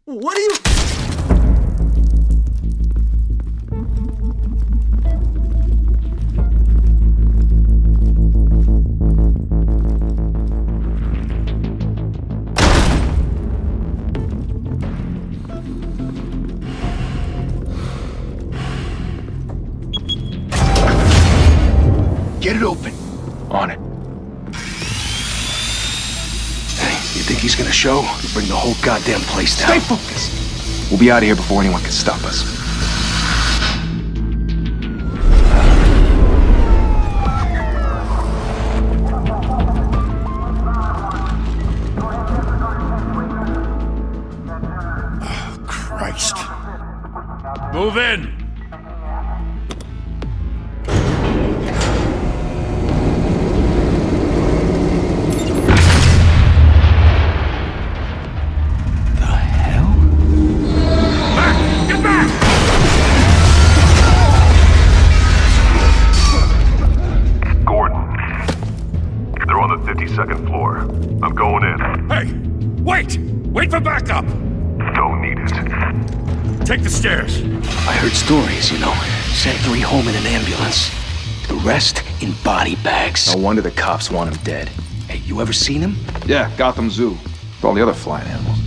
What are you... Get it open. On it. Hey, you think he's gonna show? He'll bring the whole goddamn place down. Stay focused. We'll be out of here before anyone can stop us. Oh, Christ. Move in! Second floor. I'm going in. Hey! Wait! Wait for backup! Don't need it. Take the stairs. I heard stories, you know. Sent 3 home in an ambulance. The rest in body bags. No wonder the cops want him dead. Hey, you ever seen him? Yeah, Gotham Zoo. With all the other flying animals.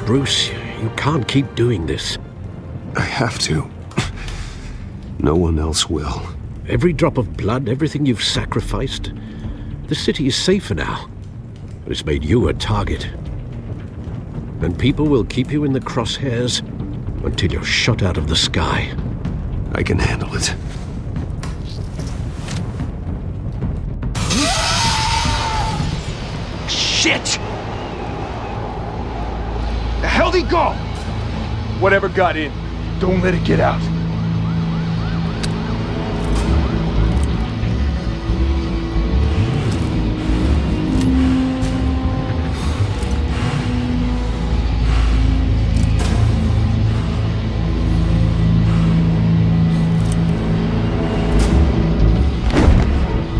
Bruce, you can't keep doing this. I have to. No one else will. Every drop of blood, everything you've sacrificed. The city is safer now. But it's made you a target. And people will keep you in the crosshairs until you're shot out of the sky. I can handle it. Shit! The hell'd he go? Whatever got in, don't let it get out.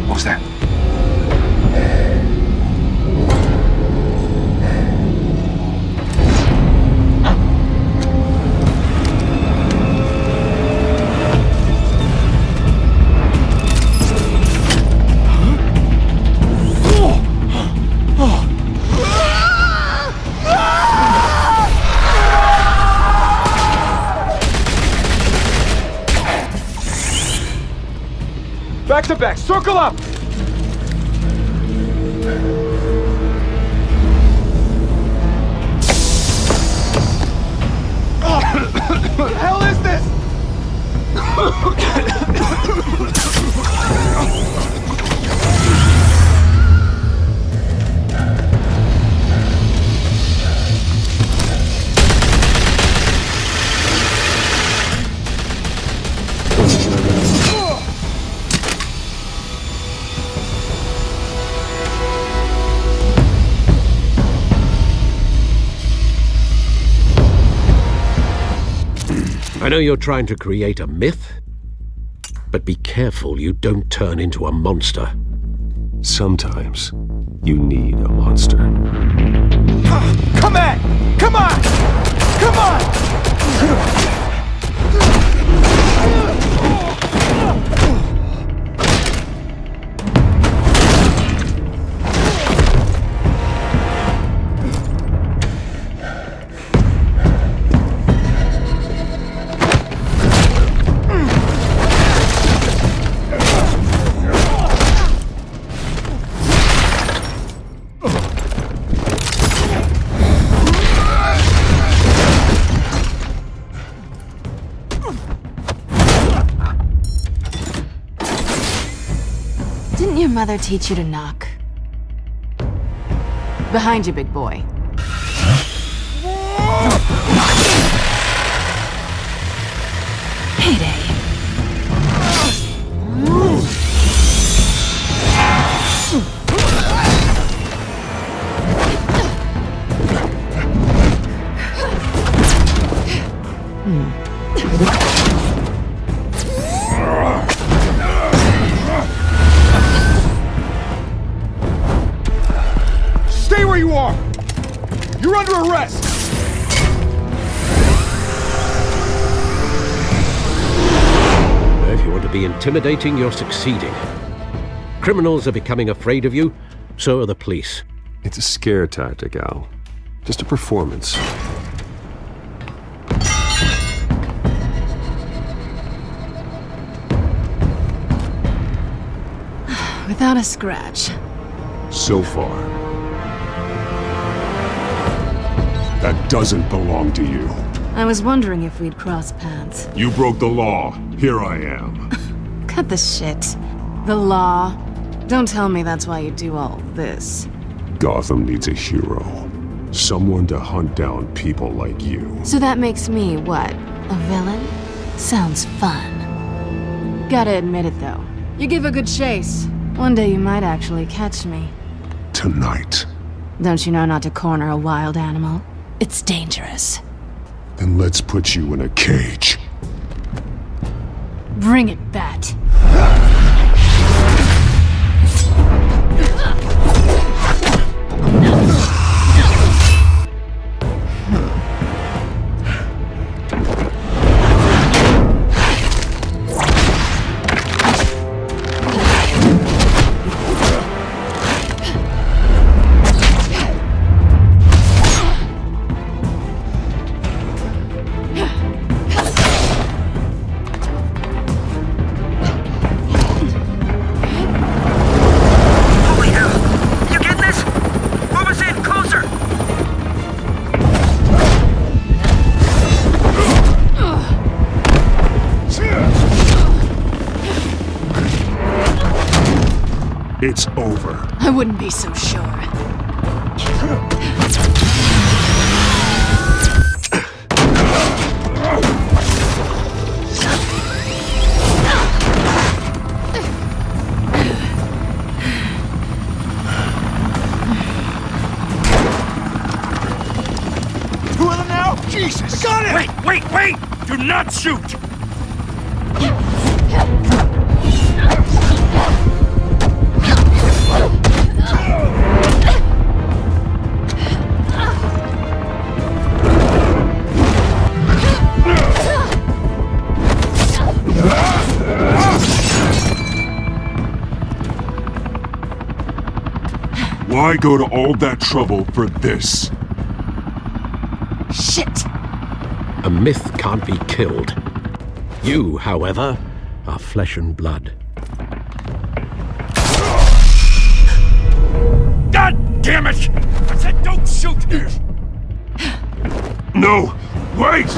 What was that? Back to back, circle up! What the hell is this? I know you're trying to create a myth, but be careful you don't turn into a monster. Sometimes you need a monster. Come at! Come on! Come on! your mother teach you to knock? Behind you, big boy. Heyday. Stay where you are! You're under arrest! If you want to be intimidating, you're succeeding. Criminals are becoming afraid of you, so are the police. It's a scare tactic, Al. Just a performance. Without a scratch. So far. That doesn't belong to you. I was wondering if we'd cross paths. You broke the law. Here I am. Cut the shit. The law. Don't tell me that's why you do all this. Gotham needs a hero. Someone to hunt down people like you. So that makes me, what, a villain? Sounds fun. Gotta admit it, though. You give a good chase. One day you might actually catch me. Tonight. Don't you know not to corner a wild animal? It's dangerous. Then let's put you in a cage. Bring it, Bat. It's over. I wouldn't be so sure. Two of them now? Jesus! Got it! Wait! Do not shoot! Why go to all that trouble for this? Shit! A myth can't be killed. You, however, are flesh and blood. God damn it! I said don't shoot! No! Wait!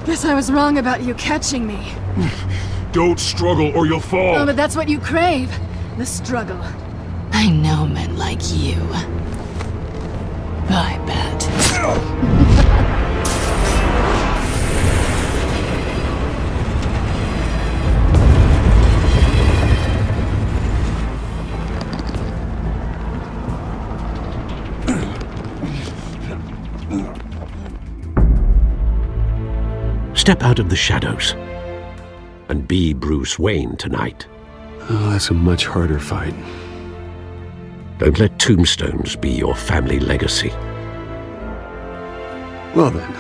Guess I was wrong about you catching me. Don't struggle or you'll fall! Oh, but that's what you crave. The struggle. I know men like you. Bye, Bat. Step out of the shadows and be Bruce Wayne tonight. Oh, that's a much harder fight. Don't let tombstones be your family legacy. Well then.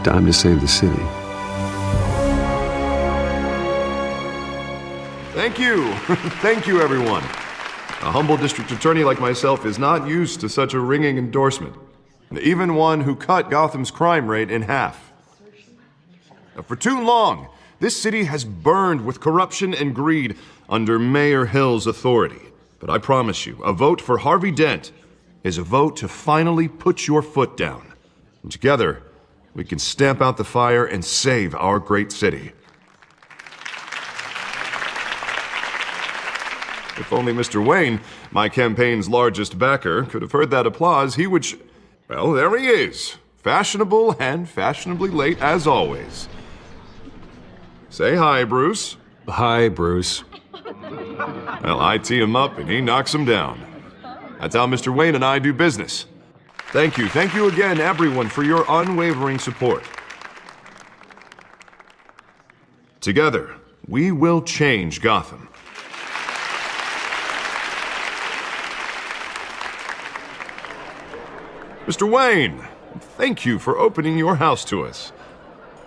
Time to save the city. Thank you. Thank you, everyone. A humble district attorney like myself is not used to such a ringing endorsement. Even one who cut Gotham's crime rate in half. For too long, this city has burned with corruption and greed under Mayor Hill's authority. But I promise you, a vote for Harvey Dent is a vote to finally put your foot down. And together, we can stamp out the fire and save our great city. If only Mr. Wayne, my campaign's largest backer, could have heard that applause, he would well, there he is. Fashionable and fashionably late as always. Say hi, Bruce. Hi, Bruce. Well, I tee him up and he knocks him down. That's how Mr. Wayne and I do business. Thank you again, everyone, for your unwavering support. Together, we will change Gotham. Mr. Wayne, thank you for opening your house to us.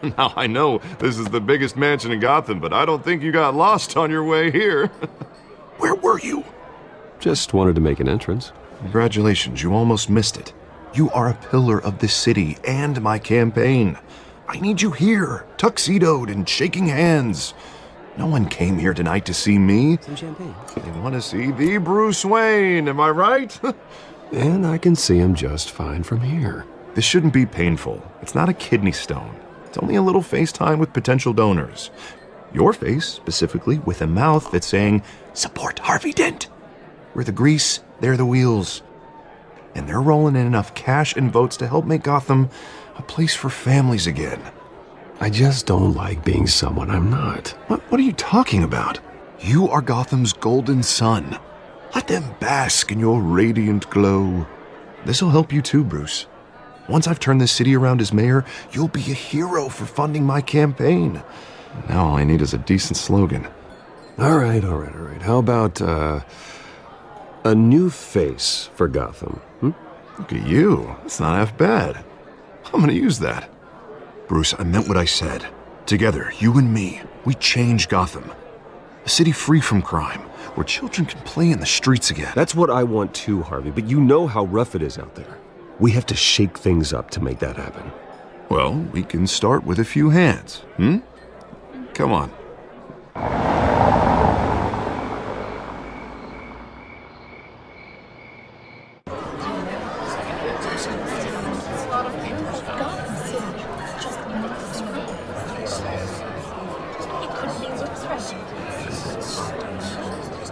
Now, I know this is the biggest mansion in Gotham, but I don't think you got lost on your way here. Where were you? Just wanted to make an entrance. Congratulations, you almost missed it. You are a pillar of this city and my campaign. I need you here, tuxedoed and shaking hands. No one came here tonight to see me. Some champagne. They want to see the Bruce Wayne, am I right? And I can see him just fine from here. This shouldn't be painful. It's not a kidney stone. It's only a little FaceTime with potential donors. Your face, specifically, with a mouth that's saying, support Harvey Dent. We're the grease, they're the wheels. And they're rolling in enough cash and votes to help make Gotham a place for families again. I just don't like being someone I'm not. What are you talking about? You are Gotham's golden sun. Let them bask in your radiant glow. This'll help you too, Bruce. Once I've turned this city around as mayor, you'll be a hero for funding my campaign. Now all I need is a decent slogan. All right. How about, a new face for Gotham? Look at you. That's not half bad. I'm gonna use that. Bruce, I meant what I said. Together, you and me, we change Gotham. A city free from crime, where children can play in the streets again. That's what I want too, Harvey, but you know how rough it is out there. We have to shake things up to make that happen. Well, we can start with a few hands, Come on.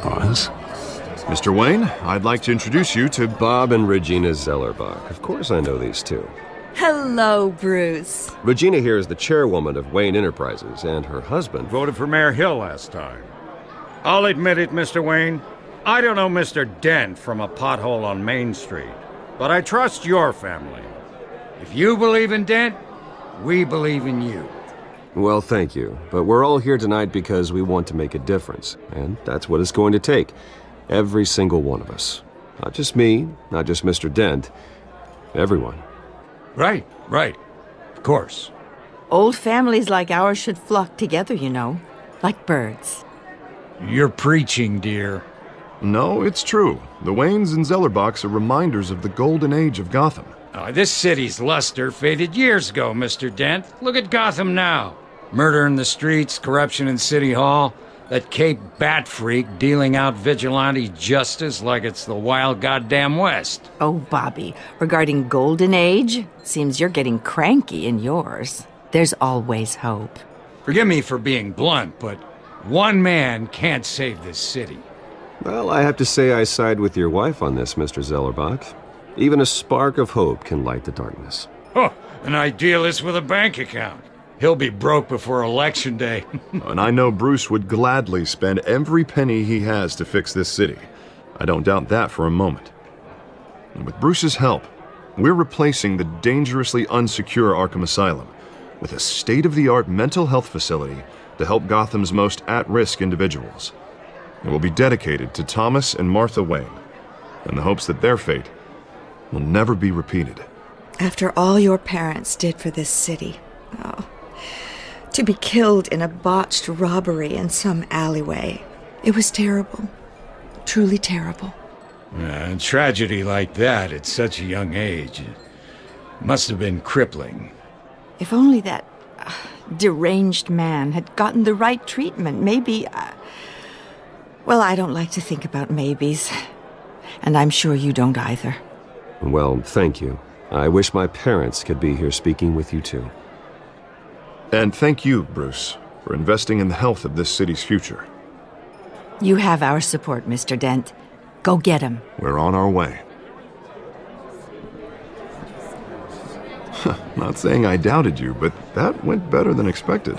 Pause. Mr. Wayne, I'd like to introduce you to Bob and Regina Zellerbach. Of course I know these two. Hello, Bruce. Regina here is the chairwoman of Wayne Enterprises, and her husband Voted for Mayor Hill last time. I'll admit it, Mr. Wayne. I don't know Mr. Dent from a pothole on Main Street, but I trust your family. If you believe in Dent, we believe in you. Well, thank you. But we're all here tonight because we want to make a difference. And that's what it's going to take. Every single one of us. Not just me, not just Mr. Dent. Everyone. Right. Of course. Old families like ours should flock together, you know, like birds. You're preaching, dear. No, it's true. The Waynes and Zellerbachs are reminders of the golden age of Gotham. This city's luster faded years ago, Mr. Dent. Look at Gotham now. Murder in the streets, corruption in City Hall, that Cape Bat freak dealing out vigilante justice like it's the wild goddamn West. Oh, Bobby, regarding Golden Age, seems you're getting cranky in yours. There's always hope. Forgive me for being blunt, but one man can't save this city. Well, I have to say I side with your wife on this, Mr. Zellerbach. Even a spark of hope can light the darkness. Oh, an idealist with a bank account. He'll be broke before Election Day. And I know Bruce would gladly spend every penny he has to fix this city. I don't doubt that for a moment. And with Bruce's help, We're replacing the dangerously unsecure Arkham Asylum with a state-of-the-art mental health facility to help Gotham's most at-risk individuals. It will be dedicated to Thomas and Martha Wayne, in the hopes that their fate will never be repeated. After all your parents did for this city, to be killed in a botched robbery in some alleyway, it was terrible. Truly terrible. A tragedy like that at such a young age must have been crippling. If only that deranged man had gotten the right treatment, maybe... well, I don't like to think about maybes. And I'm sure you don't either. Well, thank you. I wish my parents could be here speaking with you too. And thank you, Bruce, for investing in the health of this city's future. You have our support, Mr. Dent. Go get him. We're on our way. Not saying I doubted you, but that went better than expected.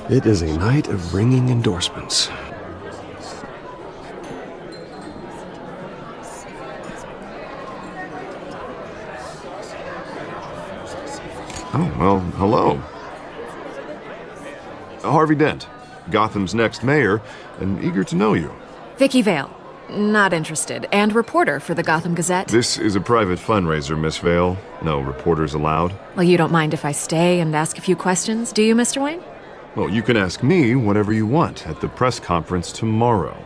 It is a night of ringing endorsements. Oh, well, hello. Harvey Dent, Gotham's next mayor, and eager to know you. Vicky Vale. Not interested. And reporter for the Gotham Gazette. This is a private fundraiser, Miss Vale. No reporters allowed. Well, you don't mind if I stay and ask a few questions, do you, Mr. Wayne? Well, you can ask me whatever you want at the press conference tomorrow.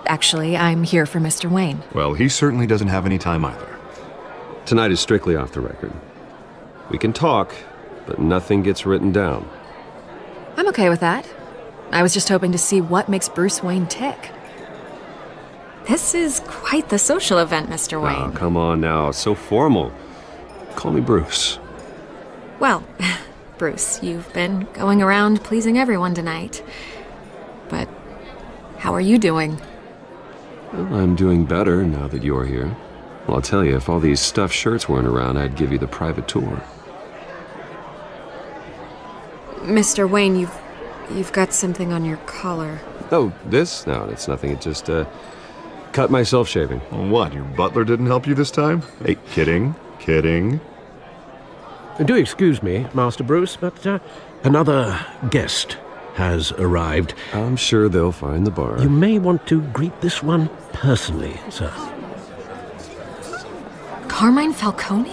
Actually, I'm here for Mr. Wayne. Well, he certainly doesn't have any time either. Tonight is strictly off the record. We can talk, but nothing gets written down. I'm okay with that. I was just hoping to see what makes Bruce Wayne tick. This is quite the social event, Mr. Wayne. Oh, come on now. So formal. Call me Bruce. Well, Bruce, you've been going around pleasing everyone tonight. But how are you doing? Well, I'm doing better now that you're here. Well, I'll tell you, if all these stuffed shirts weren't around, I'd give you the private tour. Mr. Wayne, you've got something on your collar. Oh, this? No, it's nothing. It just, cut myself shaving. What, your butler didn't help you this time? Hey, kidding. Do excuse me, Master Bruce, but another guest has arrived. I'm sure they'll find the bar. You may want to greet this one personally, sir. Carmine Falcone?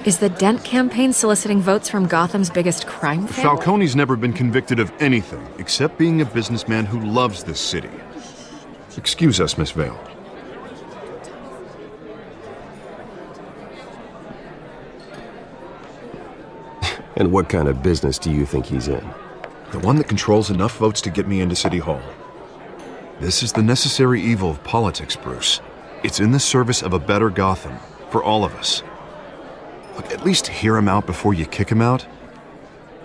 Is the Dent campaign soliciting votes from Gotham's biggest crime family? Falcone's never been convicted of anything except being a businessman who loves this city. Excuse us, Miss Vale. And what kind of business do you think he's in? The one that controls enough votes to get me into City Hall. This is the necessary evil of politics, Bruce. It's in the service of a better Gotham, for all of us. Look, at least hear him out before you kick him out.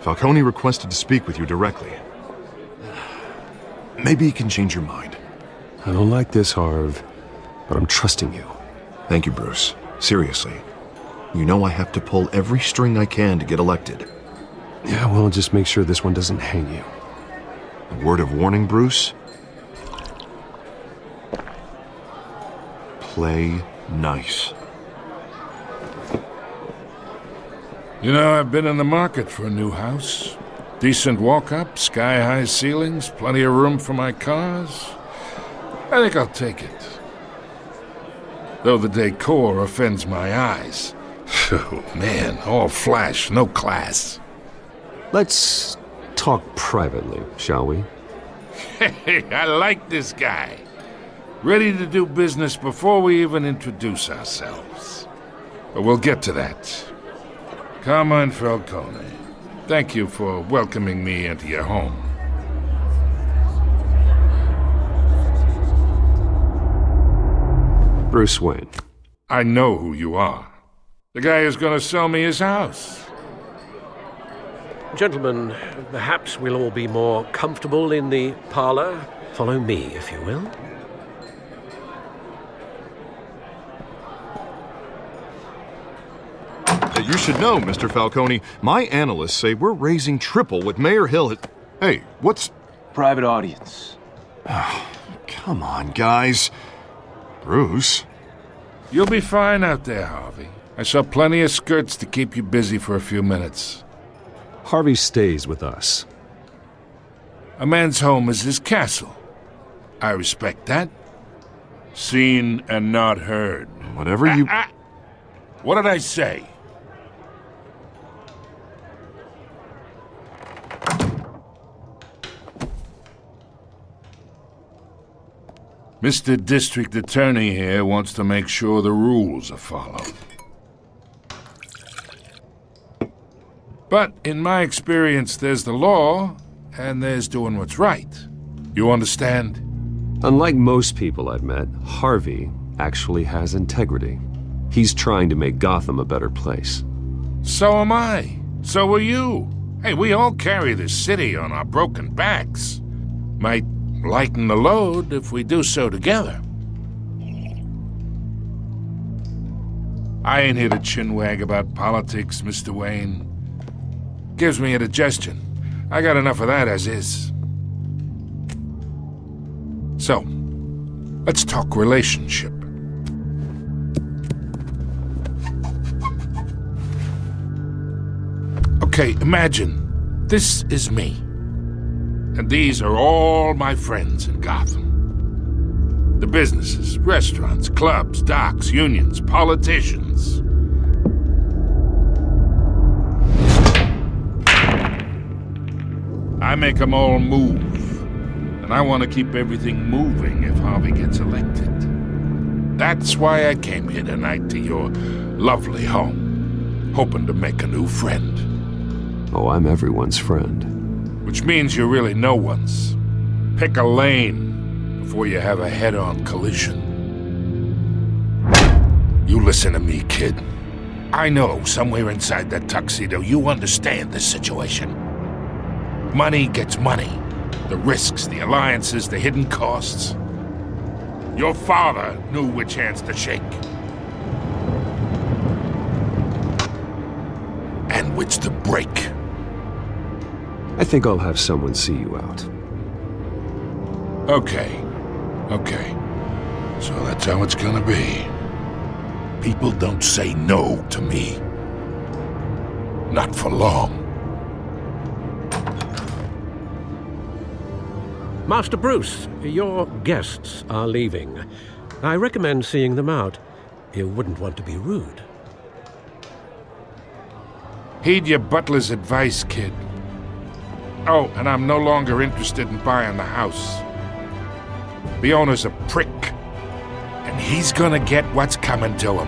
Falcone requested to speak with you directly. Maybe he can change your mind. I don't like this, Harv, but I'm trusting you. Thank you, Bruce. Seriously. You know I have to pull every string I can to get elected. Yeah, well, just make sure this one doesn't hang you. A word of warning, Bruce? Play nice. You know, I've been in the market for a new house. Decent walk-up, sky-high ceilings, plenty of room for my cars. I think I'll take it. Though the decor offends my eyes. Oh, man, all flash, no class. Let's talk privately, shall we? Hey, I like this guy. Ready to do business before we even introduce ourselves. But we'll get to that. Carmine Falcone, thank you for welcoming me into your home. Bruce Wayne. I know who you are. The guy who's going to sell me his house. Gentlemen, perhaps we'll all be more comfortable in the parlor. Follow me, if you will. You should know, Mr. Falcone, my analysts say we're raising triple what Mayor Hill had... Hey, what's... Private audience. Oh, come on, guys. Bruce? You'll be fine out there, Harvey. I saw plenty of skirts to keep you busy for a few minutes. Harvey stays with us. A man's home is his castle. I respect that. Seen and not heard. Whatever you... What did I say? Mr. District Attorney here wants to make sure the rules are followed. But in my experience, there's the law, and there's doing what's right. You understand? Unlike most people I've met, Harvey actually has integrity. He's trying to make Gotham a better place. So am I. So are you. Hey, we all carry this city on our broken backs. Might lighten the load if we do so together. I ain't here to chinwag about politics, Mr. Wayne. Gives me indigestion. I got enough of that as is. So, let's talk relationship. Okay, imagine this is me. And these are all my friends in Gotham. The businesses, restaurants, clubs, docks, unions, politicians. I make them all move. And I want to keep everything moving if Harvey gets elected. That's why I came here tonight to your lovely home, hoping to make a new friend. Oh, I'm everyone's friend. Which means you're really no one's. Pick a lane before you have a head-on collision. You listen to me, kid. I know somewhere inside that tuxedo you understand this situation. Money gets money. The risks, the alliances, the hidden costs. Your father knew which hands to shake. And which to break. I think I'll have someone see you out. Okay. So that's how it's gonna be. People don't say no to me. Not for long. Master Bruce, your guests are leaving. I recommend seeing them out. You wouldn't want to be rude. Heed your butler's advice, kid. Oh, and I'm no longer interested in buying the house. The owner's a prick, and he's gonna get what's coming to him.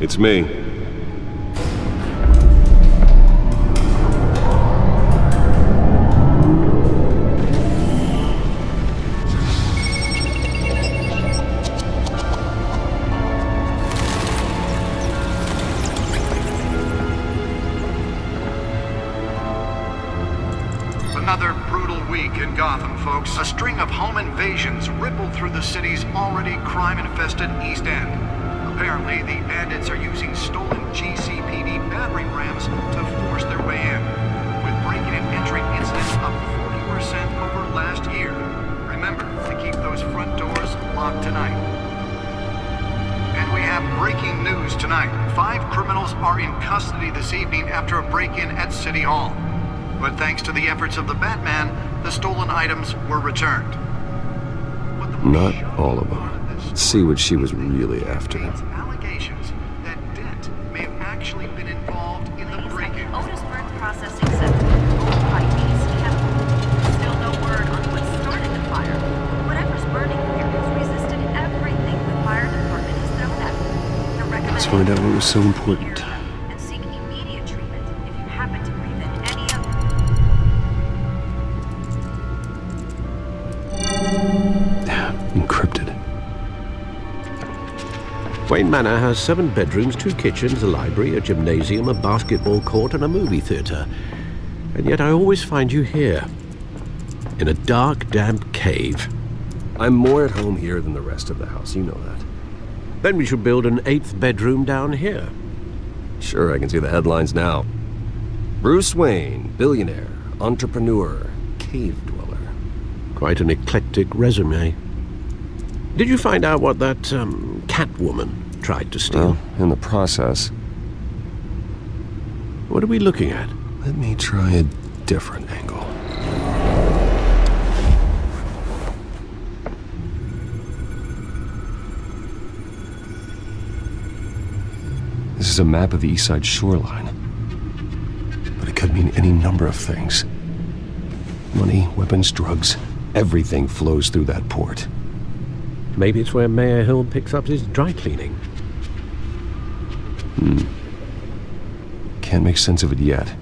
It's me. Another brutal week in Gotham, folks. A string of home invasions rippled through the city's already crime-infested East End. Apparently, the bandits are using stolen GCPD battering rams to force their way in, with breaking and entering incidents up 40% over last year. Remember to keep those front doors locked tonight. And we have breaking news tonight. 5 criminals are in custody this evening after a break-in at City Hall. But thanks to the efforts of the Batman, the stolen items were returned. Not all of them. Let's see what she was really after. Allegations that Dent may have actually been involved in the break-in. Otisburg Processing Center, owned by East Chemical. Still no word on what started the fire. Whatever's burning here has resisted everything the fire department has thrown at it. Let's find out what was so important. And seek immediate treatment if you happen to breathe in any of Wayne Manor has 7 bedrooms, 2 kitchens, a library, a gymnasium, a basketball court, and a movie theater. And yet I always find you here, in a dark, damp cave. I'm more at home here than the rest of the house, you know that. Then we should build an 8th bedroom down here. Sure, I can see the headlines now. Bruce Wayne, billionaire, entrepreneur, cave dweller. Quite an eclectic resume. Did you find out what that, Catwoman tried to steal? Well, in the process. What are we looking at? Let me try a different angle. This is a map of the East Side shoreline. But it could mean any number of things. Money, weapons, drugs, everything flows through that port. Maybe it's where Mayor Hill picks up his dry cleaning. Can't make sense of it yet.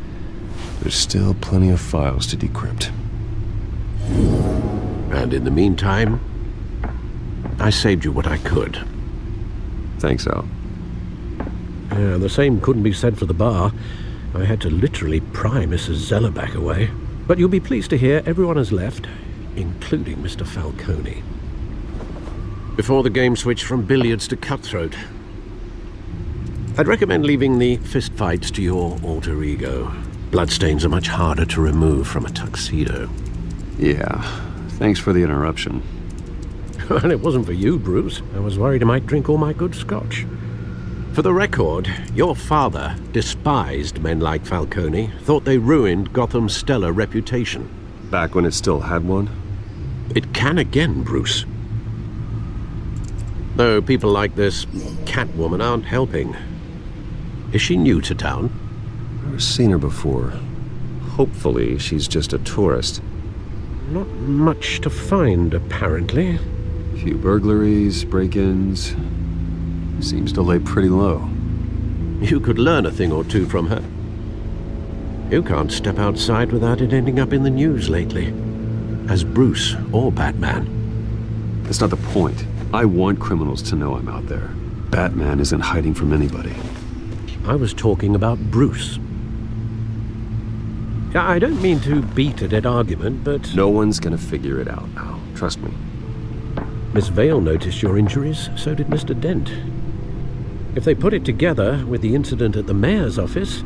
There's still plenty of files to decrypt. And in the meantime, I saved you what I could. Thanks, Al. Yeah, the same couldn't be said for the bar. I had to literally pry Mrs. Zeller back away. But you'll be pleased to hear everyone has left, including Mr. Falcone. Before the game switched from billiards to cutthroat. I'd recommend leaving the fistfights to your alter ego. Bloodstains are much harder to remove from a tuxedo. Yeah, thanks for the interruption. Well, it wasn't for you, Bruce. I was worried I might drink all my good scotch. For the record, your father despised men like Falcone, thought they ruined Gotham's stellar reputation. Back when it still had one? It can again, Bruce. Though people like this Catwoman aren't helping. Is she new to town? I've seen her before. Hopefully, she's just a tourist. Not much to find, apparently. Few burglaries, break-ins. Seems to lay pretty low. You could learn a thing or two from her. You can't step outside without it ending up in the news lately. As Bruce or Batman. That's not the point. I want criminals to know I'm out there. Batman isn't hiding from anybody. I was talking about Bruce. I don't mean to beat a dead argument, but... No one's gonna figure it out, Al. Trust me. Miss Vale noticed your injuries, so did Mr. Dent. If they put it together with the incident at the mayor's office,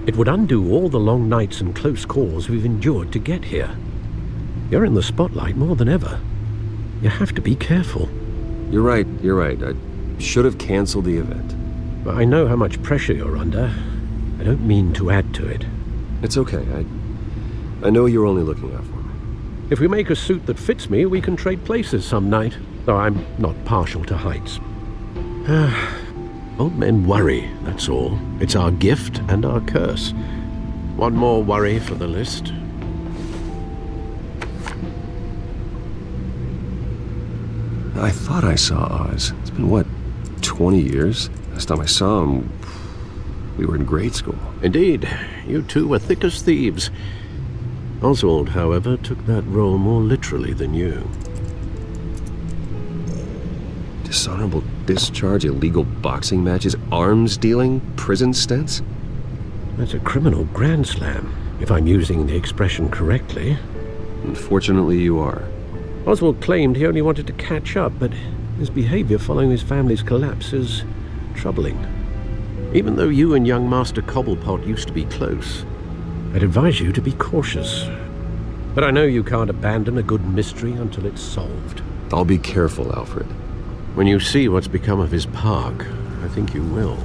it would undo all the long nights and close calls we've endured to get here. You're in the spotlight more than ever. You have to be careful. You're right. I should have canceled the event. But I know how much pressure you're under. I don't mean to add to it. It's okay. I know you're only looking out for me. If we make a suit that fits me, we can trade places some night. Though I'm not partial to heights. Old men worry, that's all. It's our gift and our curse. One more worry for the list. I thought I saw Oz. It's been, what, 20 years? Last time I saw him, we were in grade school. Indeed. You two were thick as thieves. Oswald, however, took that role more literally than you. Dishonorable discharge, illegal boxing matches, arms dealing, prison stints? That's a criminal grand slam, if I'm using the expression correctly. Unfortunately, you are. Oswald claimed he only wanted to catch up, but his behavior following his family's collapse is troubling. Even though you and young Master Cobblepot used to be close, I'd advise you to be cautious. But I know you can't abandon a good mystery until it's solved. I'll be careful, Alfred. When you see what's become of his park, I think you will.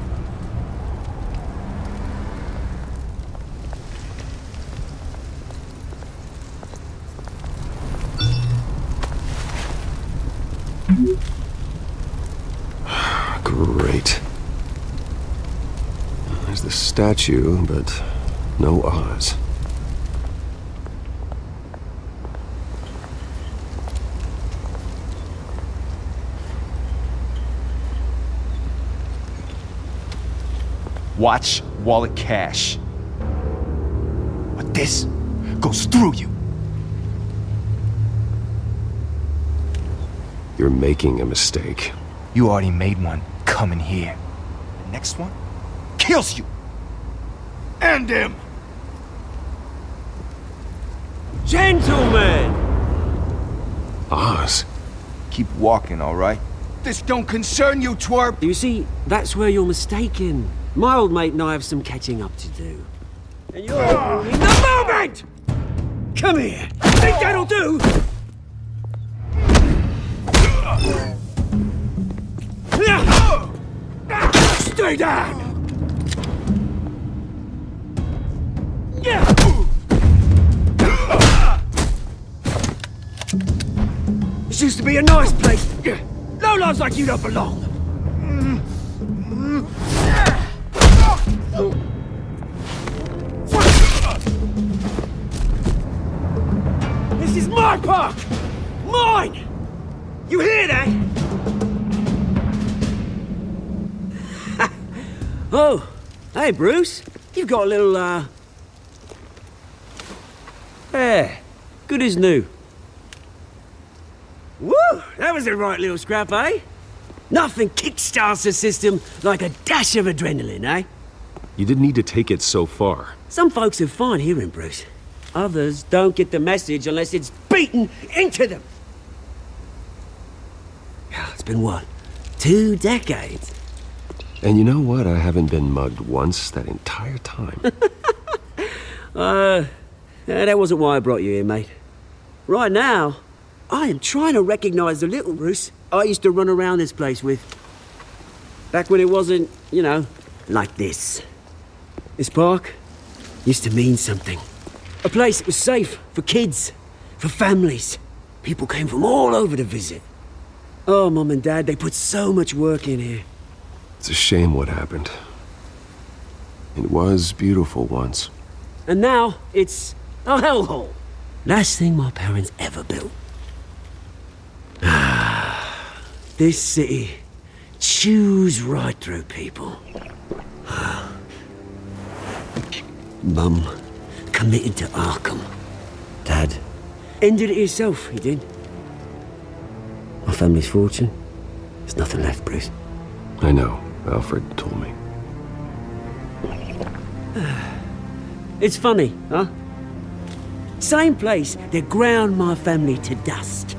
Great. There's the statue, but no Oz. Watch wallet cash. But this goes through you. You're making a mistake. You already made one. coming here. The next one kills you. And him. Gentlemen! Oz. Keep walking, all right? This don't concern you, twerp! You see, that's where you're mistaken. My old mate and I have some catching up to do. And you're in the moment! Come here! Think that'll do? Stay down! This used to be a nice place. Lowlifes like you don't belong. This is my park! Mine! You hear that? Oh, hey Bruce. You've got a little, hair. Good as new. Woo! That was a right little scrap, eh? Nothing kickstarts the system like a dash of adrenaline, eh? You didn't need to take it so far. Some folks are fine hearing, Bruce. Others don't get the message unless it's beaten into them. It's been what? 2 decades? And you know what? I haven't been mugged once that entire time. That wasn't why I brought you here, mate. Right now, I am trying to recognize the little Bruce I used to run around this place with. Back when it wasn't, you know, like this. This park used to mean something. A place that was safe for kids, for families. People came from all over to visit. Oh, Mum and Dad, they put so much work in here. It's a shame what happened. It was beautiful once. And now, it's a hellhole. Last thing my parents ever built. This city chews right through people. Mum committed to Arkham. Dad ended it himself, he did. My family's fortune, there's nothing left, Bruce. I know. Alfred told me. It's funny, huh? Same place that ground my family to dust.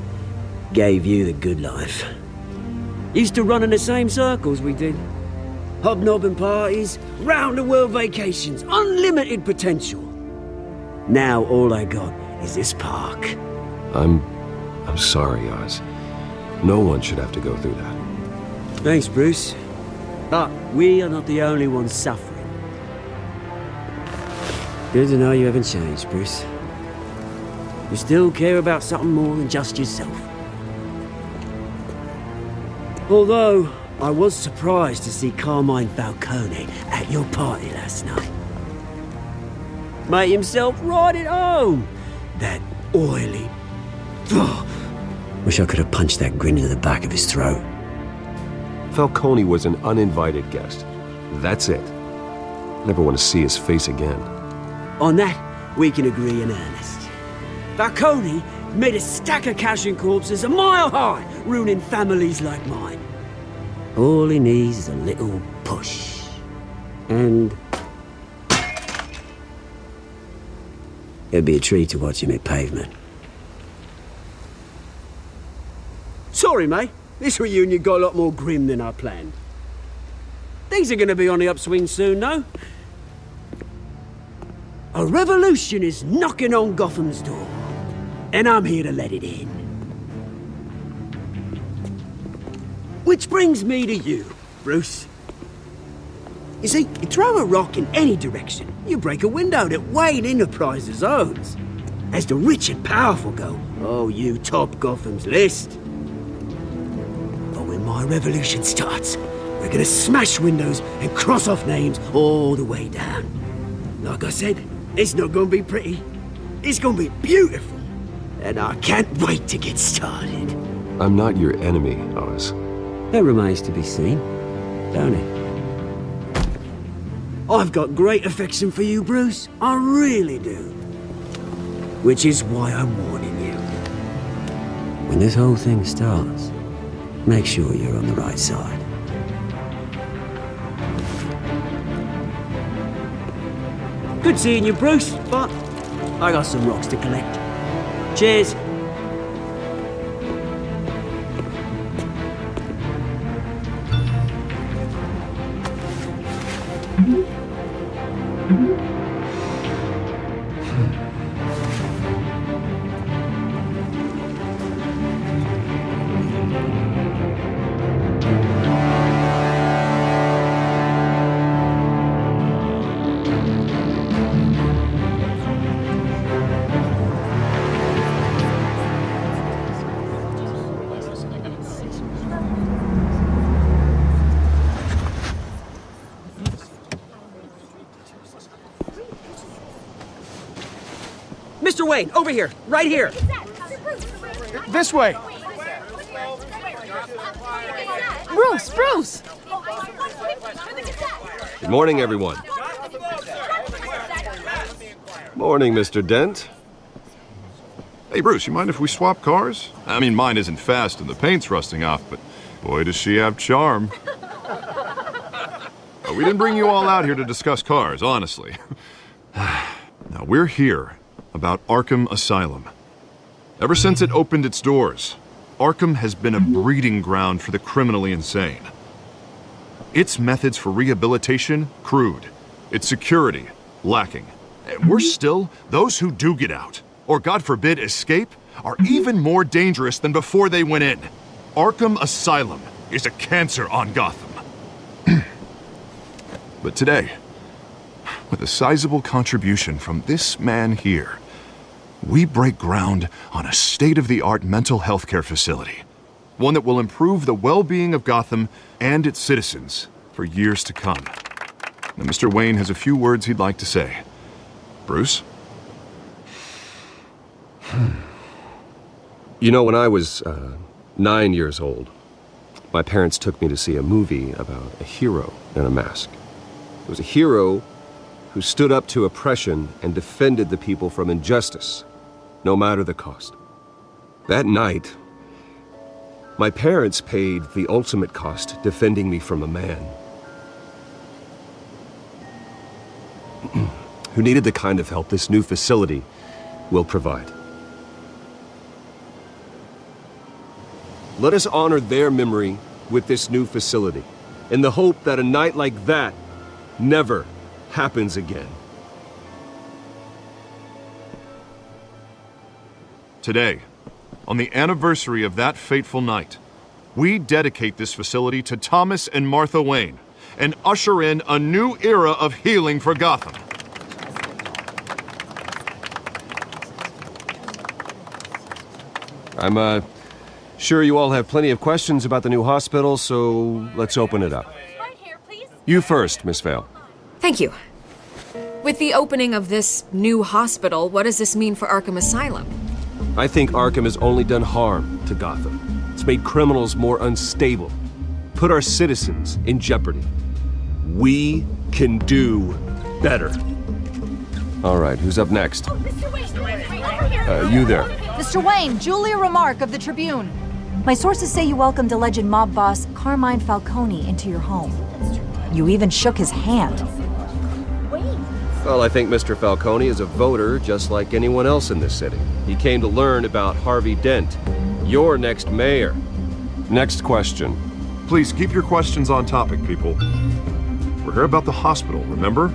Gave you the good life. Used to run in the same circles we did. Hobnobbing parties, round-the-world vacations, unlimited potential. Now all I got is this park. I'm sorry, Oz. No one should have to go through that. Thanks, Bruce. But we are not the only ones suffering. Good to know you haven't changed, Bruce. You still care about something more than just yourself. Although, I was surprised to see Carmine Falcone at your party last night. Made himself right at home. That oily... Oh, wish I could have punched that grin into the back of his throat. Falcone was an uninvited guest. That's it. Never want to see his face again. On that, we can agree in earnest. Falcone made a stack of cash and corpses a mile high, ruining families like mine. All he needs is a little push. And... it'd be a treat to watch him hit pavement. Sorry, mate. This reunion got a lot more grim than I planned. Things are gonna be on the upswing soon, though. A revolution is knocking on Gotham's door. And I'm here to let it in. Which brings me to you, Bruce. You see, you throw a rock in any direction, you break a window that Wayne Enterprises owns. As the rich and powerful go, oh, you top Gotham's list. But when my revolution starts, we're gonna smash windows and cross off names all the way down. Like I said, it's not gonna be pretty. It's gonna be beautiful. And I can't wait to get started. I'm not your enemy, Oz. That remains to be seen, don't it? I've got great affection for you, Bruce. I really do. Which is why I'm warning you. When this whole thing starts, make sure you're on the right side. Good seeing you, Bruce, but I got some rocks to collect. Cheers. Mr. Wayne, over here, right here. This way. Bruce! Good morning, everyone. Morning, Mr. Dent. Hey, Bruce, you mind if we swap cars? I mean, mine isn't fast and the paint's rusting off, but boy, does she have charm. We didn't bring you all out here to discuss cars, honestly. Now, we're here about Arkham Asylum. Ever since it opened its doors, Arkham has been a breeding ground for the criminally insane. Its methods for rehabilitation, crude. Its security, lacking. And worse still, those who do get out, or God forbid escape, are even more dangerous than before they went in. Arkham Asylum is a cancer on Gotham. But today, with a sizable contribution from this man here, we break ground on a state-of-the-art mental health care facility. One that will improve the well-being of Gotham and its citizens for years to come. Now, Mr. Wayne has a few words he'd like to say. Bruce? You know, when I was 9 years old, my parents took me to see a movie about a hero in a mask. It was a hero who stood up to oppression and defended the people from injustice, no matter the cost. That night, my parents paid the ultimate cost defending me from a man who needed the kind of help this new facility will provide. Let us honor their memory with this new facility, in the hope that a night like that never happens again. Today, on the anniversary of that fateful night, we dedicate this facility to Thomas and Martha Wayne and usher in a new era of healing for Gotham. I'm sure you all have plenty of questions about the new hospital, so let's open it up. You first, Miss Vale. Thank you. With the opening of this new hospital, what does this mean for Arkham Asylum? I think Arkham has only done harm to Gotham. It's made criminals more unstable, put our citizens in jeopardy. We can do better. All right, who's up next? You there. Mr. Wayne, Julia Remark of the Tribune. My sources say you welcomed alleged mob boss Carmine Falcone into your home. You even shook his hand. Well, I think Mr. Falcone is a voter just like anyone else in this city. He came to learn about Harvey Dent, your next mayor. Next question. Please keep your questions on topic, people. We're here about the hospital, remember?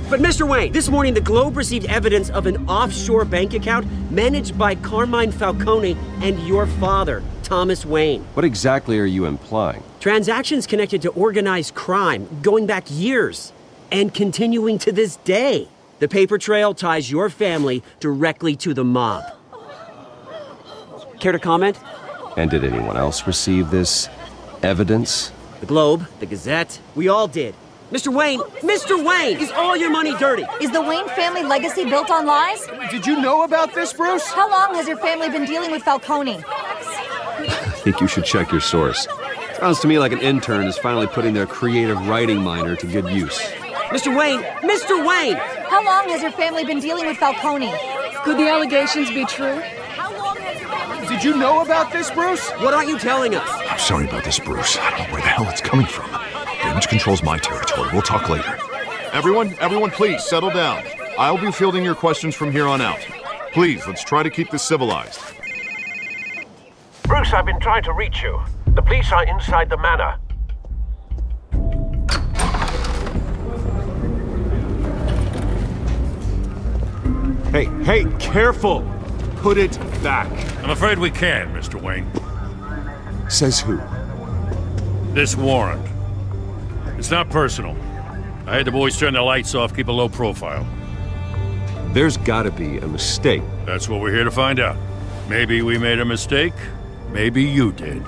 But Mr. Wayne, this morning the Globe received evidence of an offshore bank account managed by Carmine Falcone and your father, Thomas Wayne. What exactly are you implying? Transactions connected to organized crime going back years and continuing to this day. The paper trail ties your family directly to the mob. Care to comment? And did anyone else receive this evidence? The Globe, the Gazette, we all did. Mr. Wayne, is all your money dirty? Is the Wayne family legacy built on lies? Did you know about this, Bruce? How long has your family been dealing with Falcone? I think you should check your source. Sounds to me like an intern is finally putting their creative writing minor to good use. Mr. Wayne! How long has your family been dealing with Falcone? Could the allegations be true? Did you know about this, Bruce? What aren't you telling us? I'm sorry about this, Bruce. I don't know where the hell it's coming from. Damage control's my territory. We'll talk later. Everyone, please settle down. I'll be fielding your questions from here on out. Please, let's try to keep this civilized. Bruce, I've been trying to reach you. The police are inside the manor. Hey, careful! Put it back. I'm afraid we can, Mr. Wayne. Says who? This warrant. It's not personal. I had the boys turn the lights off, keep a low profile. There's gotta be a mistake. That's what we're here to find out. Maybe we made a mistake. Maybe you did.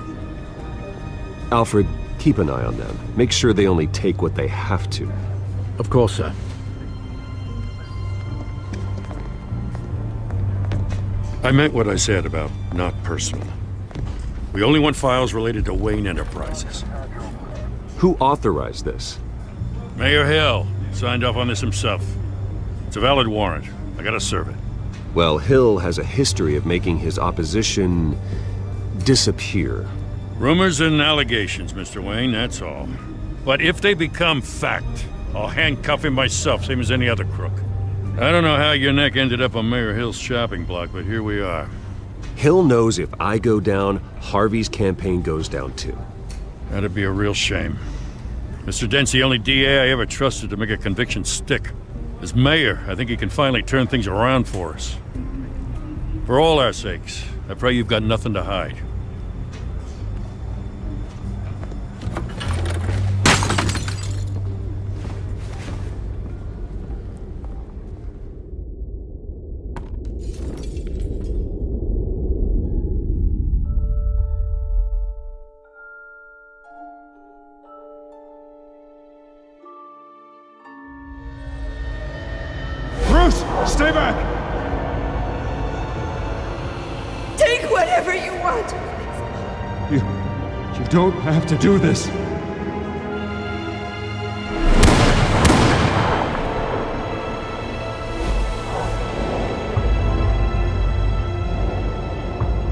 Alfred, keep an eye on them. Make sure they only take what they have to. Of course, sir. I meant what I said about not personal. We only want files related to Wayne Enterprises. Who authorized this? Mayor Hill signed off on this himself. It's a valid warrant. I gotta serve it. Well, Hill has a history of making his opposition disappear. Rumors and allegations, Mr. Wayne, that's all. But if they become fact, I'll handcuff him myself, same as any other crook. I don't know how your neck ended up on Mayor Hill's shopping block, but here we are. Hill knows if I go down, Harvey's campaign goes down too. That'd be a real shame. Mr. Dent's the only DA I ever trusted to make a conviction stick. As mayor, I think he can finally turn things around for us. For all our sakes, I pray you've got nothing to hide. Stay back! Take whatever you want! You don't have to do this.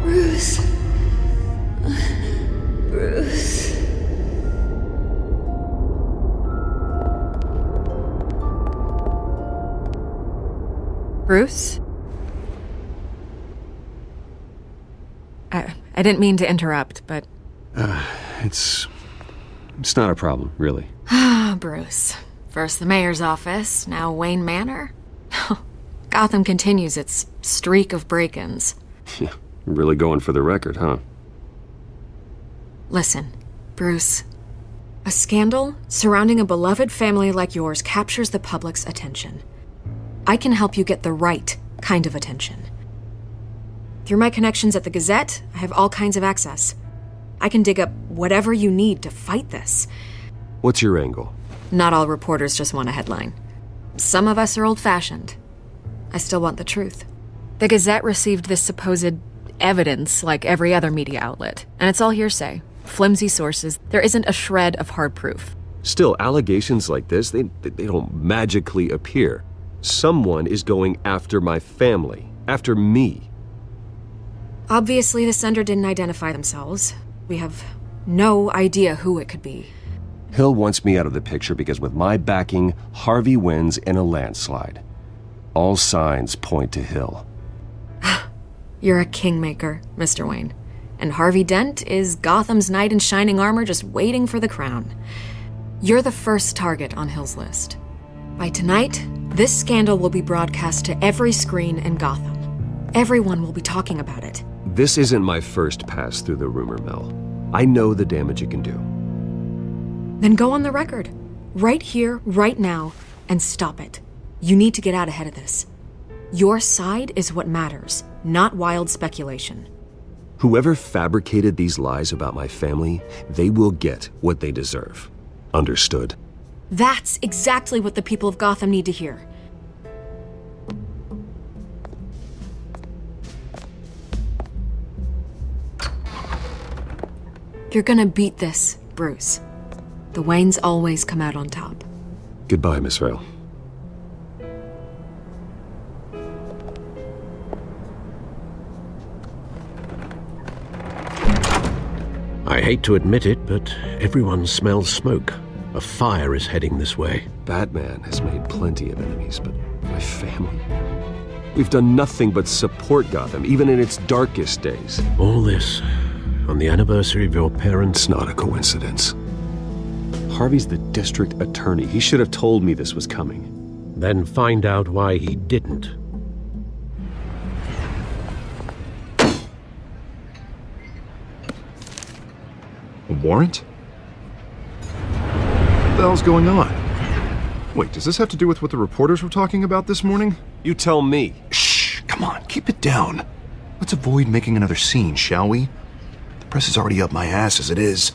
Bruce. Bruce. Bruce? I didn't mean to interrupt, but... It's not a problem, really. Ah, Bruce. First the mayor's office, now Wayne Manor. Gotham continues its streak of break-ins. Yeah, really going for the record, huh? Listen, Bruce. A scandal surrounding a beloved family like yours captures the public's attention. I can help you get the right kind of attention. Through my connections at the Gazette, I have all kinds of access. I can dig up whatever you need to fight this. What's your angle? Not all reporters just want a headline. Some of us are old-fashioned. I still want the truth. The Gazette received this supposed evidence like every other media outlet, and it's all hearsay. Flimsy sources. There isn't a shred of hard proof. Still, allegations like this, they don't magically appear. Someone is going after my family, after me. Obviously, the sender didn't identify themselves. We have no idea who it could be. Hill wants me out of the picture because with my backing, Harvey wins in a landslide. All signs point to Hill. You're a kingmaker, Mr. Wayne. And Harvey Dent is Gotham's knight in shining armor just waiting for the crown. You're the first target on Hill's list. By tonight, this scandal will be broadcast to every screen in Gotham. Everyone will be talking about it. This isn't my first pass through the rumor mill. I know the damage it can do. Then go on the record. Right here, right now, and stop it. You need to get out ahead of this. Your side is what matters, not wild speculation. Whoever fabricated these lies about my family, they will get what they deserve. Understood? That's exactly what the people of Gotham need to hear. You're gonna beat this, Bruce. The Waynes always come out on top. Goodbye, Miss Vale. I hate to admit it, but everyone smells smoke. A fire is heading this way. Batman has made plenty of enemies, but my family... We've done nothing but support Gotham, even in its darkest days. All this on the anniversary of your parents'... It's not a coincidence. Harvey's the district attorney. He should have told me this was coming. Then find out why he didn't. A warrant? What the hell's going on? Wait, does this have to do with what the reporters were talking about this morning? You tell me. Shh, come on, keep it down. Let's avoid making another scene, shall we? The press is already up my ass as it is.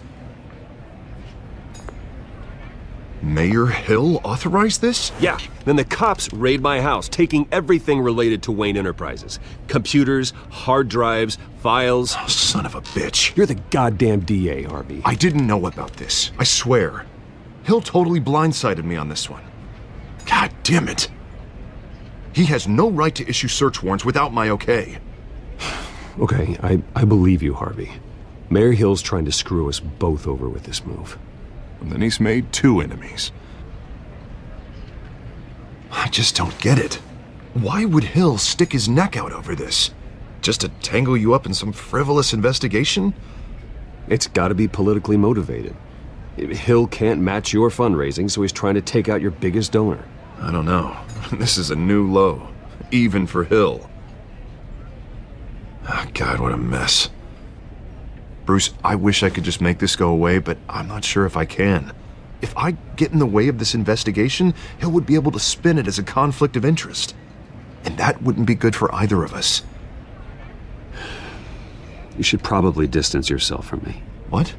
Mayor Hill authorized this? Yeah, then the cops raid my house, taking everything related to Wayne Enterprises. Computers, hard drives, files. Oh, son of a bitch. You're the goddamn DA, Harvey. I didn't know about this, I swear. Hill totally blindsided me on this one. God damn it. He has no right to issue search warrants without my okay. Okay, I believe you, Harvey. Mayor Hill's trying to screw us both over with this move. And then he's made 2 enemies. I just don't get it. Why would Hill stick his neck out over this? Just to tangle you up in some frivolous investigation? It's gotta be politically motivated. Hill can't match your fundraising, so he's trying to take out your biggest donor. I don't know. This is a new low. Even for Hill. Oh, God, what a mess. Bruce, I wish I could just make this go away, but I'm not sure if I can. If I get in the way of this investigation, Hill would be able to spin it as a conflict of interest. And that wouldn't be good for either of us. You should probably distance yourself from me. What?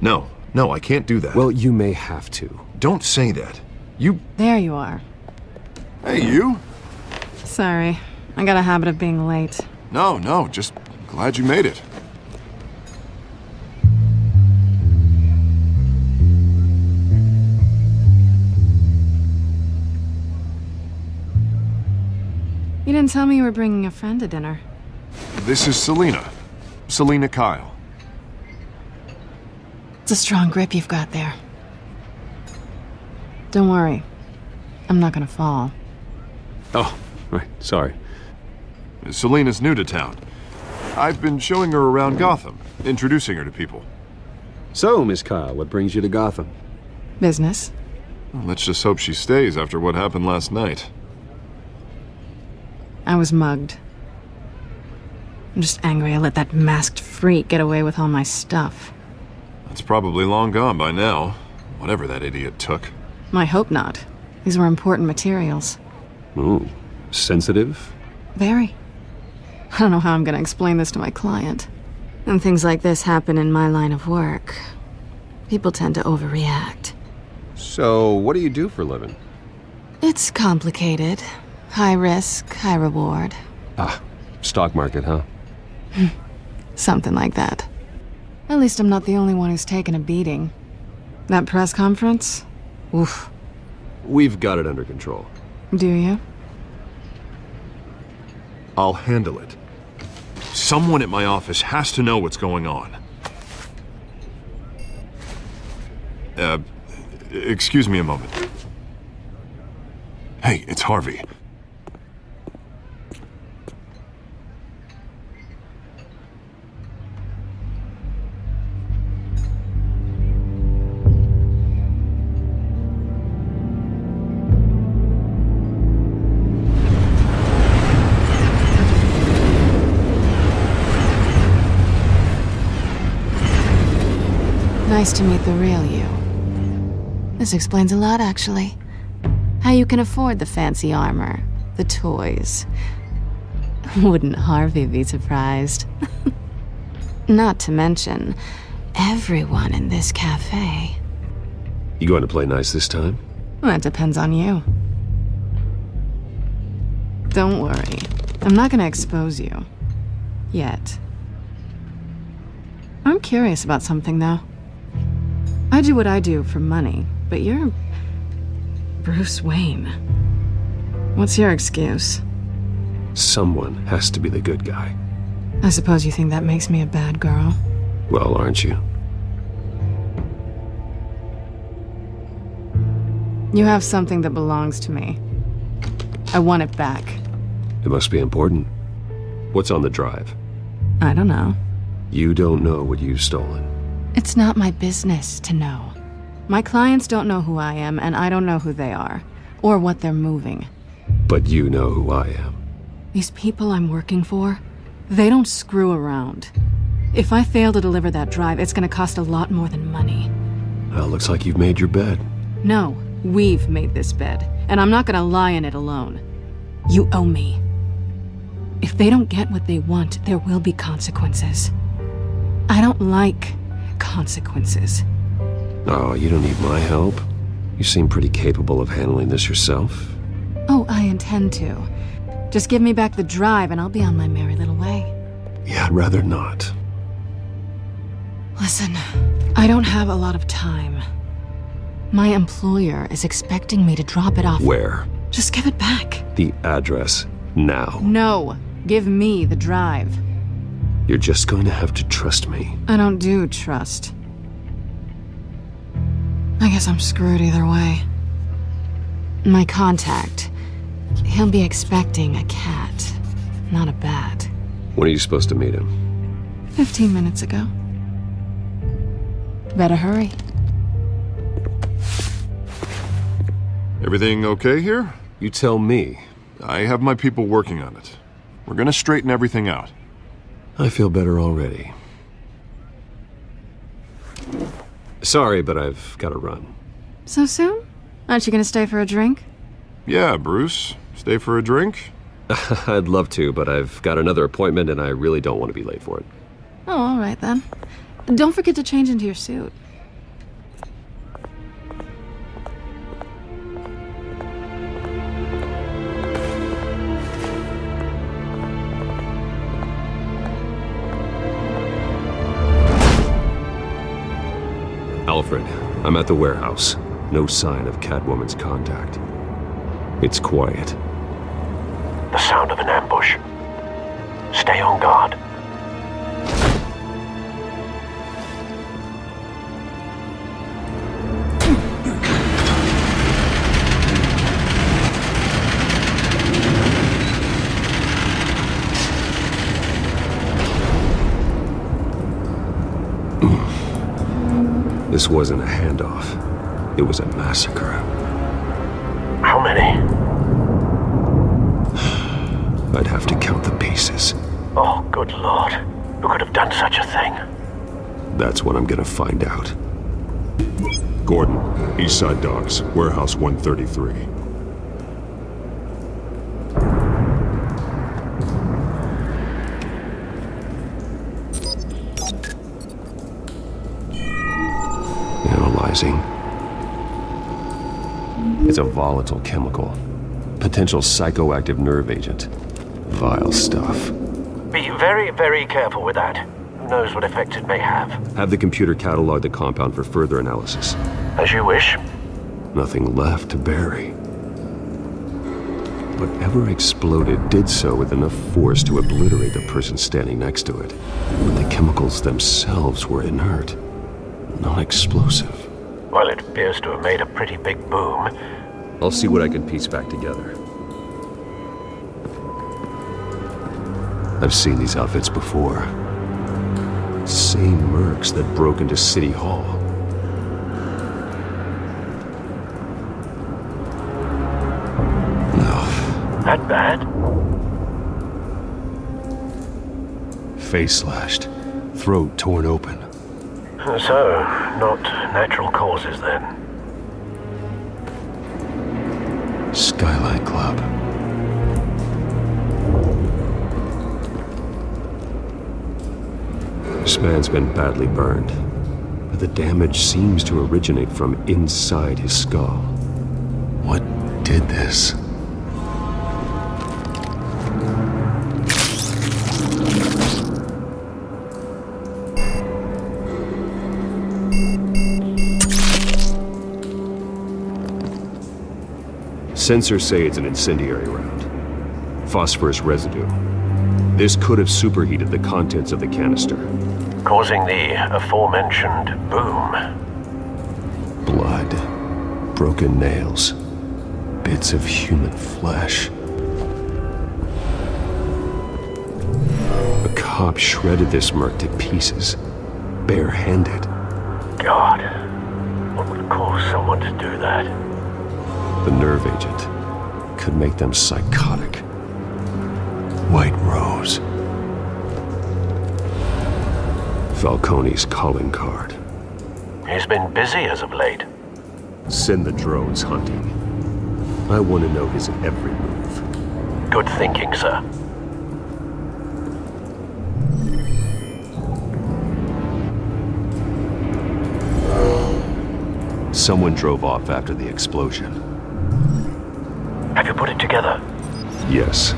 No, I can't do that. Well, you may have to. Don't say that. You... There you are. Hey, you? Sorry, I got a habit of being late. No, just glad you made it. You didn't tell me you were bringing a friend to dinner. This is Selina. Selina Kyle. It's a strong grip you've got there. Don't worry. I'm not gonna fall. Oh, right, sorry. Selina's new to town. I've been showing her around Gotham, introducing her to people. So, Miss Kyle, what brings you to Gotham? Business. Well, let's just hope she stays after what happened last night. I was mugged. I'm just angry I let that masked freak get away with all my stuff. That's probably long gone by now, whatever that idiot took. I hope not. These were important materials. Ooh, sensitive? Very. I don't know how I'm gonna explain this to my client. When things like this happen in my line of work, people tend to overreact. So, what do you do for a living? It's complicated. High risk, high reward. Ah, stock market, huh? Something like that. At least I'm not the only one who's taken a beating. That press conference? Oof. We've got it under control. Do you? I'll handle it. Someone at my office has to know what's going on. Excuse me a moment. Hey, it's Harvey. Nice to meet the real you. This explains a lot, actually. How you can afford the fancy armor, the toys. Wouldn't Harvey be surprised? Not to mention, everyone in this cafe. You going to play nice this time? Well, that depends on you. Don't worry. I'm not gonna expose you. Yet. I'm curious about something, though. I do what I do for money, but you're Bruce Wayne. What's your excuse? Someone has to be the good guy. I suppose you think that makes me a bad girl. Well, aren't you? You have something that belongs to me. I want it back. It must be important. What's on the drive? I don't know. You don't know what you've stolen. It's not my business to know. My clients don't know who I am, and I don't know who they are, or what they're moving. But you know who I am. These people I'm working for, they don't screw around. If I fail to deliver that drive, it's gonna cost a lot more than money. Well, looks like you've made your bed. No, we've made this bed, and I'm not gonna lie in it alone. You owe me. If they don't get what they want, there will be consequences. I don't like consequences. Oh, you don't need my help. You seem pretty capable of handling this yourself. Oh, I intend to. Just give me back the drive and I'll be on my merry little way. Yeah, I'd rather not. Listen, I don't have a lot of time. My employer is expecting me to drop it off. Where? Just give it back. The address, now. No, give me the drive. You're just going to have to trust me. I don't do trust. I guess I'm screwed either way. My contact, he'll be expecting a cat, not a bat. When are you supposed to meet him? 15 minutes ago. Better hurry. Everything okay here? You tell me. I have my people working on it. We're gonna straighten everything out. I feel better already. Sorry, but I've got to run. So soon? Aren't you gonna stay for a drink? Yeah, Bruce. Stay for a drink? I'd love to, but I've got another appointment and I really don't want to be late for it. Oh, all right then. Don't forget to change into your suit. Alfred, I'm at the warehouse. No sign of Catwoman's contact. It's quiet. The sound of an ambush. Stay on guard. This wasn't a handoff. It was a massacre. How many? I'd have to count the pieces. Oh, good lord. Who could have done such a thing? That's what I'm gonna find out. Gordon, Eastside Docks, Warehouse 133. Analyzing. It's a volatile chemical. Potential psychoactive nerve agent. Vile stuff. Be very, very careful with that. Who knows what effect it may have. Have the computer catalog the compound for further analysis. As you wish. Nothing left to bury. Whatever exploded did so with enough force to obliterate the person standing next to it. But the chemicals themselves were inert, not explosive. Well, it appears to have made a pretty big boom. I'll see what I can piece back together. I've seen these outfits before. Same mercs that broke into City Hall. No. That bad? Face slashed, throat torn open. So, not natural causes then. Skyline Club. This man's been badly burned, but the damage seems to originate from inside his skull. What did this? Sensors say it's an incendiary round. Phosphorus residue. This could have superheated the contents of the canister. Causing the aforementioned boom. Blood. Broken nails. Bits of human flesh. A cop shredded this merc to pieces. Barehanded. God, what would cause someone to do that? The nerve agent could make them psychotic. White Rose. Falcone's calling card. He's been busy as of late. Send the drones hunting. I want to know his every move. Good thinking, sir. Someone drove off after the explosion. Have you put it together? Yes.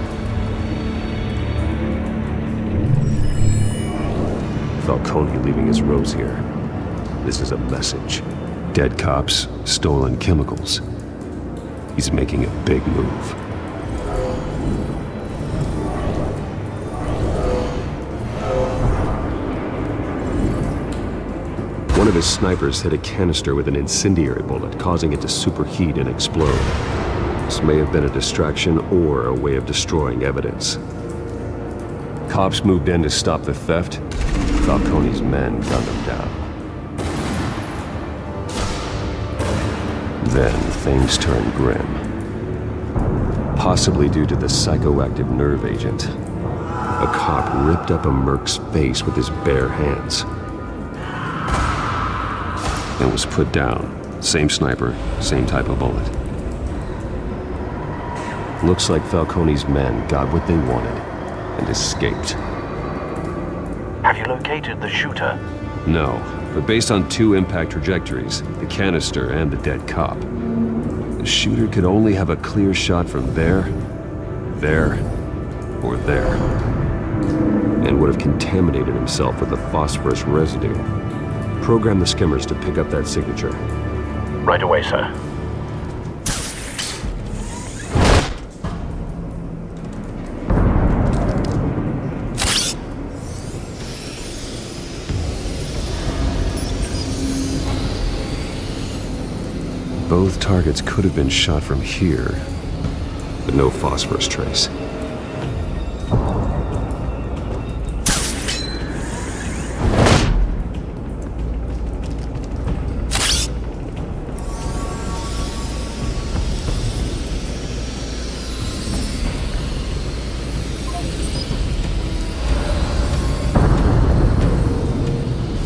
Falcone leaving his rose here. This is a message. Dead cops, stolen chemicals. He's making a big move. One of his snipers hit a canister with an incendiary bullet, causing it to superheat and explode. This may have been a distraction or a way of destroying evidence. Cops moved in to stop the theft. Falcone's men gunned them down. Then things turned grim. Possibly due to the psychoactive nerve agent. A cop ripped up a merc's face with his bare hands. And was put down. Same sniper, same type of bullet. Looks like Falcone's men got what they wanted and escaped. Have you located the shooter? No, but based on two impact trajectories, the canister and the dead cop, the shooter could only have a clear shot from there, or there, and would have contaminated himself with the phosphorus residue. Program the skimmers to pick up that signature. Right away, sir. Both targets could have been shot from here, but no phosphorus trace.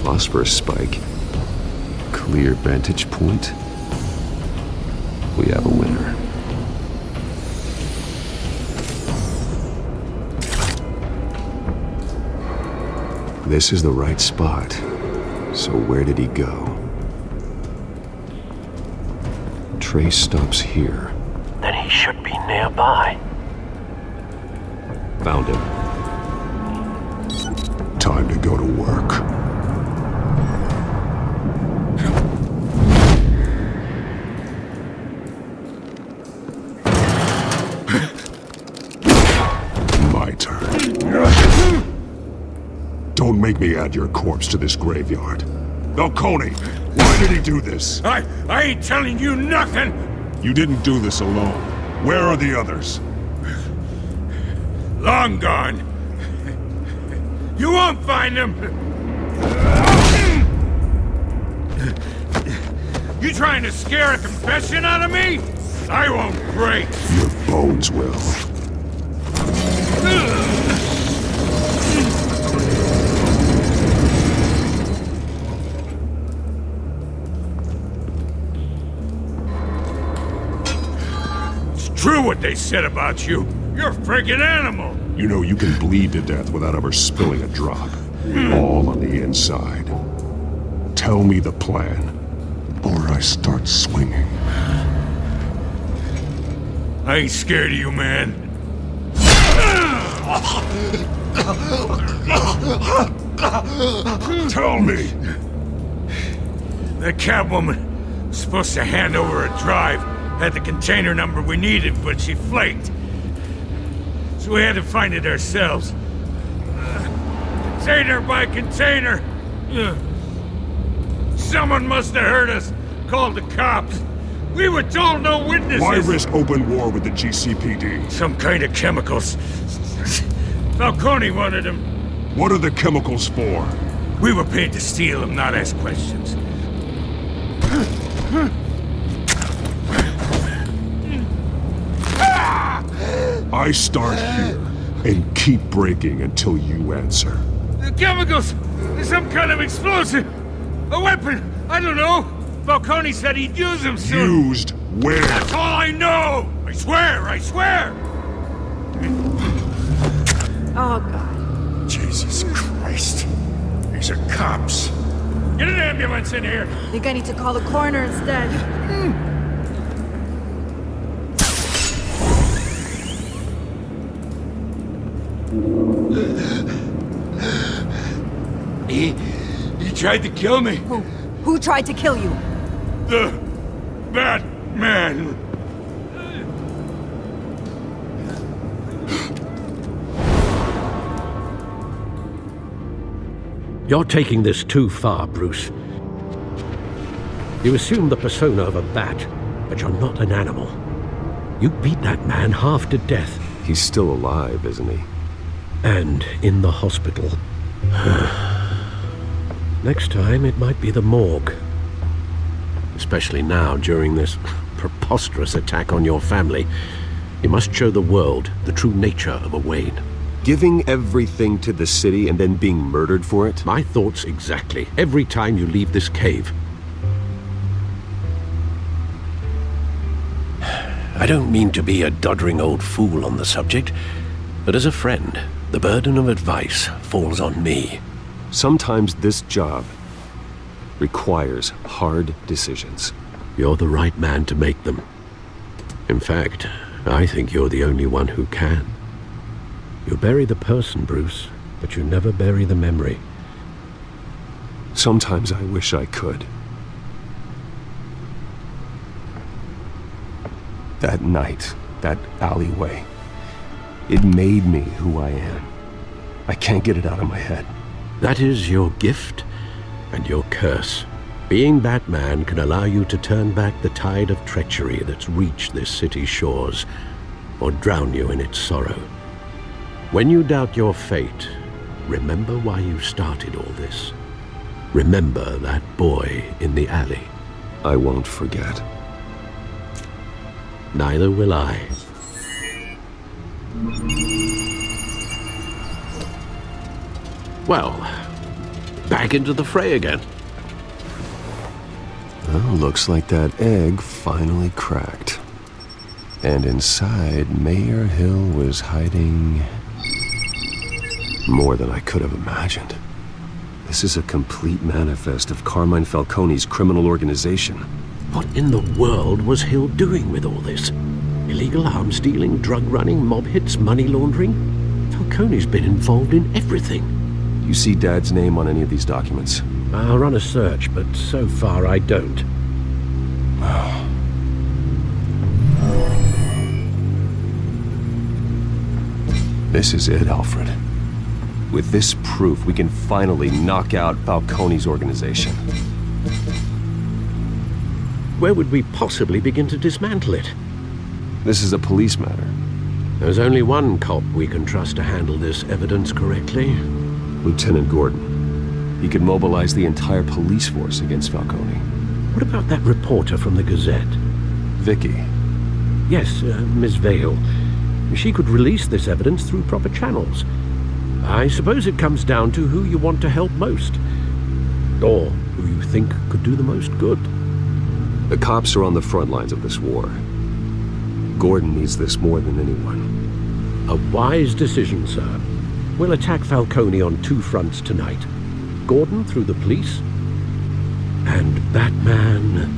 Phosphorus spike. Clear vantage point. We have a winner. This is the right spot. So where did he go? Trace stops here. Then he should be nearby. Found him. Time to go to work. Don't make me add your corpse to this graveyard. Falcone, why did he do this? I ain't telling you nothing! You didn't do this alone. Where are the others? Long gone. You won't find them! You trying to scare a confession out of me? I won't break! Your bones will. True what they said about you. You're a friggin' animal. You know you can bleed to death without ever spilling a drop. All on the inside. Tell me the plan, or I start swinging. I ain't scared of you, man. Tell me! That Catwoman was supposed to hand over a drive. Had the container number we needed, but she flaked. So we had to find it ourselves. Container by container. Someone must have heard us, called the cops. We were told no witnesses! Why risk open war with the GCPD? Some kind of chemicals. Falcone wanted them. What are the chemicals for? We were paid to steal them, not ask questions. I start here and keep breaking until you answer. The chemicals! Some kind of explosive! A weapon! I don't know! Falcone said he'd use them soon! Used where? That's all I know! I swear! Oh, God. Jesus Christ. These are cops. Get an ambulance in here! I think I need to call the coroner instead. He tried to kill me. Who tried to kill you? The Batman. You're taking this too far, Bruce. You assume the persona of a bat, but you're not an animal. You beat that man half to death. He's still alive, isn't he? And in the hospital. Next time, it might be the morgue. Especially now, during this preposterous attack on your family. You must show the world the true nature of a Wayne. Giving everything to the city and then being murdered for it? My thoughts exactly. Every time you leave this cave. I don't mean to be a doddering old fool on the subject, but as a friend, the burden of advice falls on me. Sometimes this job requires hard decisions. You're the right man to make them. In fact, I think you're the only one who can. You bury the person, Bruce, but you never bury the memory. Sometimes I wish I could. That night, that alleyway, it made me who I am. I can't get it out of my head. That is your gift and your curse. Being Batman can allow you to turn back the tide of treachery that's reached this city's shores, or drown you in its sorrow. When you doubt your fate, remember why you started all this. Remember that boy in the alley. I won't forget. Neither will I. Well, back into the fray again. Well, looks like that egg finally cracked. And inside, Mayor Hill was hiding more than I could have imagined. This is a complete manifest of Carmine Falcone's criminal organization. What in the world was Hill doing with all this? Illegal arms dealing, drug running, mob hits, money laundering? Falcone's been involved in everything. You see Dad's name on any of these documents? I'll run a search, but so far I don't. This is it, Alfred. With this proof, we can finally knock out Falcone's organization. Where would we possibly begin to dismantle it? This is a police matter. There's only one cop we can trust to handle this evidence correctly. Lieutenant Gordon. He could mobilize the entire police force against Falcone. What about that reporter from the Gazette? Vicky. Yes, Miss Vale. She could release this evidence through proper channels. I suppose it comes down to who you want to help most. Or who you think could do the most good. The cops are on the front lines of this war. Gordon needs this more than anyone. A wise decision, sir. We'll attack Falcone on two fronts tonight. Gordon through the police, and Batman...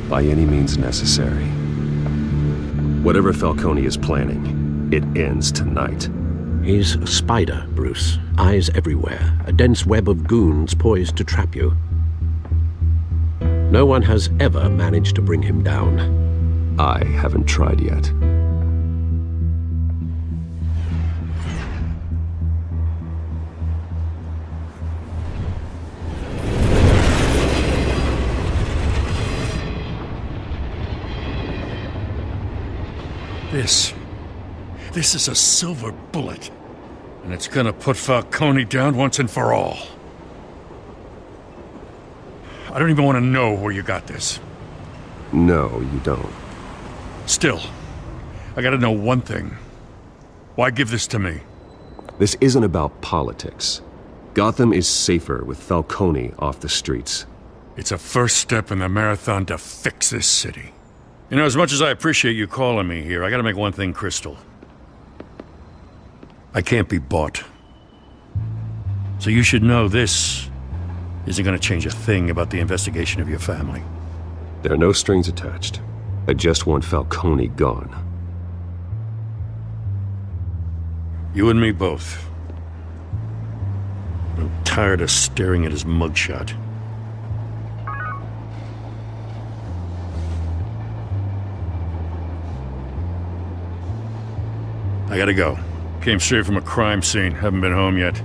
by any means necessary. Whatever Falcone is planning, it ends tonight. He's a spider, Bruce. Eyes everywhere. A dense web of goons poised to trap you. No one has ever managed to bring him down. I haven't tried yet. This is a silver bullet. And it's gonna put Falcone down once and for all. I don't even want to know where you got this. No, you don't. Still, I gotta know one thing. Why give this to me? This isn't about politics. Gotham is safer with Falcone off the streets. It's a first step in the marathon to fix this city. You know, as much as I appreciate you calling me here, I gotta make one thing crystal. I can't be bought. So you should know this isn't gonna change a thing about the investigation of your family. There are no strings attached. I just want Falcone gone. You and me both. I'm tired of staring at his mugshot. I gotta go. Came straight from a crime scene. Haven't been home yet.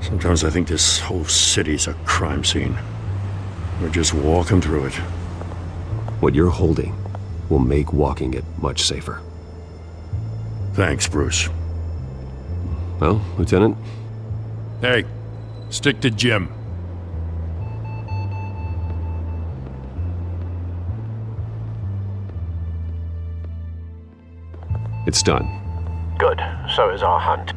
Sometimes I think this whole city's a crime scene. We're just walking through it. What you're holding will make walking it much safer. Thanks, Bruce. Well, Lieutenant? Hey, stick to Jim. It's done. Good. So is our hunt.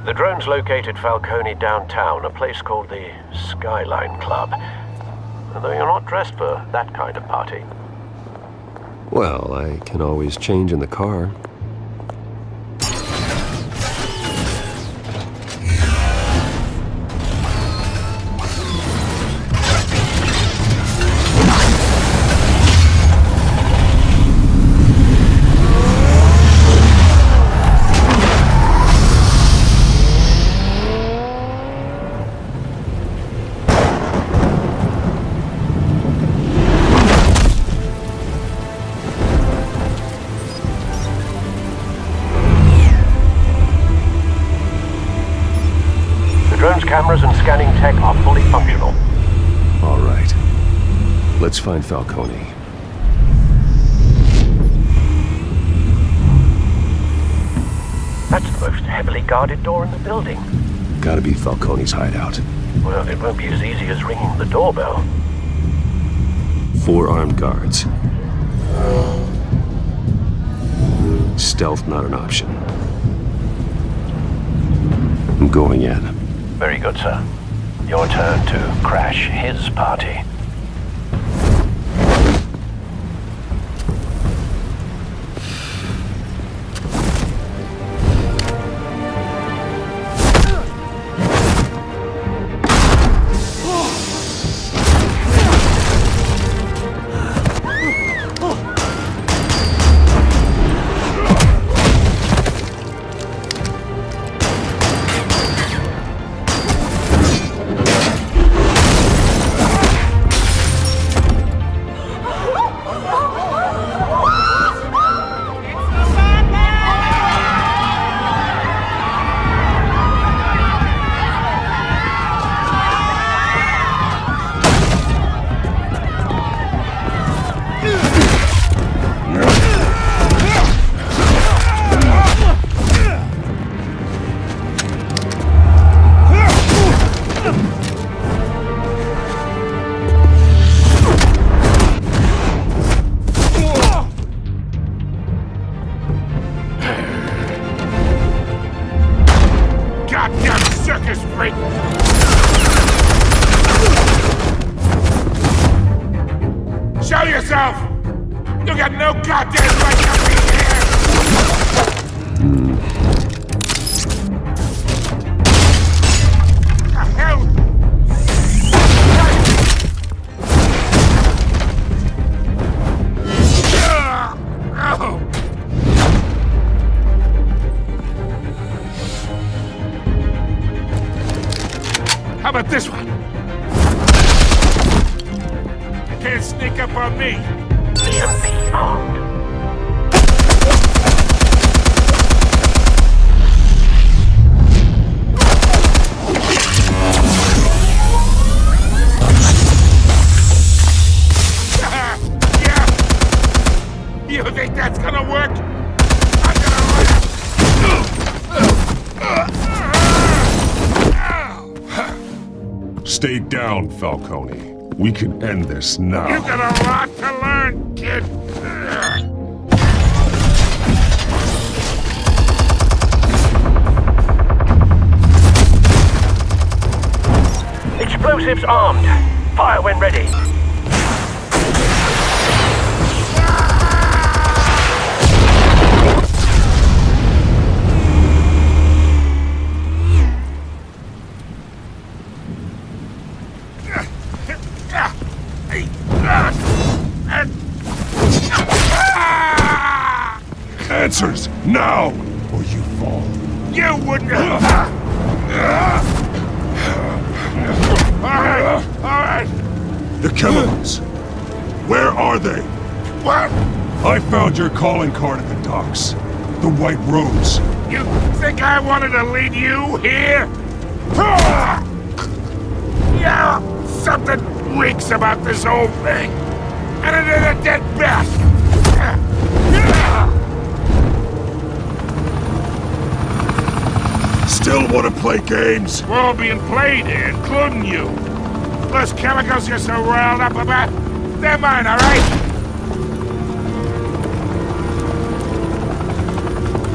The drones located Falcone downtown, a place called the Skyline Club. Although you're not dressed for that kind of party. Well, I can always change in the car. Cameras and scanning tech are fully functional. All right. Let's find Falcone. That's the most heavily guarded door in the building. Gotta be Falcone's hideout. Well, it won't be as easy as ringing the doorbell. 4 armed guards. Stealth not an option. I'm going in. Very good, sir. Your turn to crash his party. Show yourself! You got no goddamn right to be here! The hell? How about this one? Can't sneak up on me. EMP armed. Stay down, Falcone. We can end this now. You got a lot to learn, kid. Explosives armed. Fire when ready. Answers, now, or you fall. You wouldn't. All right. The chemicals. Where are they? What? I found your calling card at the docks. The White Rose. You think I wanted to lead you here? Yeah, something reeks about this whole thing. And it is a dead best. Still want to play games? We're all being played here, including you. Those chemicals you're so riled up about, they're mine, all right?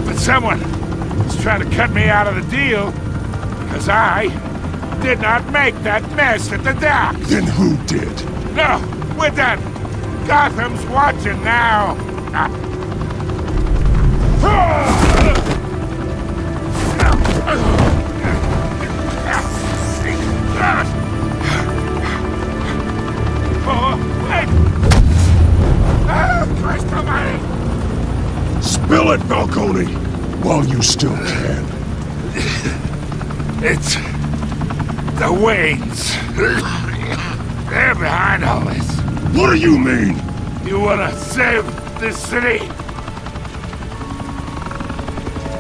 But someone is trying to cut me out of the deal because I did not make that mess at the dock. Then who did? No, we're done. Gotham's watching now. Christ almighty! Spill it, Falcone, while you still can. It's the Waynes. They're behind all this. What do you mean? You want to save this city?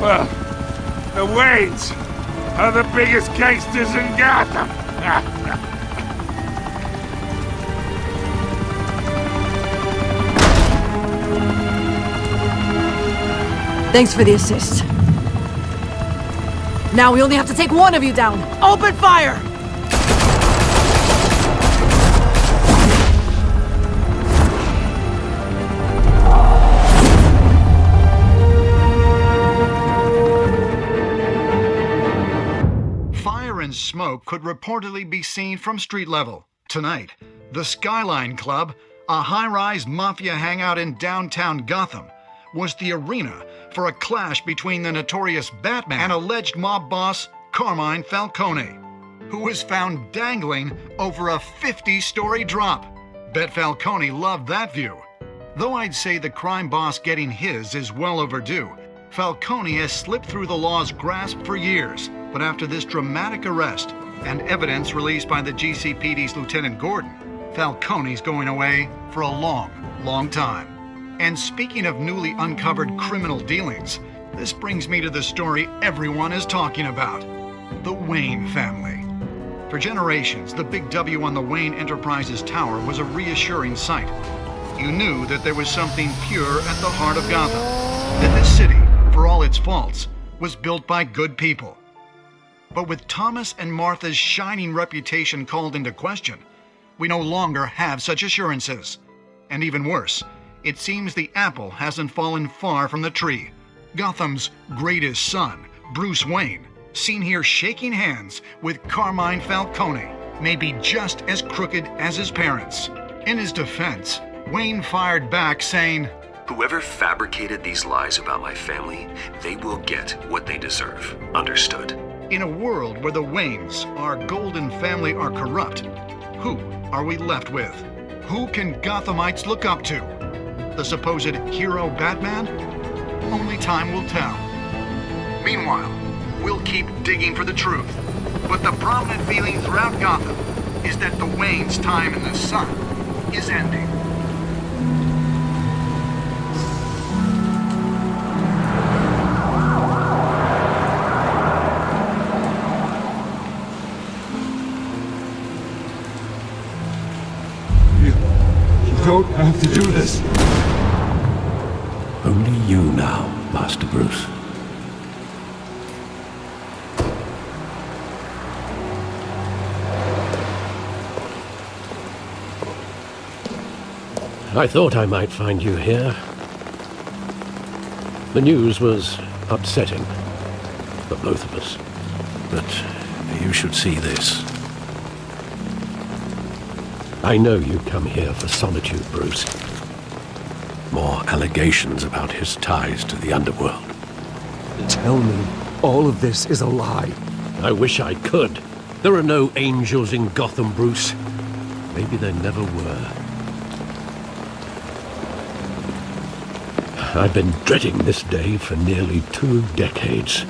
Well, the Waynes are the biggest gangsters in Gotham. Thanks for the assist. Now we only have to take one of you down. Open fire! Fire and smoke could reportedly be seen from street level. Tonight, the Skyline Club, a high-rise mafia hangout in downtown Gotham, was the arena for a clash between the notorious Batman and alleged mob boss Carmine Falcone, who was found dangling over a 50-story drop. Bet Falcone loved that view. Though I'd say the crime boss getting his is well overdue, Falcone has slipped through the law's grasp for years. But after this dramatic arrest and evidence released by the GCPD's Lieutenant Gordon, Falcone's going away for a long, long time. And speaking of newly uncovered criminal dealings, this brings me to the story everyone is talking about: the Wayne family. For generations, the big W on the Wayne Enterprises Tower was a reassuring sight. You knew that there was something pure at the heart of Gotham, that this city, for all its faults, was built by good people. But with Thomas and Martha's shining reputation called into question, we no longer have such assurances. And even worse, it seems the apple hasn't fallen far from the tree. Gotham's greatest son, Bruce Wayne, seen here shaking hands with Carmine Falcone, may be just as crooked as his parents. In his defense, Wayne fired back saying, "Whoever fabricated these lies about my family, they will get what they deserve. Understood?" In a world where the Waynes, our golden family, are corrupt, who are we left with? Who can Gothamites look up to? The supposed hero Batman? Only time will tell. Meanwhile, we'll keep digging for the truth. But the prominent feeling throughout Gotham is that the Waynes' time in the sun is ending. You don't have to do this. Only you now, Master Bruce. I thought I might find you here. The news was upsetting for both of us. But you should see this. I know you come here for solitude, Bruce. More allegations about his ties to the underworld. Tell me, all of this is a lie. I wish I could. There are no angels in Gotham, Bruce. Maybe there never were. I've been dreading this day for nearly 2 decades.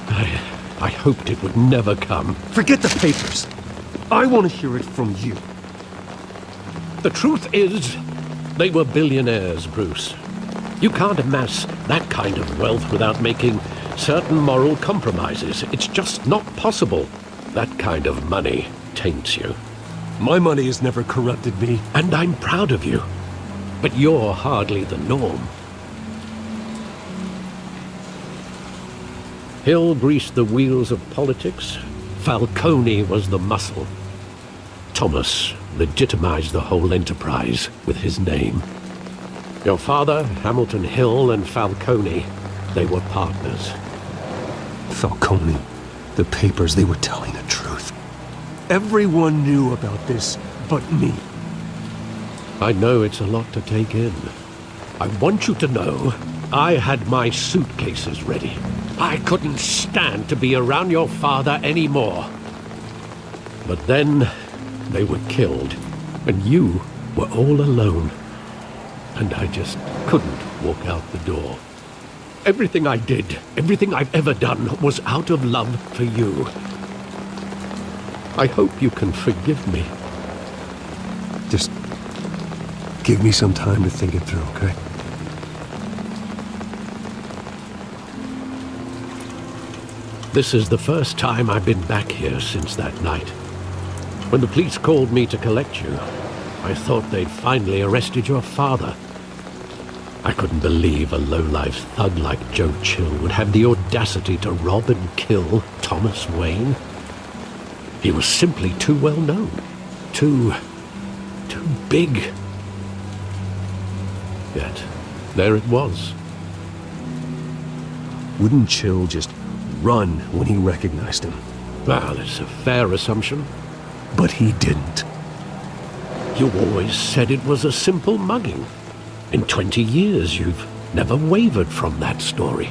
I hoped it would never come. Forget the papers. I want to hear it from you. The truth is, they were billionaires, Bruce. You can't amass that kind of wealth without making certain moral compromises. It's just not possible. That kind of money taints you. My money has never corrupted me. And I'm proud of you. But you're hardly the norm. Hill greased the wheels of politics. Falcone was the muscle. Thomas legitimized the whole enterprise with his name. Your father, Hamilton Hill, and Falcone, they were partners. Falcone, the papers, they were telling the truth. Everyone knew about this but me. I know it's a lot to take in. I want you to know I had my suitcases ready. I couldn't stand to be around your father anymore. But then they were killed, and you were all alone. And I just couldn't walk out the door. Everything I did, everything I've ever done, was out of love for you. I hope you can forgive me. Just give me some time to think it through, okay? This is the first time I've been back here since that night. When the police called me to collect you, I thought they'd finally arrested your father. I couldn't believe a low-life thug like Joe Chill would have the audacity to rob and kill Thomas Wayne. He was simply too well known. Too big. Yet, there it was. Wouldn't Chill just run when he recognized him? Well, it's a fair assumption. But he didn't. You always said it was a simple mugging. In 20 years, you've never wavered from that story.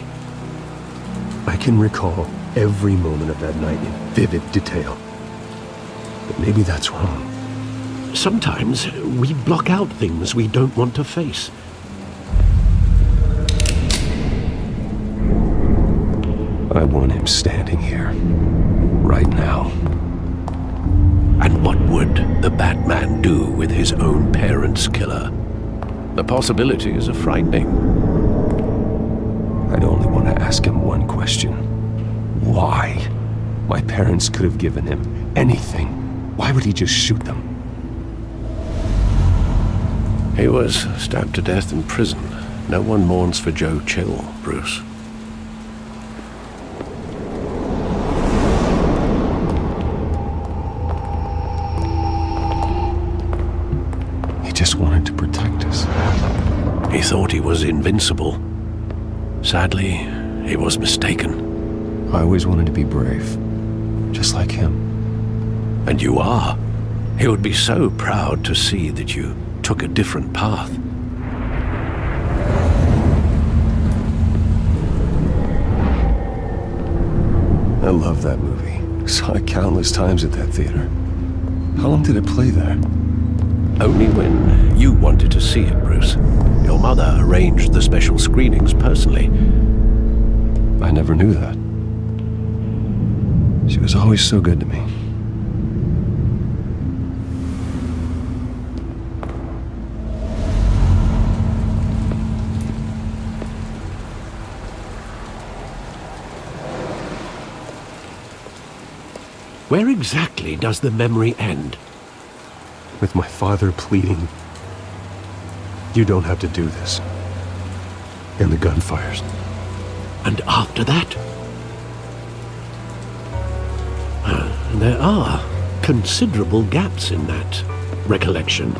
I can recall every moment of that night in vivid detail. But maybe that's wrong. Sometimes we block out things we don't want to face. I want him standing here, right now. And what would the Batman do with his own parents' killer? The possibilities are frightening. I'd only want to ask him one question. Why? My parents could have given him anything. Why would he just shoot them? He was stabbed to death in prison. No one mourns for Joe Chill, Bruce. He just wanted to protect us. He thought he was invincible. Sadly, he was mistaken. I always wanted to be brave, just like him. And you are. He would be so proud to see that you took a different path. I love that movie. Saw it countless times at that theater. How long did it play there? Only when you wanted to see it, Bruce. Your mother arranged the special screenings personally. I never knew that. She was always so good to me. Where exactly does the memory end? With my father pleading, "You don't have to do this." And the gunfires. And after that? There are considerable gaps in that recollection.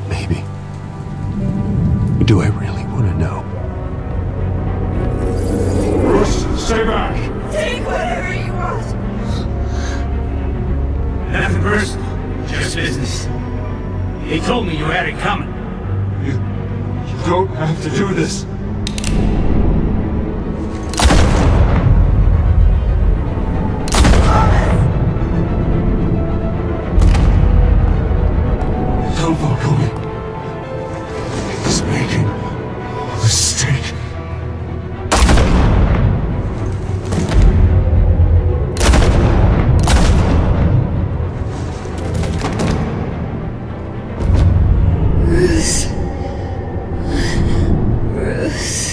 Maybe. Do I really want to know? Bruce, stay back! Take whatever you want! Nothing personal, just business. He told me you had it coming. You don't have to do this. Tell Falcone he's making a mistake. Bruce. Bruce.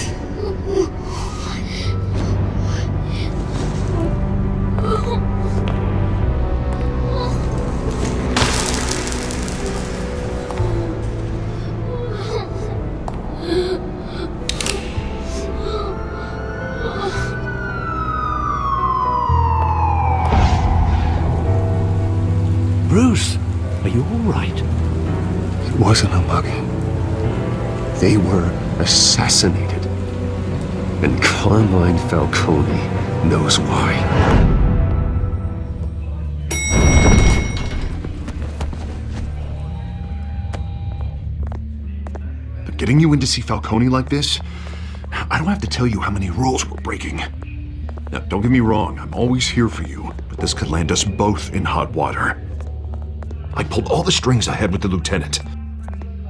Bruce, are you all right? It wasn't a mugging. They were assassinated. And Carmine Falcone knows why. But getting you in to see Falcone like this, I don't have to tell you how many rules we're breaking. Now, don't get me wrong, I'm always here for you, but this could land us both in hot water. I pulled all the strings I had with the lieutenant.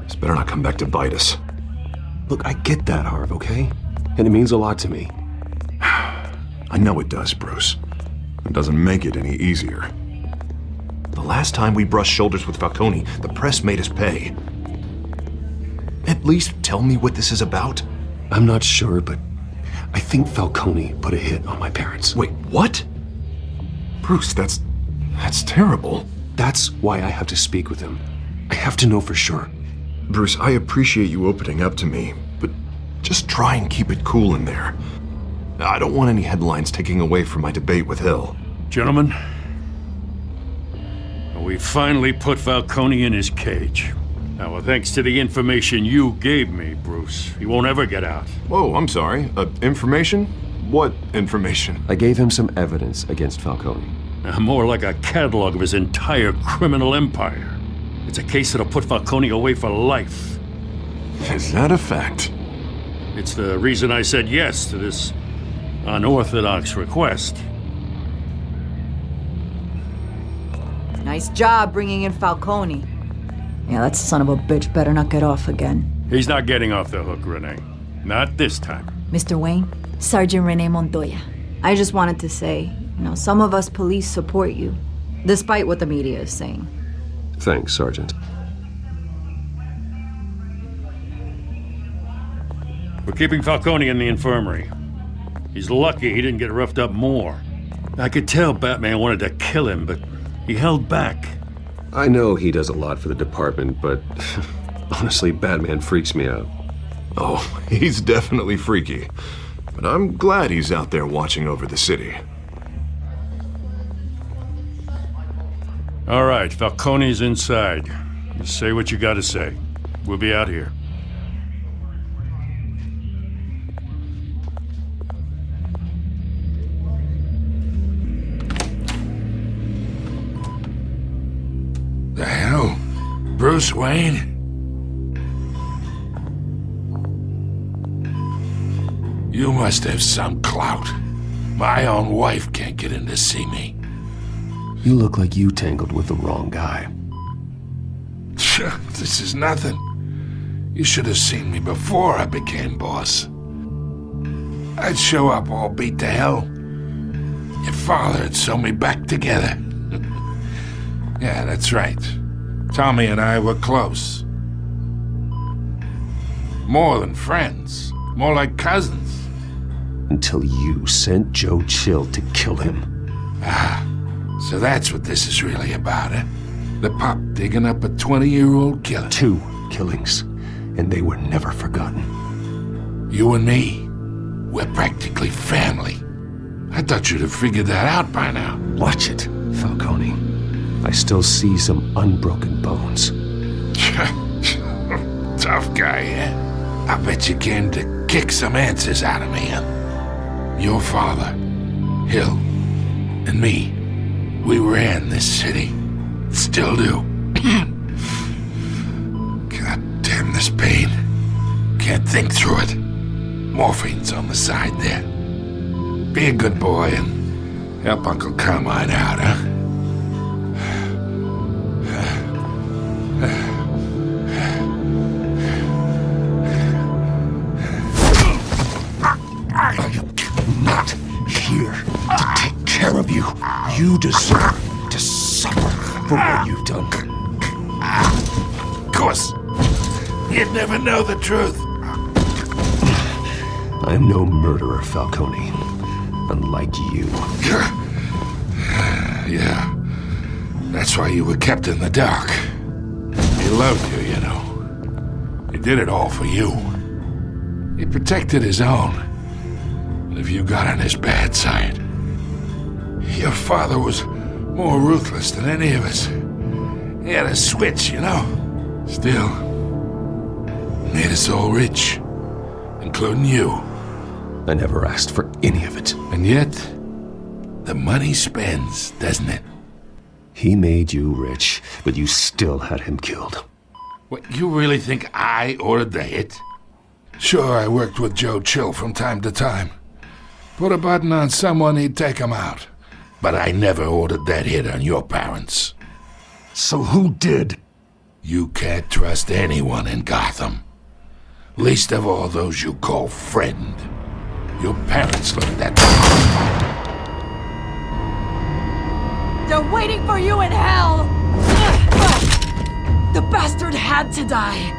This better not come back to bite us. Look, I get that, Harv, okay? And it means a lot to me. I know it does, Bruce. It doesn't make it any easier. The last time we brushed shoulders with Falcone, the press made us pay. At least tell me what this is about. I'm not sure, but I think Falcone put a hit on my parents. Wait, what? Bruce, that's terrible. That's why I have to speak with him. I have to know for sure. Bruce, I appreciate you opening up to me, but just try and keep it cool in there. I don't want any headlines taking away from my debate with Hill. Gentlemen, we finally put Falcone in his cage. Now, well, thanks to the information you gave me, Bruce, he won't ever get out. Whoa, I'm sorry. Information? What information? I gave him some evidence against Falcone. More like a catalog of his entire criminal empire. It's a case that'll put Falcone away for life. Is that a fact? It's the reason I said yes to this unorthodox request. Nice job bringing in Falcone. Yeah, that son of a bitch better not get off again. He's not getting off the hook, Renee. Not this time. Mr. Wayne, Sergeant Renee Montoya. I just wanted to say, some of us police support you, despite what the media is saying. Thanks, Sergeant. We're keeping Falcone in the infirmary. He's lucky he didn't get roughed up more. I could tell Batman wanted to kill him, but he held back. I know he does a lot for the department, but honestly, Batman freaks me out. Oh, he's definitely freaky. But I'm glad he's out there watching over the city. All right, Falcone's inside. You say what you gotta say. We'll be out here. The hell? Bruce Wayne? You must have some clout. My own wife can't get in to see me. You look like you tangled with the wrong guy. This is nothing. You should have seen me before I became boss. I'd show up all beat to hell. Your father had sewn me back together. Yeah, that's right. Tommy and I were close. More than friends. More like cousins. Until you sent Joe Chill to kill him. Ah, so that's what this is really about, eh? The pup digging up a 20-year-old killer. 2 killings, and they were never forgotten. You and me, we're practically family. I thought you'd have figured that out by now. Watch it, Falcone. I still see some unbroken bones. Tough guy, eh? I bet you came to kick some answers out of me, huh? Your father, Hill, and me, we ran this city. Still do. God damn this pain. Can't think through it. Morphine's on the side there. Be a good boy and help Uncle Carmine out, huh? I am not here to take care of you. You deserve to suffer for what you've done. Of course. You'd never know the truth. I'm no murderer, Falcone. Unlike you. Yeah. That's why you were kept in the dark. He loved you, you know. He did it all for you. He protected his own. And if you got on his bad side, your father was more ruthless than any of us. He had a switch, you know. Still, made us all rich, including you. I never asked for any of it. And yet, the money spends, doesn't it? He made you rich, but you still had him killed. What, you really think I ordered the hit? Sure, I worked with Joe Chill from time to time. Put a button on someone, he'd take him out. But I never ordered that hit on your parents. So who did? You can't trust anyone in Gotham. Least of all those you call friend. Your parents looked at They're waiting for you in hell! The bastard had to die.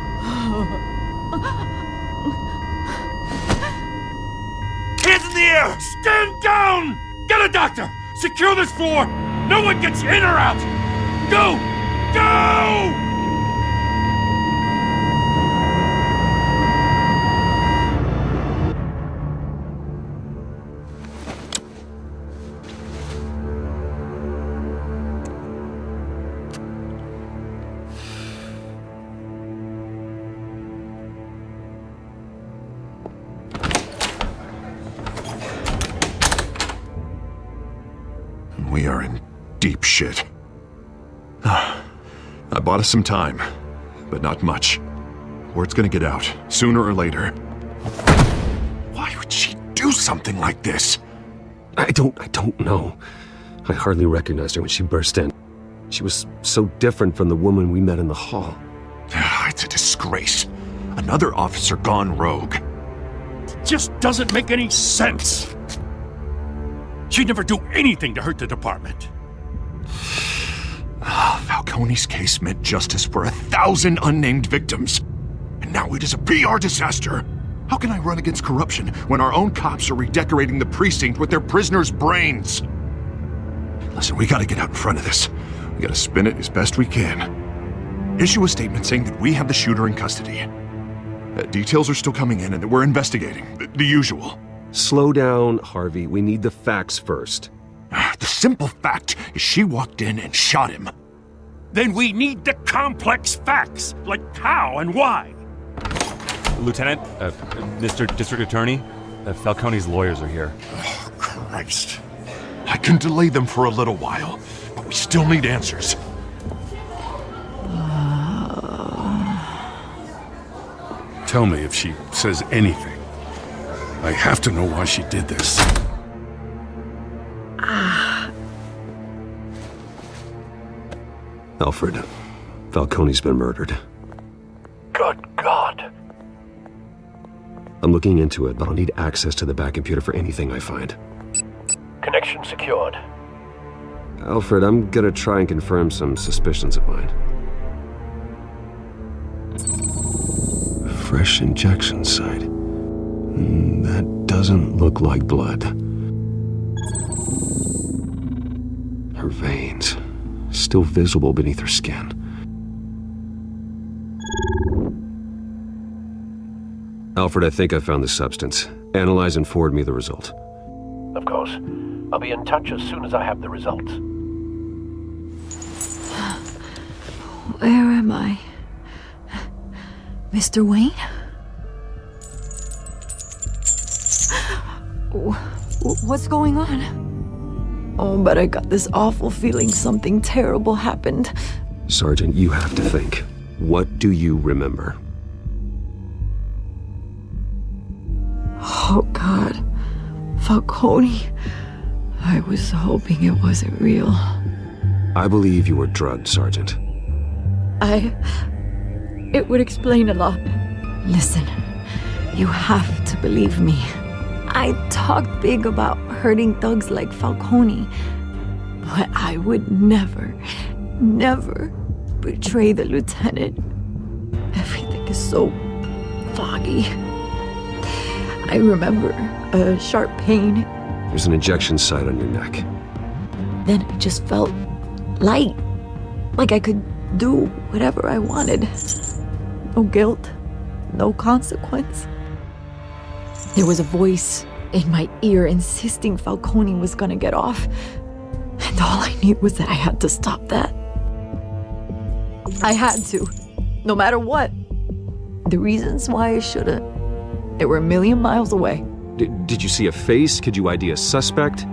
Hands in the air! Stand down! Get a doctor! Secure this floor! No one gets in or out! Go! Go! We are in deep shit. I bought us some time, but not much. Word's gonna get out, sooner or later. Why would she do something like this? I don't know. I hardly recognized her when she burst in. She was so different from the woman we met in the hall. It's a disgrace. Another officer gone rogue. It just doesn't make any sense. She'd never do anything to hurt the department. Falcone's case meant justice for 1,000 unnamed victims. And now it is a PR disaster. How can I run against corruption when our own cops are redecorating the precinct with their prisoners' brains? Listen, we gotta get out in front of this. We gotta spin it as best we can. Issue a statement saying that we have the shooter in custody. Details are still coming in and that we're investigating. The usual. Slow down, Harvey. We need the facts first. The simple fact is she walked in and shot him. Then we need the complex facts, like how and why. Lieutenant, Mr. District Attorney, Falcone's lawyers are here. Oh, Christ. I can delay them for a little while, but we still need answers. Tell me if she says anything. I have to know why she did this. Alfred, Falcone's been murdered. Good God. I'm looking into it, but I'll need access to the back computer for anything I find. Connection secured. Alfred, I'm gonna try and confirm some suspicions of mine. Fresh injection site. That doesn't look like blood. Her veins, still visible beneath her skin. Alfred, I think I found the substance. Analyze and forward me the result. Of course. I'll be in touch as soon as I have the results. Where am I? Mr. Wayne? What's going on? Oh, but I got this awful feeling something terrible happened. Sergeant, you have to think. What do you remember? Oh, God. Falcone. I was hoping it wasn't real. I believe you were drugged, Sergeant. It would explain a lot. Listen, you have to believe me. I talked big about hurting thugs like Falcone, but I would never betray the lieutenant. Everything is so foggy. I remember a sharp pain. There's an injection site on your neck. Then it just felt light, like I could do whatever I wanted. No guilt, no consequence. There was a voice in my ear insisting Falcone was gonna get off. And all I knew was that I had to stop that. I had to, no matter what. The reasons why I shouldn't, they were a million miles away. Did you see a face? Could you ID a suspect?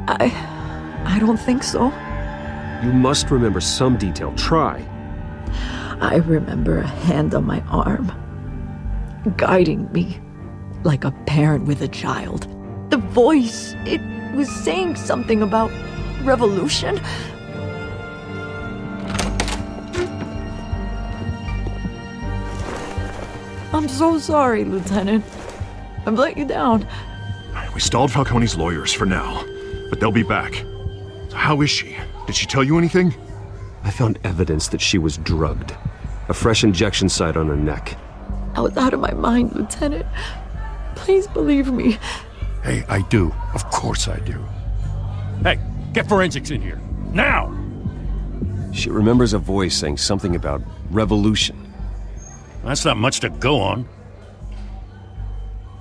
I don't think so. You must remember some detail. Try. I remember a hand on my arm, guiding me like a parent with a child. The voice, it was saying something about revolution. I'm so sorry, Lieutenant. I've let you down. We stalled Falcone's lawyers for now, but they'll be back. So how is she? Did she tell you anything? I found evidence that she was drugged. A fresh injection site on her neck. I was out of my mind, Lieutenant. Please believe me. Hey, I do. Of course I do. Hey, get forensics in here. Now! She remembers a voice saying something about revolution. That's not much to go on.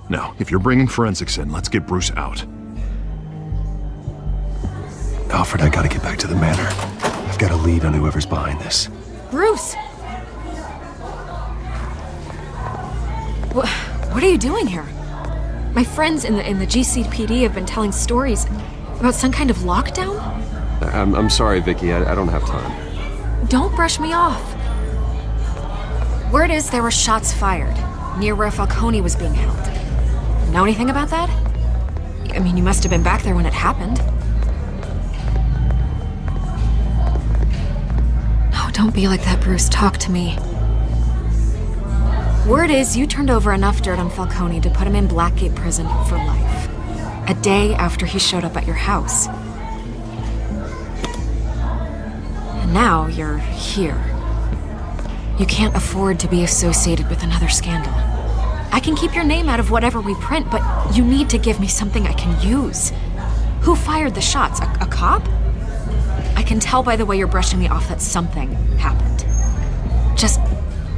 Now, if you're bringing forensics in, let's get Bruce out. Alfred, I gotta get back to the manor. I've got a lead on whoever's behind this. Bruce! What are you doing here? My friends in the GCPD have been telling stories about some kind of lockdown? I'm sorry, Vicky. I don't have time. Don't brush me off. Word is there were shots fired near where Falcone was being held. Know anything about that? I mean, you must have been back there when it happened. Oh, don't be like that, Bruce. Talk to me. Word is you turned over enough dirt on Falcone to put him in Blackgate Prison for life. A day after he showed up at your house. And now you're here. You can't afford to be associated with another scandal. I can keep your name out of whatever we print, but you need to give me something I can use. Who fired the shots? A cop? I can tell by the way you're brushing me off that something happened. Just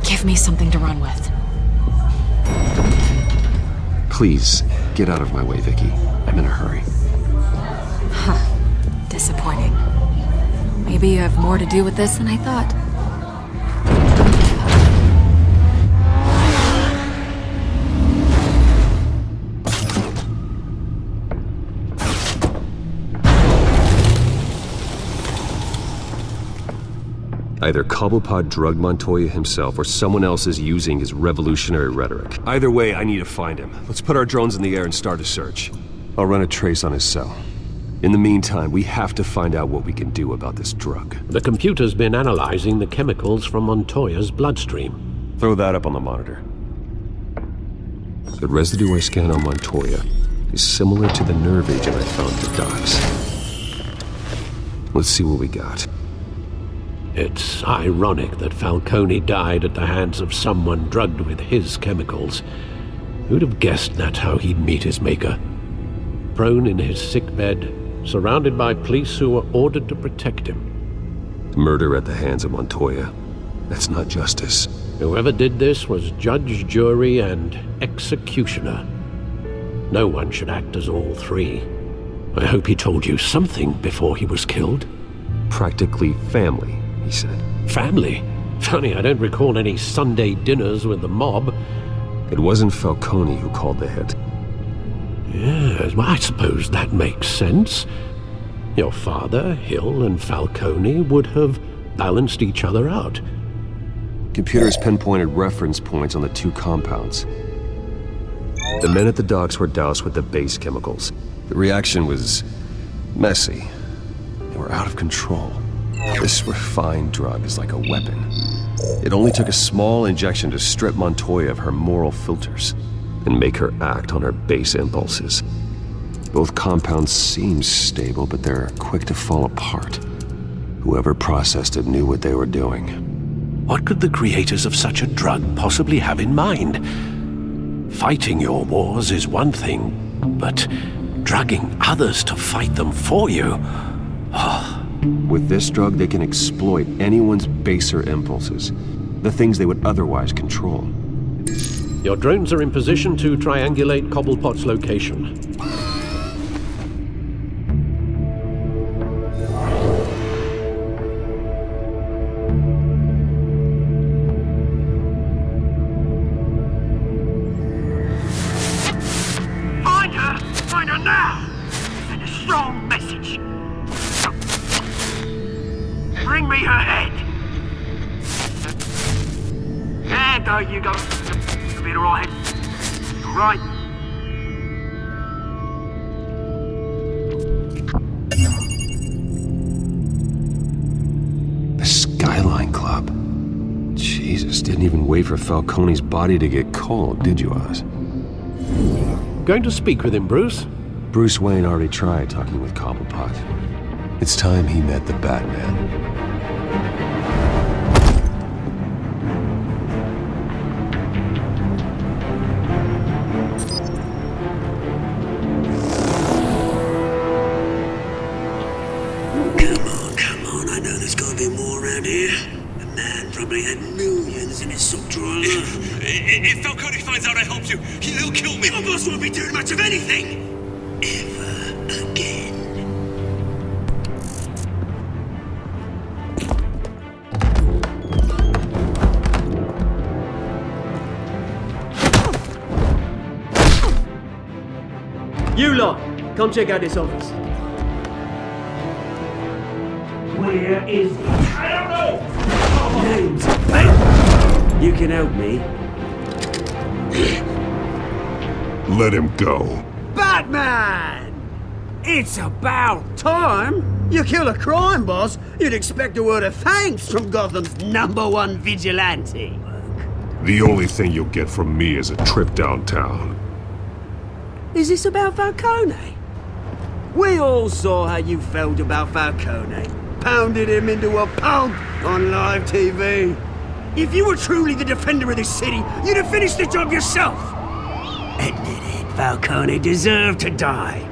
give me something to run with. Please, get out of my way, Vicky. I'm in a hurry. Huh. Disappointing. Maybe you have more to do with this than I thought. Either Cobblepot drugged Montoya himself or someone else is using his revolutionary rhetoric. Either way, I need to find him. Let's put our drones in the air and start a search. I'll run a trace on his cell. In the meantime, we have to find out what we can do about this drug. The computer's been analyzing the chemicals from Montoya's bloodstream. Throw that up on the monitor. The residue I scanned on Montoya is similar to the nerve agent I found at the docks. Let's see what we got. It's ironic that Falcone died at the hands of someone drugged with his chemicals. Who'd have guessed that's how he'd meet his maker? Prone in his sickbed, surrounded by police who were ordered to protect him. Murder at the hands of Montoya. That's not justice. Whoever did this was judge, jury, and executioner. No one should act as all three. I hope he told you something before he was killed. Practically family, he said. Family? Funny, I don't recall any Sunday dinners with the mob. It wasn't Falcone who called the hit. Yes, well, I suppose that makes sense. Your father, Hill, and Falcone would have balanced each other out. Computers pinpointed reference points on the two compounds. The men at the docks were doused with the base chemicals. The reaction was messy. They were out of control. This refined drug is like a weapon. It only took a small injection to strip Montoya of her moral filters and make her act on her base impulses. Both compounds seem stable, but they're quick to fall apart. Whoever processed it knew what they were doing. What could the creators of such a drug possibly have in mind? Fighting your wars is one thing, but drugging others to fight them for you? With this drug, they can exploit anyone's baser impulses, the things they would otherwise control. Your drones are in position to triangulate Cobblepot's location. Find her now! Send a strong message. Bring me her head. There you go. You'll be all right. All right. The Skyline Club. Jesus, didn't even wait for Falcone's body to get cold, did you, Oz? Going to speak with him, Bruce? Bruce Wayne already tried talking with Cobblepot. It's time he met the Batman. Come on, I know there's gotta be more around here. The man probably had millions in his sock drawer alone. If Falcone finds out I helped you, he'll kill me. Your boss won't be doing much of anything. Ever again. You lot, come check out this office. Where is he? I don't know! Names. You can help me. Let him go. Batman! It's about time! You kill a crime boss, you'd expect a word of thanks from Gotham's #1 vigilante. The only thing you'll get from me is a trip downtown. Is this about Falcone? We all saw how you felt about Falcone. Pounded him into a pulp on live TV. If you were truly the defender of this city, you'd have finished the job yourself. Admit it, Falcone deserved to die.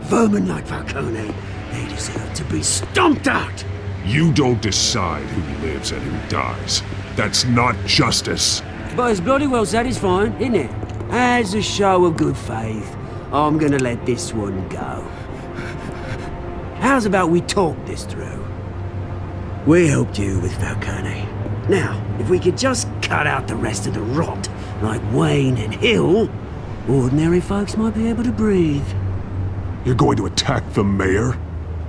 Vermin like Falcone, they deserve to be stomped out. You don't decide who lives and who dies. That's not justice. But it's bloody well satisfying, isn't it? As a show of good faith, I'm gonna let this one go. How's about we talk this through? We helped you with Falcone. Now, if we could just cut out the rest of the rot, like Wayne and Hill, ordinary folks might be able to breathe. You're going to attack the mayor?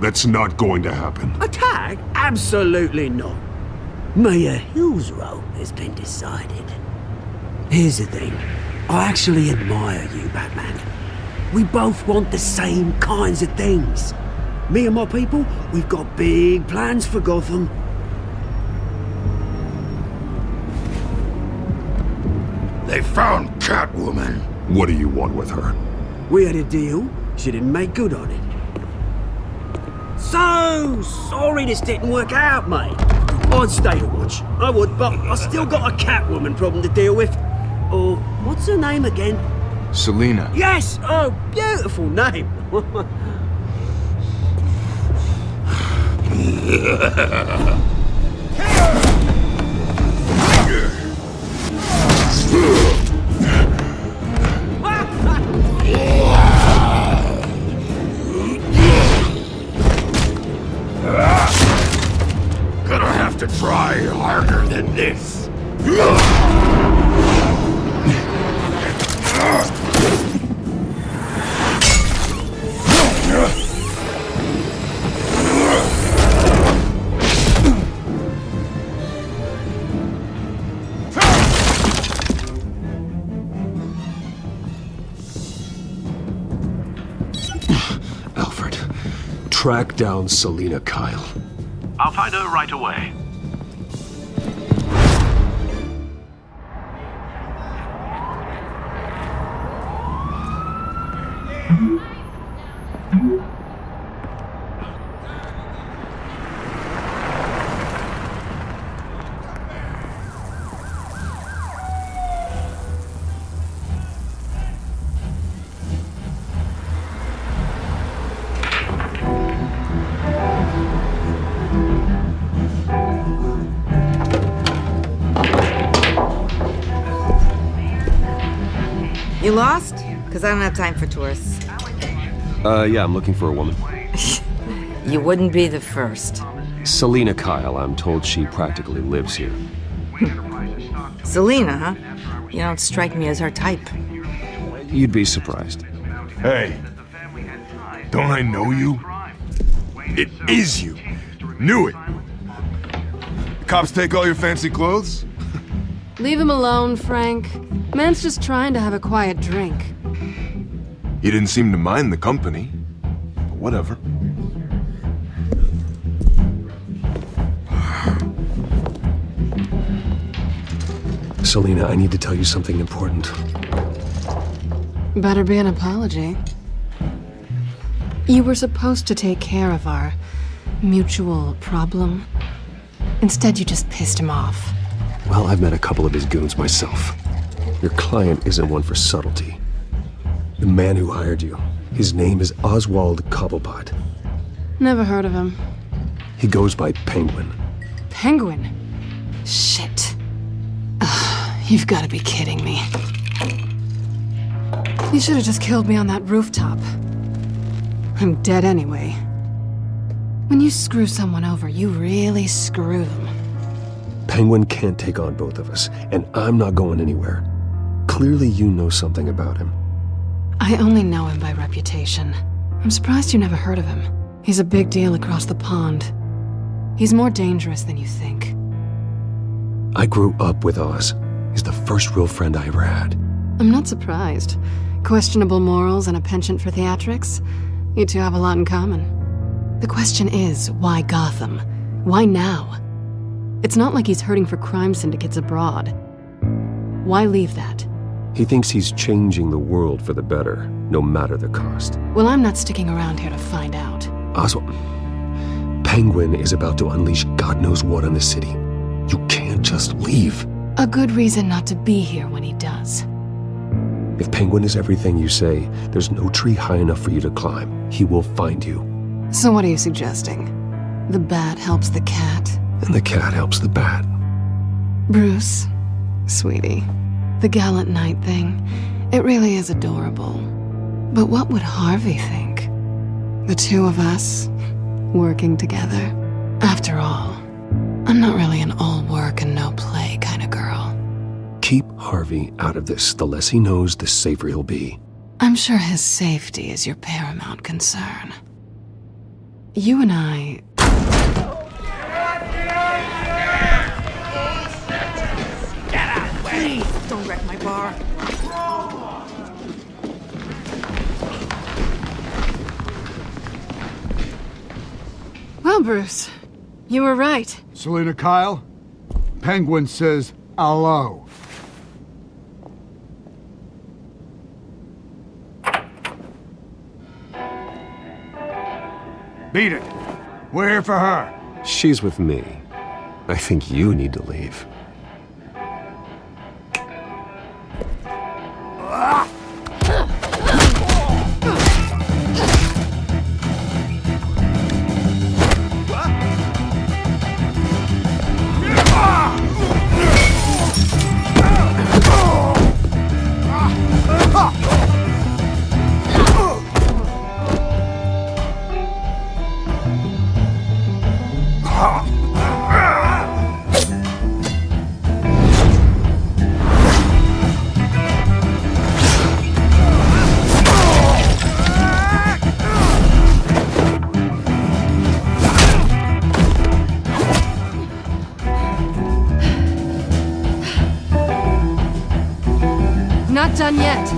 That's not going to happen. Attack? Absolutely not. Mayor Hill's role has been decided. Here's the thing. I actually admire you, Batman. We both want the same kinds of things. Me and my people, we've got big plans for Gotham. They found Catwoman. What do you want with her? We had a deal. She didn't make good on it. So sorry this didn't work out, mate. I'd stay to watch. I would, but I still got a Catwoman problem to deal with. Or, what's her name again? Selina. Yes! Oh, beautiful name. Gonna have to try harder than this. Alfred, track down Selina Kyle. I'll find her right away. You lost? Because I don't have time for tourists. Yeah, I'm looking for a woman. You wouldn't be the first. Selina Kyle, I'm told she practically lives here. Selina, huh? You don't strike me as her type. You'd be surprised. Hey, don't I know you? It is you. Knew it. The cops take all your fancy clothes? Leave him alone, Frank. Man's just trying to have a quiet drink. You didn't seem to mind the company. But whatever. Selina, I need to tell you something important. Better be an apology. You were supposed to take care of our mutual problem. Instead, you just pissed him off. Well, I've met a couple of his goons myself. Your client isn't one for subtlety. The man who hired you, his name is Oswald Cobblepot. Never heard of him. He goes by Penguin. Penguin? Shit. Ugh, you've got to be kidding me. You should have just killed me on that rooftop. I'm dead anyway. When you screw someone over, you really screw them. Penguin can't take on both of us, and I'm not going anywhere. Clearly you know something about him. I only know him by reputation. I'm surprised you never heard of him. He's a big deal across the pond. He's more dangerous than you think. I grew up with Oz. He's the first real friend I ever had. I'm not surprised. Questionable morals and a penchant for theatrics. You two have a lot in common. The question is, why Gotham? Why now? It's not like he's hurting for crime syndicates abroad. Why leave that? He thinks he's changing the world for the better, no matter the cost. Well, I'm not sticking around here to find out. Oswald, Penguin is about to unleash God knows what on the city. You can't just leave. A good reason not to be here when he does. If Penguin is everything you say, there's no tree high enough for you to climb. He will find you. So what are you suggesting? The bat helps the cat? And the cat helps the bat. Bruce, sweetie, the gallant knight thing, it really is adorable. But what would Harvey think? The two of us, working together? After all, I'm not really an all work and no play kind of girl. Keep Harvey out of this. The less he knows, the safer he'll be. I'm sure his safety is your paramount concern. You and I... Get out of the way! Please, don't wreck my bar. Well, Bruce, you were right. Selina Kyle, Penguin says hello. Beat it. We're here for her. She's with me. I think you need to leave. not done yet.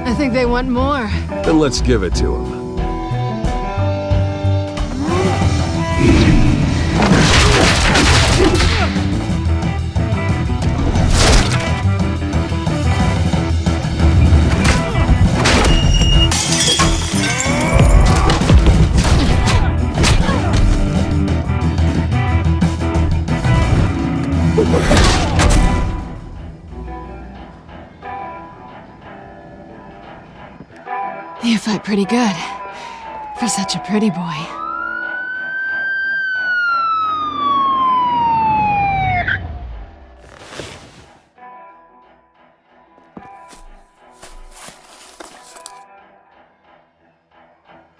I think they want more. Then let's give it to them. You fight pretty good. For such a pretty boy.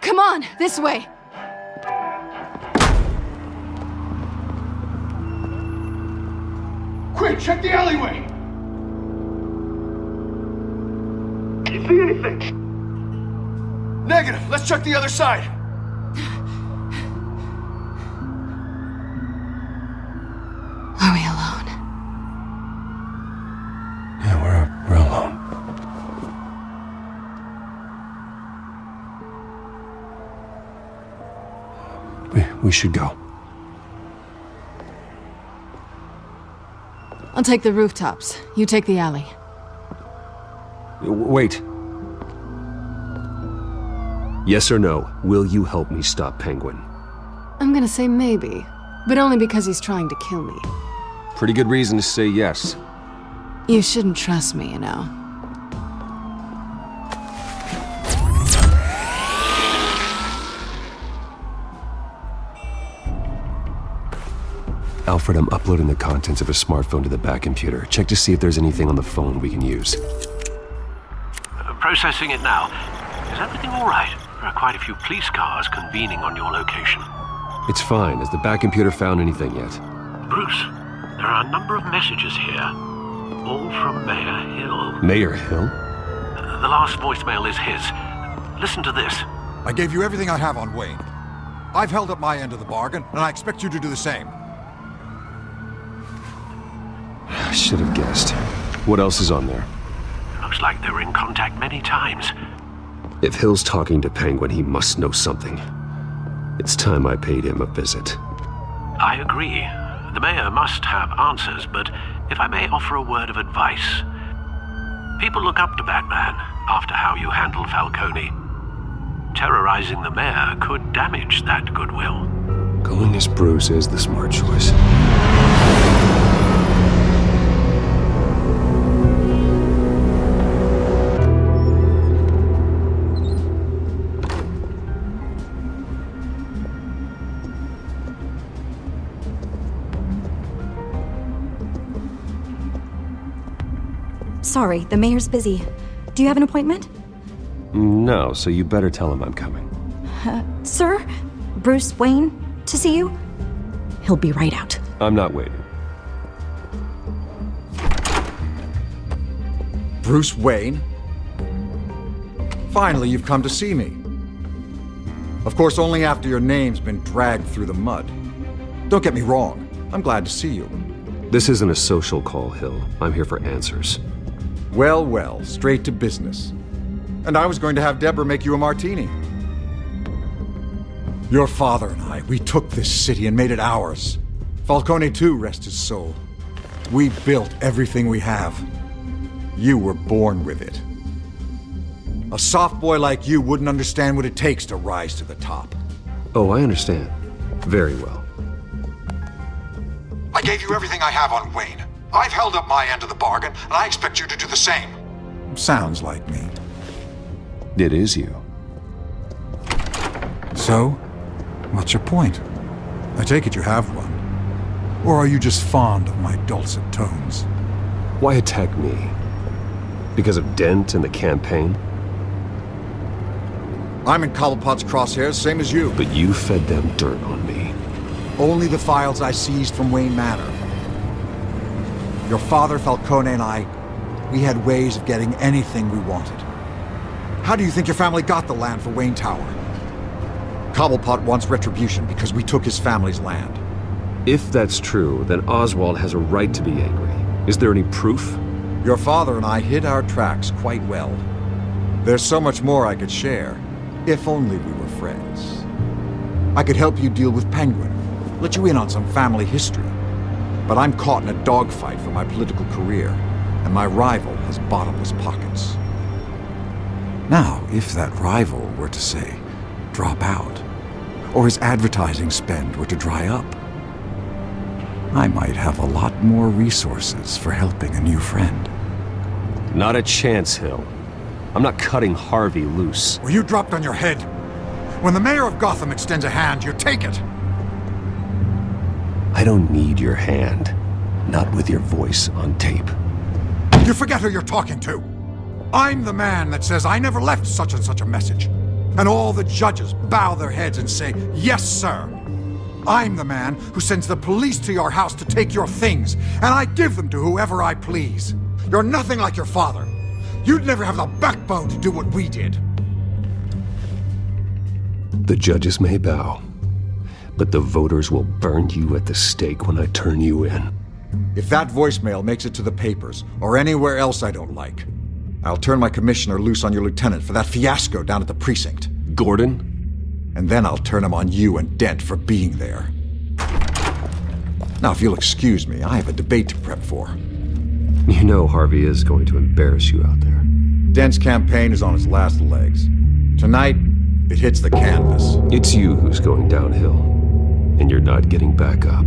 Come on, this way. Quick, check the alleyway! You see anything? Negative. Let's check the other side. Are we alone? Yeah, we're alone. We should go. I'll take the rooftops. You take the alley. Wait. Yes or no, will you help me stop Penguin? I'm gonna say maybe, but only because he's trying to kill me. Pretty good reason to say yes. You shouldn't trust me, you know. Alfred, I'm uploading the contents of a smartphone to the back computer. Check to see if there's anything on the phone we can use. Processing it now. Is everything all right? There are quite a few police cars convening on your location. It's fine. Has the back computer found anything yet? Bruce, there are a number of messages here. All from Mayor Hill. Mayor Hill? The last voicemail is his. Listen to this. I gave you everything I have on Wayne. I've held up my end of the bargain, and I expect you to do the same. I should have guessed. What else is on there? Looks like they were in contact many times. If Hill's talking to Penguin, he must know something. It's time I paid him a visit. I agree. The mayor must have answers, but if I may offer a word of advice. People look up to Batman after how you handled Falcone. Terrorizing the mayor could damage that goodwill. Going as Bruce is the smart choice. Sorry, the mayor's busy. Do you have an appointment? No, so you better tell him I'm coming. Sir? Bruce Wayne? To see you? He'll be right out. I'm not waiting. Bruce Wayne? Finally, you've come to see me. Of course, only after your name's been dragged through the mud. Don't get me wrong. I'm glad to see you. This isn't a social call, Hill. I'm here for answers. Well, well, straight to business. And I was going to have Deborah make you a martini. Your father and I, we took this city and made it ours. Falcone too, rest his soul. We built everything we have. You were born with it. A soft boy like you wouldn't understand what it takes to rise to the top. Oh, I understand. Very well. I gave you everything I have on Wayne. I've held up my end of the bargain, and I expect you to do the same. Sounds like me. It is you. So, what's your point? I take it you have one. Or are you just fond of my dulcet tones? Why attack me? Because of Dent and the campaign? I'm in Cobblepot's crosshairs, same as you. But you fed them dirt on me. Only the files I seized from Wayne Manor. Your father, Falcone, and I, we had ways of getting anything we wanted. How do you think your family got the land for Wayne Tower? Cobblepot wants retribution because we took his family's land. If that's true, then Oswald has a right to be angry. Is there any proof? Your father and I hid our tracks quite well. There's so much more I could share, if only we were friends. I could help you deal with Penguin, let you in on some family history. But I'm caught in a dogfight for my political career, and my rival has bottomless pockets. Now, if that rival were to say, drop out, or his advertising spend were to dry up, I might have a lot more resources for helping a new friend. Not a chance, Hill. I'm not cutting Harvey loose. Were you dropped on your head? When the mayor of Gotham extends a hand, you take it! I don't need your hand. Not with your voice on tape. You forget who you're talking to! I'm the man that says I never left such and such a message. And all the judges bow their heads and say, yes, sir. I'm the man who sends the police to your house to take your things, and I give them to whoever I please. You're nothing like your father. You'd never have the backbone to do what we did. The judges may bow, but the voters will burn you at the stake when I turn you in. If that voicemail makes it to the papers, or anywhere else I don't like, I'll turn my commissioner loose on your lieutenant for that fiasco down at the precinct. Gordon? And then I'll turn him on you and Dent for being there. Now, if you'll excuse me, I have a debate to prep for. You know Harvey is going to embarrass you out there. Dent's campaign is on its last legs. Tonight, it hits the canvas. It's you who's going downhill, and you're not getting back up.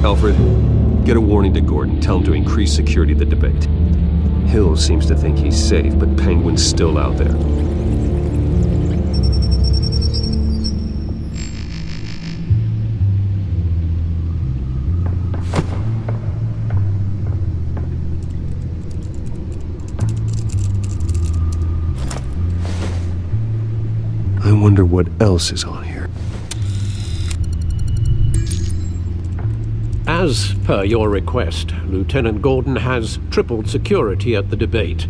Alfred, get a warning to Gordon. Tell him to increase security of the debate. Hill seems to think he's safe, but Penguin's still out there. I wonder what else is on here. As per your request, Lieutenant Gordon has tripled security at the debate.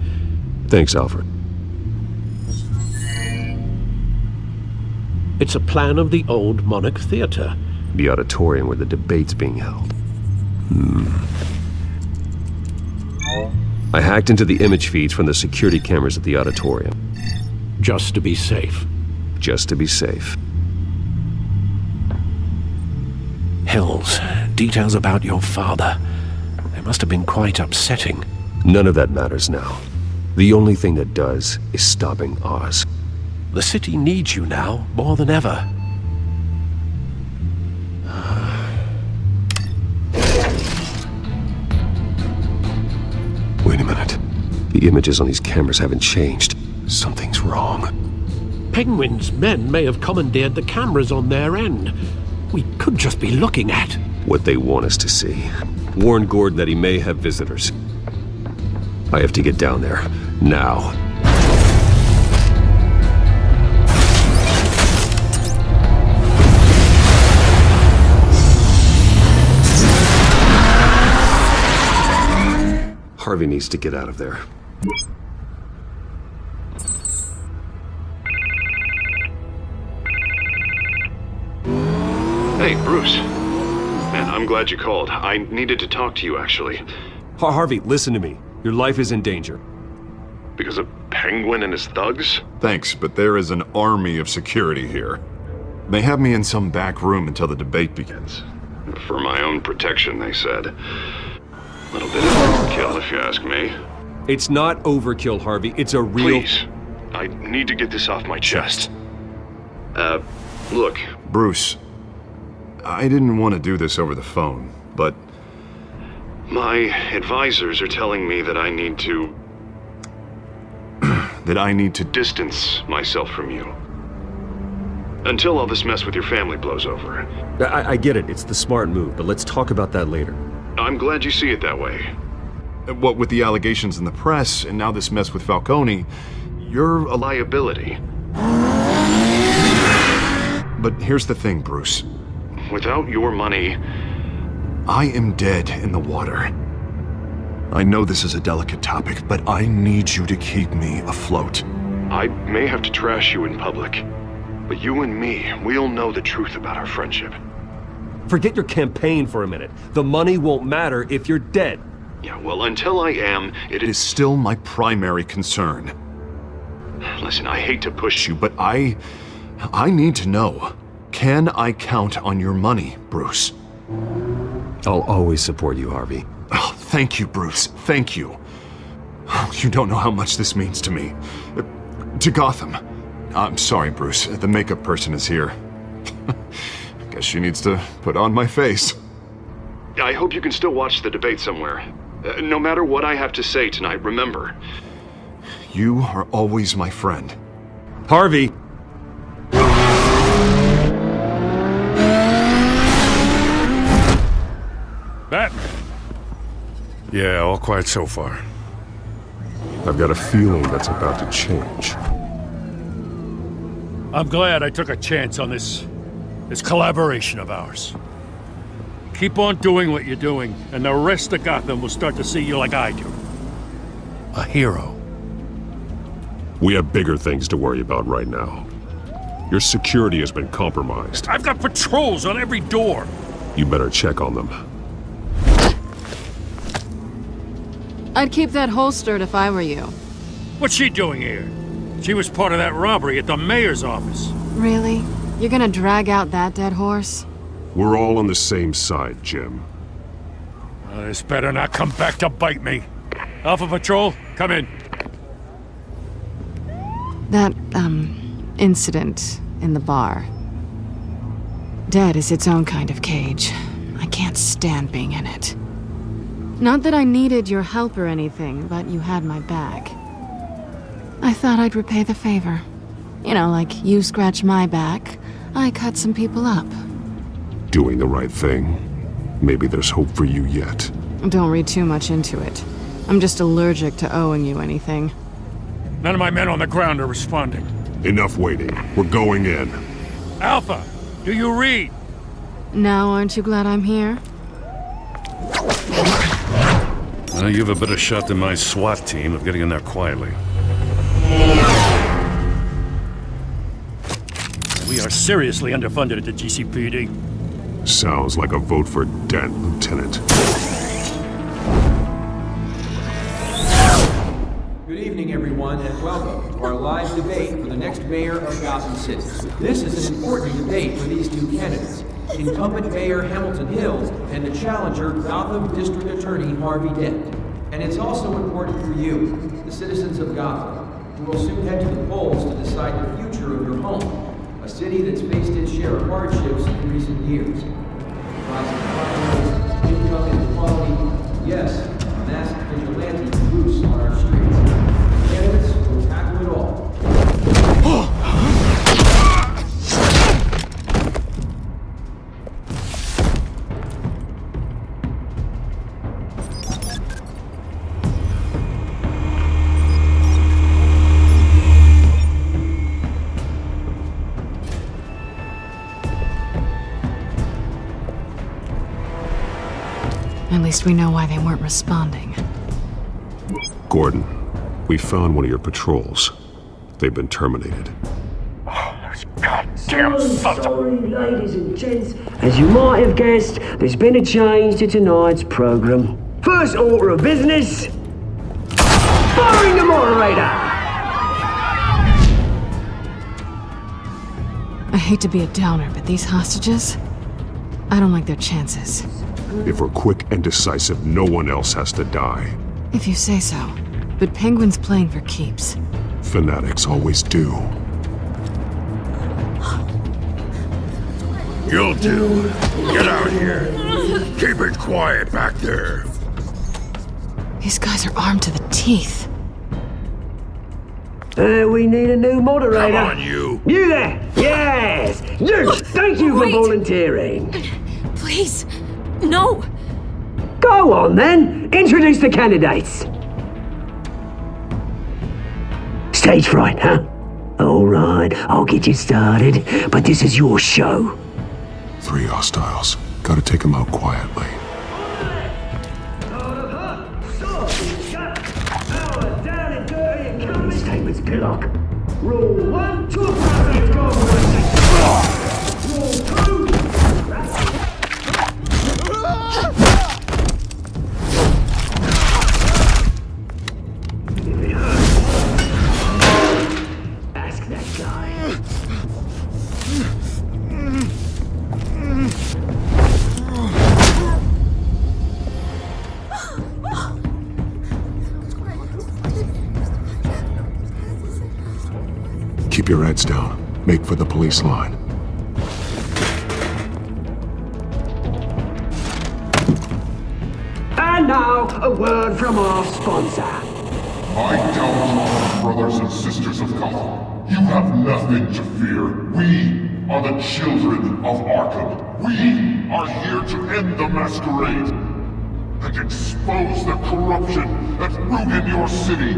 Thanks, Alfred. It's a plan of the old Monarch Theater. The auditorium where the debate's being held. I hacked into the image feeds from the security cameras at the auditorium. Just to be safe. Just to be safe. Hills, details about your father. They must have been quite upsetting. None of that matters now. The only thing that does is stopping Oz. The city needs you now, more than ever. Wait a minute. The images on these cameras haven't changed. Something's wrong. Penguin's men may have commandeered the cameras on their end. We could just be looking at what they want us to see. Warn Gordon that he may have visitors. I have to get down there. Now. Harvey needs to get out of there. Hey, Bruce. Man, I'm glad you called. I needed to talk to you, actually. Harvey, listen to me. Your life is in danger. Because of Penguin and his thugs? Thanks, but there is an army of security here. They have me in some back room until the debate begins. For my own protection, they said. A little bit of overkill, if you ask me. It's not overkill, Harvey. It's a real... Please. I need to get this off my chest. Look, Bruce. I didn't want to do this over the phone, but my advisors are telling me that I need to... that I need to distance myself from you. Until all this mess with your family blows over. I get it, it's the smart move, but let's talk about that later. I'm glad you see it that way. What with the allegations in the press, and now this mess with Falcone, you're a liability. But here's the thing, Bruce. Without your money, I am dead in the water. I know this is a delicate topic, but I need you to keep me afloat. I may have to trash you in public, but you and me, we'll know the truth about our friendship. Forget your campaign for a minute. The money won't matter if you're dead. Yeah, well, until I am, it is still my primary concern. Listen, I hate to push you, but I need to know. Can I count on your money, Bruce? I'll always support you, Harvey. Oh, thank you, Bruce. Thank you. You don't know how much this means to me. To Gotham. I'm sorry, Bruce. The makeup person is here. Guess she needs to put on my face. I hope you can still watch the debate somewhere. No matter what I have to say tonight, remember, you are always my friend. Harvey! Batman! Yeah, all quiet so far. I've got a feeling that's about to change. I'm glad I took a chance on this collaboration of ours. Keep on doing what you're doing, and the rest of Gotham will start to see you like I do. A hero. We have bigger things to worry about right now. Your security has been compromised. I've got patrols on every door. You better check on them. I'd keep that holstered if I were you. What's she doing here? She was part of that robbery at the mayor's office. Really? You're gonna drag out that dead horse? We're all on the same side, Jim. This better not come back to bite me. Alpha Patrol, come in. That, incident in the bar. Dead is its own kind of cage. I can't stand being in it. Not that I needed your help or anything, but you had my back. I thought I'd repay the favor. You know, like you scratch my back, I cut some people up. Doing the right thing. Maybe there's hope for you yet. Don't read too much into it. I'm just allergic to owing you anything. None of my men on the ground are responding. Enough waiting. We're going in. Alpha, do you read? Now aren't you glad I'm here? You have a better shot than my SWAT team of getting in there quietly. We are seriously underfunded at the GCPD. Sounds like a vote for Dent, Lieutenant. Good evening, everyone, and welcome to our live debate for the next mayor of Gotham City. This is an important debate for these two candidates, incumbent Mayor Hamilton Hills and the challenger Gotham District Attorney Harvey Dent. And it's also important for you, the citizens of Gotham, who will soon head to the polls to decide the future of your home, a city that's faced its share of hardships in recent years. Rising crime, income inequality, yes, a masked vigilante loose on our streets. Candidates will tackle it all. At least we know why they weren't responding. Gordon, we found one of your patrols. They've been terminated. Damn sorry, ladies and gents. As you might have guessed, there's been a change to tonight's program. First order of business, firing the moderator. I hate to be a downer, but these hostages, I don't like their chances. If we're quick and decisive, no one else has to die. If you say so. But Penguin's playing for keeps. Fanatics always do. You'll do. Get out here. Keep it quiet back there. These guys are armed to the teeth. We need a new moderator. Come on, you! You there! Yes! You! Thank you for volunteering. Please, no! Go on then! Introduce the candidates. Stage fright, huh? Alright, I'll get you started, but this is your show. 3 hostiles. Gotta take them out quietly. Statements, Pillock. Rule 1, 2, 5, go! Rule 2! Ask that guy. Keep your heads down. Make for the police line. And now, a word from our sponsor. I tell brothers and sisters of Gotham, you have nothing to fear. We are the children of Arkham. We are here to end the masquerade and expose the corruption that rooted your city.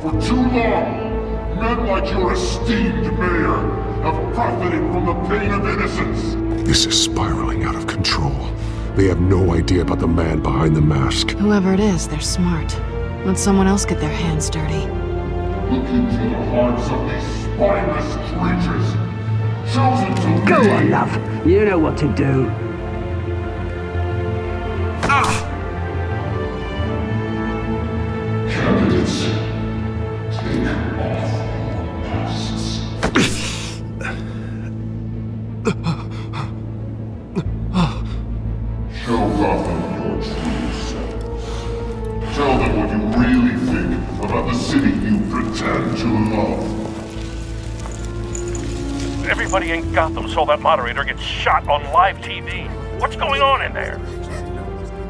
For too long, men like your esteemed mayor have profited from the pain of innocence. This is spiraling out of control. They have no idea about the man behind the mask. Whoever it is, they're smart. Let someone else get their hands dirty. Look into the hearts of these spineless creatures, chosen to Go lead. on, love. You know what to do. Candidates, take off your masks. Show Gotham your true selves. Tell them what you really think about the city you pretend to love. Everybody in Gotham saw that moderator get shot on live TV. What's going on in there?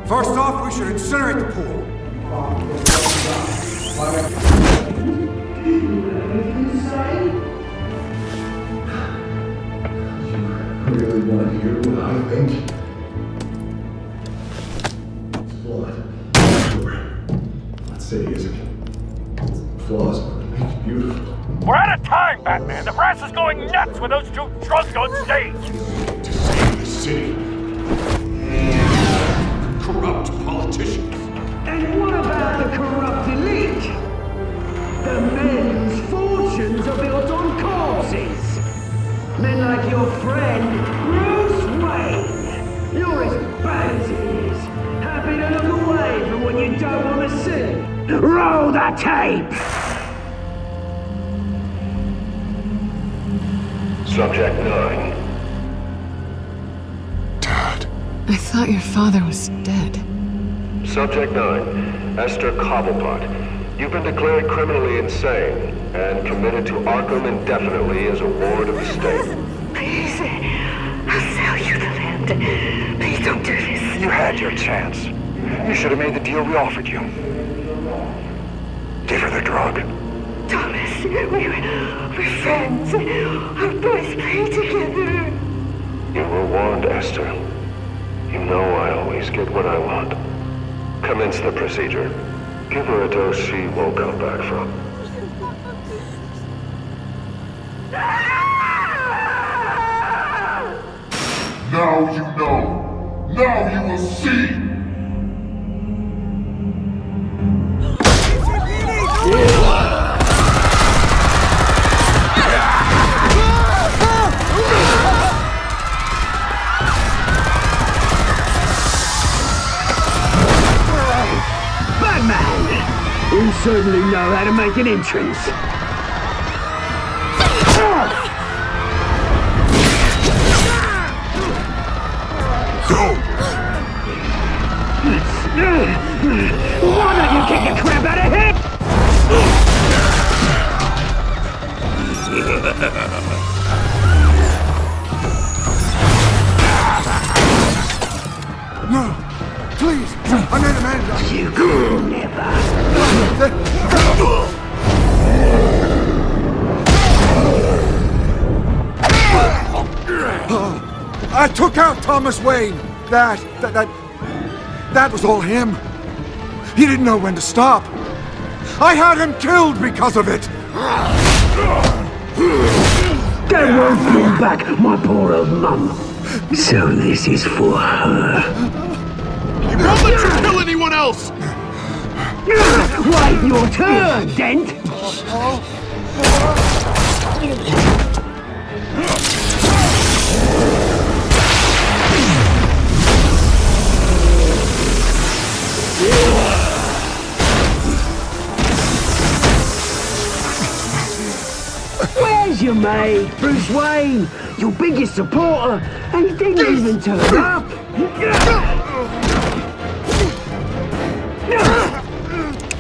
First off, we should incinerate the pool. Really want to hear what I think? Blood. That city isn't flaws, but it's beautiful. We're out of time, Batman. The brass is going nuts with those two drunks on stage. To save the city. Corrupt politicians. And what about the corrupt elite? The men whose fortunes are built on corpses. Men like your friend, Bruce Wayne. You're as bad as he is. Happy to look away from what you don't want to see. Roll the tape! Subject 9. I thought your father was dead. Subject 9. Esther Cobblepot. You've been declared criminally insane and committed to Arkham indefinitely as a ward of the state. Please, I'll sell you the land. Please don't do this. You had your chance. You should have made the deal we offered you. Give her the drug. Thomas, we're friends. Our boys play together. You were warned, Esther. You know I always get what I want. Commence the procedure. Give her a dose she won't come back from. Now you know. Now you will see. Batman! You certainly know how to make an entrance. Why don't you kick the crap out of him? No! Please! I made a man. 'Cause you could never. I took out Thomas Wayne. That was all him. He didn't know when to stop. I had him killed because of it. That won't bring back my poor old mum. So this is for her. You won't let you kill anyone else! Wait your turn, Dent! Where's your mate, Bruce Wayne? Your biggest supporter, and he didn't even turn up!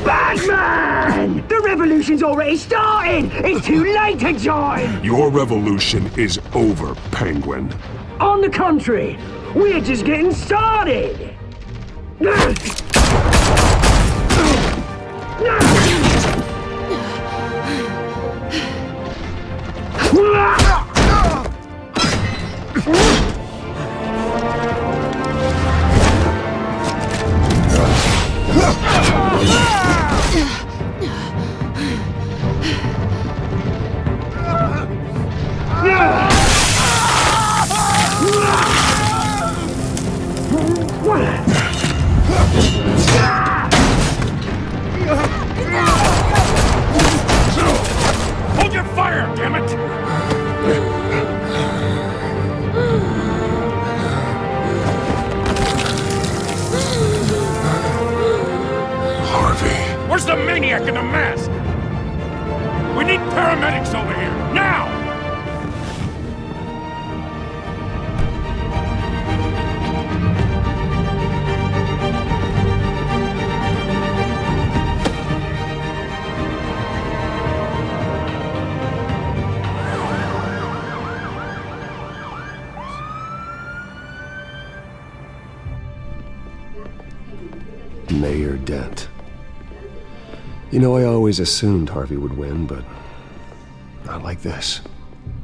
Batman! The revolution's already started! It's too late to join! Your revolution is over, Penguin. On the contrary, we're just getting started! Hold your fire, damn it! Harvey. Where's the maniac in the mask? We need paramedics over here, now! Mayor Dent. You know, I always assumed Harvey would win, but not like this.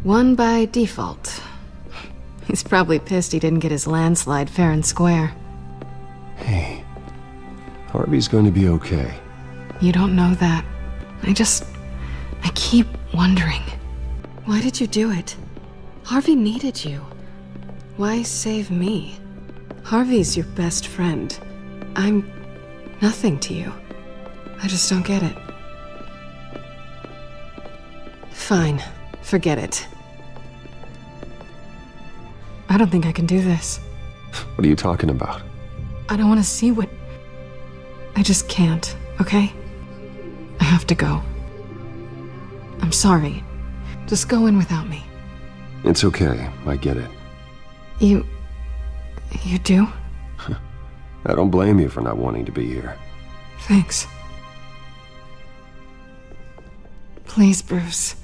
Won by default. He's probably pissed he didn't get his landslide fair and square. Hey, Harvey's going to be okay. You don't know that. I keep wondering. Why did you do it? Harvey needed you. Why save me? Harvey's your best friend. I'm nothing to you. I just don't get it. Fine. Forget it. I don't think I can do this. What are you talking about? I don't want to see what... I just can't, okay? I have to go. I'm sorry. Just go in without me. It's okay. I get it. You do? I don't blame you for not wanting to be here. Thanks. Please, Bruce.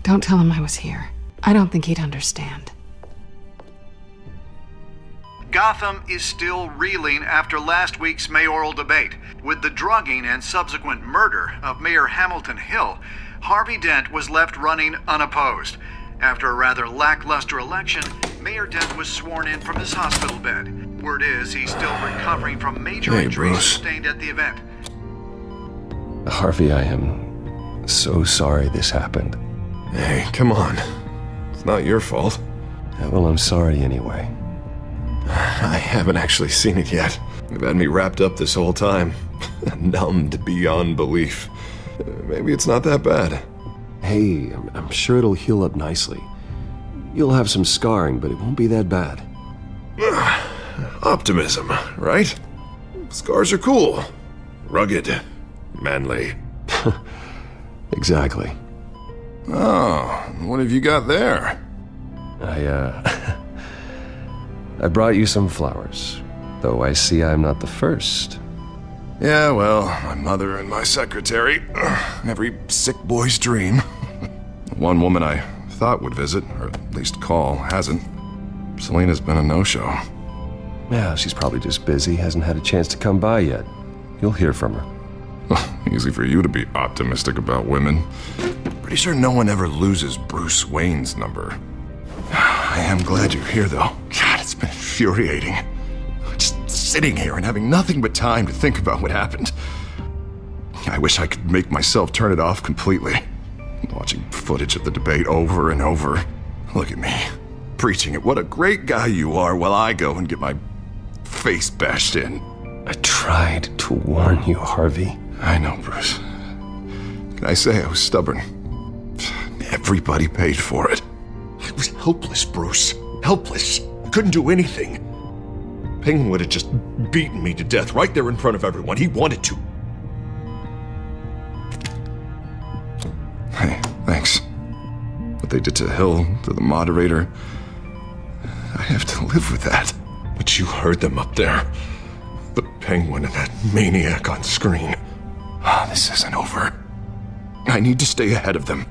Don't tell him I was here. I don't think he'd understand. Gotham is still reeling after last week's mayoral debate. With the drugging and subsequent murder of Mayor Hamilton Hill, Harvey Dent was left running unopposed. After a rather lackluster election, Mayor Dent was sworn in from his hospital bed. Word is he's still recovering from major injuries sustained at the event. Harvey, I am so sorry this happened. Hey, come on. It's not your fault. Yeah, well, I'm sorry anyway. I haven't actually seen it yet. They've had me wrapped up this whole time. Numbed beyond belief. Maybe it's not that bad. Hey, I'm sure it'll heal up nicely. You'll have some scarring, but it won't be that bad. Optimism, right? Scars are cool. Rugged. Manly. Exactly. Oh, what have you got there? I brought you some flowers. Though I see I'm not the first. Yeah, well, my mother and my secretary. Every sick boy's dream. One woman I thought would visit, or at least call, hasn't. Selena's been a no-show. Yeah, she's probably just busy, hasn't had a chance to come by yet. You'll hear from her. Easy for you to be optimistic about women. Pretty sure no one ever loses Bruce Wayne's number. I am glad you're here, though. God, it's been infuriating. Just sitting here and having nothing but time to think about what happened. I wish I could make myself turn it off completely. Watching footage of the debate over and over. Look at me, preaching it. What a great guy you are, while I go and get my face bashed in. I tried to warn you, Harvey. I know, Bruce. Can I say I was stubborn? Everybody paid for it. I was helpless, Bruce. Helpless. I couldn't do anything. Penguin would have just beaten me to death right there in front of everyone. He wanted to. Hey, thanks. What they did to Hill, to the moderator, I have to live with that. But you heard them up there. The Penguin and that maniac on screen. This isn't over. I need to stay ahead of them.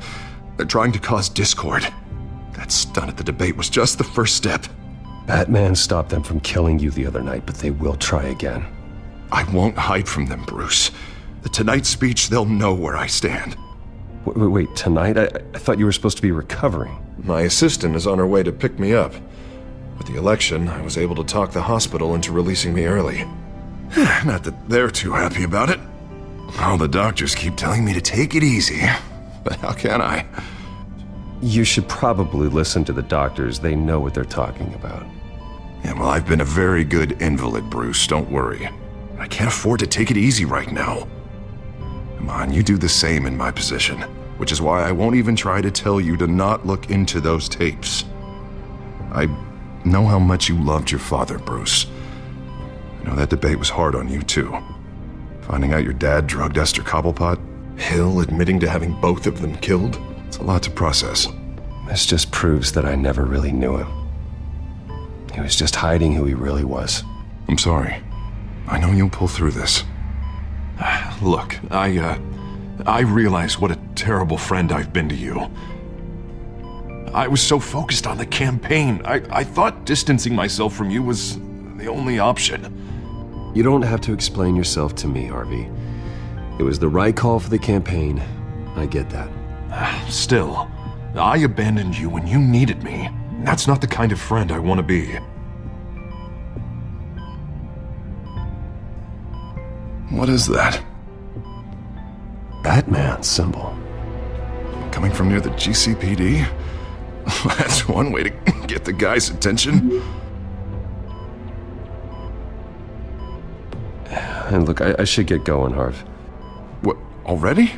They're trying to cause discord. That stunt at the debate was just the first step. Batman stopped them from killing you the other night, but they will try again. I won't hide from them, Bruce. The Tonight speech, they'll know where I stand. Wait, tonight? I thought you were supposed to be recovering. My assistant is on her way to pick me up. With the election, I was able to talk the hospital into releasing me early. Not that they're too happy about it. All the doctors keep telling me to take it easy. But how can I? You should probably listen to the doctors. They know what they're talking about. Yeah, well, I've been a very good invalid, Bruce. Don't worry. I can't afford to take it easy right now. Come on, you do the same in my position. Which is why I won't even try to tell you to not look into those tapes. I know how much you loved your father, Bruce. I know that debate was hard on you, too. Finding out your dad drugged Esther Cobblepot, Hill admitting to having both of them killed. It's a lot to process. This just proves that I never really knew him. He was just hiding who he really was. I'm sorry. I know you'll pull through this. Look, I realize what a terrible friend I've been to you. I was so focused on the campaign. I thought distancing myself from you was the only option. You don't have to explain yourself to me, Harvey. It was the right call for the campaign. I get that. Still, I abandoned you when you needed me. That's not the kind of friend I want to be. What is that? Batman symbol. Coming from near the GCPD? That's one way to get the guy's attention. And look, I should get going, Harv. What, already?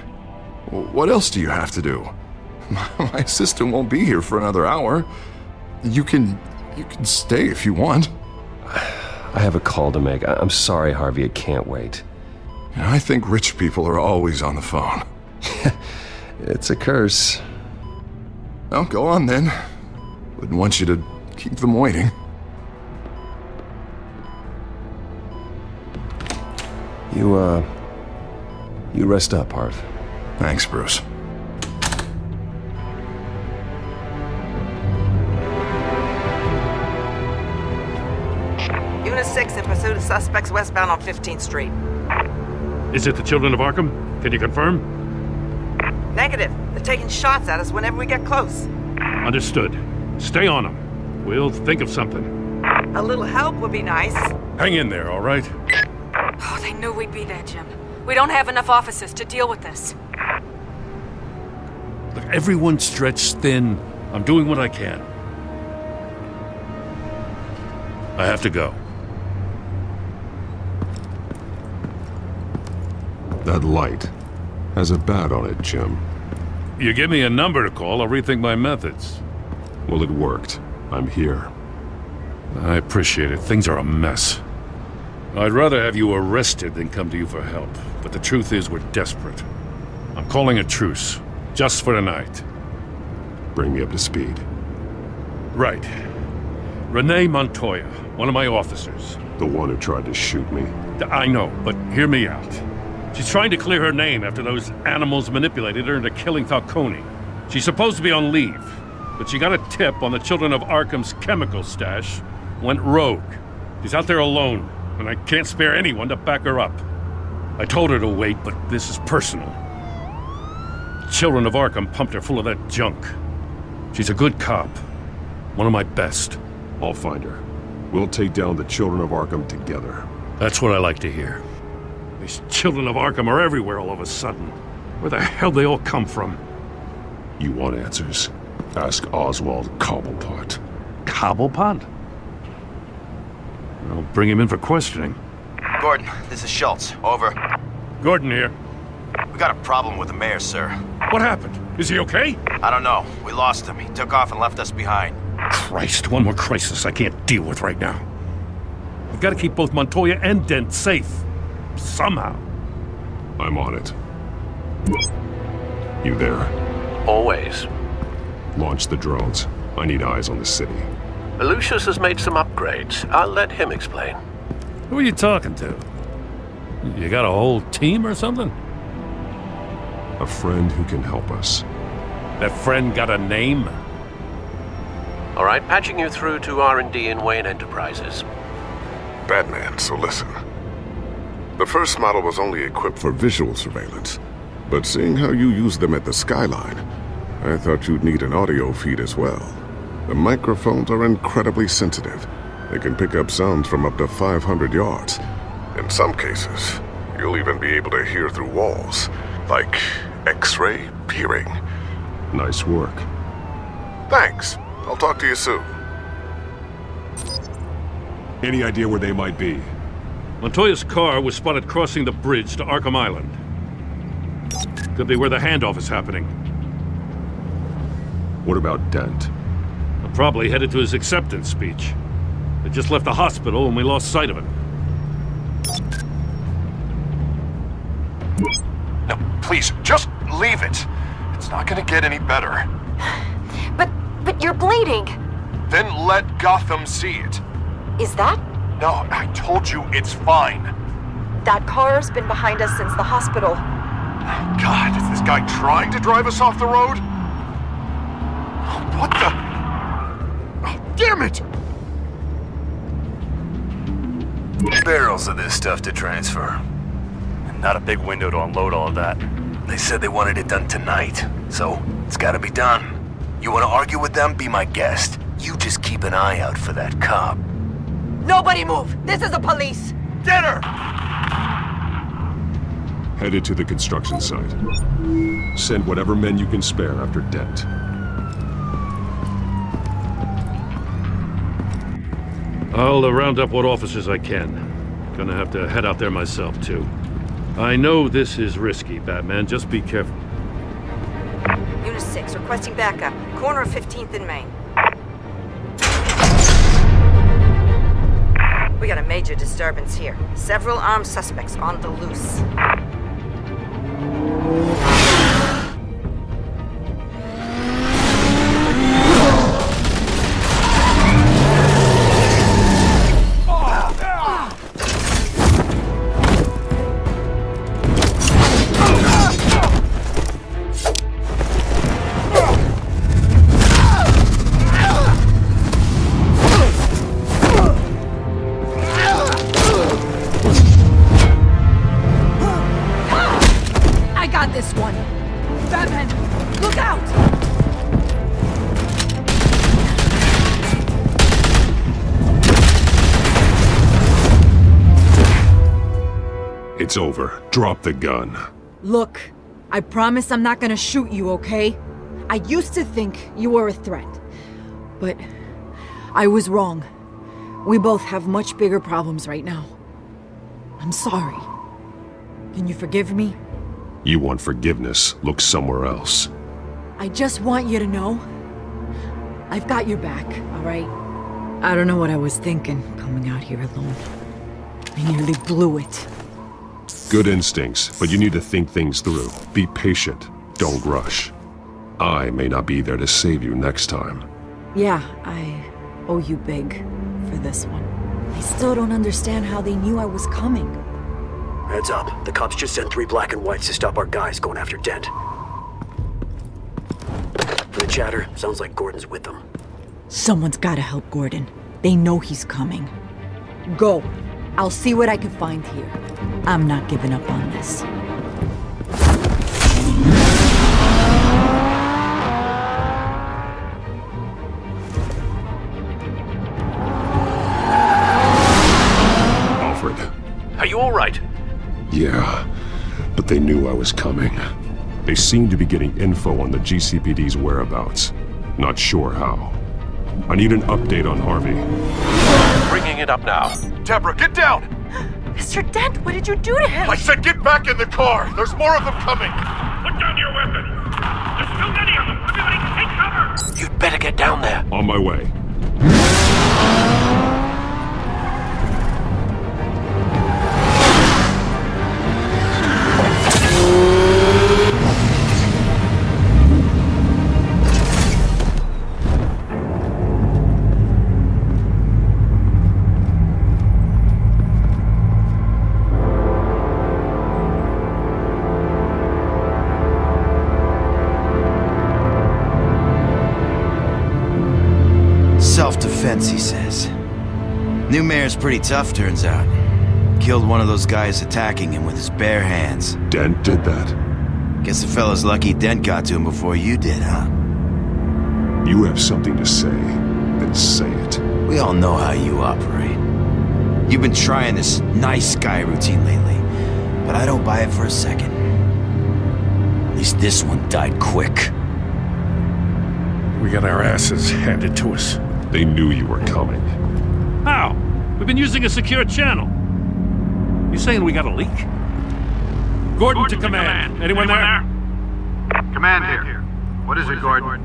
What else do you have to do? My assistant won't be here for another hour. You can stay if you want. I have a call to make. I'm sorry, Harvey, I can't wait. I think rich people are always on the phone. It's a curse. Well, go on then. Wouldn't want you to keep them waiting. You rest up, Harv. Thanks, Bruce. Unit 6 in pursuit of suspects westbound on 15th Street. Is it the children of Arkham? Can you confirm? Negative. They're taking shots at us whenever we get close. Understood. Stay on them. We'll think of something. A little help would be nice. Hang in there, all right? Oh, they knew we'd be there, Jim. We don't have enough officers to deal with this. Look, everyone's stretched thin. I'm doing what I can. I have to go. That light has a bat on it, Jim. You give me a number to call, I'll rethink my methods. Well, it worked. I'm here. I appreciate it. Things are a mess. I'd rather have you arrested than come to you for help. But the truth is, we're desperate. I'm calling a truce. Just for tonight. Bring me up to speed. Right. Renee Montoya, one of my officers. The one who tried to shoot me. I know, but hear me out. She's trying to clear her name after those animals manipulated her into killing Falcone. She's supposed to be on leave, but she got a tip on the children of Arkham's chemical stash, went rogue. She's out there alone, and I can't spare anyone to back her up. I told her to wait, but this is personal. The children of Arkham pumped her full of that junk. She's a good cop, One of my best. I'll find her. We'll take down the children of Arkham together. That's what I like to hear. These children of Arkham are everywhere all of a sudden. Where the hell they all come from? You want answers? Ask Oswald Cobblepot. Cobblepot? I'll bring him in for questioning. Gordon, this is Schultz. Over. Gordon here. We got a problem with the mayor, sir. What happened? Is he okay? I don't know. We lost him. He took off and left us behind. Christ, one more crisis I can't deal with right now. We've got to keep both Montoya and Dent safe. Somehow. I'm on it. You there? Always. Launch the drones. I need eyes on the city. Lucius has made some upgrades. I'll let him explain. Who are you talking to? You got a whole team or something? A friend who can help us. That friend got a name? All right, patching you through to R&D in Wayne Enterprises. Batman, so listen. The first model was only equipped for visual surveillance, but seeing how you use them at the skyline, I thought you'd need an audio feed as well. The microphones are incredibly sensitive. They can pick up sounds from up to 500 yards. In some cases, you'll even be able to hear through walls, like X-ray peering. Nice work. Thanks. I'll talk to you soon. Any idea where they might be? Montoya's car was spotted crossing the bridge to Arkham Island. Could be where the handoff is happening. What about Dent? Probably headed to his acceptance speech. They just left the hospital and we lost sight of it. No, please, just leave it. It's not gonna get any better. But you're bleeding. Then let Gotham see it. Is that? No, I told you it's fine. That car's been behind us since the hospital. God, is this guy trying to drive us off the road? What the? Oh, damn it! Barrels of this stuff to transfer. Not a big window to unload all of that. They said they wanted it done tonight, so it's gotta be done. You wanna argue with them? Be my guest. You just keep an eye out for that cop. Nobody move! This is the police! Get her! Headed to the construction site. Send whatever men you can spare after Dent. I'll round up what officers I can. Gonna have to head out there myself, too. I know this is risky, Batman. Just be careful. Unit 6, requesting backup. Corner of 15th and Main. We got a major disturbance here. Several armed suspects on the loose. It's over. Drop the gun. Look, I promise I'm not gonna shoot you, okay? I used to think you were a threat, but I was wrong. We both have much bigger problems right now. I'm sorry. Can you forgive me? You want forgiveness? Look somewhere else. I just want you to know, I've got your back, all right? I don't know what I was thinking, coming out here alone. I nearly blew it. Good instincts, but you need to think things through. Be patient. Don't rush. I may not be there to save you next time. Yeah, I owe you big for this one. I still don't understand how they knew I was coming. Heads up. The cops just sent 3 black and whites to stop our guys going after Dent. For the chatter, sounds like Gordon's with them. Someone's gotta help Gordon. They know he's coming. Go. I'll see what I can find here. I'm not giving up on this. you all right? Yeah, but they knew I was coming. They seem to be getting info on the GCPD's whereabouts. Not sure how. I need an update on Harvey. Bringing it up now. Deborah, get down! Mr. Dent, what did you do to him? I said get back in the car! There's more of them coming! Put down your weapon! There's too many of them! Everybody take cover! You'd better get down there. On my way. Self-defense, he says. New mayor's pretty tough, turns out. Killed one of those guys attacking him with his bare hands. Dent did that? Guess the fella's lucky Dent got to him before you did, huh? You have something to say, then say it. We all know how you operate. You've been trying this nice guy routine lately, but I don't buy it for a second. At least this one died quick. We got our asses handed to us. They knew you were coming. How? We've been using a secure channel. You saying we got a leak? Gordon to command. Anyone there? Command here. What is it, Gordon?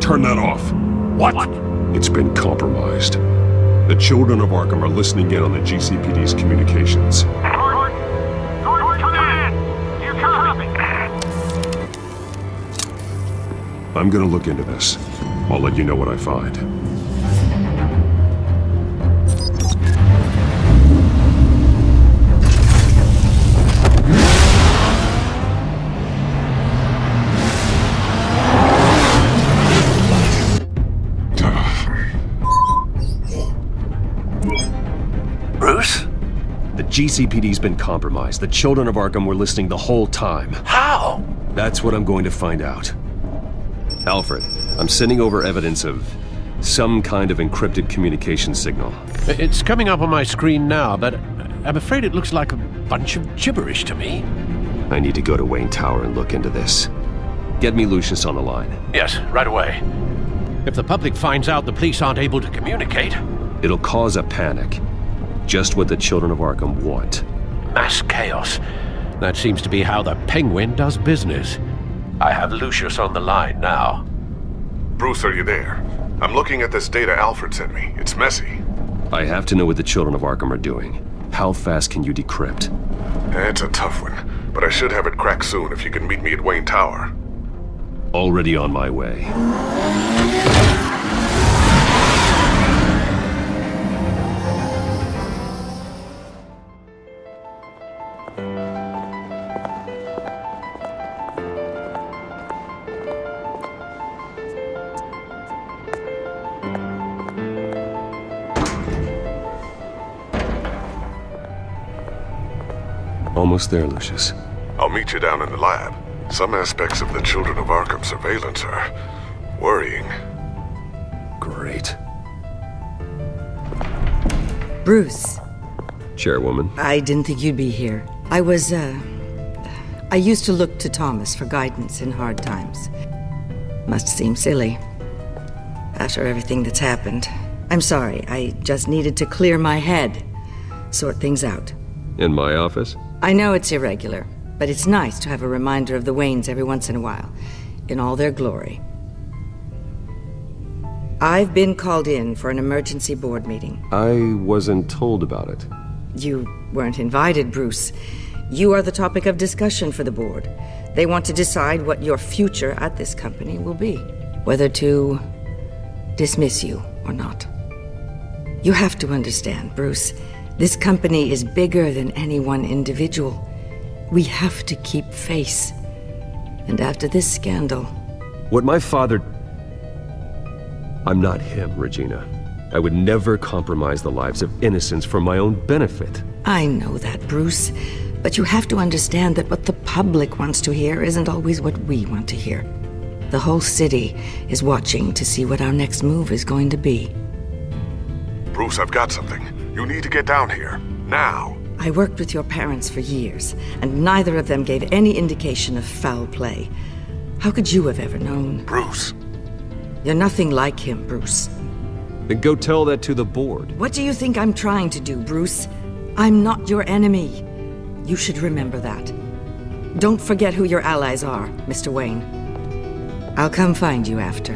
Turn that off. What? It's been compromised. The children of Arkham are listening in on the GCPD's communications. Gordon, command! You copy? I'm gonna look into this. I'll let you know what I find. Bruce? The GCPD's been compromised. The children of Arkham were listening the whole time. How? That's what I'm going to find out. Alfred, I'm sending over evidence of some kind of encrypted communication signal. It's coming up on my screen now, but I'm afraid it looks like a bunch of gibberish to me. I need to go to Wayne Tower and look into this. Get me Lucius on the line. Yes, right away. If the public finds out the police aren't able to communicate... It'll cause a panic. Just what the children of Arkham want. Mass chaos. That seems to be how the Penguin does business. I have Lucius on the line now. Bruce, are you there? I'm looking at this data Alfred sent me. It's messy. I have to know what the children of Arkham are doing. How fast can you decrypt? It's a tough one, but I should have it cracked soon if you can meet me at Wayne Tower. Already on my way. Almost there, Lucius. I'll meet you down in the lab. Some aspects of the Children of Arkham surveillance are worrying. Great. Bruce. Chairwoman. I didn't think you'd be here. I used to look to Thomas for guidance in hard times. Must seem silly. After everything that's happened. I'm sorry, I just needed to clear my head. Sort things out. In my office? I know it's irregular, but it's nice to have a reminder of the Waynes every once in a while, in all their glory. I've been called in for an emergency board meeting. I wasn't told about it. You weren't invited, Bruce. You are the topic of discussion for the board. They want to decide what your future at this company will be, whether to dismiss you or not. You have to understand, Bruce. This company is bigger than any one individual. We have to keep face. And after this scandal... What my father... I'm not him, Regina. I would never compromise the lives of innocents for my own benefit. I know that, Bruce. But you have to understand that what the public wants to hear isn't always what we want to hear. The whole city is watching to see what our next move is going to be. Bruce, I've got something. You need to get down here. Now. I worked with your parents for years, and neither of them gave any indication of foul play. How could you have ever known? Bruce. You're nothing like him, Bruce. Then go tell that to the board. What do you think I'm trying to do, Bruce? I'm not your enemy. You should remember that. Don't forget who your allies are, Mr. Wayne. I'll come find you after.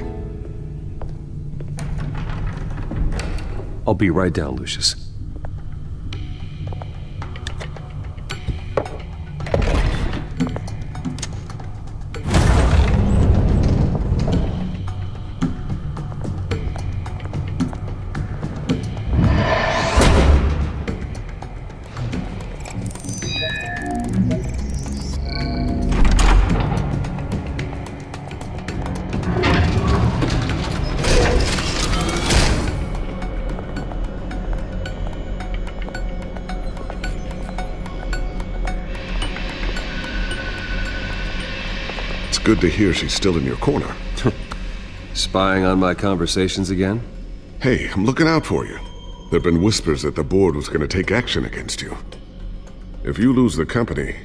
I'll be right down, Lucius. Good to hear she's still in your corner. Spying on my conversations again? Hey, I'm looking out for you. There've been whispers that the board was going to take action against you. If you lose the company,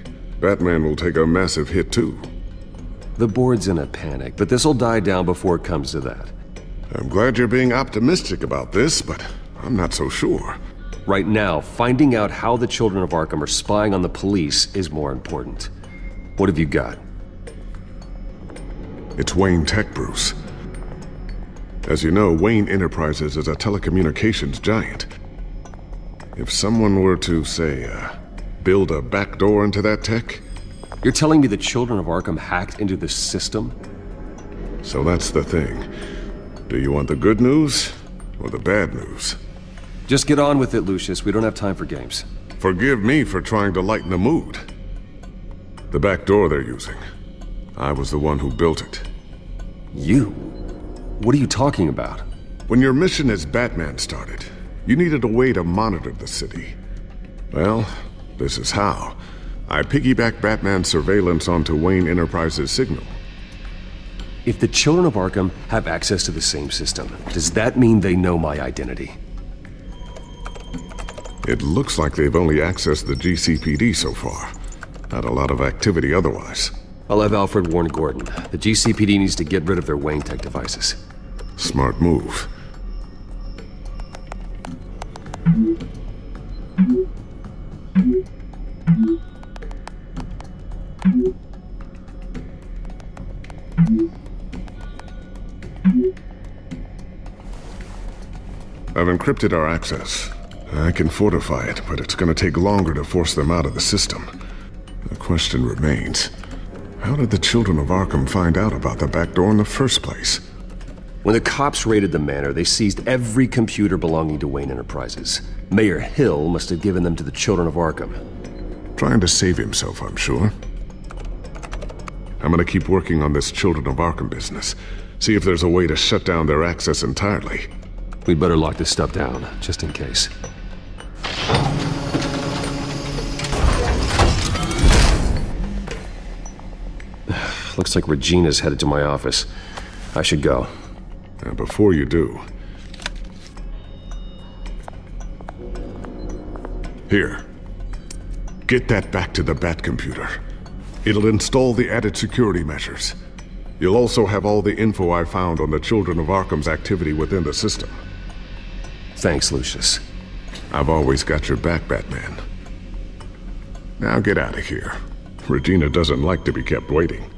Batman will take a massive hit too. The board's in a panic, but this'll die down before it comes to that. I'm glad you're being optimistic about this, but I'm not so sure. Right now, finding out how the children of Arkham are spying on the police is more important. What have you got? It's Wayne Tech, Bruce. As you know, Wayne Enterprises is a telecommunications giant. If someone were to, say, build a backdoor into that tech... You're telling me the children of Arkham hacked into the system? So that's the thing. Do you want the good news or the bad news? Just get on with it, Lucius. We don't have time for games. Forgive me for trying to lighten the mood. The backdoor they're using. I was the one who built it. You? What are you talking about? When your mission as Batman started, you needed a way to monitor the city. Well, this is how. I piggybacked Batman's surveillance onto Wayne Enterprises' signal. If the children of Arkham have access to the same system, does that mean they know my identity? It looks like they've only accessed the GCPD so far. Not a lot of activity otherwise. I'll have Alfred warn Gordon. The GCPD needs to get rid of their Wayne Tech devices. Smart move. I've encrypted our access. I can fortify it, but it's going to take longer to force them out of the system. The question remains, how did the children of Arkham find out about the back door in the first place? When the cops raided the manor, they seized every computer belonging to Wayne Enterprises. Mayor Hill must have given them to the children of Arkham. Trying to save himself, I'm sure. I'm gonna keep working on this Children of Arkham business. See if there's a way to shut down their access entirely. We'd better lock this stuff down, just in case. Looks like Regina's headed to my office. I should go. Before you do... Here. Get that back to the Bat computer. It'll install the added security measures. You'll also have all the info I found on the Children of Arkham's activity within the system. Thanks, Lucius. I've always got your back, Batman. Now get out of here. Regina doesn't like to be kept waiting.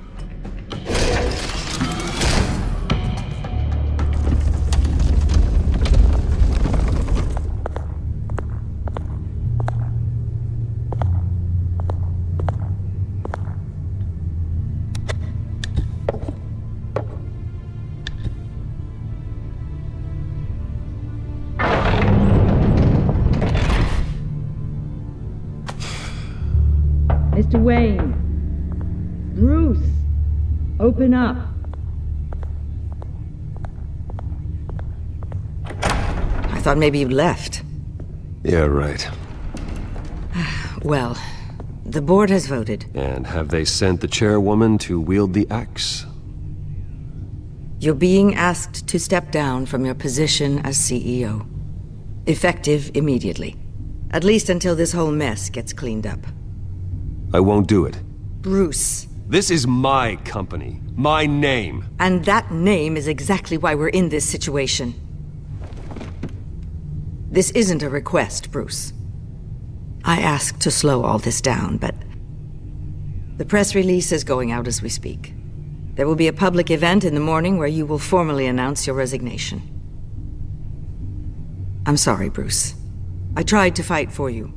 Mr. Wayne. Bruce. Open up. I thought maybe you left. Yeah, right. Well, the board has voted. And have they sent the chairwoman to wield the axe? You're being asked to step down from your position as CEO. Effective immediately. At least until this whole mess gets cleaned up. I won't do it. Bruce. This is my company. My name. And that name is exactly why we're in this situation. This isn't a request, Bruce. I asked to slow all this down, but the press release is going out as we speak. There will be a public event in the morning where you will formally announce your resignation. I'm sorry, Bruce. I tried to fight for you.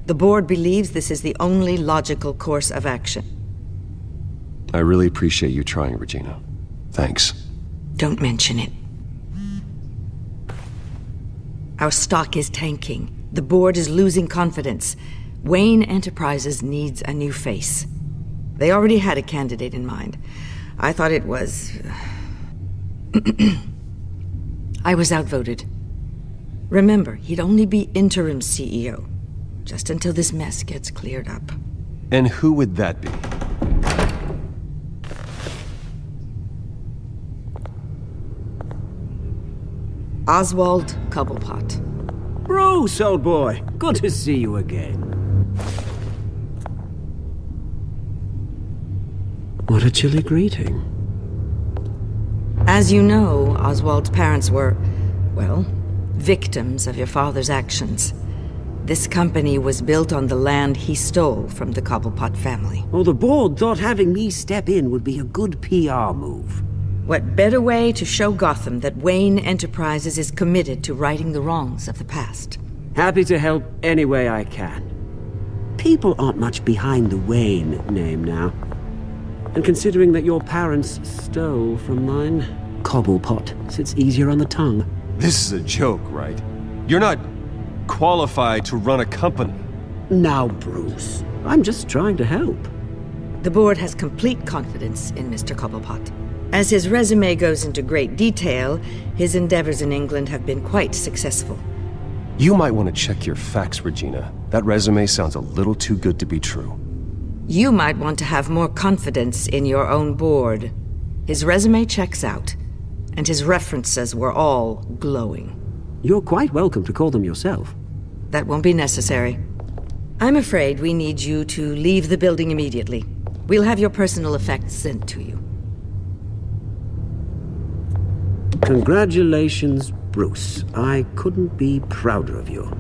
The board believes this is the only logical course of action. I really appreciate you trying, Regina. Thanks. Don't mention it. Our stock is tanking. The board is losing confidence. Wayne Enterprises needs a new face. They already had a candidate in mind. I thought it was... I was outvoted. Remember, he'd only be interim CEO, just until this mess gets cleared up. And who would that be? Oswald Cobblepot. Bruce, old boy. Good to see you again. What a chilly greeting. As you know, Oswald's parents were, well, victims of your father's actions. This company was built on the land he stole from the Cobblepot family. Well, the board thought having me step in would be a good PR move. What better way to show Gotham that Wayne Enterprises is committed to righting the wrongs of the past? Happy to help any way I can. People aren't much behind the Wayne name now. And considering that your parents stole from mine, Cobblepot sits easier on the tongue. This is a joke, right? You're not qualified to run a company. Now, Bruce, I'm just trying to help. The board has complete confidence in Mr. Cobblepot. As his resume goes into great detail, his endeavors in England have been quite successful. You might want to check your facts, Regina. That resume sounds a little too good to be true. You might want to have more confidence in your own board. His resume checks out, and his references were all glowing. You're quite welcome to call them yourself. That won't be necessary. I'm afraid we need you to leave the building immediately. We'll have your personal effects sent to you. Congratulations, Bruce. I couldn't be prouder of you.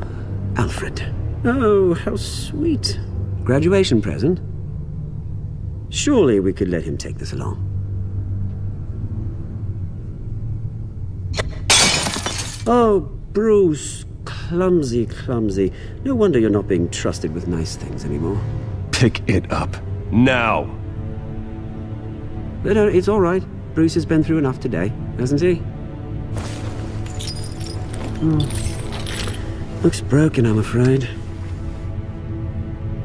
Alfred. Oh, how sweet. Graduation present? Surely we could let him take this along. Oh, Bruce. Clumsy, clumsy. No wonder you're not being trusted with nice things anymore. Pick it up. Now! No, it's all right. Bruce has been through enough today, hasn't he? Looks broken, I'm afraid.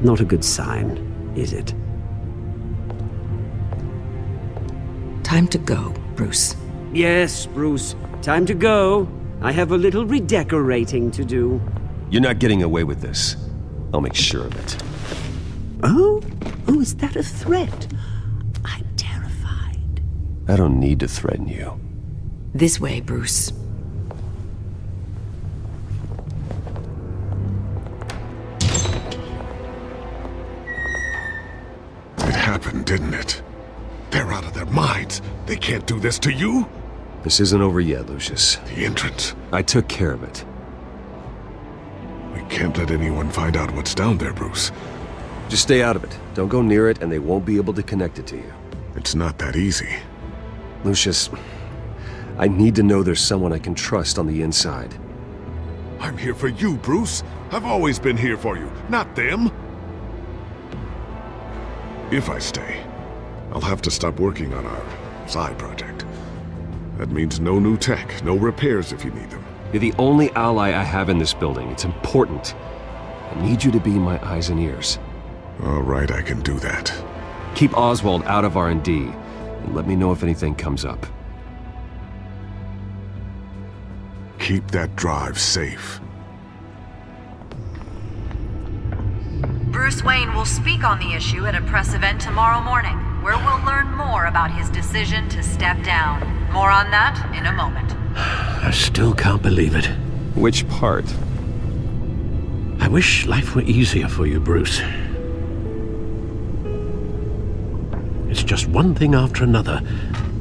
Not a good sign, is it? Time to go, Bruce. Yes, Bruce. Time to go. I have a little redecorating to do. You're not getting away with this. I'll make sure of it. Oh? Oh, is that a threat? I'm terrified. I don't need to threaten you. This way, Bruce. It happened, didn't it? They're out of their minds. They can't do this to you. This isn't over yet, Lucius. The entrance. I took care of it. We can't let anyone find out what's down there, Bruce. Just stay out of it. Don't go near it, and they won't be able to connect it to you. It's not that easy. Lucius, I need to know there's someone I can trust on the inside. I'm here for you, Bruce. I've always been here for you, not them. If I stay, I'll have to stop working on our side project. That means no new tech, no repairs if you need them. You're the only ally I have in this building. It's important. I need you to be my eyes and ears. All right, I can do that. Keep Oswald out of R&D, and let me know if anything comes up. Keep that drive safe. Bruce Wayne will speak on the issue at a press event tomorrow morning, where we'll learn more about his decision to step down. More on that in a moment. I still can't believe it. Which part? I wish life were easier for you, Bruce. It's just one thing after another.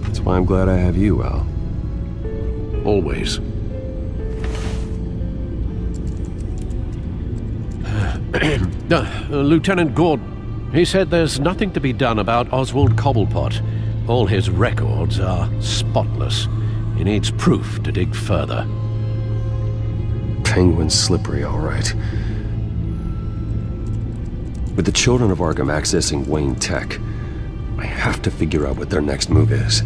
That's why I'm glad I have you, Al. Always. Lieutenant Gordon, he said there's nothing to be done about Oswald Cobblepot. All his records are spotless. He needs proof to dig further. Penguin's slippery, all right. With the children of Arkham accessing Wayne Tech, I have to figure out what their next move is.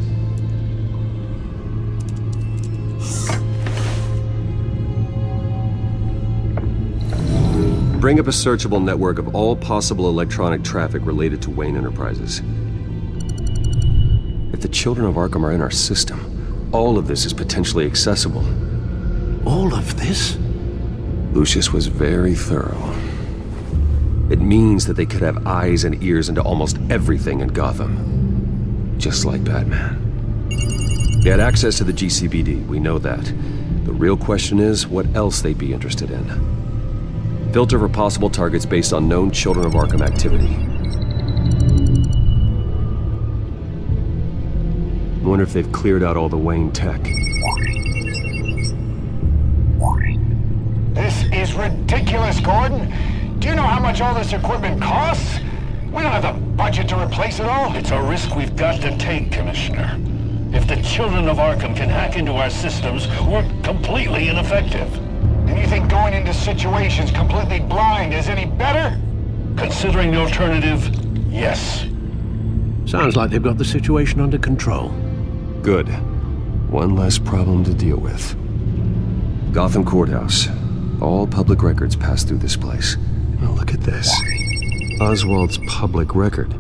Bring up a searchable network of all possible electronic traffic related to Wayne Enterprises. If the children of Arkham are in our system, all of this is potentially accessible. All of this? Lucius was very thorough. It means that they could have eyes and ears into almost everything in Gotham. Just like Batman. They had access to the GCPD, we know that. The real question is, what else they'd be interested in. Filter for possible targets based on known Children of Arkham activity. I wonder if they've cleared out all the Wayne tech. This is ridiculous, Gordon. Do you know how much all this equipment costs? We don't have the budget to replace it all. It's a risk we've got to take, Commissioner. If the Children of Arkham can hack into our systems, we're completely ineffective. And you think going into situations completely blind is any better? Considering the alternative, yes. Sounds like they've got the situation under control. Good. One less problem to deal with. Gotham Courthouse. All public records pass through this place. Now look at this. Oswald's public record.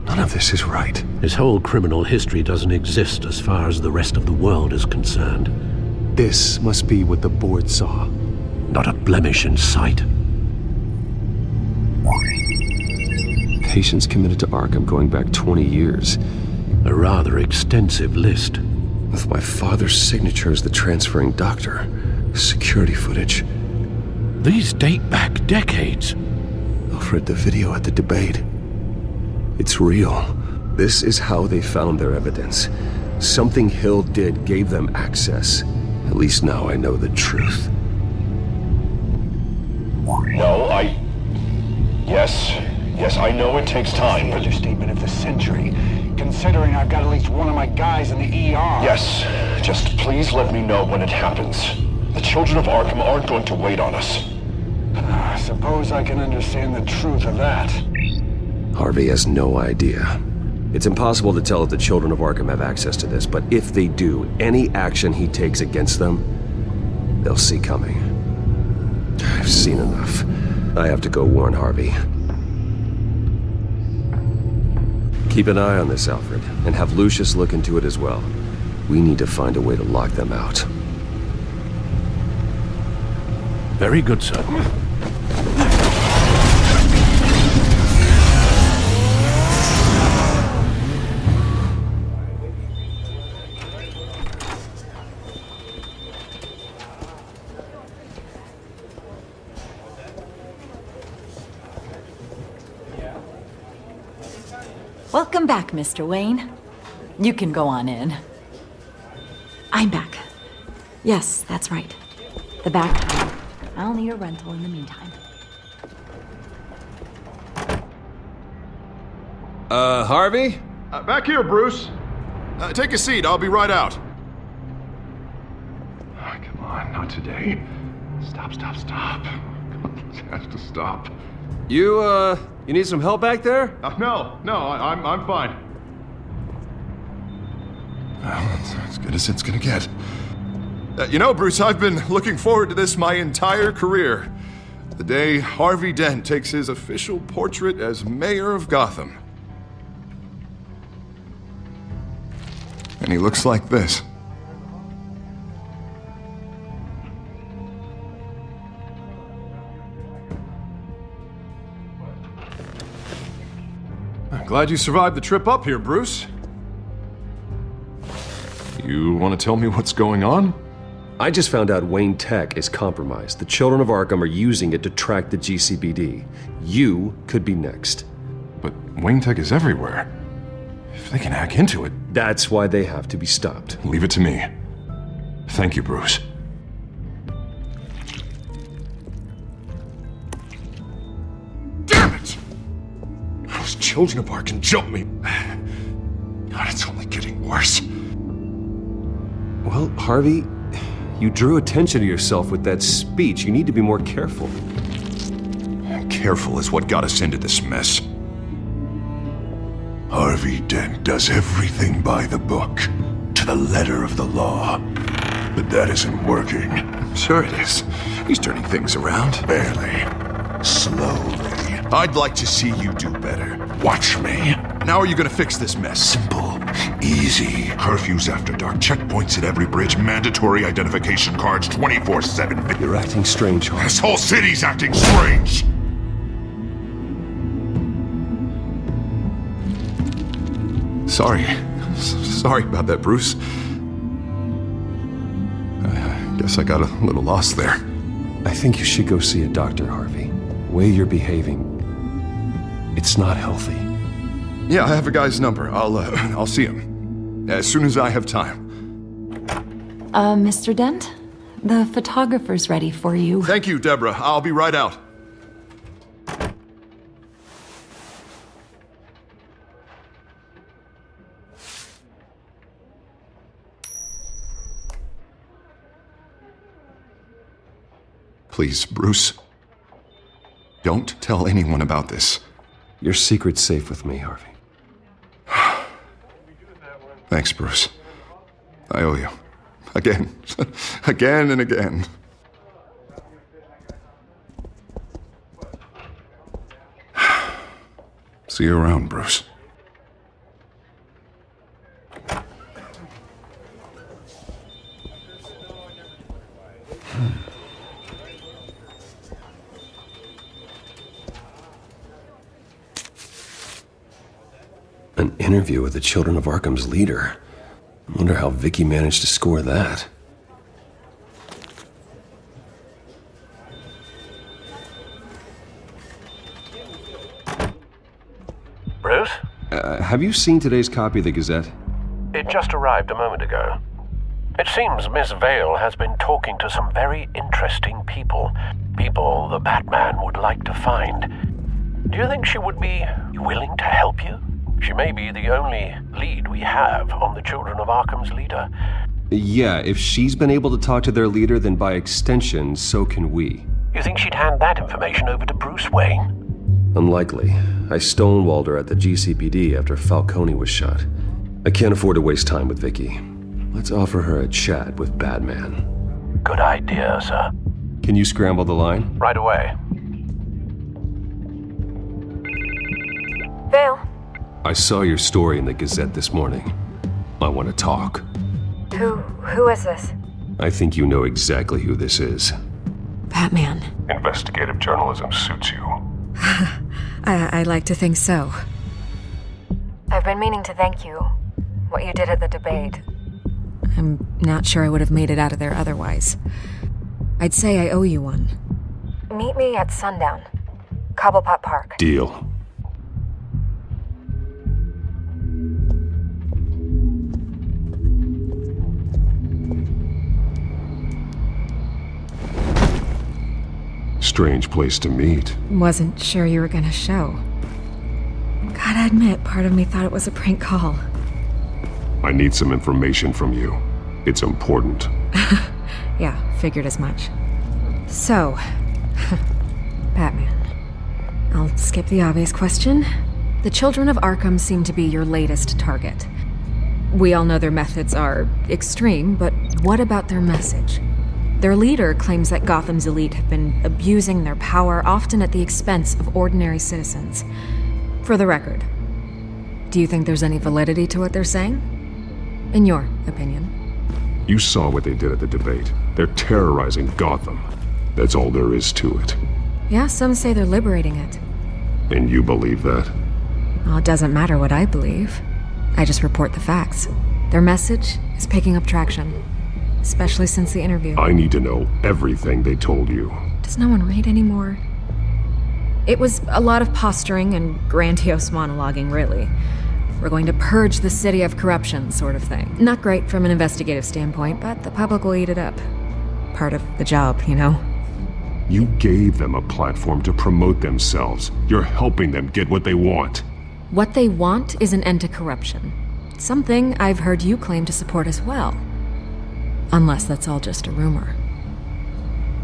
None of this is right. His whole criminal history doesn't exist as far as the rest of the world is concerned. This must be what the board saw. Not a blemish in sight. Patients committed to Arkham going back 20 years. A rather extensive list. With my father's signature as the transferring doctor. Security footage. These date back decades. I've read the video at the debate. It's real. This is how they found their evidence. Something Hill did gave them access. At least now I know the truth. No, Yes, I know it takes time, but... Understatement of the century, considering I've got at least one of my guys in the ER. Yes, just please let me know when it happens. The Children of Arkham aren't going to wait on us. I suppose I can understand the truth of that. Harvey has no idea. It's impossible to tell if the Children of Arkham have access to this, but if they do, any action he takes against them, they'll see coming. I've seen enough. I have to go warn Harvey. Keep an eye on this, Alfred, and have Lucius look into it as well. We need to find a way to lock them out. Very good, sir. Welcome back, Mr. Wayne. You can go on in. I'm back. Yes, that's right. The back. I'll need a rental in the meantime. Harvey? Back here, Bruce. Take a seat, I'll be right out. Oh, come on, not today. Stop. It has to stop. You need some help back there? No, I'm fine. Well, that's as good as it's gonna get. You know, Bruce, I've been looking forward to this my entire career. The day Harvey Dent takes his official portrait as mayor of Gotham. And he looks like this. I'm glad you survived the trip up here, Bruce. You want to tell me what's going on? I just found out Wayne Tech is compromised. The children of Arkham are using it to track the GCPD. You could be next. But Wayne Tech is everywhere. If they can hack into it... That's why they have to be stopped. Leave it to me. Thank you, Bruce. Damn it! Those children of Arkham jumped me. God, it's only getting worse. Well, Harvey, you drew attention to yourself with that speech. You need to be more careful. Careful is what got us into this mess. Harvey Dent does everything by the book, to the letter of the law. But that isn't working. Sure it is. He's turning things around. Barely. Slowly. I'd like to see you do better. Watch me. Now are you gonna fix this mess? Simple. Easy. Curfews after dark. Checkpoints at every bridge. Mandatory identification cards 24/7. You're acting strange, Harvey. This whole city's acting strange. Sorry about that, Bruce. I guess I got a little lost there. I think you should go see a doctor, Harvey. The way you're behaving, it's not healthy. Yeah, I have a guy's number. I'll see him as soon as I have time. Mr. Dent? The photographer's ready for you. Thank you, Deborah. I'll be right out. Please, Bruce. Don't tell anyone about this. Your secret's safe with me, Harvey. Thanks, Bruce. I owe you. Again. Again and again. See you around, Bruce. An interview with the Children of Arkham's leader. I wonder how Vicky managed to score that. Bruce? Have you seen today's copy of the Gazette? It just arrived a moment ago. It seems Miss Vale has been talking to some very interesting people. People the Batman would like to find. Do you think she would be willing to help you? She may be the only lead we have on the Children of Arkham's leader. Yeah, if she's been able to talk to their leader, then by extension, so can we. You think she'd hand that information over to Bruce Wayne? Unlikely. I stonewalled her at the GCPD after Falcone was shot. I can't afford to waste time with Vicky. Let's offer her a chat with Batman. Good idea, sir. Can you scramble the line? Right away. Vale. I saw your story in the Gazette this morning. I want to talk. Who is this? I think you know exactly who this is. Batman. Investigative journalism suits you. I like to think so. I've been meaning to thank you. What you did at the debate. I'm not sure I would have made it out of there otherwise. I'd say I owe you one. Meet me at sundown. Cobblepot Park. Deal. Strange place to meet. Wasn't sure you were gonna show. Gotta admit, part of me thought it was a prank call. I need some information from you. It's important. Yeah, figured as much. So, Batman. I'll skip the obvious question. The Children of Arkham seem to be your latest target. We all know their methods are extreme, but what about their message? Their leader claims that Gotham's elite have been abusing their power, often at the expense of ordinary citizens. For the record, do you think there's any validity to what they're saying? In your opinion? You saw what they did at the debate. They're terrorizing Gotham. That's all there is to it. Yeah, some say they're liberating it. And you believe that? Well, it doesn't matter what I believe. I just report the facts. Their message is picking up traction. especially since the interview. I need to know everything they told you. Does no one read anymore? It was a lot of posturing and grandiose monologuing, really. We're going to purge the city of corruption, sort of thing. Not great from an investigative standpoint, but the public will eat it up. Part of the job, you know? You gave them a platform to promote themselves. You're helping them get what they want. What they want is an end to corruption. Something I've heard you claim to support as well. Unless that's all just a rumor.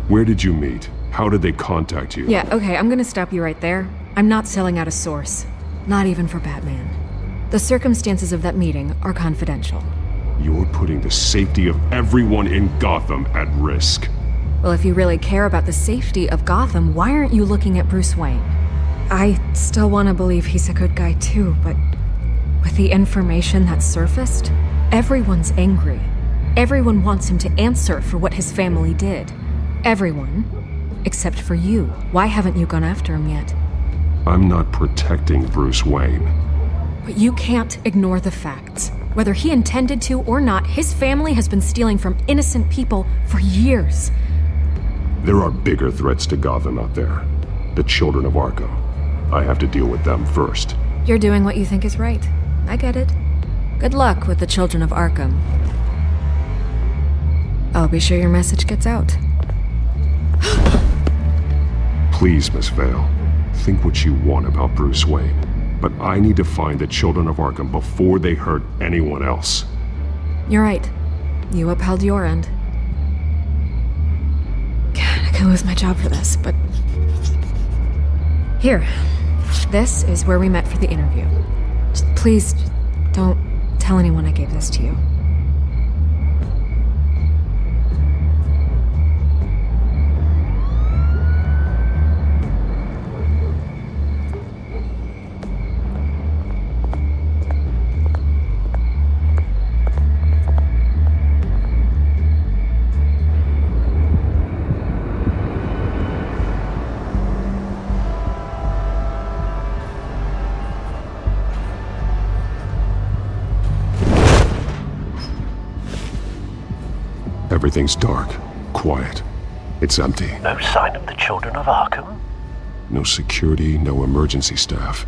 Where did you meet? How did they contact you? Yeah, okay, I'm gonna stop you right there. I'm not selling out a source. Not even for Batman. The circumstances of that meeting are confidential. You're putting the safety of everyone in Gotham at risk. Well, if you really care about the safety of Gotham, why aren't you looking at Bruce Wayne? I still want to believe he's a good guy too, but with the information that surfaced, everyone's angry. Everyone wants him to answer for what his family did. Everyone, except for you. Why haven't you gone after him yet? I'm not protecting Bruce Wayne. But you can't ignore the facts. Whether he intended to or not, his family has been stealing from innocent people for years. There are bigger threats to Gotham out there. The children of Arkham. I have to deal with them first. You're doing what you think is right. I get it. Good luck with the children of Arkham. I'll be sure your message gets out. Please, Miss Vale. Think what you want about Bruce Wayne. But I need to find the children of Arkham before they hurt anyone else. You're right. You upheld your end. God, I could lose my job for this, but... Here. This is where we met for the interview. Please, don't tell anyone I gave this to you. Everything's dark, quiet. It's empty. No sign of the children of Arkham? No security, no emergency staff.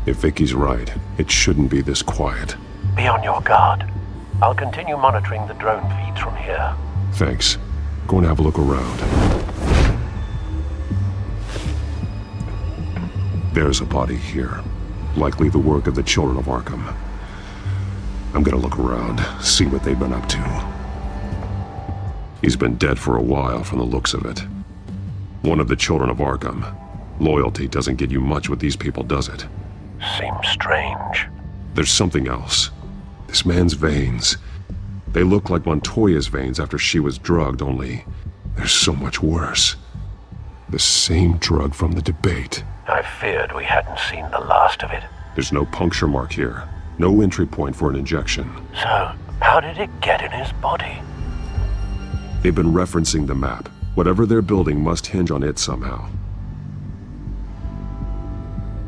If Vicky's right, it shouldn't be this quiet. Be on your guard. I'll continue monitoring the drone feeds from here. Thanks. Go and have a look around. There's a body here. Likely the work of the children of Arkham. I'm gonna look around, see what they've been up to. He's been dead for a while from the looks of it. One of the children of Arkham. Loyalty doesn't get you much with these people, does it? Seems strange. There's something else. This man's veins. They look like Montoya's veins after she was drugged, only they're so much worse. The same drug from the debate. I feared we hadn't seen the last of it. There's no puncture mark here. No entry point for an injection. So, how did it get in his body? They've been referencing the map. Whatever they're building must hinge on it somehow.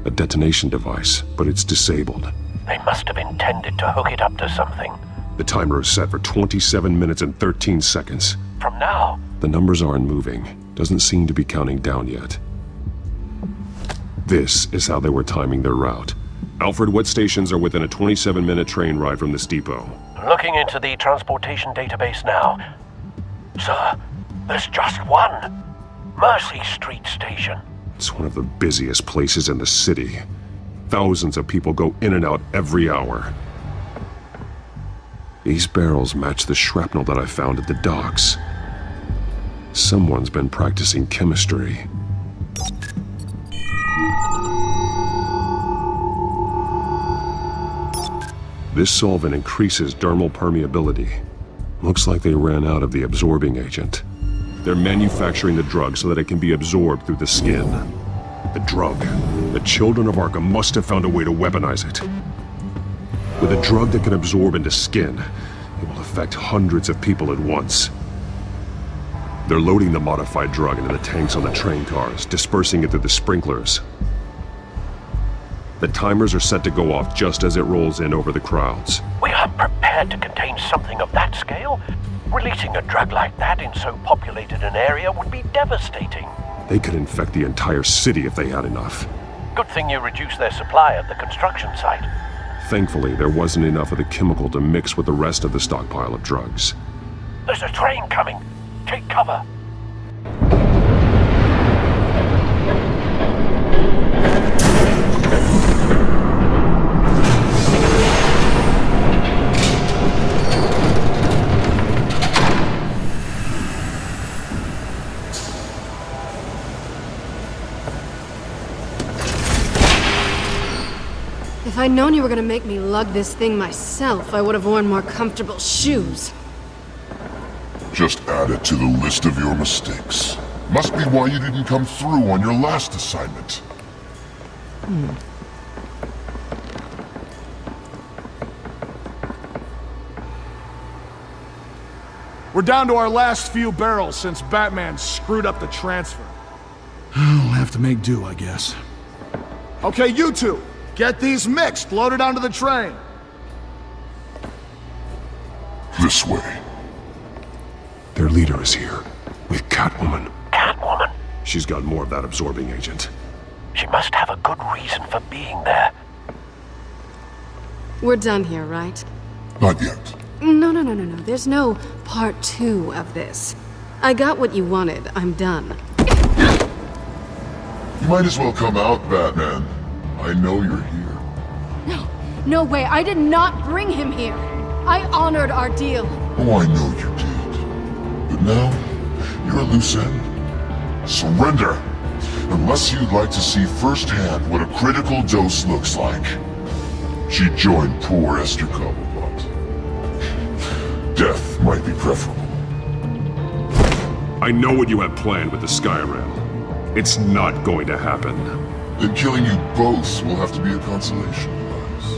A detonation device, but it's disabled. They must have intended to hook it up to something. The timer is set for 27 minutes and 13 seconds. From now? The numbers aren't moving. Doesn't seem to be counting down yet. This is how they were timing their route. Alfred, what stations are within a 27-minute train ride from this depot? Looking into the transportation database now. Sir, there's just one. Mercy Street Station. It's one of the busiest places in the city. Thousands of people go in and out every hour. These barrels match the shrapnel that I found at the docks. Someone's been practicing chemistry. This solvent increases dermal permeability. Looks like they ran out of the absorbing agent. They're manufacturing the drug so that it can be absorbed through the skin. The drug. The children of Arkham must have found a way to weaponize it. With a drug that can absorb into skin, it will affect hundreds of people at once. They're loading the modified drug into the tanks on the train cars, dispersing it through the sprinklers. The timers are set to go off just as it rolls in over the crowds. We aren't prepared to contain something of that scale. Releasing a drug like that in so populated an area would be devastating. They could infect the entire city if they had enough. Good thing you reduced their supply at the construction site. Thankfully, there wasn't enough of the chemical to mix with the rest of the stockpile of drugs. There's a train coming. Take cover. If I'd known you were gonna make me lug this thing myself, I would have worn more comfortable shoes. Just add it to the list of your mistakes. Must be why you didn't come through on your last assignment. We're down to our last few barrels since Batman screwed up the transfer. We'll have to make do, I guess. Okay, you two, get these mixed, loaded onto the train. This way. Their leader is here, with Catwoman. Catwoman? She's got more of that absorbing agent. She must have a good reason for being there. We're done here, right? Not yet. No. There's no part 2 of this. I got what you wanted. I'm done. You might as well come out, Batman. I know you're here. No way. I did not bring him here. I honored our deal. Oh, I know you did. But now, you're a loose end. Surrender! Unless you'd like to see firsthand what a critical dose looks like. She joined poor Esther Cobblepot. Death might be preferable. I know what you have planned with the Skyrim. It's not going to happen. Then killing you both will have to be a consolation prize.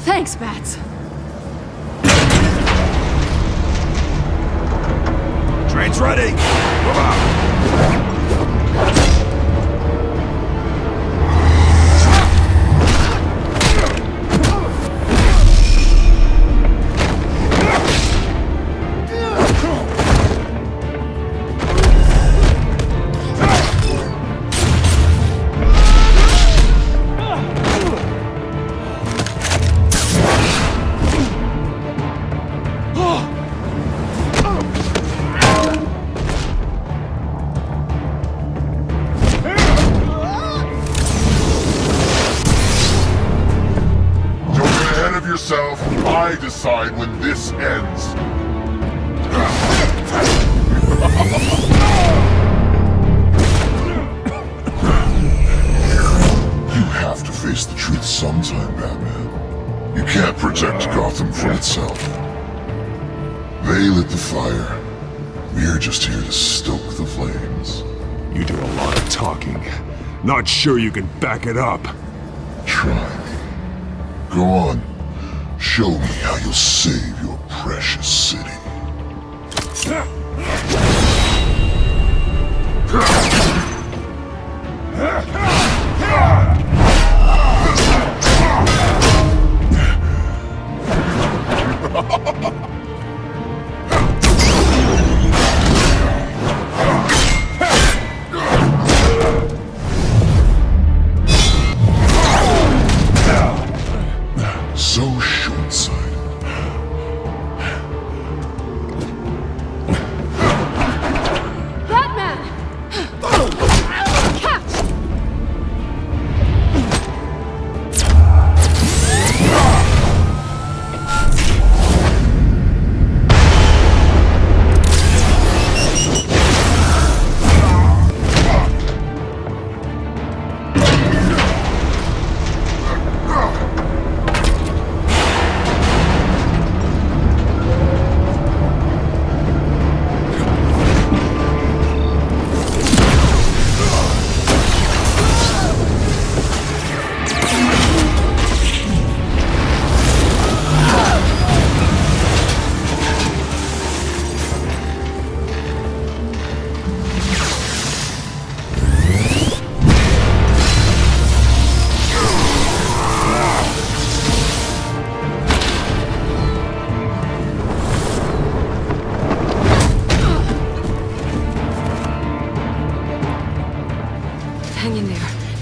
Thanks, Bats. Train's ready! Move out! I decide when this ends. You have to face the truth sometime, Batman. You can't protect Gotham from itself. They lit the fire. We're just here to stoke the flames. You do a lot of talking. Not sure you can back it up. Try me. Go on. Show me how you'll save your precious city. So short-sighted.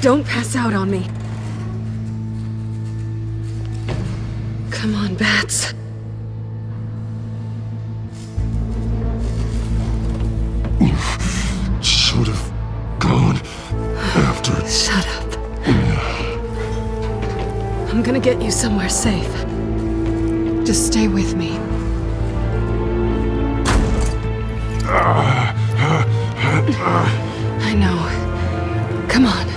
Don't pass out on me. Come on, Bats. Should have gone after... Shut up. I'm gonna get you somewhere safe. Just stay with me. I know. Come on.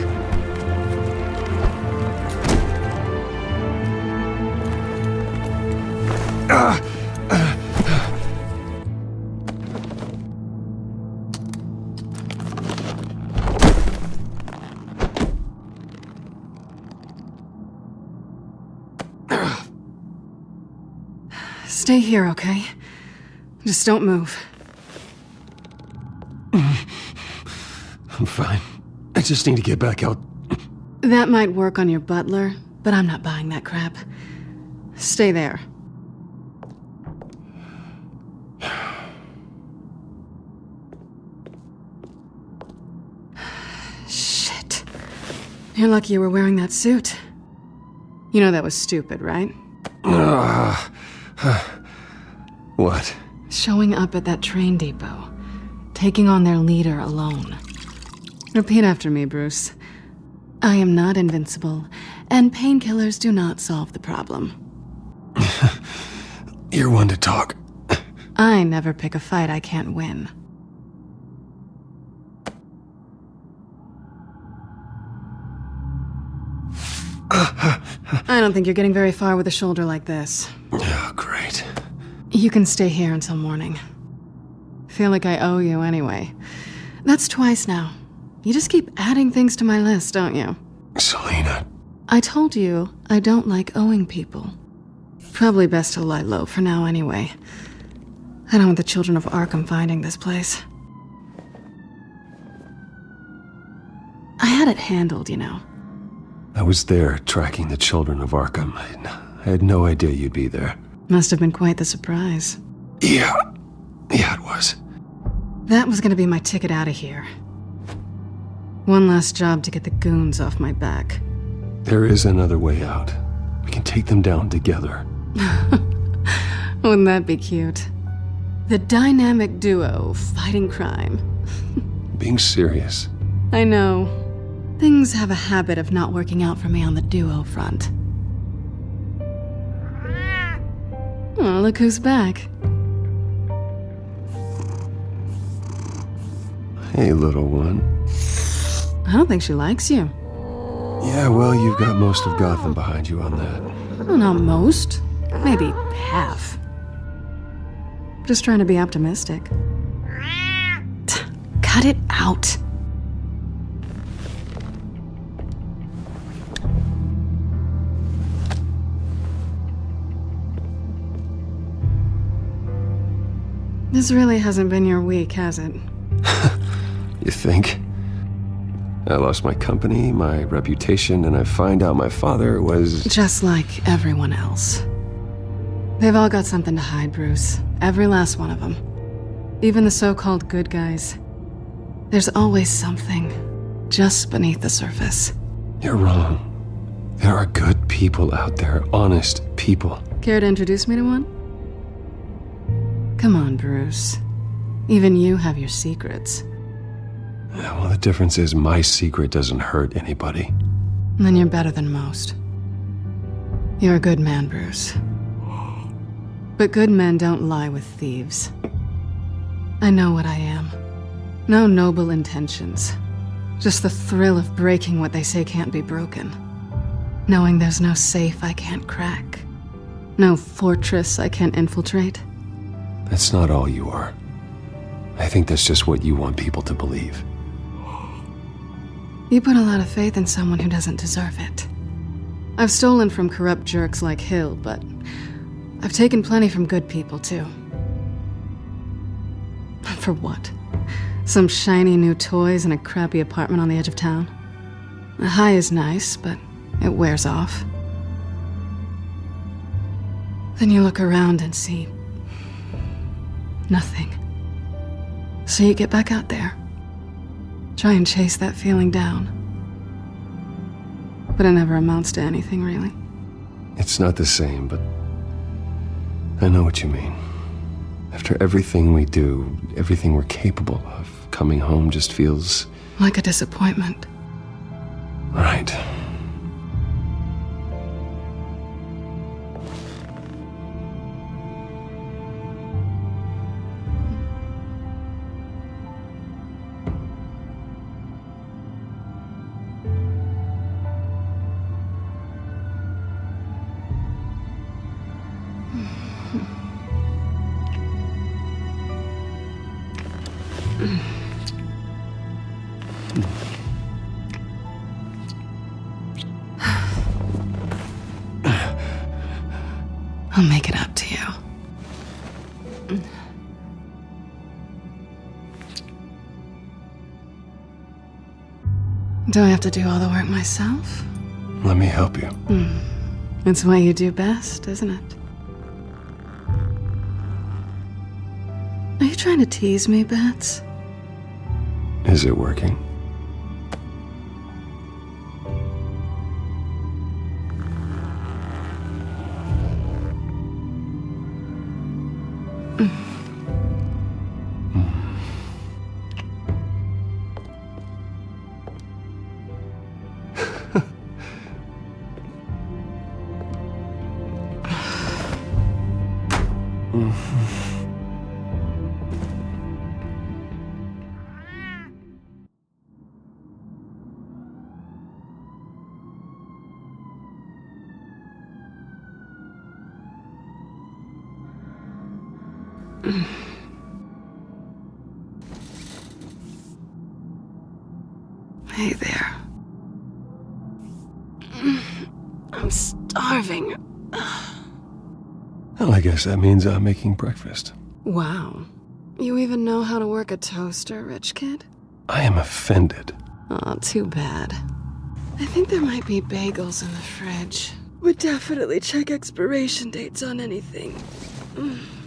Stay here, okay? Just don't move. I'm fine. I just need to get back out. That might work on your butler, but I'm not buying that crap. Stay there. Shit. You're lucky you were wearing that suit. You know that was stupid, right? What? Showing up at that train depot. Taking on their leader alone. Repeat after me, Bruce. I am not invincible, and painkillers do not solve the problem. You're one to talk. I never pick a fight I can't win. I don't think you're getting very far with a shoulder like this. Oh, great. You can stay here until morning. Feel like I owe you anyway. That's twice now. You just keep adding things to my list, don't you? Selina. I told you I don't like owing people. Probably best to lie low for now anyway. I don't want the children of Arkham finding this place. I had it handled, you know. I was there tracking the children of Arkham. I had no idea you'd be there. Must have been quite the surprise. Yeah, it was. That was gonna be my ticket out of here. One last job to get the goons off my back. There is another way out. We can take them down together. Wouldn't that be cute? The dynamic duo fighting crime. Being serious. I know. Things have a habit of not working out for me on the duo front. Oh, look who's back. Hey, little one. I don't think she likes you. Yeah, well, you've got most of Gotham behind you on that. Well, not most. Maybe half. Just trying to be optimistic. Cut it out. This really hasn't been your week, has it? You think? I lost my company, my reputation, and I find out my father was... Just like everyone else. They've all got something to hide, Bruce. Every last one of them. Even the so-called good guys. There's always something just beneath the surface. You're wrong. There are good people out there, honest people. Care to introduce me to one? Come on, Bruce. Even you have your secrets. Yeah, well, the difference is my secret doesn't hurt anybody. Then you're better than most. You're a good man, Bruce. But good men don't lie with thieves. I know what I am. No noble intentions. Just the thrill of breaking what they say can't be broken. Knowing there's no safe I can't crack. No fortress I can't infiltrate. That's not all you are. I think that's just what you want people to believe. You put a lot of faith in someone who doesn't deserve it. I've stolen from corrupt jerks like Hill, but I've taken plenty from good people, too. For what? Some shiny new toys and a crappy apartment on the edge of town? A high is nice, but it wears off. Then you look around and see nothing. So you get back out there. Try and chase that feeling down. But it never amounts to anything, really. It's not the same, but I know what you mean. After everything we do, everything we're capable of, coming home just feels... like a disappointment. Right. I'll make it up to you. Do I have to do all the work myself? Let me help you. It's what you do best, isn't it? Are you trying to tease me, Bats? Is it working? Hey there. I'm starving. Well, I guess that means I'm making breakfast. Wow. You even know how to work a toaster, rich kid? I am offended. Aw, too bad. I think there might be bagels in the fridge. Would definitely check expiration dates on anything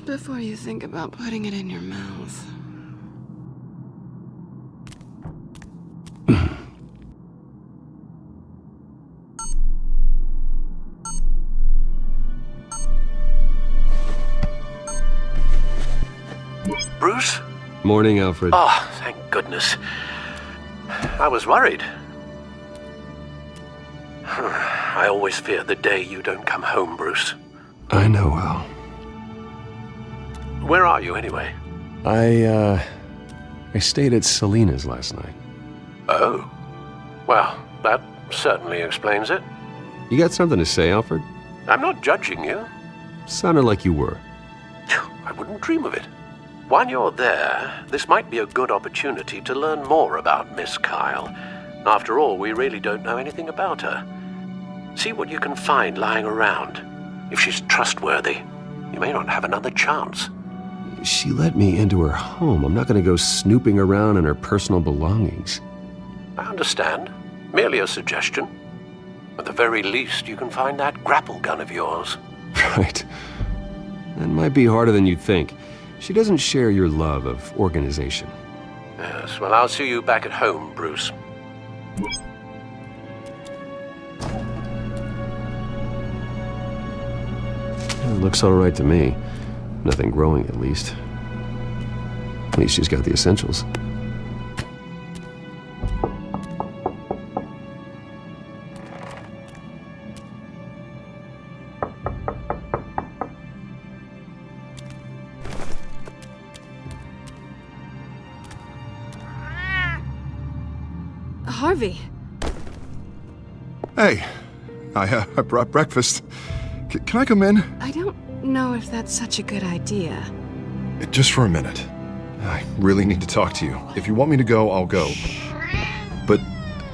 before you think about putting it in your mouth. Bruce? Morning, Alfred. Oh, thank goodness. I was worried. I always fear the day you don't come home, Bruce. I know, Al. Where are you, anyway? I stayed at Selena's last night. Oh. Well, that certainly explains it. You got something to say, Alfred? I'm not judging you. Sounded like you were. I wouldn't dream of it. While you're there, this might be a good opportunity to learn more about Miss Kyle. After all, we really don't know anything about her. See what you can find lying around. If she's trustworthy, you may not have another chance. She let me into her home. I'm not going to go snooping around in her personal belongings. I understand. Merely a suggestion. At the very least, you can find that grapple gun of yours. Right. That might be harder than you'd think. She doesn't share your love of organization. Yes, well, I'll see you back at home, Bruce. It looks all right to me. Nothing growing, at least. At least she's got the essentials. Harvey. Hey, I brought breakfast. Can I come in? I don't know if that's such a good idea. Just for a minute. I really need to talk to you. If you want me to go, I'll go. But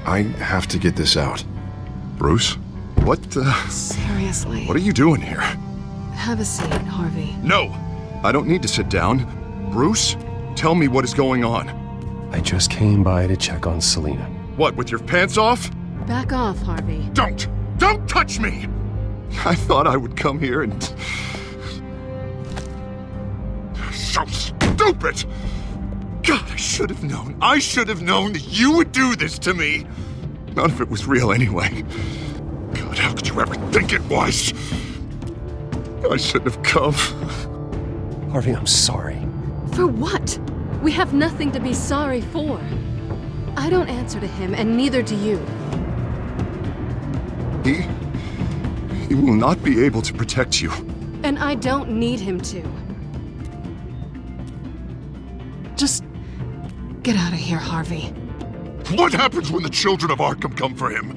I have to get this out. Bruce? What, Seriously. What are you doing here? Have a seat, Harvey. No! I don't need to sit down. Bruce, tell me what is going on. I just came by to check on Selena. What, with your pants off? Back off, Harvey. Don't! Don't touch me! I thought I would come here and... So stupid! God, I should have known. I should have known that you would do this to me! None of it was real anyway. God, how could you ever think it was? I shouldn't have come. Harvey, I'm sorry. For what? We have nothing to be sorry for. I don't answer to him, and neither do you. He will not be able to protect you. And I don't need him to. Just get out of here, Harvey. What happens when the children of Arkham come for him?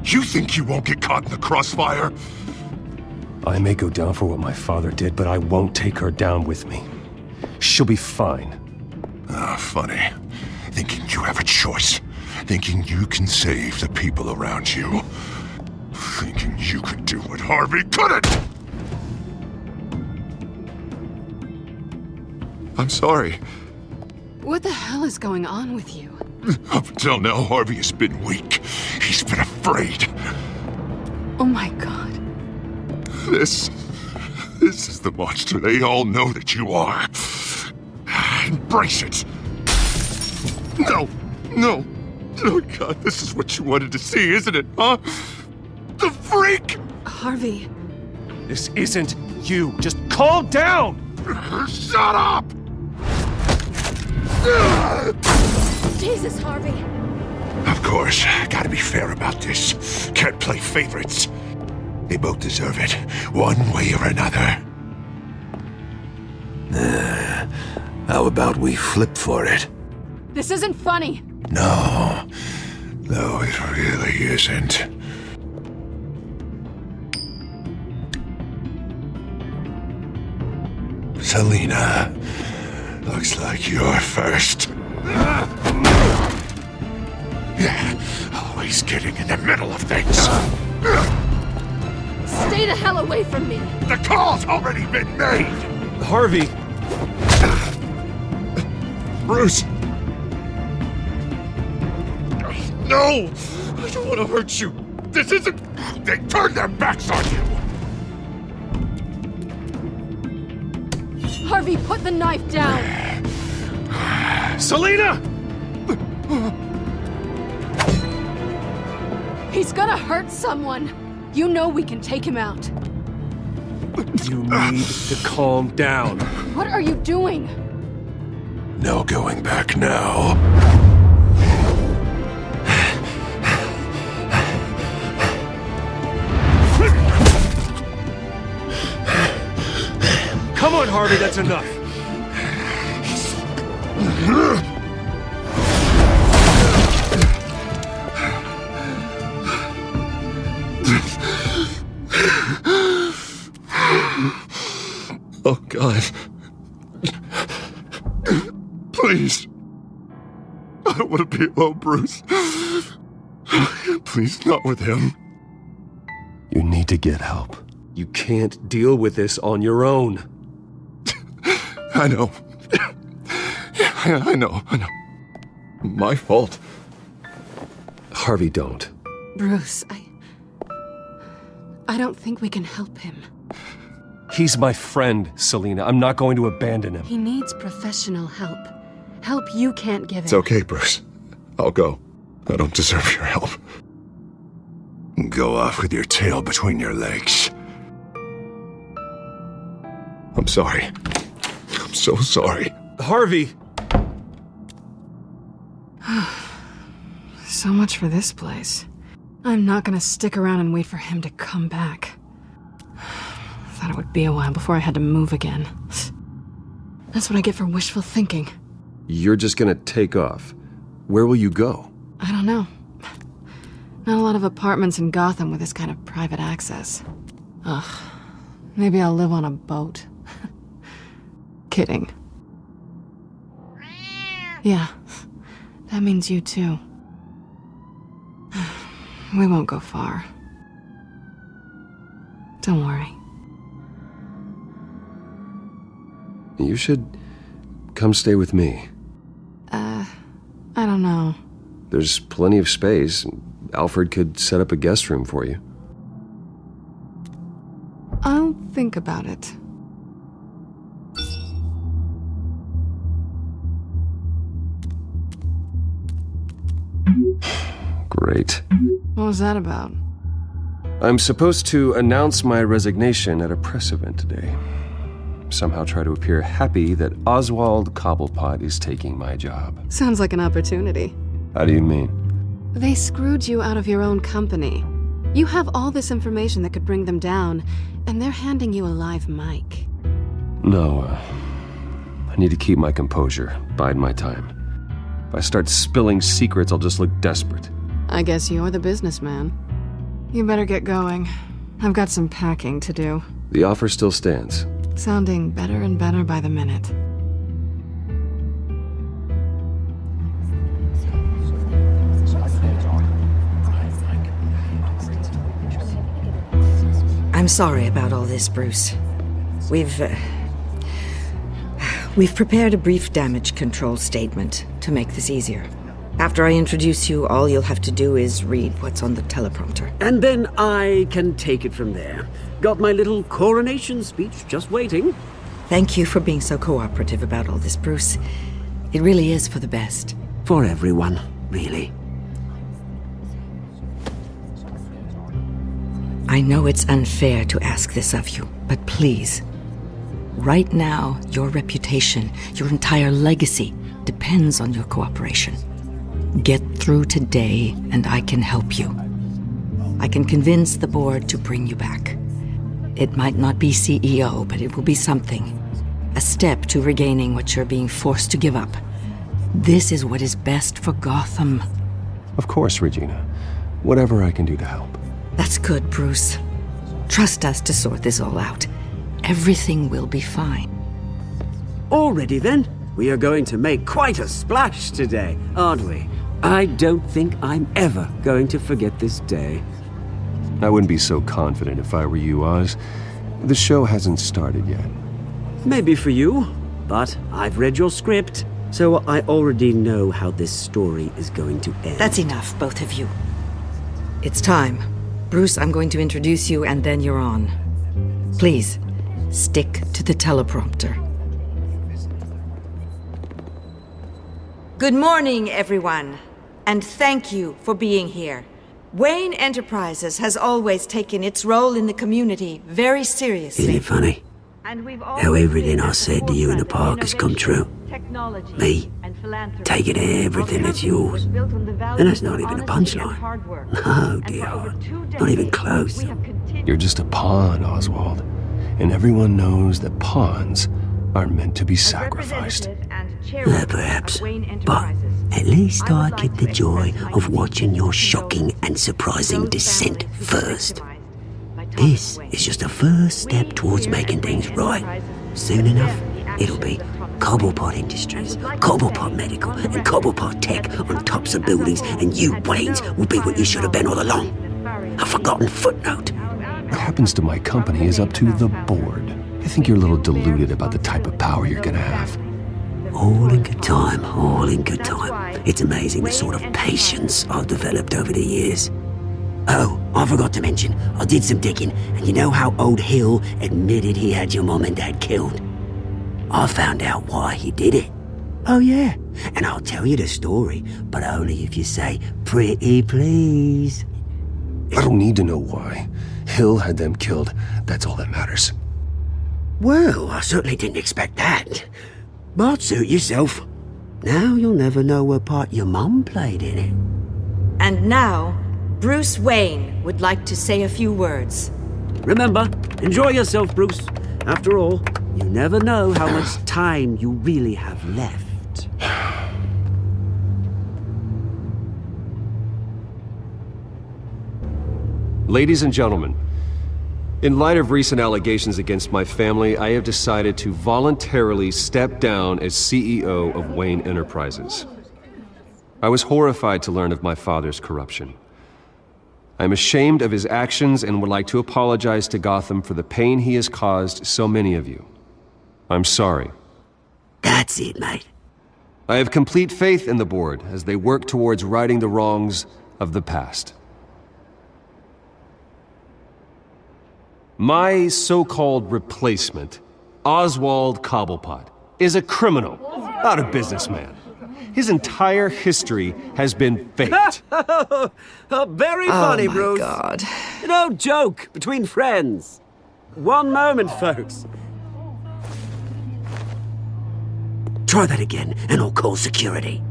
You think you won't get caught in the crossfire? I may go down for what my father did, but I won't take her down with me. She'll be fine. Funny. Thinking you have a choice. Thinking you can save the people around you. Thinking you could do what Harvey couldn't! I'm sorry. What the hell is going on with you? Up until now, Harvey has been weak. He's been afraid. Oh my God. This is the monster they all know that you are. Embrace it. No. Oh God, this is what you wanted to see, isn't it, huh? The freak! Harvey. This isn't you. Just calm down! Shut up! Jesus, Harvey. Of course, gotta be fair about this. Can't play favorites. They both deserve it, one way or another. How about we flip for it? This isn't funny. No, it really isn't. Selina, looks like you're first. Yeah, always getting in the middle of things. Stay the hell away from me. The call's already been made. Harvey. Bruce. No, I don't want to hurt you. This isn't... They turned their backs on you. Harvey, put the knife down. Selina! He's gonna hurt someone. You know we can take him out. You need to calm down. What are you doing? No going back now. Come on, Harvey, that's enough. Oh, God. Please. I don't want to be alone, Bruce. Please, not with him. You need to get help. You can't deal with this on your own. I know. I know. My fault. Harvey, don't. Bruce, I don't think we can help him. He's my friend, Selina. I'm not going to abandon him. He needs professional help. Help you can't give him. It's okay, Bruce. I'll go. I don't deserve your help. Go off with your tail between your legs. I'm sorry. I'm so sorry. Harvey! So much for this place. I'm not gonna stick around and wait for him to come back. Thought it would be a while before I had to move again. That's what I get for wishful thinking. You're just gonna take off. Where will you go? I don't know. Not a lot of apartments in Gotham with this kind of private access. Ugh. Maybe I'll live on a boat. Kidding. Yeah. That means you too. We won't go far. Don't worry. You should come stay with me. I don't know. There's plenty of space. Alfred could set up a guest room for you. I'll think about it. Great. What was that about? I'm supposed to announce my resignation at a press event today. Somehow try to appear happy that Oswald Cobblepot is taking my job. Sounds like an opportunity. How do you mean? They screwed you out of your own company. You have all this information that could bring them down, and they're handing you a live mic. No, I need to keep my composure, bide my time. If I start spilling secrets, I'll just look desperate. I guess you're the businessman. You better get going. I've got some packing to do. The offer still stands. Sounding better and better by the minute. I'm sorry about all this, Bruce. We've prepared a brief damage control statement to make this easier. After I introduce you, all you'll have to do is read what's on the teleprompter. And then I can take it from there. Got my little coronation speech just waiting. Thank you for being so cooperative about all this, Bruce. It really is for the best. For everyone, really. I know it's unfair to ask this of you, but please. Right now, your reputation, your entire legacy, depends on your cooperation. Get through today, and I can help you. I can convince the board to bring you back. It might not be CEO, but it will be something. A step to regaining what you're being forced to give up. This is what is best for Gotham. Of course, Regina. Whatever I can do to help. That's good, Bruce. Trust us to sort this all out. Everything will be fine. Already then, we are going to make quite a splash today, aren't we? I don't think I'm ever going to forget this day. I wouldn't be so confident if I were you, Oz. The show hasn't started yet. Maybe for you, but I've read your script, so I already know how this story is going to end. That's enough, both of you. It's time. Bruce, I'm going to introduce you, and then you're on. Please, stick to the teleprompter. Good morning, everyone, and thank you for being here. Wayne Enterprises has always taken its role in the community very seriously. Isn't it funny? How everything I said to you in the park has come true. Me, taking everything that's yours. And that's not even a punchline. No, dear. Not even close. You're just a pawn, Oswald. And everyone knows that pawns are meant to be sacrificed. Perhaps. But at least I get the joy of watching your shocking and surprising descent first. This is just a first step towards making things right. Soon enough, it'll be Cobblepot Industries, Cobblepot Medical, and Cobblepot Tech on tops of buildings, and you, Waynes, will be what you should have been all along. A forgotten footnote. What happens to my company is up to the board. I think you're a little deluded about the type of power you're gonna have. All in good time, all in good time. It's amazing the sort of patience I've developed over the years. Oh, I forgot to mention, I did some digging, and you know how old Hill admitted he had your mom and dad killed? I found out why he did it. Oh yeah, and I'll tell you the story, but only if you say, pretty please. I don't need to know why. Hill had them killed. That's all that matters. Well, I certainly didn't expect that. But suit yourself. Now you'll never know what part your mum played in it. And now, Bruce Wayne would like to say a few words. Remember, enjoy yourself, Bruce. After all, you never know how much time you really have left. Ladies and gentlemen, in light of recent allegations against my family, I have decided to voluntarily step down as CEO of Wayne Enterprises. I was horrified to learn of my father's corruption. I am ashamed of his actions and would like to apologize to Gotham for the pain he has caused so many of you. I'm sorry. That's it, mate. I have complete faith in the board as they work towards righting the wrongs of the past. My so-called replacement, Oswald Cobblepot, is a criminal, not a businessman. His entire history has been faked. Very funny, my Bruce. God. No joke between friends. One moment, folks. Try that again, and I'll call security.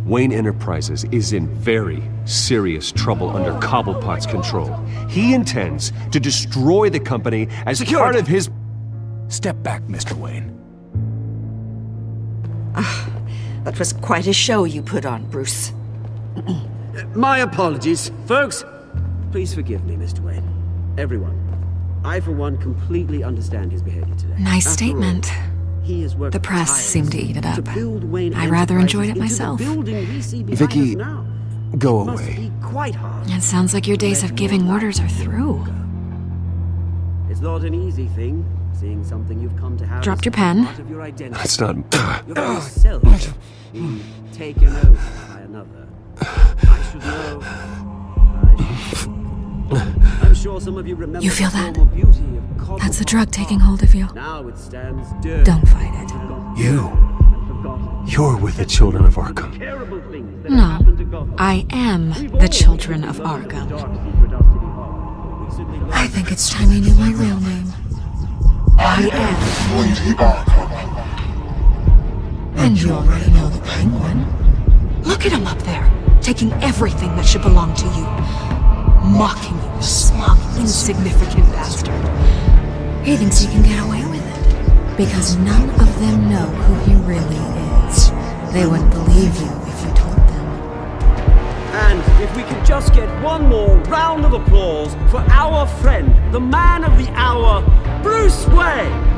Wayne Enterprises is in very serious trouble under Cobblepot's control. He intends to destroy the company as part of his... Step back, Mr. Wayne. That was quite a show you put on, Bruce. My apologies. Folks, please forgive me, Mr. Wayne. Everyone. I, for one, completely understand his behavior today. Nice After statement. all, he has worked The press seemed to eat it up. build Wayne I rather enjoyed it Enterprises into myself. the building we see behind Vicky, us now. go It must away. be quite hard. It sounds like your days of giving orders are through. It's not an easy thing, seeing something you've come to have Dropped as your pen. part of your identity. That's not... Your very self being taken over by another. I should know. I'm sure some of you remember You feel the that? former beauty of Cobblepot That's the drug taking hold of you. Now it stands dirty. Don't fight it. You're with the children of Arkham. No, I am the children of Arkham. I think it's time you knew my real name. I am. Lady Arkham. And you already know the Penguin. Look at him up there, taking everything that should belong to you. Mocking you, smug, insignificant bastard. He thinks he can get away with it, because none of them know who he really is. They wouldn't believe you if you told them. And if we could just get one more round of applause for our friend, the man of the hour, Bruce Wayne!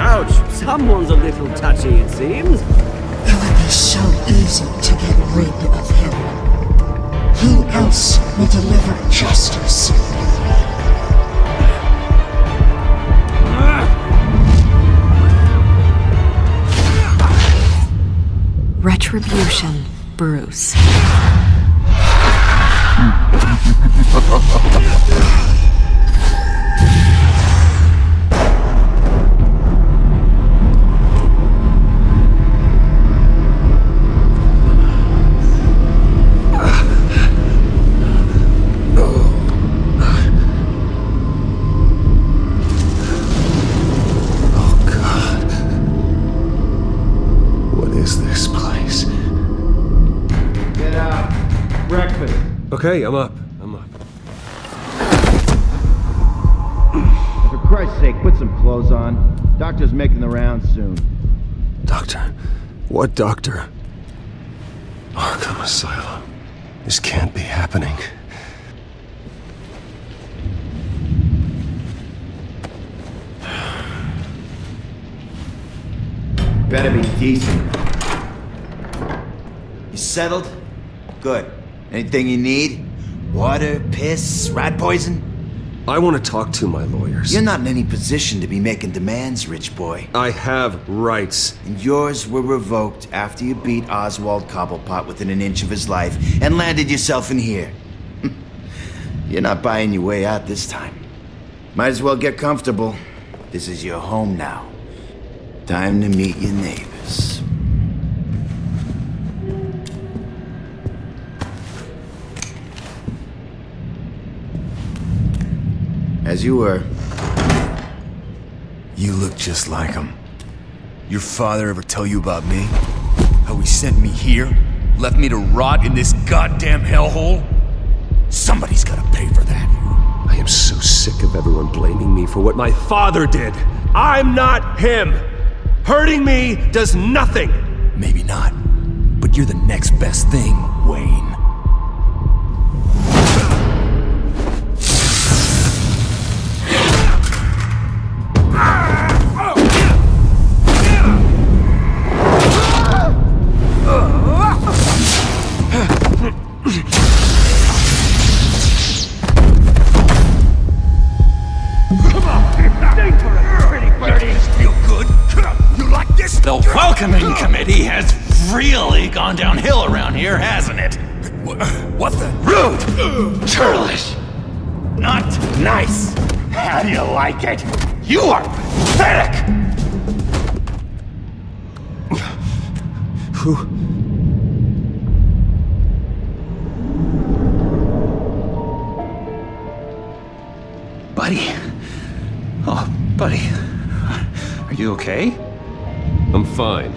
Ouch, someone's a little touchy, it seems. It would be so easy to get rid of him. Who else will deliver justice? Retribution, Bruce. Okay, I'm up. For Christ's sake, put some clothes on. Doctor's making the rounds soon. Doctor? What doctor? Arkham Asylum. This can't be happening. Better be decent. You settled? Good. Anything you need? Water, piss, rat poison? I want to talk to my lawyers. You're not in any position to be making demands, rich boy. I have rights. And yours were revoked after you beat Oswald Cobblepot within an inch of his life and landed yourself in here. You're not buying your way out this time. Might as well get comfortable. This is your home now. Time to meet your neighbors. As you were. You look just like him. Your father ever tell you about me? How he sent me here? Left me to rot in this goddamn hellhole? Somebody's gotta pay for that. I am so sick of everyone blaming me for what my father did. I'm not him. Hurting me does nothing. Maybe not. But you're the next best thing, Wayne. The welcoming committee has really gone downhill around here, hasn't it? What the? Rude! Churlish! Not nice! How do you like it? You are pathetic! Who? Buddy. Oh, buddy. Are you okay? I'm fine.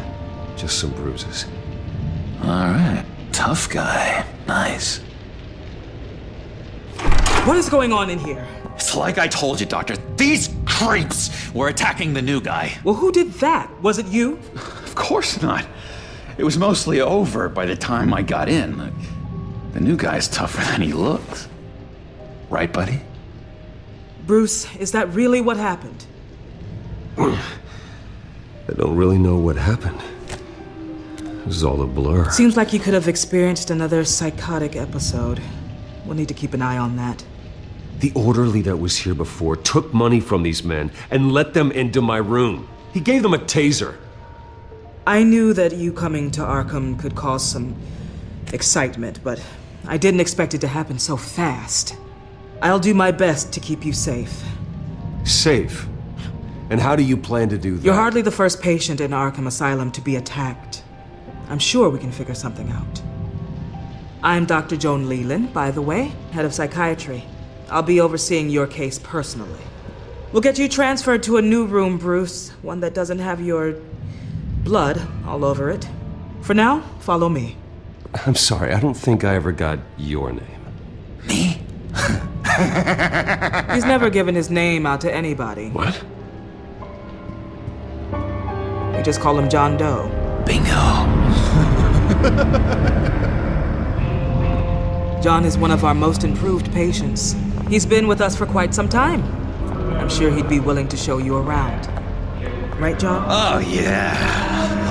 Just some bruises. Alright. Tough guy. Nice. What is going on in here? It's like I told you, Doctor. These creeps were attacking the new guy. Well, who did that? Was it you? Of course not. It was mostly over by the time I got in. The new guy's tougher than he looks. Right, buddy? Bruce, is that really what happened? I don't really know what happened. This is all a blur. Seems like you could have experienced another psychotic episode. We'll need to keep an eye on that. The orderly that was here before took money from these men and let them into my room. He gave them a taser. I knew that you coming to Arkham could cause some excitement, but I didn't expect it to happen so fast. I'll do my best to keep you safe. Safe? And how do you plan to do that? You're hardly the first patient in Arkham Asylum to be attacked. I'm sure we can figure something out. I'm Dr. Joan Leland, by the way, head of psychiatry. I'll be overseeing your case personally. We'll get you transferred to a new room, Bruce, one that doesn't have your blood all over it. For now, follow me. I'm sorry, I don't think I ever got your name. Me? He's never given his name out to anybody. What? We just call him John Doe. Bingo. John is one of our most improved patients. He's been with us for quite some time. I'm sure he'd be willing to show you around. Right, John? Oh, yeah.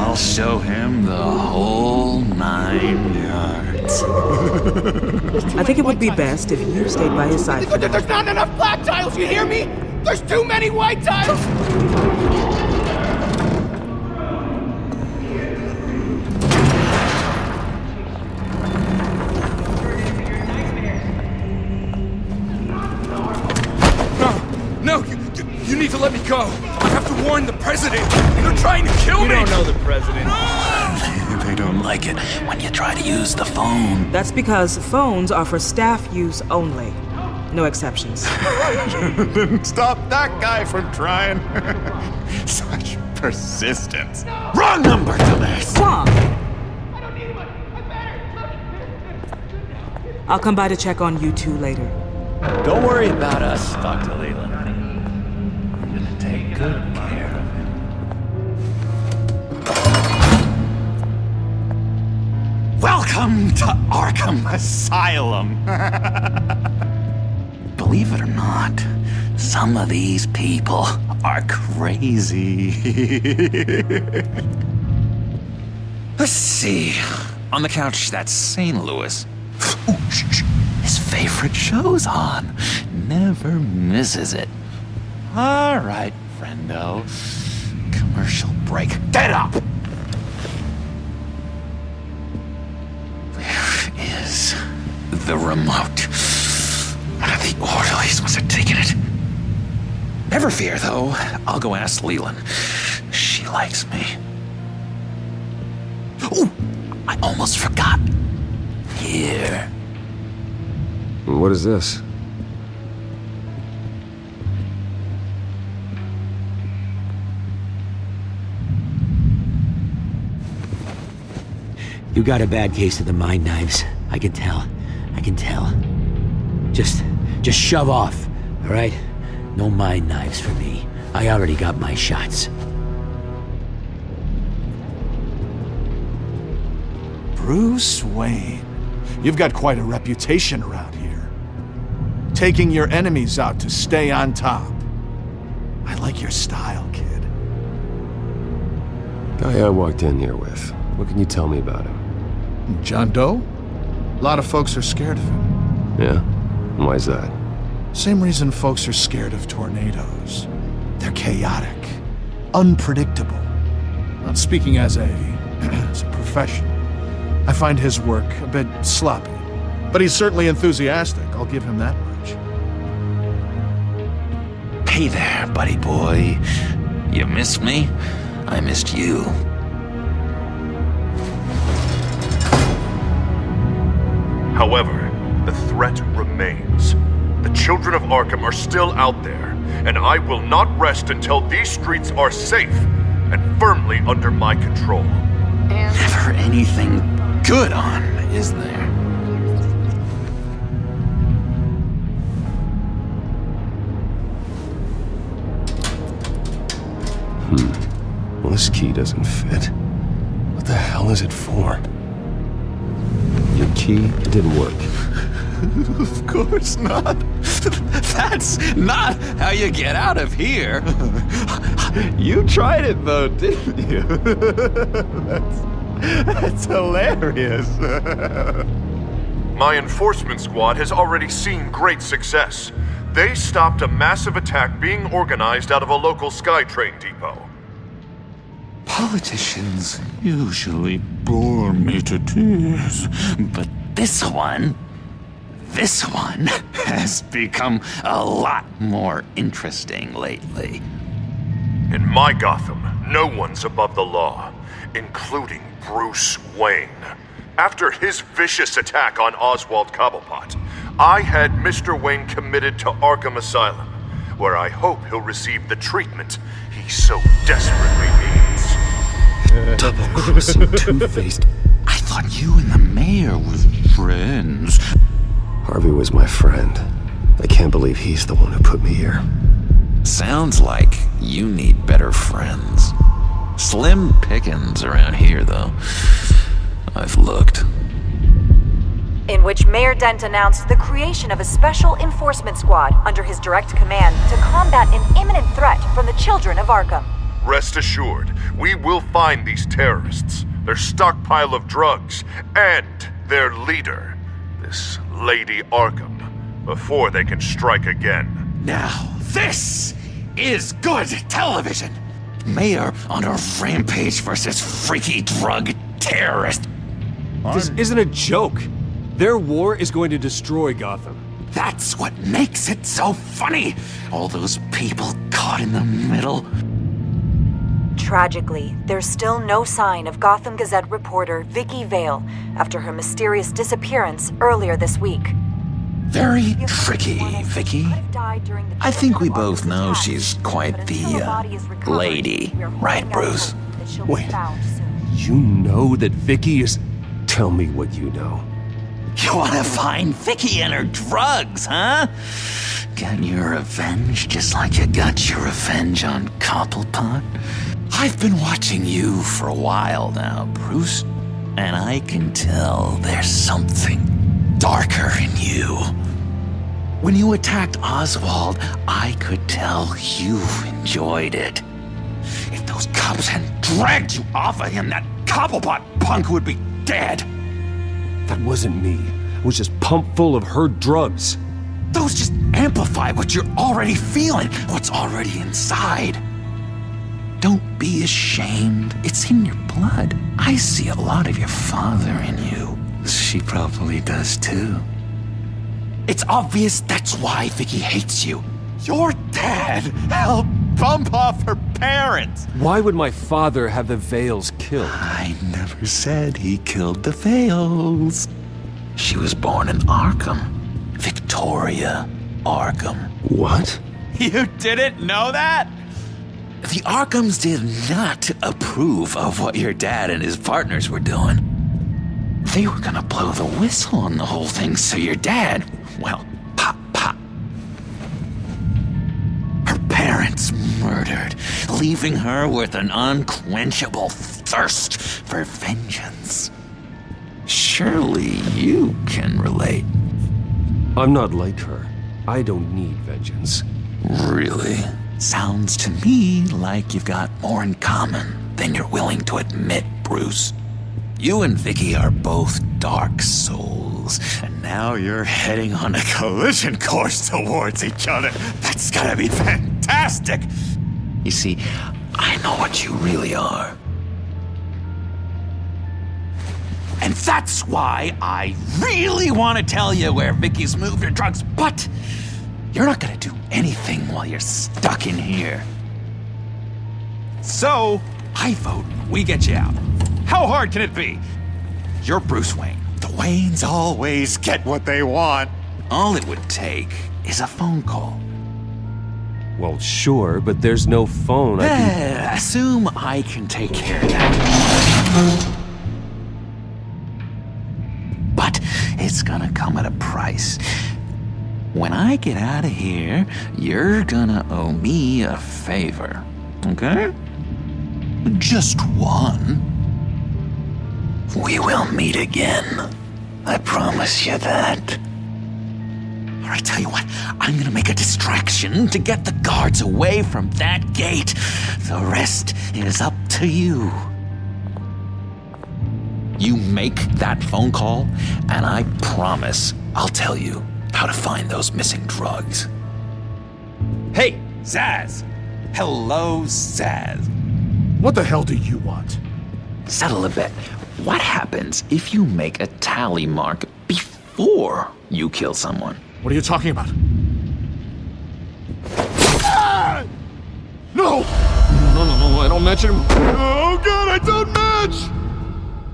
I'll show him the whole 9 yards. I think it would be best if you stayed by his side. There's not enough black tiles, you hear me? There's too many white tiles! No, you need to let me go. I have to warn the president. They're trying to kill me. You don't know the president. They don't like it when you try to use the phone. That's because phones are for staff use only. No exceptions. Didn't stop that guy from trying. Such persistence. Wrong number, dumbass. Come on. I'll come by to check on you two later. Don't worry about us, Dr. Leland. Just take good care of him. Welcome to Arkham Asylum. Believe it or not, some of these people are crazy. Let's see. On the couch, that's St. Louis. Ooh, shh. His favorite show's on. Never misses it. All right, friendo. Commercial break. Get up! Where is the remote? One of the orderlies must have taken it. Never fear, though. I'll go ask Leland. She likes me. Ooh, I almost forgot. Here. What is this? You got a bad case of the mind knives. I can tell. I can tell. Just shove off, all right? No mind knives for me. I already got my shots. Bruce Wayne. You've got quite a reputation around here. Taking your enemies out to stay on top. I like your style, kid. Guy I walked in here with. What can you tell me about him? John Doe? A lot of folks are scared of him. Yeah? Why's that? Same reason folks are scared of tornadoes. They're chaotic, unpredictable. Not speaking as a professional, I find his work a bit sloppy. But he's certainly enthusiastic. I'll give him that much. Hey there, buddy boy. You missed me? I missed you. However, the threat remains. The children of Arkham are still out there, and I will not rest until these streets are safe and firmly under my control. Never anything good on, is there? Well, this key doesn't fit. What the hell is it for? Your key didn't work. Of course not. That's not how you get out of here. You tried it though, didn't you? That's hilarious. My enforcement squad has already seen great success. They stopped a massive attack being organized out of a local SkyTrain depot. Politicians usually bore me to tears, but this one has become a lot more interesting lately. In my Gotham, no one's above the law, including Bruce Wayne. After his vicious attack on Oswald Cobblepot, I had Mr. Wayne committed to Arkham Asylum, where I hope he'll receive the treatment he so desperately needs. Double-crossing, two-faced. I thought you and the mayor were friends. Harvey was my friend. I can't believe he's the one who put me here. Sounds like you need better friends. Slim pickings around here, though. I've looked. In which Mayor Dent announced the creation of a special enforcement squad under his direct command to combat an imminent threat from the children of Arkham. Rest assured, we will find these terrorists, their stockpile of drugs, and their leader, this Lady Arkham, before they can strike again. Now, this is good television! Mayor on a rampage versus freaky drug terrorist. This isn't a joke. Their war is going to destroy Gotham. That's what makes it so funny! All those people caught in the middle. Tragically, there's still no sign of Gotham Gazette reporter Vicky Vale after her mysterious disappearance earlier this week. Very tricky, Vicky. I think we both know she's quite the, lady, right, Bruce? Wait, you know that Vicky is... Tell me what you know. You want to find Vicky and her drugs, huh? Get your revenge just like you got your revenge on Cobblepot? I've been watching you for a while now, Bruce, and I can tell there's something darker in you. When you attacked Oswald, I could tell you enjoyed it. If those cops hadn't dragged you off of him, that Cobblepot punk would be dead. That wasn't me. It was just pumped full of her drugs. Those just amplify what you're already feeling, what's already inside. Don't be ashamed. It's in your blood. I see a lot of your father in you. She probably does too. It's obvious that's why Vicky hates you. Your dad helped bump off her parents. Why would my father have the Vales killed? I never said he killed the Vales. She was born in Arkham. Victoria Arkham. What? You didn't know that? The Arkhams did not approve of what your dad and his partners were doing. They were gonna blow the whistle on the whole thing, so your dad, well, pop. Her parents murdered, leaving her with an unquenchable thirst for vengeance. Surely you can relate. I'm not like her. I don't need vengeance. Really? Sounds to me like you've got more in common than you're willing to admit, Bruce. You and Vicky are both dark souls, and now you're heading on a collision course towards each other. That's gotta be fantastic! You see, I know what you really are. An And that's why I really want to tell you where Vicky's moved her drugs, but you're not gonna do anything while you're stuck in here. So, I vote we get you out. How hard can it be? You're Bruce Wayne. The Waynes always get what they want. All it would take is a phone call. Well, sure, but there's no phone. Assume I can take care of that. But it's gonna come at a price. When I get out of here, you're gonna owe me a favor, okay? Just one. We will meet again. I promise you that. All right, tell you what, I'm gonna make a distraction to get the guards away from that gate. The rest is up to you. You make that phone call, and I promise I'll tell you how to find those missing drugs. Hey, Zaz! Hello, Zaz. What the hell do you want? Settle a bet. What happens if you make a tally mark before you kill someone? What are you talking about? Ah! No! No, I don't match him. Oh god, I don't match!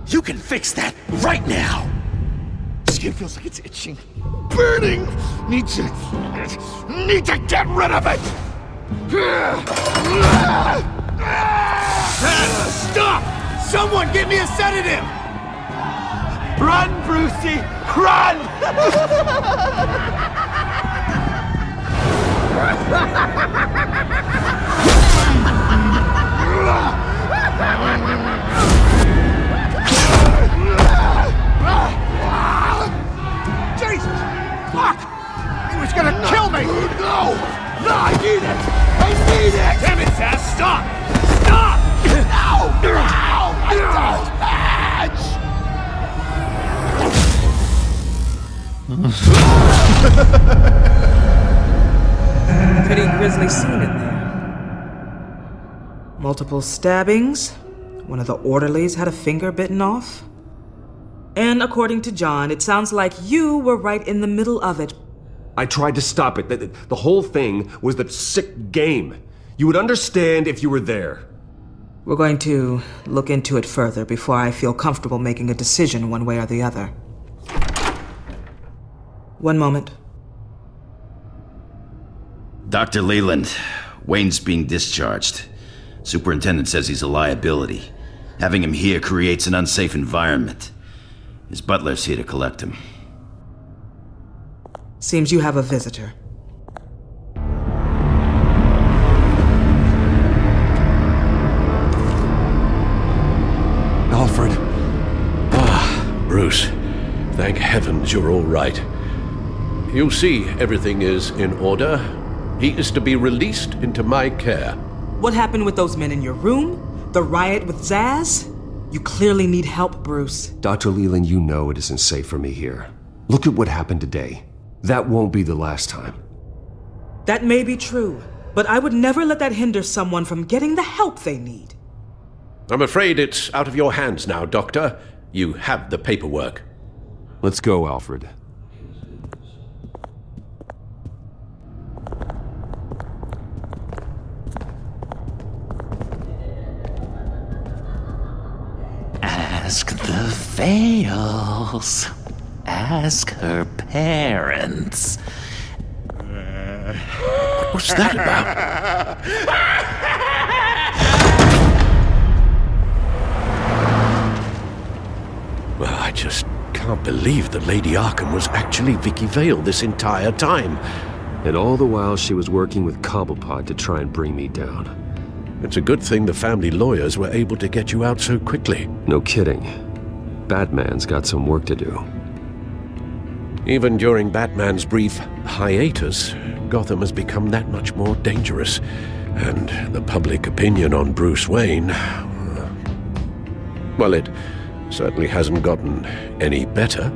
You can fix that right now! Skin feels like it's itching. Burning! Need to get rid of it! Stop! Someone get me a sedative! Run, Brucey! Run! Jesus! Fuck! He was gonna kill me! No! No, I need it! I need it! Damn it, Zaz! Stop! Stop! No! No! I don't match! Pretty grisly scene in there. Multiple stabbings. One of the orderlies had a finger bitten off. And according to John, it sounds like you were right in the middle of it. I tried to stop it. The whole thing was the sick game. You would understand if you were there. We're going to look into it further before I feel comfortable making a decision one way or the other. One moment. Dr. Leland, Wayne's being discharged. Superintendent says he's a liability. Having him here creates an unsafe environment. His butler's here to collect him. Seems you have a visitor. Alfred. Bruce. Thank heavens you're all right. You see, everything is in order. He is to be released into my care. What happened with those men in your room? The riot with Zaz? You clearly need help, Bruce. Dr. Leland, you know it isn't safe for me here. Look at what happened today. That won't be the last time. That may be true, but I would never let that hinder someone from getting the help they need. I'm afraid it's out of your hands now, Doctor. You have the paperwork. Let's go, Alfred. Ask the Vales. Ask her parents. What's that about? Well, I just can't believe that Lady Arkham was actually Vicky Vale this entire time. And all the while she was working with Cobblepot to try and bring me down. It's a good thing the family lawyers were able to get you out so quickly. No kidding. Batman's got some work to do. Even during Batman's brief hiatus, Gotham has become that much more dangerous. And the public opinion on Bruce Wayne... well, it certainly hasn't gotten any better.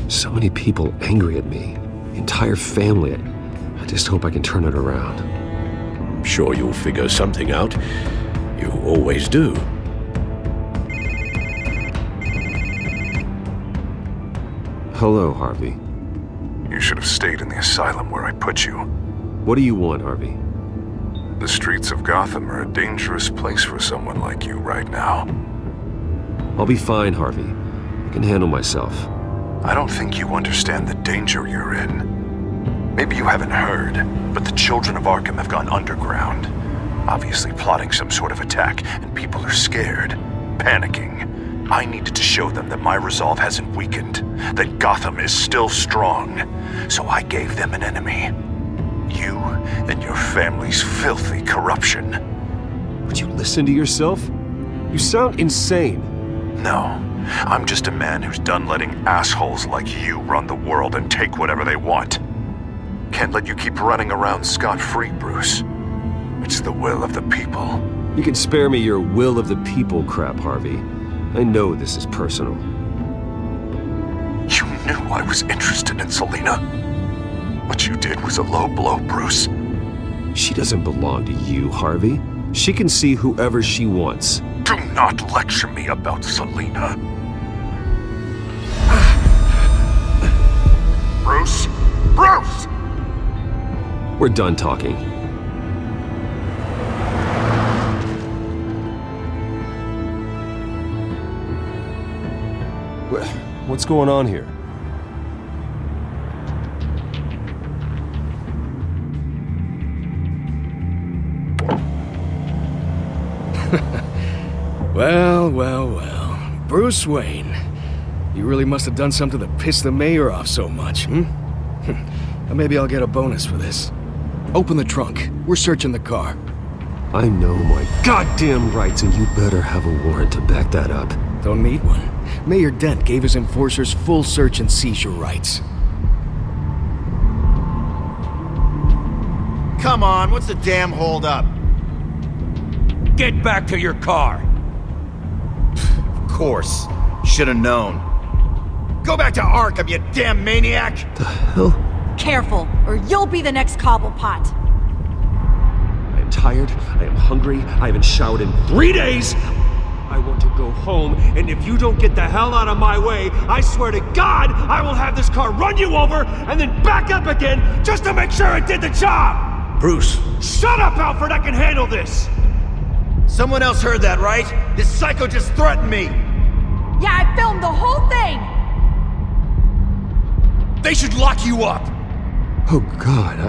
So many people angry at me. Entire family. I just hope I can turn it around. I'm sure you'll figure something out. You always do. Hello, Harvey. You should have stayed in the asylum where I put you. What do you want, Harvey? The streets of Gotham are a dangerous place for someone like you right now. I'll be fine, Harvey. I can handle myself. I don't think you understand the danger you're in. Maybe you haven't heard, but the children of Arkham have gone underground. Obviously plotting some sort of attack, and people are scared, panicking. I needed to show them that my resolve hasn't weakened, that Gotham is still strong. So I gave them an enemy. You and your family's filthy corruption. Would you listen to yourself? You sound insane. No, I'm just a man who's done letting assholes like you run the world and take whatever they want. Can't let you keep running around scot-free, Bruce. It's the will of the people. You can spare me your will of the people crap, Harvey. I know this is personal. You knew I was interested in Selina. What you did was a low blow, Bruce. She doesn't belong to you, Harvey. She can see whoever she wants. Do not lecture me about Selina. Bruce? Bruce! We're done talking. What's going on here? Well. Bruce Wayne. You really must have done something to piss the mayor off so much, Maybe I'll get a bonus for this. Open the trunk. We're searching the car. I know my goddamn rights, and you better have a warrant to back that up. Don't need one. Mayor Dent gave his enforcers full search and seizure rights. Come on, what's the damn holdup? Get back to your car! Of course. Should've known. Go back to Arkham, you damn maniac! The hell? Careful, or you'll be the next Cobblepot. I am tired, I am hungry, I haven't showered in 3 days! I want to go home, and if you don't get the hell out of my way, I swear to God, I will have this car run you over, and then back up again, just to make sure it did the job! Bruce. Shut up, Alfred, I can handle this! Someone else heard that, right? This psycho just threatened me! Yeah, I filmed the whole thing! They should lock you up! Oh, God,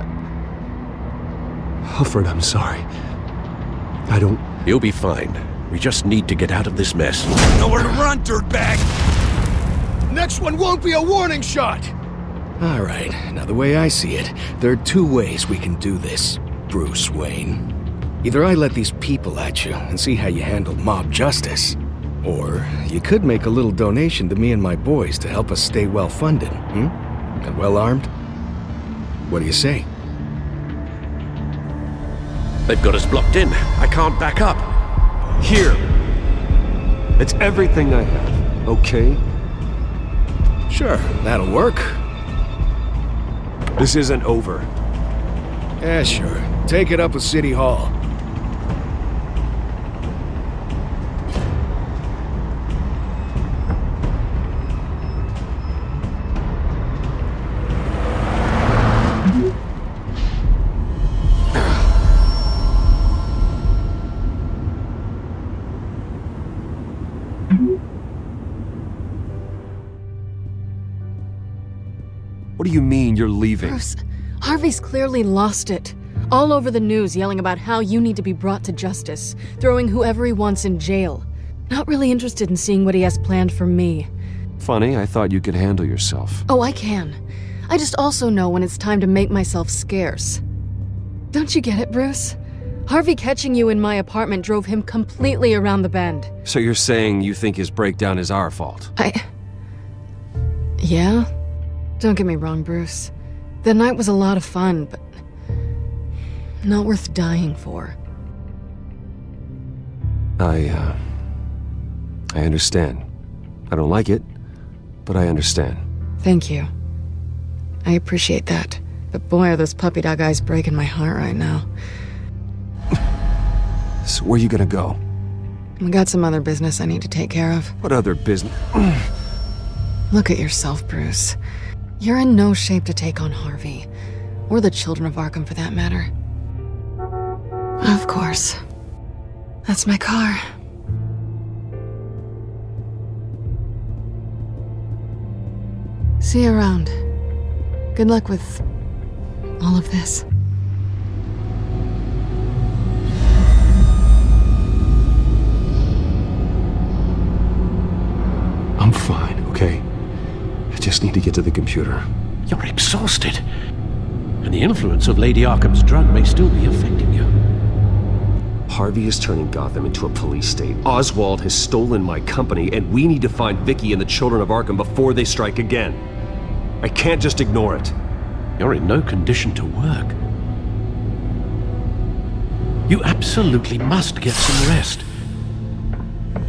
Alfred, I'm sorry. I don't... You'll be fine. We just need to get out of this mess. Nowhere to run, dirtbag! Next one won't be a warning shot! All right, now the way I see it, there are 2 ways we can do this, Bruce Wayne. Either I let these people at you and see how you handle mob justice, or you could make a little donation to me and my boys to help us stay well-funded, and well-armed. What do you say? They've got us blocked in. I can't back up. Here. It's everything I have, okay? Sure, that'll work. This isn't over. Yeah, sure. Take it up with City Hall. What do you mean you're leaving? Bruce, Harvey's clearly lost it. All over the news yelling about how you need to be brought to justice, throwing whoever he wants in jail. Not really interested in seeing what he has planned for me. Funny, I thought you could handle yourself. Oh, I can. I just also know when it's time to make myself scarce. Don't you get it, Bruce? Harvey catching you in my apartment drove him completely around the bend. So you're saying you think his breakdown is our fault? Yeah? Don't get me wrong, Bruce. The night was a lot of fun, but not worth dying for. I understand. I don't like it, but I understand. Thank you. I appreciate that. But boy, are those puppy dog eyes breaking my heart right now. So where are you gonna go? I got some other business I need to take care of. What other business? Look at yourself, Bruce. You're in no shape to take on Harvey. Or the children of Arkham, for that matter. Of course. That's my car. See you around. Good luck with all of this. I'm fine, okay? I just need to get to the computer. You're exhausted. And the influence of Lady Arkham's drug may still be affecting you. Harvey is turning Gotham into a police state. Oswald has stolen my company, and we need to find Vicky and the children of Arkham before they strike again. I can't just ignore it. You're in no condition to work. You absolutely must get some rest.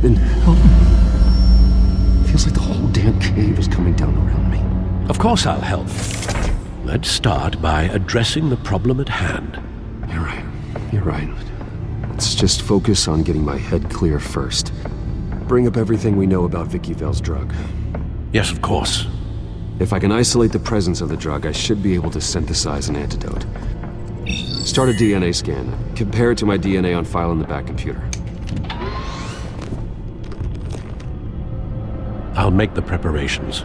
Then help me. Feels like the whole damn cave is coming down around me. Of course I'll help. Let's start by addressing the problem at hand. You're right. You're right. Let's just focus on getting my head clear first. Bring up everything we know about Vicky Vale's drug. Yes, of course. If I can isolate the presence of the drug, I should be able to synthesize an antidote. Start a DNA scan. Compare it to my DNA on file in the back computer. I'll make the preparations.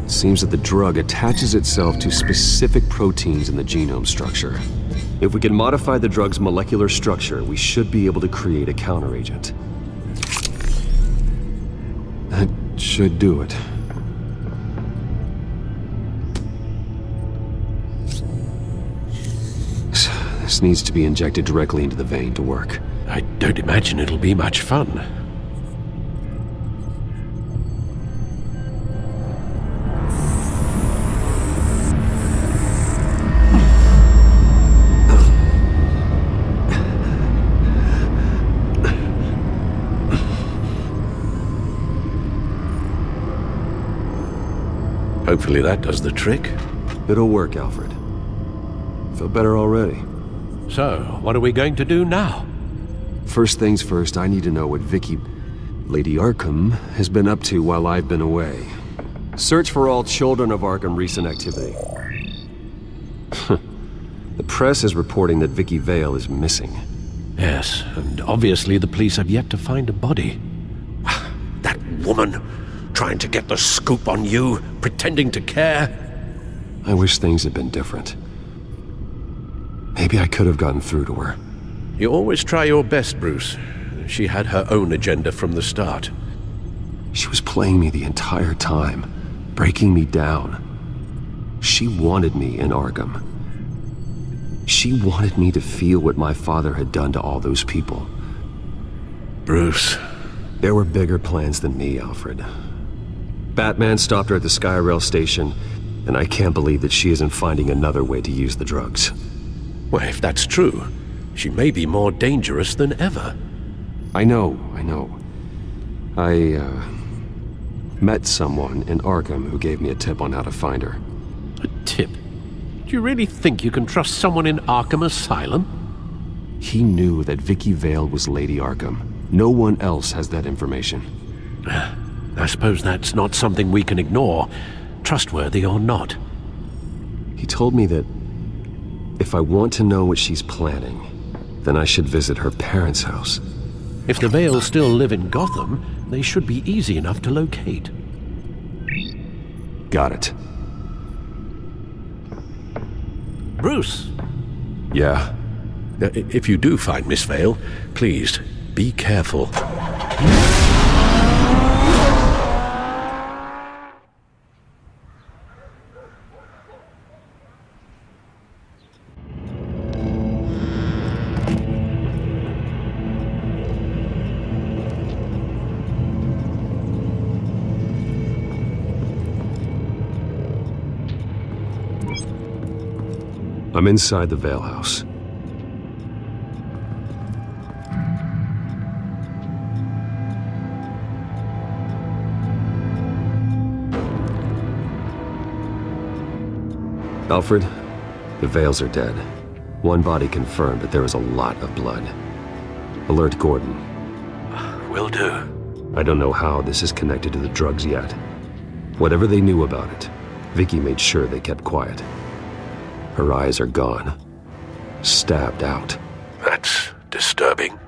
Seems that the drug attaches itself to specific proteins in the genome structure. If we can modify the drug's molecular structure, we should be able to create a counteragent. That should do it. This needs to be injected directly into the vein to work. I don't imagine it'll be much fun. Hopefully that does the trick. It'll work, Alfred. Feel better already. So, what are we going to do now? First things first, I need to know what Vicky, Lady Arkham, has been up to while I've been away. Search for all children of Arkham recent activity. The press is reporting that Vicky Vale is missing. Yes, and obviously the police have yet to find a body. That woman, trying to get the scoop on you, pretending to care. I wish things had been different. Maybe I could have gotten through to her. You always try your best, Bruce. She had her own agenda from the start. She was playing me the entire time, breaking me down. She wanted me in Arkham. She wanted me to feel what my father had done to all those people. Bruce. There were bigger plans than me, Alfred. Batman stopped her at the Skyrail station, and I can't believe that she isn't finding another way to use the drugs. Well, if that's true, she may be more dangerous than ever. I know. I met someone in Arkham who gave me a tip on how to find her. A tip? Do you really think you can trust someone in Arkham Asylum? He knew that Vicky Vale was Lady Arkham. No one else has that information. I suppose that's not something we can ignore, trustworthy or not. He told me that if I want to know what she's planning, then I should visit her parents' house. If the Vales still live in Gotham, they should be easy enough to locate. Got it. Bruce! Yeah? If you do find Miss Vale, please, be careful. I'm inside the Vale house. Alfred, the Vales are dead. One body confirmed, but there is a lot of blood. Alert Gordon. Will do. I don't know how this is connected to the drugs yet. Whatever they knew about it, Vicky made sure they kept quiet. Her eyes are gone. Stabbed out. That's disturbing.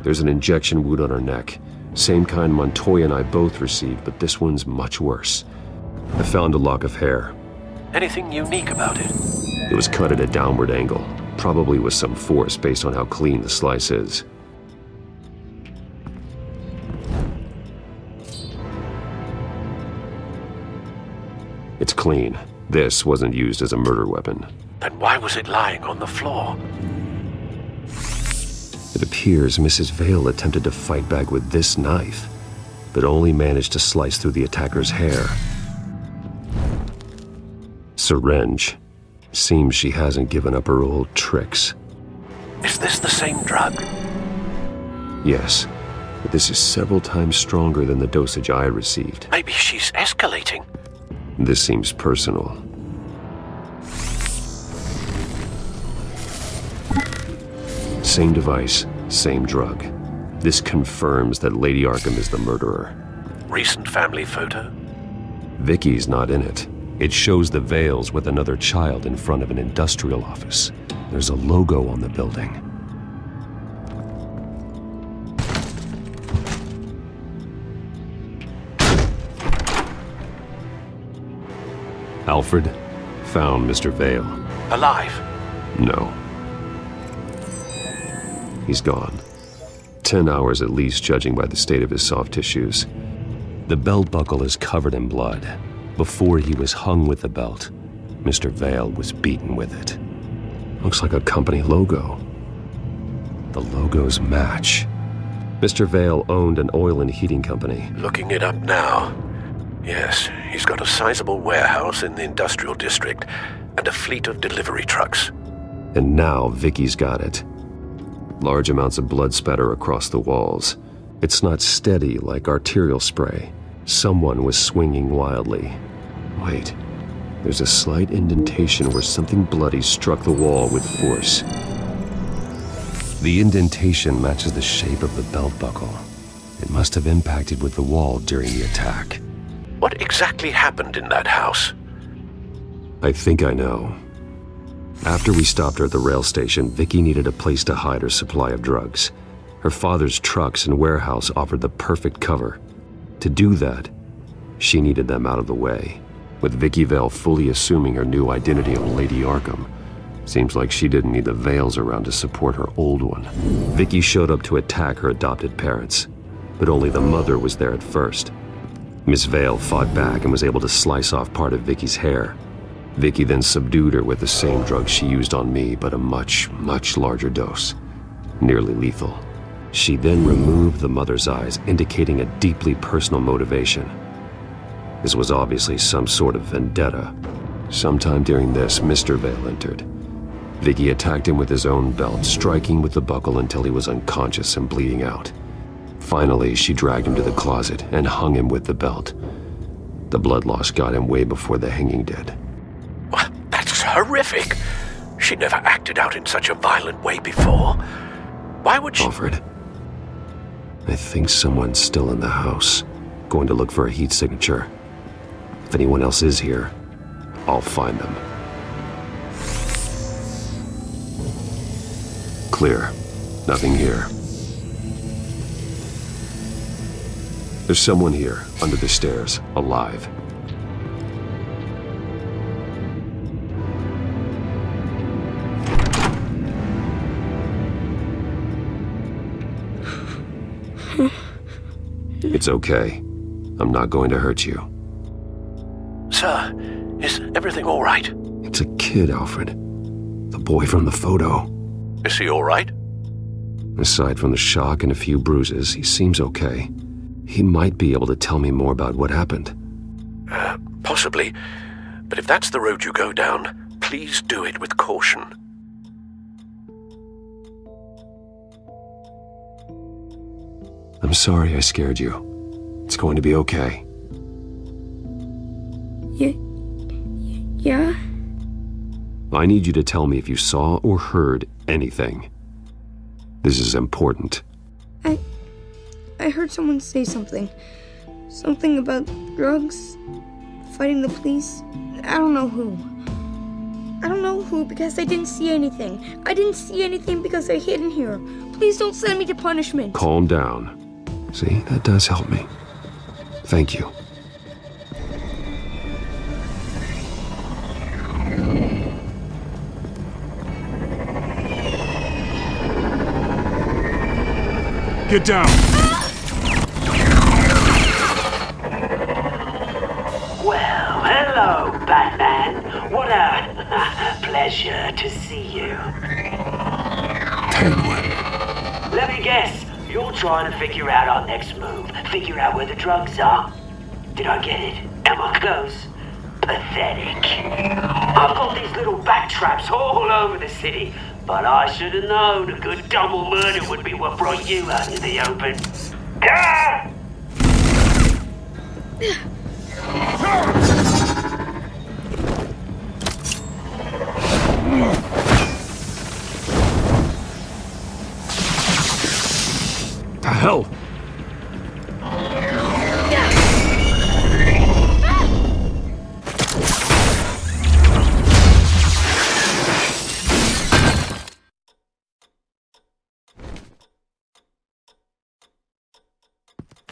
There's an injection wound on her neck. Same kind Montoya and I both received, but this one's much worse. I found a lock of hair. Anything unique about it? It was cut at a downward angle, probably with some force based on how clean the slice is. It's clean. This wasn't used as a murder weapon. Then why was it lying on the floor? It appears Mrs. Vale attempted to fight back with this knife, but only managed to slice through the attacker's hair. Syringe. Seems she hasn't given up her old tricks. Is this the same drug? Yes, but this is several times stronger than the dosage I received. Maybe she's escalating. This seems personal. Same device, same drug. This confirms that Lady Arkham is the murderer. Recent family photo? Vicky's not in it. It shows the Vales with another child in front of an industrial office. There's a logo on the building. Alfred found Mr. Vale. Alive? No. He's gone. 10 hours at least, judging by the state of his soft tissues. The belt buckle is covered in blood. Before he was hung with the belt, Mr. Vale was beaten with it. Looks like a company logo. The logos match. Mr. Vale owned an oil and heating company. Looking it up now. Yes, he's got a sizable warehouse in the industrial district and a fleet of delivery trucks. And now Vicky's got it. Large amounts of blood spatter across the walls. It's not steady like arterial spray. Someone was swinging wildly. Wait, there's a slight indentation where something bloody struck the wall with force. The indentation matches the shape of the belt buckle. It must have impacted with the wall during the attack. What exactly happened in that house? I think I know. After we stopped her at the rail station, Vicky needed a place to hide her supply of drugs. Her father's trucks and warehouse offered the perfect cover. To do that, she needed them out of the way. With Vicky Vale fully assuming her new identity of Lady Arkham, seems like she didn't need the Vales around to support her old one. Vicky showed up to attack her adopted parents, but only the mother was there at first. Miss Vale fought back and was able to slice off part of Vicky's hair. Vicky then subdued her with the same drug she used on me, but a much, much larger dose. Nearly lethal. She then removed the mother's eyes, indicating a deeply personal motivation. This was obviously some sort of vendetta. Sometime during this, Mr. Vale entered. Vicky attacked him with his own belt, striking with the buckle until he was unconscious and bleeding out. Finally, she dragged him to the closet and hung him with the belt. The blood loss got him way before the hanging did. That's horrific. She never acted out in such a violent way before. Why would she... Alfred, I think someone's still in the house. Going to look for a heat signature. If anyone else is here, I'll find them. Clear. Nothing here. There's someone here, under the stairs, alive. It's okay. I'm not going to hurt you. Sir, is everything all right? It's a kid, Alfred. The boy from the photo. Is he all right? Aside from the shock and a few bruises, he seems okay. He might be able to tell me more about what happened. Possibly. But if that's the road you go down, please do it with caution. I'm sorry I scared you. It's going to be okay. Yeah? I need you to tell me if you saw or heard anything. This is important. I I heard someone say something. Something about drugs, fighting the police. I don't know who. I don't know who because I didn't see anything. I didn't see anything because I hid in here. Please don't send me to punishment. Calm down. See, that does help me. Thank you. Get down! Well, hello, Batman. What a pleasure to see you. Penguin. Let me guess, you're trying to figure out our next move. Figure out where the drugs are. Did I get it? Am I close? Pathetic. I've got these little bat traps all over the city, but I should have known a good double murder would be what brought you out in the open. Ah! The hell?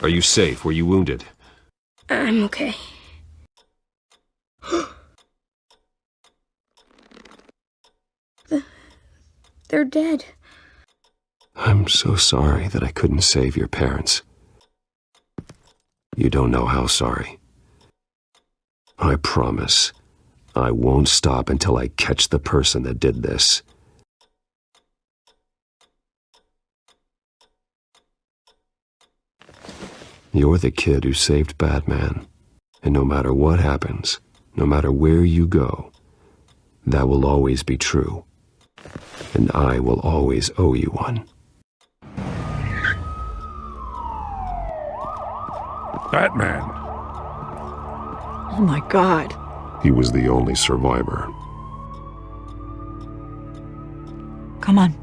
Are you safe? Were you wounded? I'm okay. They're dead. I'm so sorry that I couldn't save your parents. You don't know how sorry. I promise, I won't stop until I catch the person that did this. You're the kid who saved Batman, and no matter what happens, no matter where you go, that will always be true, and I will always owe you one. Batman. Oh my God. He was the only survivor. Come on,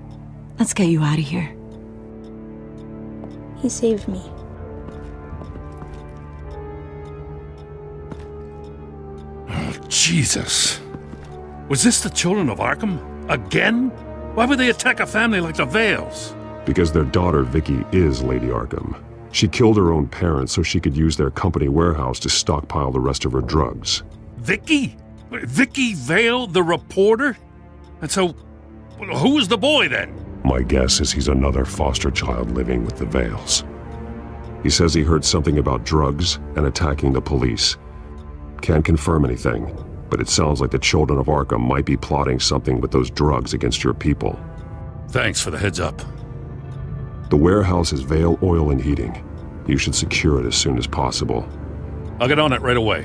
let's get you out of here. He saved me. Jesus. Was this the children of Arkham? Again? Why would they attack a family like the Vales? Because their daughter, Vicky, is Lady Arkham. She killed her own parents so she could use their company warehouse to stockpile the rest of her drugs. Vicky? Vicky Vale, the reporter? And so, who was the boy then? My guess is he's another foster child living with the Vales. He says he heard something about drugs and attacking the police. Can't confirm anything, but it sounds like the children of Arkham might be plotting something with those drugs against your people. Thanks for the heads up. The warehouse is Vale Oil and Heating. You should secure it as soon as possible. I'll get on it right away.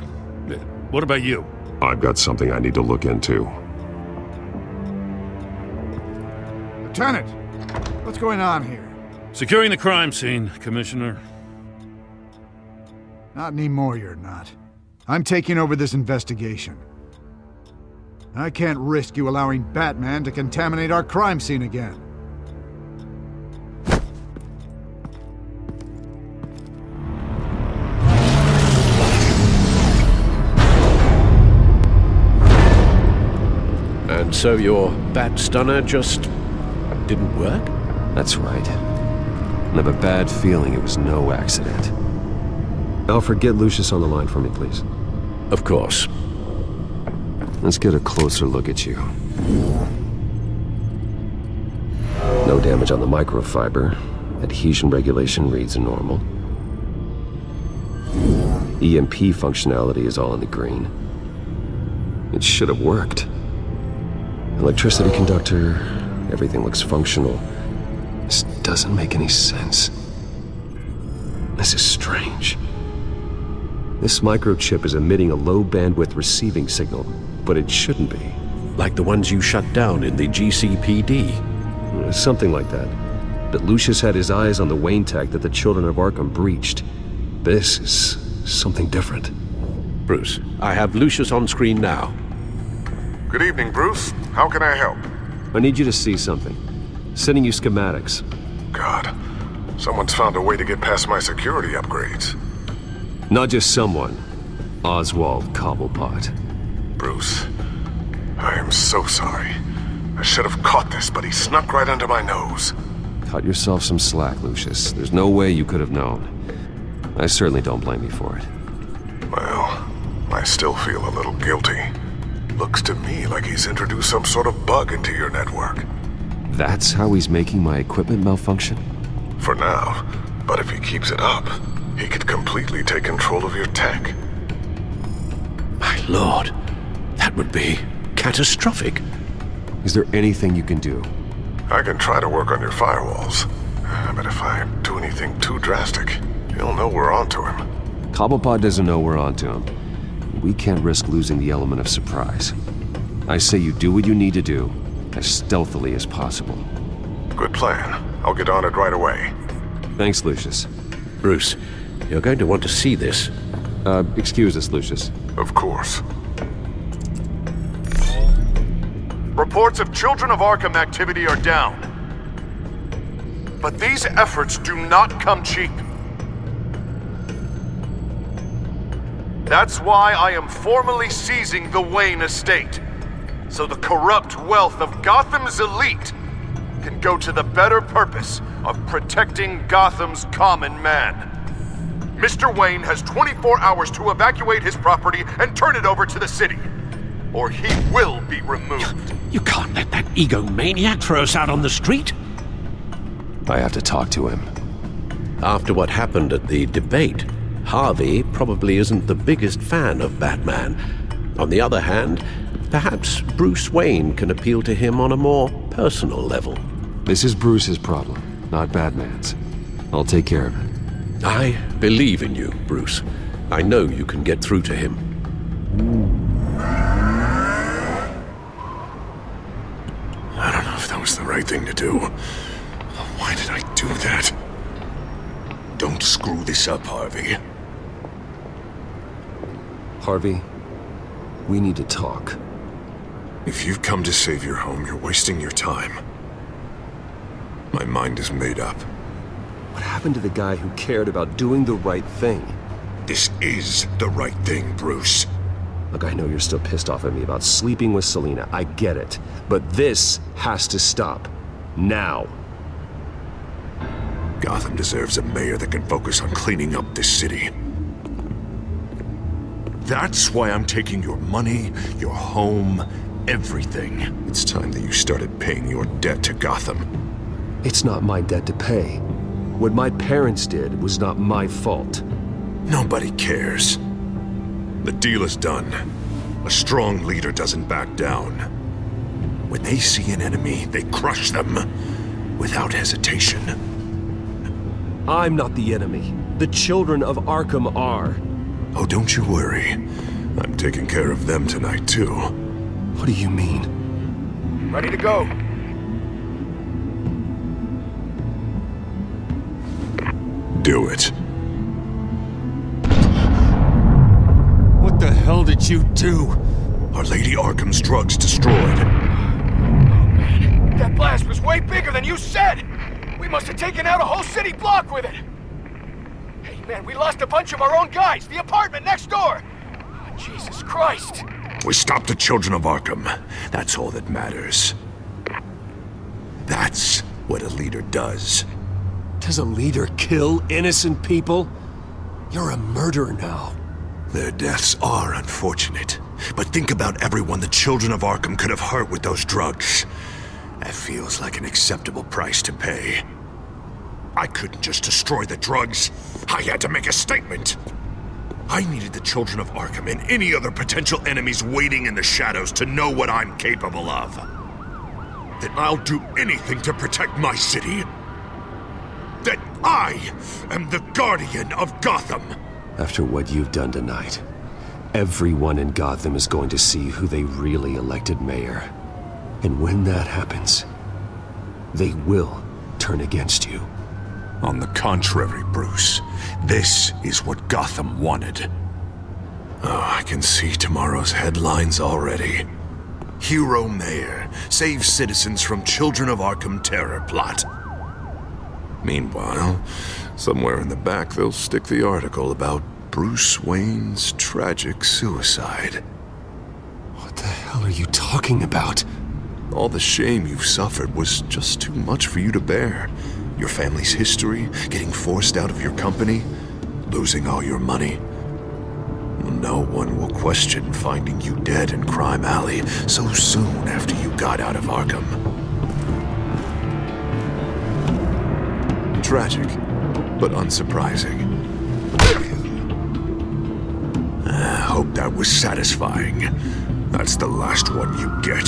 What about you? I've got something I need to look into. Lieutenant, what's going on here? Securing the crime scene, Commissioner. Not anymore, you're not. I'm taking over this investigation. I can't risk you allowing Batman to contaminate our crime scene again. And so your bat stunner just didn't work? That's right. I have a bad feeling it was no accident. Alfred, get Lucius on the line for me, please. Of course. Let's get a closer look at you. No damage on the microfiber. Adhesion regulation reads normal. EMP functionality is all in the green. It should have worked. Electricity conductor, everything looks functional. This doesn't make any sense. This is strange. This microchip is emitting a low-bandwidth receiving signal, but it shouldn't be. Like the ones you shut down in the GCPD? Something like that. But Lucius had his eyes on the Wayne tech that the children of Arkham breached. This is something different. Bruce, I have Lucius on screen now. Good evening, Bruce. How can I help? I need you to see something. Sending you schematics. God. Someone's found a way to get past my security upgrades. Not just someone. Oswald Cobblepot. Bruce, I am so sorry. I should have caught this, but he snuck right under my nose. Cut yourself some slack, Lucius. There's no way you could have known. I certainly don't blame you for it. Well, I still feel a little guilty. Looks to me like he's introduced some sort of bug into your network. That's how he's making my equipment malfunction? For now, but if he keeps it up, he could completely take control of your tech. My lord, that would be catastrophic. Is there anything you can do? I can try to work on your firewalls, but if I do anything too drastic, he'll know we're onto him. Cobblepot doesn't know we're onto him. We can't risk losing the element of surprise. I say you do what you need to do, as stealthily as possible. Good plan. I'll get on it right away. Thanks, Lucius. Bruce, you're going to want to see this. Excuse us, Lucius. Of course. Reports of Children of Arkham activity are down. But these efforts do not come cheap. That's why I am formally seizing the Wayne estate, so the corrupt wealth of Gotham's elite can go to the better purpose of protecting Gotham's common man. Mr. Wayne has 24 hours to evacuate his property and turn it over to the city, or he will be removed. You can't let that egomaniac throw us out on the street. I have to talk to him. After what happened at the debate, Harvey probably isn't the biggest fan of Batman. On the other hand, perhaps Bruce Wayne can appeal to him on a more personal level. This is Bruce's problem, not Batman's. I'll take care of it. I believe in you, Bruce. I know you can get through to him. I don't know if that was the right thing to do. Why did I do that? Don't screw this up, Harvey. Harvey, we need to talk. If you've come to save your home, you're wasting your time. My mind is made up. What happened to the guy who cared about doing the right thing? This is the right thing, Bruce. Look, I know you're still pissed off at me about sleeping with Selina. I get it. But this has to stop. Now. Gotham deserves a mayor that can focus on cleaning up this city. That's why I'm taking your money, your home, everything. It's time that you started paying your debt to Gotham. It's not my debt to pay. What my parents did was not my fault. Nobody cares. The deal is done. A strong leader doesn't back down. When they see an enemy, they crush them without hesitation. I'm not the enemy. The children of Arkham are. Oh, don't you worry. I'm taking care of them tonight, too. What do you mean? Ready to go. Do it. What the hell did you do? Our Lady Arkham's drugs destroyed. Oh, man. That blast was way bigger than you said! We must have taken out a whole city block with it! Hey, man, we lost a bunch of our own guys! The apartment next door! Oh, Jesus Christ! We stopped the Children of Arkham. That's all that matters. That's what a leader does. Does a leader kill innocent people? You're a murderer now. Their deaths are unfortunate. But think about everyone the Children of Arkham could have hurt with those drugs. That feels like an acceptable price to pay. I couldn't just destroy the drugs. I had to make a statement. I needed the Children of Arkham and any other potential enemies waiting in the shadows to know what I'm capable of. That I'll do anything to protect my city. That I am the guardian of Gotham. After what you've done tonight, everyone in Gotham is going to see who they really elected mayor. And when that happens, they will turn against you. On the contrary, Bruce, this is what Gotham wanted. Oh, I can see tomorrow's headlines already. Hero Mayor saves citizens from Children of Arkham terror plot. Meanwhile, somewhere in the back they'll stick the article about Bruce Wayne's tragic suicide. What the hell are you talking about? All the shame you've suffered was just too much for you to bear. Your family's history, getting forced out of your company, losing all your money. No one will question finding you dead in Crime Alley so soon after you got out of Arkham. Tragic, but unsurprising. I hope that was satisfying. That's the last one you get.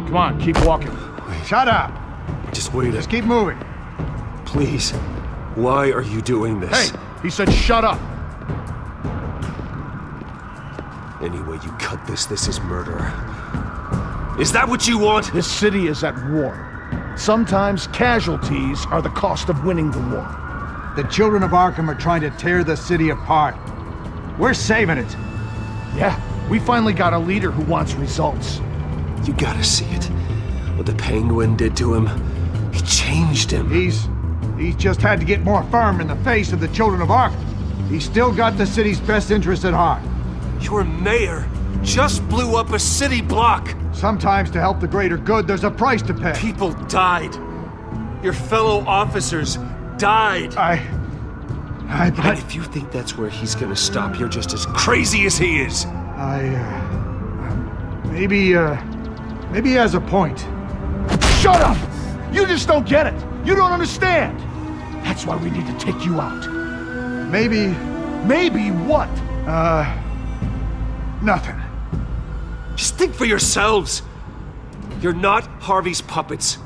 Come on, keep walking. Shut up. Just wait. Just keep moving. Please. Why are you doing this? Hey, he said shut up. Any way you cut this, this is murder. Is that what you want? This city is at war. Sometimes casualties are the cost of winning the war. The children of Arkham are trying to tear the city apart. We're saving it. Yeah, we finally got a leader who wants results. You gotta see it. What the Penguin did to him. He changed him. He's just had to get more firm in the face of the children of Arkham. He's still got the city's best interests at heart. Your mayor just blew up a city block. Sometimes to help the greater good, there's a price to pay. People died. Your fellow officers died. And if you think that's where he's gonna stop, you're just as crazy as he is. Maybe he has a point. Shut up! You just don't get it. You don't understand. That's why we need to take you out. Maybe what? Nothing. Just think for yourselves. You're not Harvey's puppets.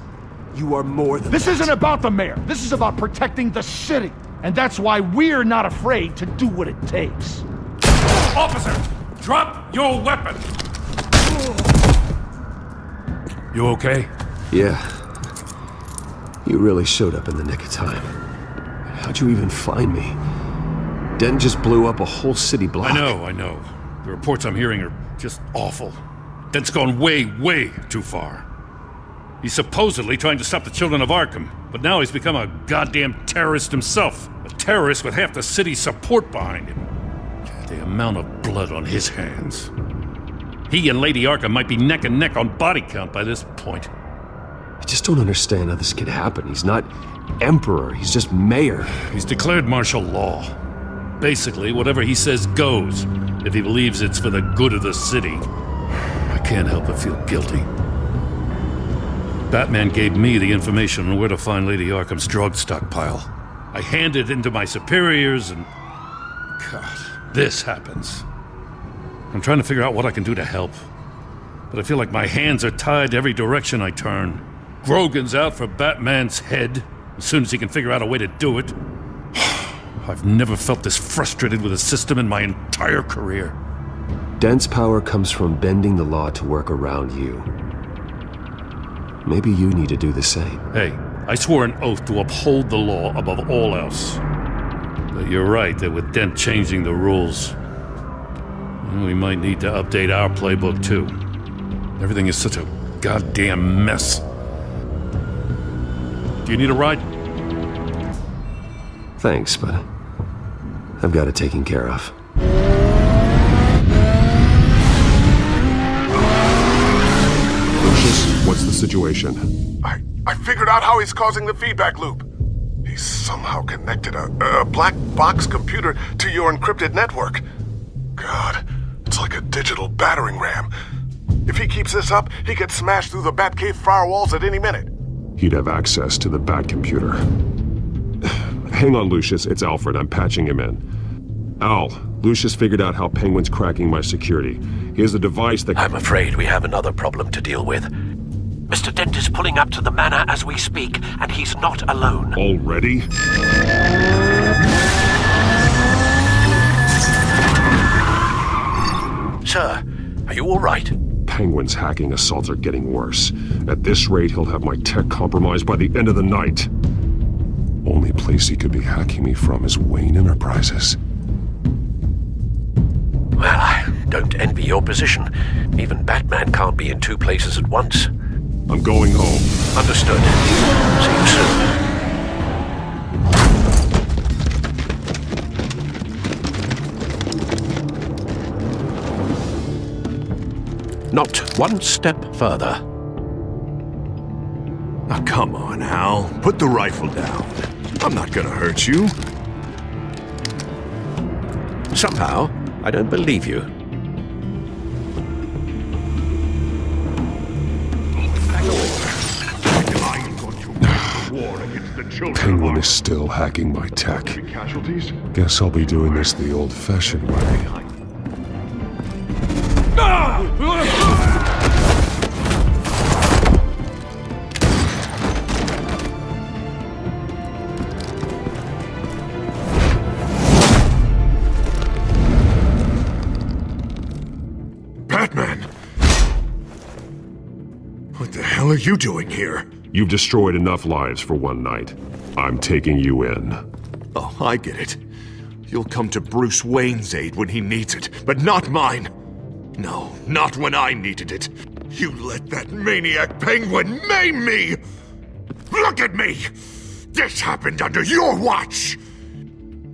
You are more than This that. isn't about the mayor. This is about protecting the city. And that's why we're not afraid to do what it takes. Officer, drop your weapon! You okay? Yeah. You really showed up in the nick of time. How'd you even find me? Dent just blew up a whole city block. I know. The reports I'm hearing are just awful. Dent's gone way, way too far. He's supposedly trying to stop the children of Arkham, but now he's become a goddamn terrorist himself. A terrorist with half the city's support behind him. The amount of blood on his hands. He and Lady Arkham might be neck and neck on body count by this point. I just don't understand how this could happen. He's not emperor, he's just mayor. He's declared martial law. Basically, whatever he says goes, if he believes it's for the good of the city. I can't help but feel guilty. Batman gave me the information on where to find Lady Arkham's drug stockpile. I handed it into my superiors and... God, this happens. I'm trying to figure out what I can do to help. But I feel like my hands are tied every direction I turn. Grogan's out for Batman's head, as soon as he can figure out a way to do it. I've never felt this frustrated with a system in my entire career. Dent's power comes from bending the law to work around you. Maybe you need to do the same. Hey, I swore an oath to uphold the law above all else. But you're right that with Dent changing the rules, we might need to update our playbook too. Everything is such a goddamn mess. Do you need a ride? Thanks, but I've got it taken care of. Lucius, what's the situation? I figured out how he's causing the feedback loop. He's somehow connected a black box computer to your encrypted network. God, it's like a digital battering ram. If he keeps this up, he could smash through the Batcave firewalls at any minute. He'd have access to the Bat computer. Hang on, Lucius. It's Alfred. I'm patching him in. Al, Lucius figured out how Penguin's cracking my security. He has a device that... I'm afraid we have another problem to deal with. Mr. Dent is pulling up to the manor as we speak, and he's not alone. Already? Sir, are you all right? Penguin's hacking assaults are getting worse. At this rate, he'll have my tech compromised by the end of the night. Only place he could be hacking me from is Wayne Enterprises. Well, I don't envy your position. Even Batman can't be in two places at once. I'm going home. Understood. See you soon. Not one step further. Now, come on, Hal. Put the rifle down. I'm not gonna hurt you. Somehow, I don't believe you. Penguin is still hacking my tech. Guess I'll be doing this the old-fashioned way. Batman! What the hell are you doing here? You've destroyed enough lives for one night. I'm taking you in. Oh, I get it. You'll come to Bruce Wayne's aid when he needs it, but not mine. No, not when I needed it. You let that maniac Penguin maim me! Look at me! This happened under your watch!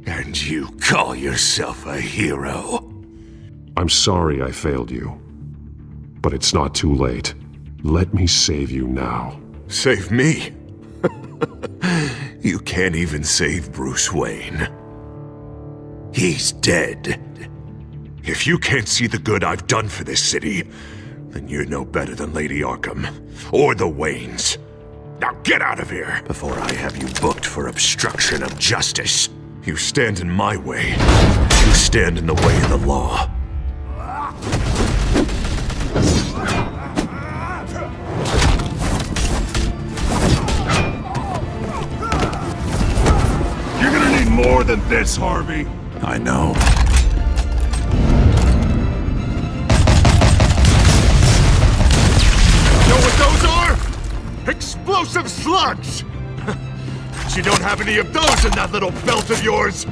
And you call yourself a hero? I'm sorry I failed you. But it's not too late. Let me save you now. Save me? You can't even save Bruce Wayne. He's dead. If you can't see the good I've done for this city, then you're no better than Lady Arkham, or the Waynes. Now get out of here, before I have you booked for obstruction of justice. You stand in my way. You stand in the way of the law. You're gonna need more than this, Harvey. I know. Know what those are? Explosive slugs! But you don't have any of those in that little belt of yours!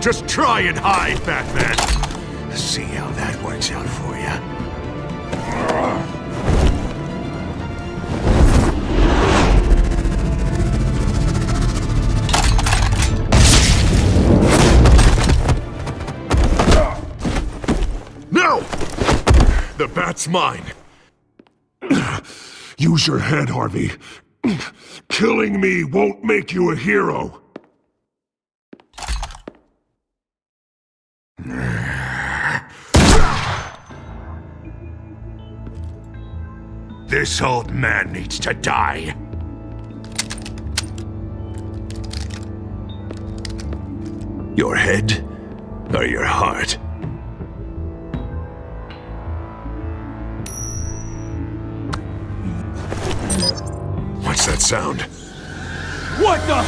Just try and hide, Batman. See how that works out for you. No! The bat's mine. Use your head, Harvey. Killing me won't make you a hero. This old man needs to die. Your head or your heart? What's that sound? What the?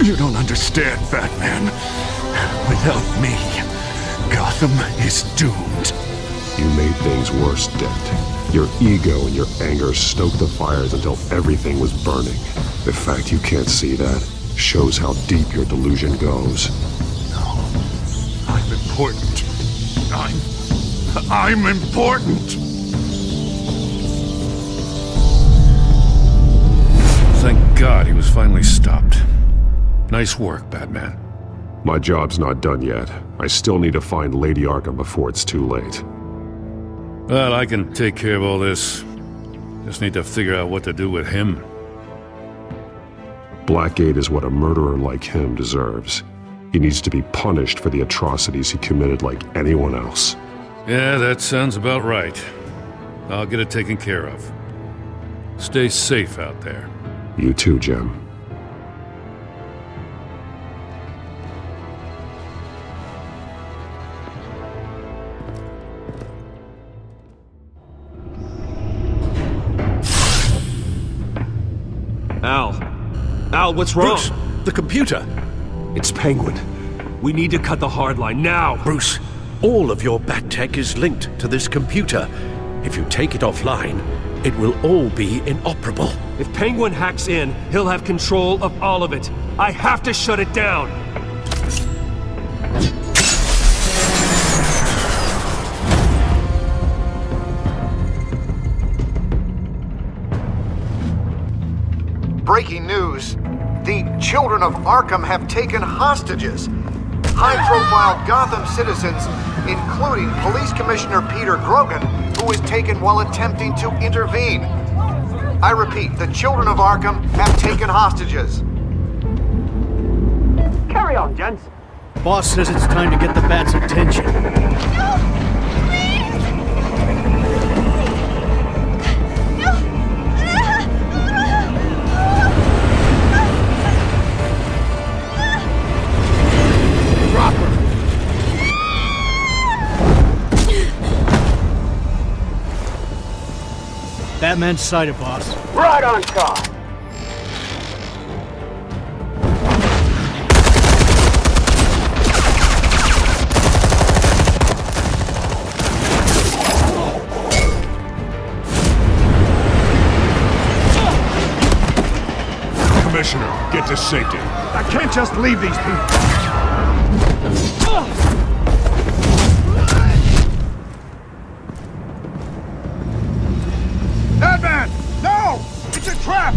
You don't understand, Batman. Without me, Gotham is doomed. You made things worse, Dent. Your ego and your anger stoked the fires until everything was burning. The fact you can't see that shows how deep your delusion goes. No, I'm important. I'm important! Thank God he was finally stopped. Nice work, Batman. My job's not done yet. I still need to find Lady Arkham before it's too late. Well, I can take care of all this. Just need to figure out what to do with him. Blackgate is what a murderer like him deserves. He needs to be punished for the atrocities he committed like anyone else. Yeah, that sounds about right. I'll get it taken care of. Stay safe out there. You too, Jim. Al, what's wrong? Bruce, the computer. It's Penguin. We need to cut the hard line now. Bruce, all of your bat tech is linked to this computer. If you take it offline, it will all be inoperable. If Penguin hacks in, he'll have control of all of it. I have to shut it down. Breaking news. The children of Arkham have taken hostages. High-profile Gotham citizens, including Police Commissioner Peter Grogan, who was taken while attempting to intervene. I repeat, the children of Arkham have taken hostages. Carry on, gents. Boss says it's time to get the Bat's attention. Batman's sighted, boss. Right on time. Commissioner, get to safety. I can't just leave these people. Batman! No! It's a trap!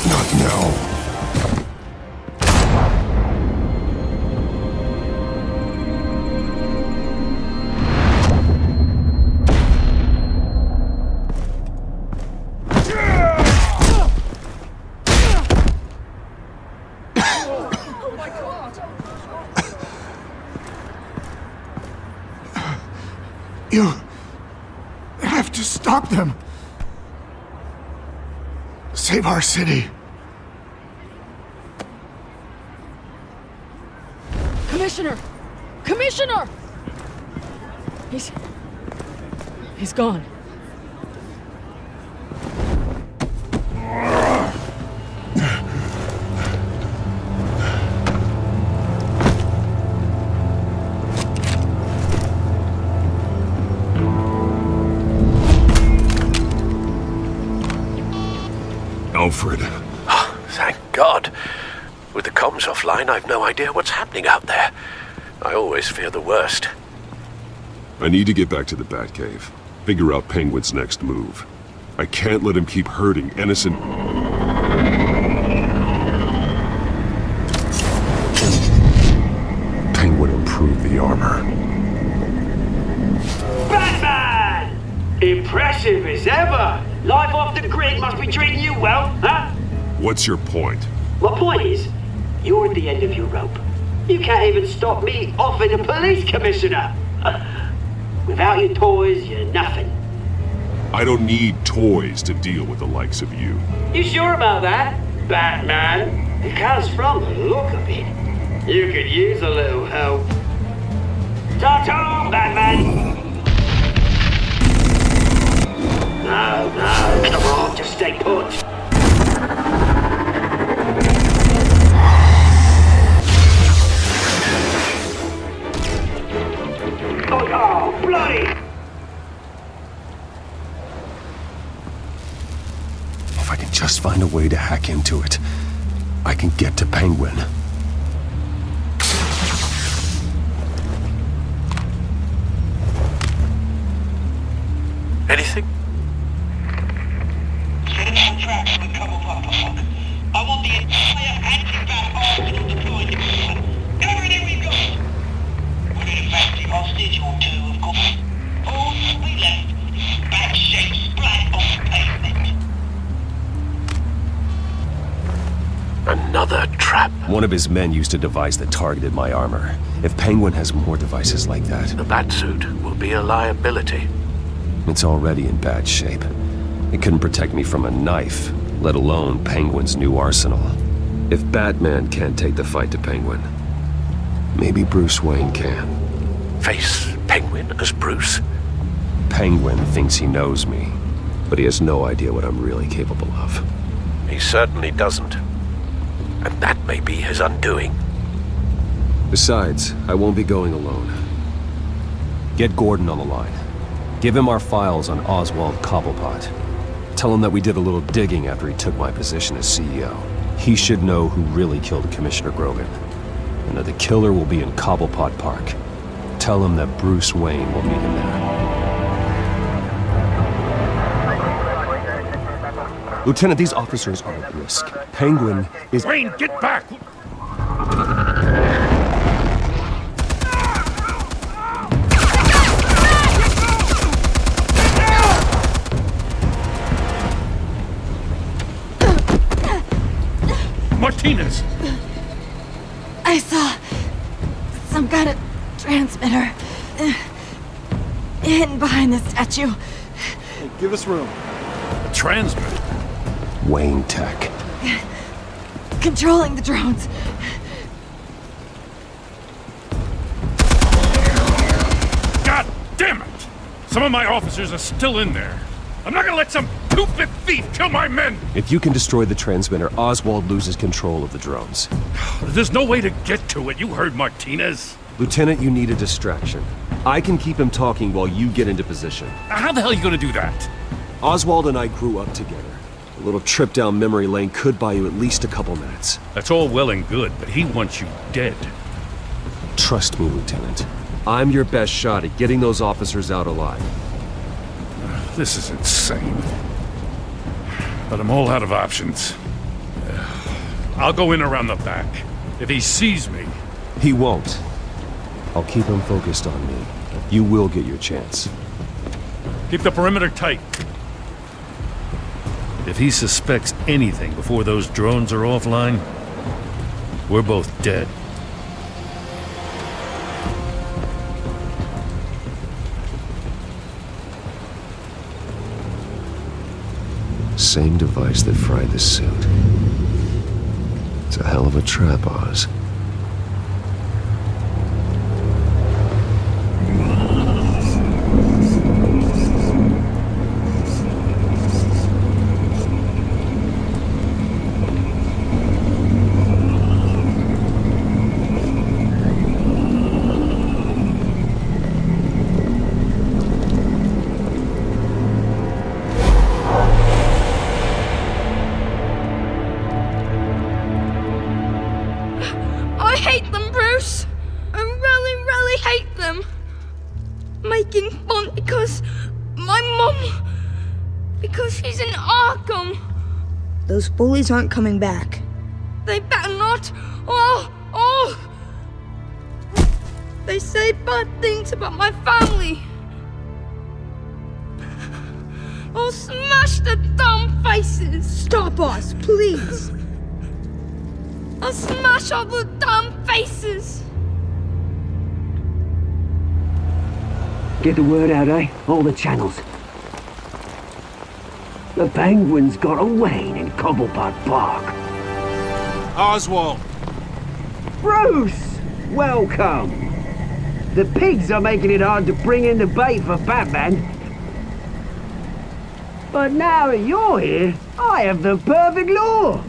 Not now. You have to stop them. Save our city. Commissioner! Commissioner! He's gone. Alfred. Thank God. With the comms offline, I've no idea what's happening out there. I always fear the worst. I need to get back to the Batcave. Figure out Penguin's next move. I can't let him keep hurting innocent... Penguin improved the armor. Batman! Impressive as ever. Life off the grid must be treating you well, huh? What's your point? My point is, you're at the end of your rope. You can't even stop me offing a police commissioner. Without your toys, you're nothing. I don't need toys to deal with the likes of you. You sure about that, Batman? Because from the look of it, you could use a little help. Ta-ta, Batman! No, come on, just stay put. Oh, bloody! If I can just find a way to hack into it, I can get to Penguin. Anything? Set up a trap for the Cobblepot Park. I want the entire anti-bat arsenal deployed. Everything we've got. We'll need a fancy hostage or two, of course. All we left is bat-shaped splat on the pavement. Another trap. One of his men used a device that targeted my armor. If Penguin has more devices like that... The Batsuit will be a liability. It's already in bad shape. It couldn't protect me from a knife, let alone Penguin's new arsenal. If Batman can't take the fight to Penguin, maybe Bruce Wayne can. Face Penguin as Bruce? Penguin thinks he knows me, but he has no idea what I'm really capable of. He certainly doesn't. And that may be his undoing. Besides, I won't be going alone. Get Gordon on the line. Give him our files on Oswald Cobblepot. Tell him that we did a little digging after he took my position as CEO. He should know who really killed Commissioner Grogan, and that the killer will be in Cobblepot Park. Tell him that Bruce Wayne will meet him there. Lieutenant, these officers are at risk. Penguin is... Wayne, get back! Martinez! I saw some kind of transmitter hidden behind the statue. Hey, give us room. A transmitter? Wayne Tech. Controlling the drones. God damn it! Some of my officers are still in there. I'm not gonna let some two-bit thief kill my men! If you can destroy the transmitter, Oswald loses control of the drones. There's no way to get to it. You heard Martinez. Lieutenant, you need a distraction. I can keep him talking while you get into position. How the hell are you gonna do that? Oswald and I grew up together. A little trip down memory lane could buy you at least a couple minutes. That's all well and good, but he wants you dead. Trust me, Lieutenant. I'm your best shot at getting those officers out alive. This is insane. But I'm all out of options. I'll go in around the back. If he sees me... He won't. I'll keep him focused on me. You will get your chance. Keep the perimeter tight. If he suspects anything before those drones are offline, we're both dead. Same device that fried the suit. It's a hell of a trap, Oz. Making fun because my mom... because she's in Arkham. Those bullies aren't coming back. They better not. Oh! They say bad things about my family. I'll smash the dumb faces. Stop us, please. I'll smash all the dumb faces. Get the word out, eh? All the channels. The Penguin's got a Wayne in Cobblepot Park. Oswald! Bruce! Welcome! The pigs are making it hard to bring in the bait for Batman. But now that you're here, I have the perfect lure!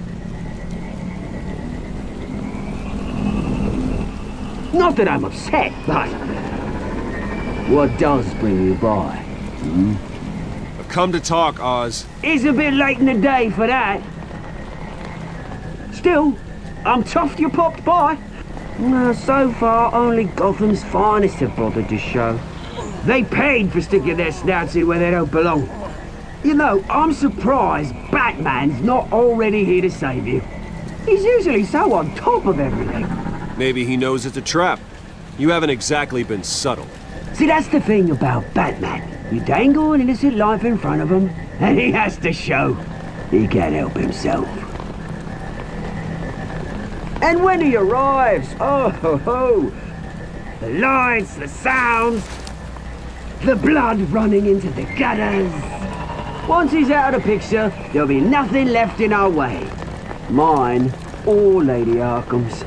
Not that I'm upset, but... what does bring you by? I've come to talk, Oz. It's a bit late in the day for that. Still, I'm chuffed you popped by. Well, so far, only Gotham's finest have bothered to show. They paid for sticking their snouts in where they don't belong. You know, I'm surprised Batman's not already here to save you. He's usually so on top of everything. Maybe he knows it's a trap. You haven't exactly been subtle. See, that's the thing about Batman. You dangle an innocent life in front of him, and he has to show he can't help himself. And when he arrives, oh ho ho! The lights, the sounds, the blood running into the gutters. Once he's out of the picture, there'll be nothing left in our way. Mine or Lady Arkham's.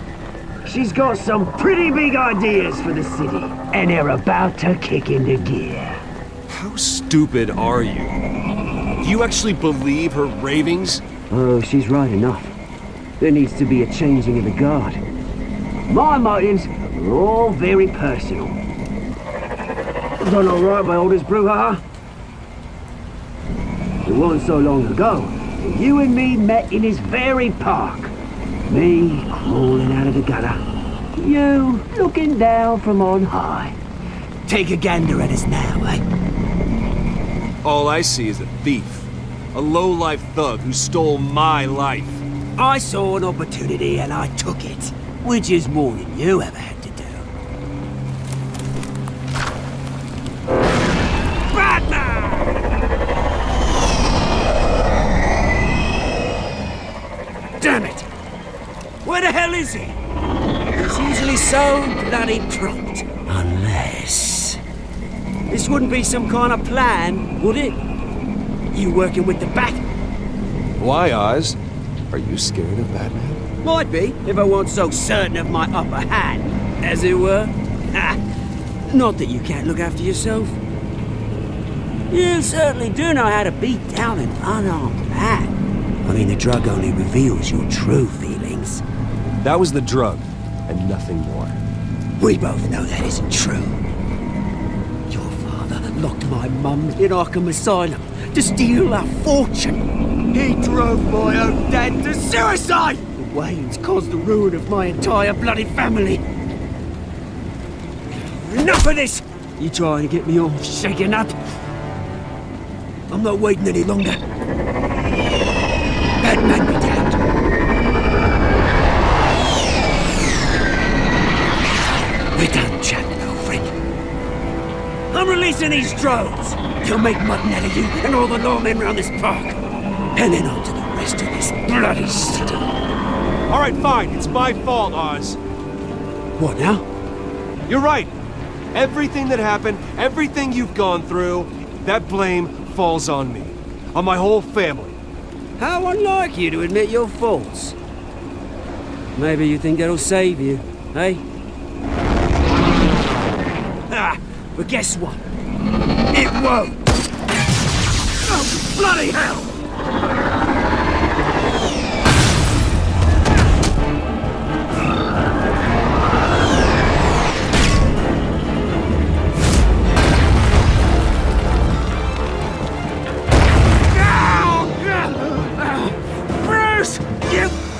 She's got some pretty big ideas for the city, and they're about to kick into gear. How stupid are you? Do you actually believe her ravings? Oh, she's right enough. There needs to be a changing of the guard. My motives are all very personal. Done all right by oldest brouhaha? It wasn't so long ago that you and me met in this very park. Me crawling out of the gutter. You looking down from on high. Take a gander at us now, eh? All I see is a thief. A low-life thug who stole my life. I saw an opportunity and I took it. Which is more than you ever had to do. Damn it! Where the hell is he? He's usually so bloody prompt. Unless... This wouldn't be some kind of plan, would it? You working with the Bat? Why, Oz? Are you scared of Batman? Might be, if I weren't so certain of my upper hand, as it were. Not that you can't look after yourself. You certainly do know how to beat down an unarmed man. I mean, the drug only reveals your true feelings. That was the drug, and nothing more. We both know that isn't true. Your father locked my mum in Arkham Asylum to steal our fortune. He drove my own dad to suicide! The Waynes caused the ruin of my entire bloody family. Enough of this! You trying to get me all shaken up? I'm not waiting any longer. Batman be damned. We're done chatting, old friend. I'm releasing these drones. They'll make mutton out of you and all the lawmen around this park. And then on to the rest of this bloody city. All right, fine. It's my fault, Oz. What now? You're right. Everything that happened, everything you've gone through, that blame falls on me. On my whole family. How unlike you to admit your faults. Maybe you think that'll save you, eh? But guess what? It won't! Oh, bloody hell!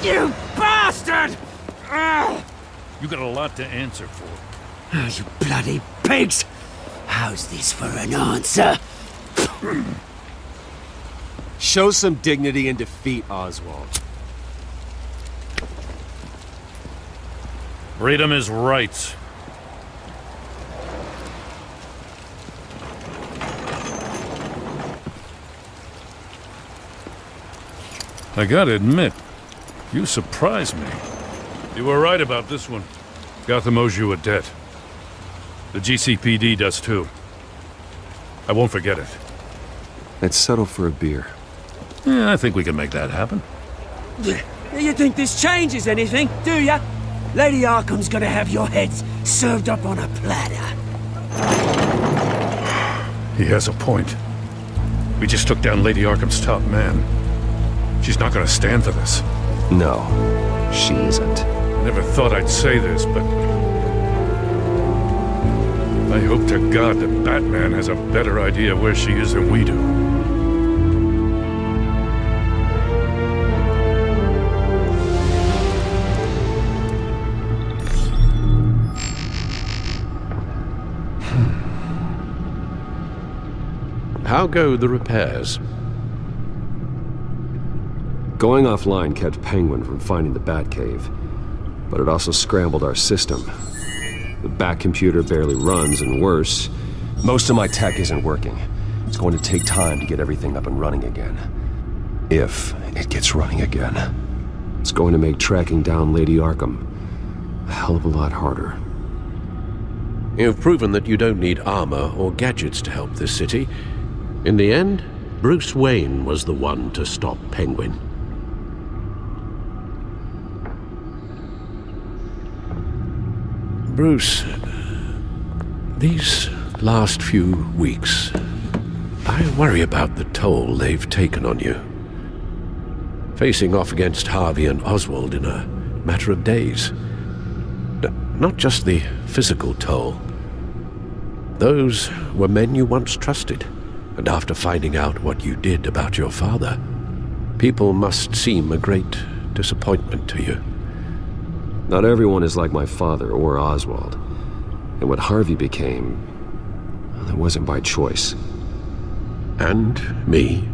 You bastard! You got a lot to answer for. Oh, you bloody pigs! How's this for an answer? Show some dignity in defeat, Oswald. Read him his rights. I gotta admit, you surprised me. You were right about this one. Gotham owes you a debt. The GCPD does too. I won't forget it. Let's settle for a beer. Yeah, I think we can make that happen. You think this changes anything, do ya? Lady Arkham's gonna have your heads served up on a platter. He has a point. We just took down Lady Arkham's top man. She's not gonna stand for this. No, she isn't. I never thought I'd say this, but I hope to God that Batman has a better idea where she is than we do. How go the repairs? Going offline kept Penguin from finding the Batcave, but it also scrambled our system. The Bat computer barely runs, and worse, most of my tech isn't working. It's going to take time to get everything up and running again. If it gets running again. It's going to make tracking down Lady Arkham a hell of a lot harder. You've proven that you don't need armor or gadgets to help this city. In the end, Bruce Wayne was the one to stop Penguin. Bruce, these last few weeks, I worry about the toll they've taken on you. Facing off against Harvey and Oswald in a matter of days. Not just the physical toll. Those were men you once trusted, and after finding out what you did about your father, people must seem a great disappointment to you. Not everyone is like my father or Oswald. And what Harvey became, that wasn't by choice. And me.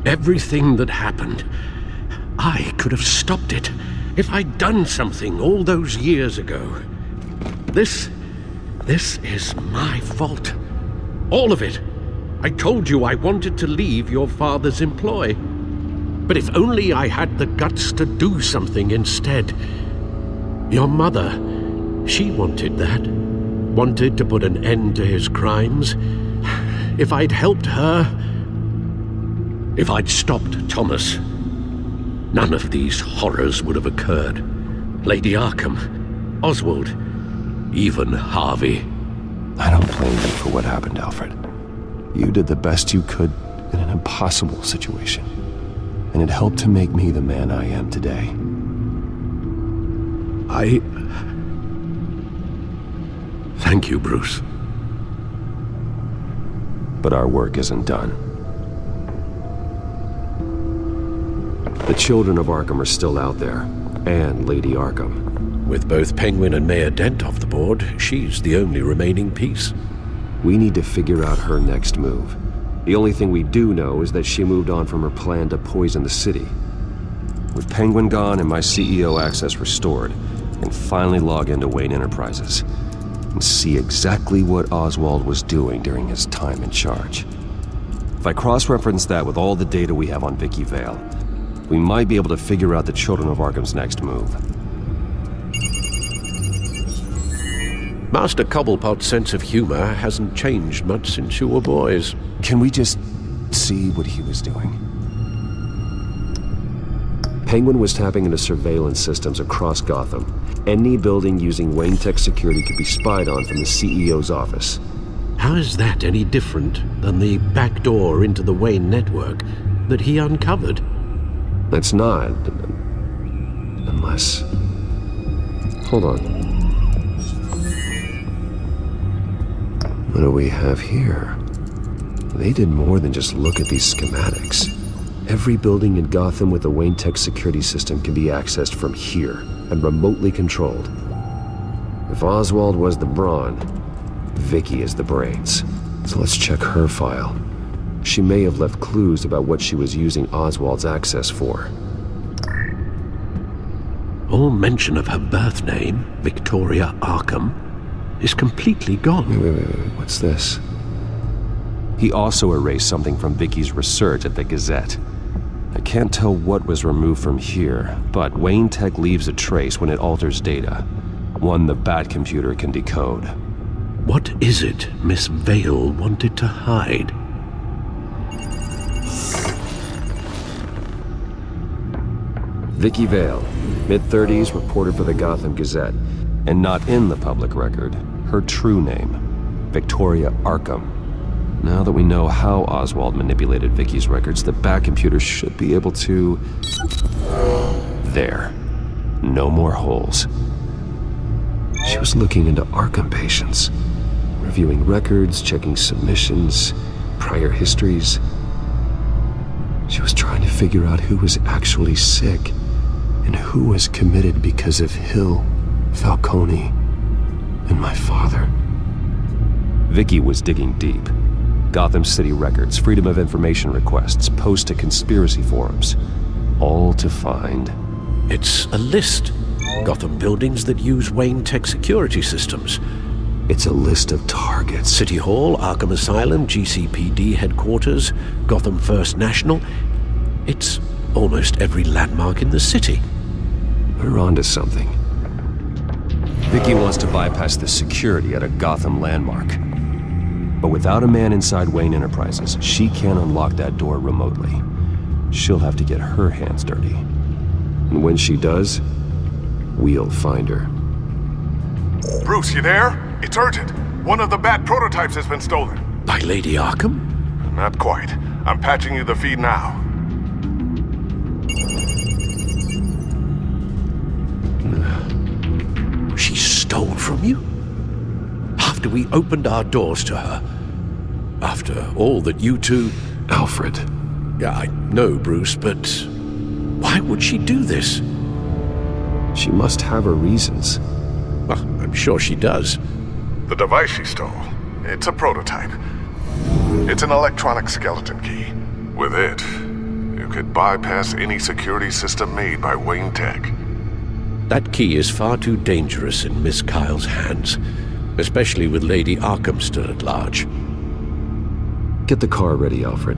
Everything that happened, I could have stopped it if I'd done something all those years ago. This is my fault. All of it. I told you I wanted to leave your father's employ. But if only I had the guts to do something instead. Your mother, she wanted that. Wanted to put an end to his crimes. If I'd helped her, if I'd stopped Thomas, none of these horrors would have occurred. Lady Arkham, Oswald, even Harvey. I don't blame you for what happened, Alfred. You did the best you could in an impossible situation. And it helped to make me the man I am today. Thank you, Bruce. But our work isn't done. The children of Arkham are still out there, and Lady Arkham. With both Penguin and Mayor Dent off the board, she's the only remaining piece. We need to figure out her next move. The only thing we do know is that she moved on from her plan to poison the city. With Penguin gone and my CEO access restored, I can finally log into Wayne Enterprises and see exactly what Oswald was doing during his time in charge. If I cross-reference that with all the data we have on Vicky Vale, we might be able to figure out the Children of Arkham's next move. Master Cobblepot's sense of humor hasn't changed much since you were boys. Can we just see what he was doing? Penguin was tapping into surveillance systems across Gotham. Any building using Wayne Tech security could be spied on from the CEO's office. How is that any different than the back door into the Wayne network that he uncovered? That's not. Unless... Hold on. What do we have here? They did more than just look at these schematics. Every building in Gotham with a Wayne Tech security system can be accessed from here and remotely controlled. If Oswald was the brawn, Vicky is the brains. So let's check her file. She may have left clues about what she was using Oswald's access for. All mention of her birth name, Victoria Arkham, is completely gone. Wait, what's this? He also erased something from Vicky's research at the Gazette. I can't tell what was removed from here, but Wayne Tech leaves a trace when it alters data. One the Bat computer can decode. What is it Miss Vale wanted to hide? Vicky Vale, mid-30s, reporter for the Gotham Gazette. And not in the public record, her true name, Victoria Arkham. Now that we know how Oswald manipulated Vicky's records, the Bat computer should be able to... There. No more holes. She was looking into Arkham patients, reviewing records, checking submissions, prior histories. She was trying to figure out who was actually sick and who was committed because of Hill, Falcone, and my father. Vicky was digging deep. Gotham City records, Freedom of Information requests, posts to conspiracy forums. All to find... It's a list. Gotham buildings that use Wayne Tech security systems. It's a list of targets. City Hall, Arkham Asylum, GCPD headquarters, Gotham First National. It's almost every landmark in the city. We're onto something. Vicky wants to bypass the security at a Gotham landmark. But without a man inside Wayne Enterprises, she can't unlock that door remotely. She'll have to get her hands dirty. And when she does, we'll find her. Bruce, you there? It's urgent. One of the Bat prototypes has been stolen. By Lady Arkham? Not quite. I'm patching you the feed now. She stole from you? After we opened our doors to her? After all that you two... Alfred. Yeah, I know, Bruce, but why would she do this? She must have her reasons. Well, I'm sure she does. The device she stole, it's a prototype. It's an electronic skeleton key. With it, you could bypass any security system made by Wayne Tech. That key is far too dangerous in Miss Kyle's hands, especially with Lady Arkham still at large. Get the car ready, Alfred.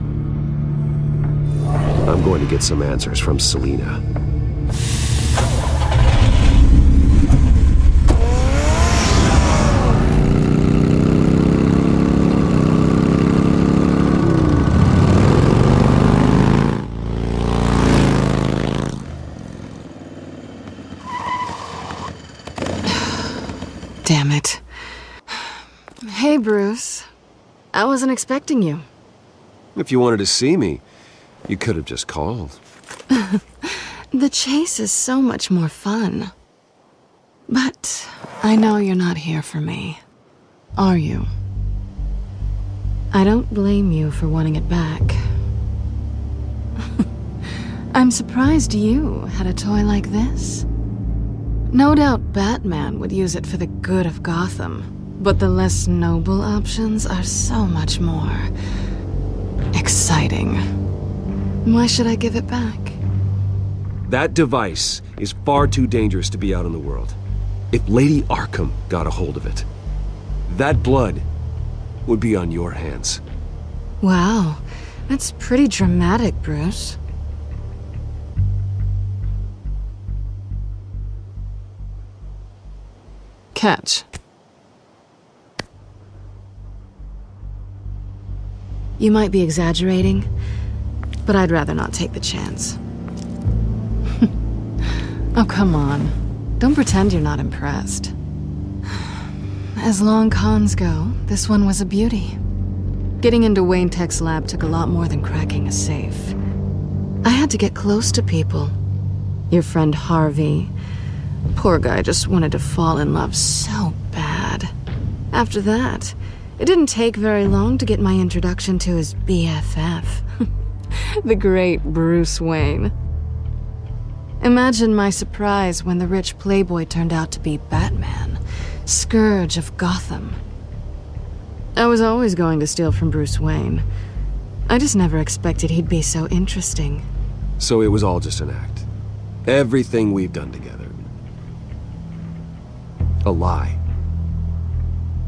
I'm going to get some answers from Selina. Damn it. Hey, Bruce. I wasn't expecting you. If you wanted to see me, you could have just called. The chase is so much more fun. But I know you're not here for me. Are you? I don't blame you for wanting it back. I'm surprised you had a toy like this. No doubt Batman would use it for the good of Gotham, but the less noble options are so much more exciting. Why should I give it back? That device is far too dangerous to be out in the world. If Lady Arkham got a hold of it, that blood would be on your hands. Wow, that's pretty dramatic, Bruce. Catch. You might be exaggerating, but I'd rather not take the chance. Oh, come on. Don't pretend you're not impressed. As long cons go, this one was a beauty. Getting into Wayne Tech's lab took a lot more than cracking a safe. I had to get close to people. Your friend Harvey. Poor guy just wanted to fall in love so bad. After that, it didn't take very long to get my introduction to his BFF. The great Bruce Wayne. Imagine my surprise when the rich playboy turned out to be Batman, Scourge of Gotham. I was always going to steal from Bruce Wayne. I just never expected he'd be so interesting. So it was all just an act. Everything we've done together. A lie.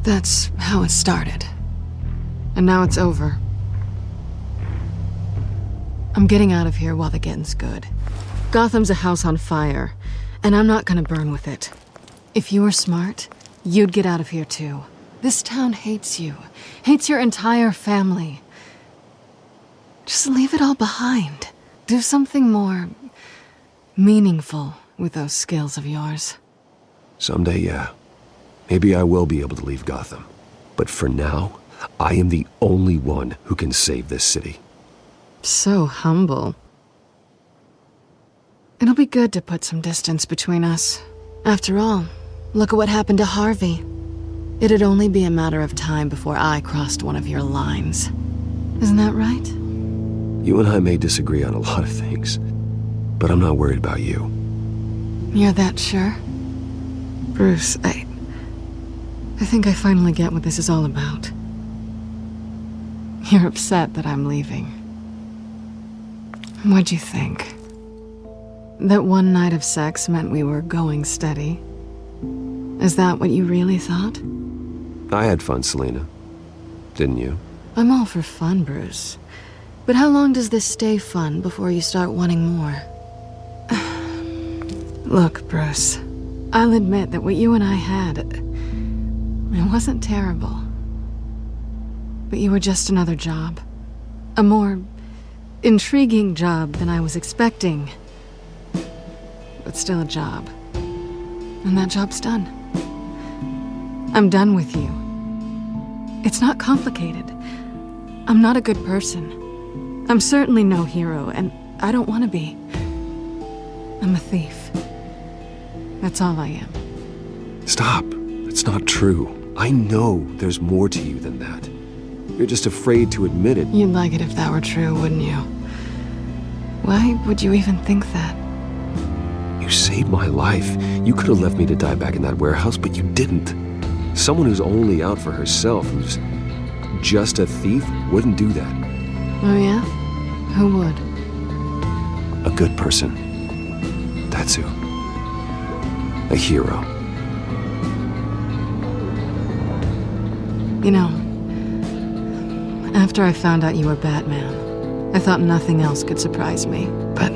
That's how it started. And now it's over. I'm getting out of here while the getting's good. Gotham's a house on fire, and I'm not gonna burn with it. If you were smart, you'd get out of here too. This town hates you, hates your entire family. Just leave it all behind. Do something more meaningful with those skills of yours. Someday, yeah. Maybe I will be able to leave Gotham. But for now, I am the only one who can save this city. So humble. It'll be good to put some distance between us. After all, look at what happened to Harvey. It'd only be a matter of time before I crossed one of your lines. Isn't that right? You and I may disagree on a lot of things, but I'm not worried about you. You're that sure? Bruce, I think I finally get what this is all about. You're upset that I'm leaving. What'd you think? That one night of sex meant we were going steady? Is that what you really thought? I had fun, Selena. Didn't you? I'm all for fun, Bruce. But how long does this stay fun before you start wanting more? Look, Bruce, I'll admit that what you and I had, it wasn't terrible. But you were just another job. A more intriguing job than I was expecting. But still a job. And that job's done. I'm done with you. It's not complicated. I'm not a good person. I'm certainly no hero, and I don't want to be. I'm a thief. That's all I am. Stop. That's not true. I know there's more to you than that. You're just afraid to admit it. You'd like it if that were true, wouldn't you? Why would you even think that? You saved my life. You could have left me to die back in that warehouse, but you didn't. Someone who's only out for herself, who's just a thief, wouldn't do that. Oh yeah? Who would? A good person. That's who. A hero. You know, after I found out you were Batman, I thought nothing else could surprise me. But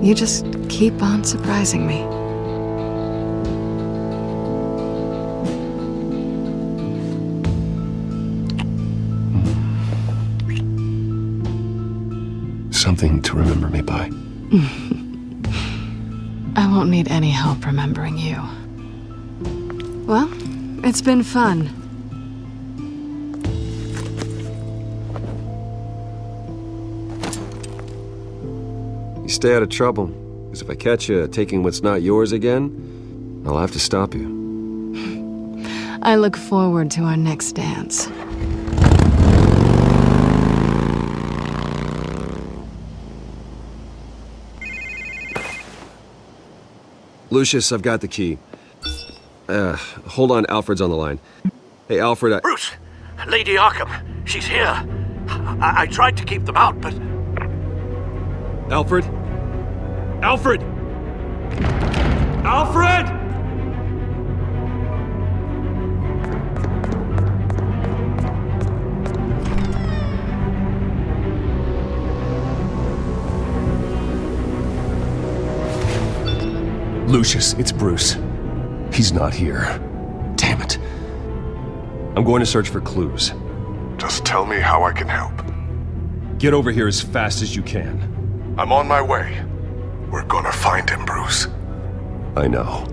you just keep on surprising me. Something to remember me by. I won't need any help remembering you. Well, it's been fun. You stay out of trouble, because if I catch you taking what's not yours again, I'll have to stop you. I look forward to our next dance. Lucius, I've got the key. Hold on, Alfred's on the line. Hey, Alfred, Bruce! Lady Arkham, she's here. I tried to keep them out, but... Alfred? Alfred! Alfred! Lucius, it's Bruce. He's not here. Damn it. I'm going to search for clues. Just tell me how I can help. Get over here as fast as you can. I'm on my way. We're gonna find him, Bruce. I know.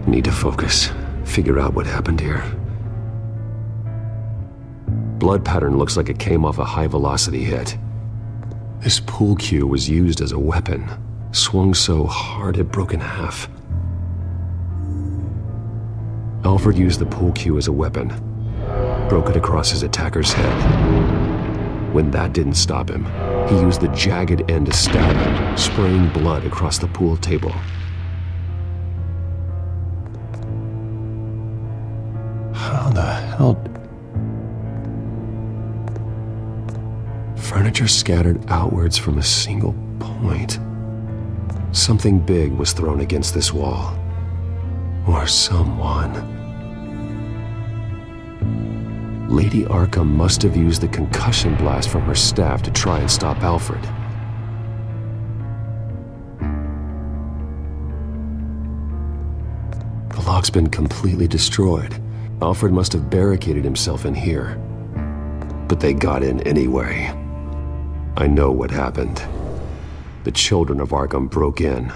Need to focus. Figure out what happened here. Blood pattern looks like it came off a high-velocity hit. This pool cue was used as a weapon. Swung so hard it broke in half. Alfred used the pool cue as a weapon. Broke it across his attacker's head. When that didn't stop him, he used the jagged end to stab him, spraying blood across the pool table. How the hell... Furniture scattered outwards from a single point. Something big was thrown against this wall. Or someone. Lady Arkham must have used the concussion blast from her staff to try and stop Alfred. The lock's been completely destroyed. Alfred must have barricaded himself in here. But they got in anyway. I know what happened. The children of Arkham broke in.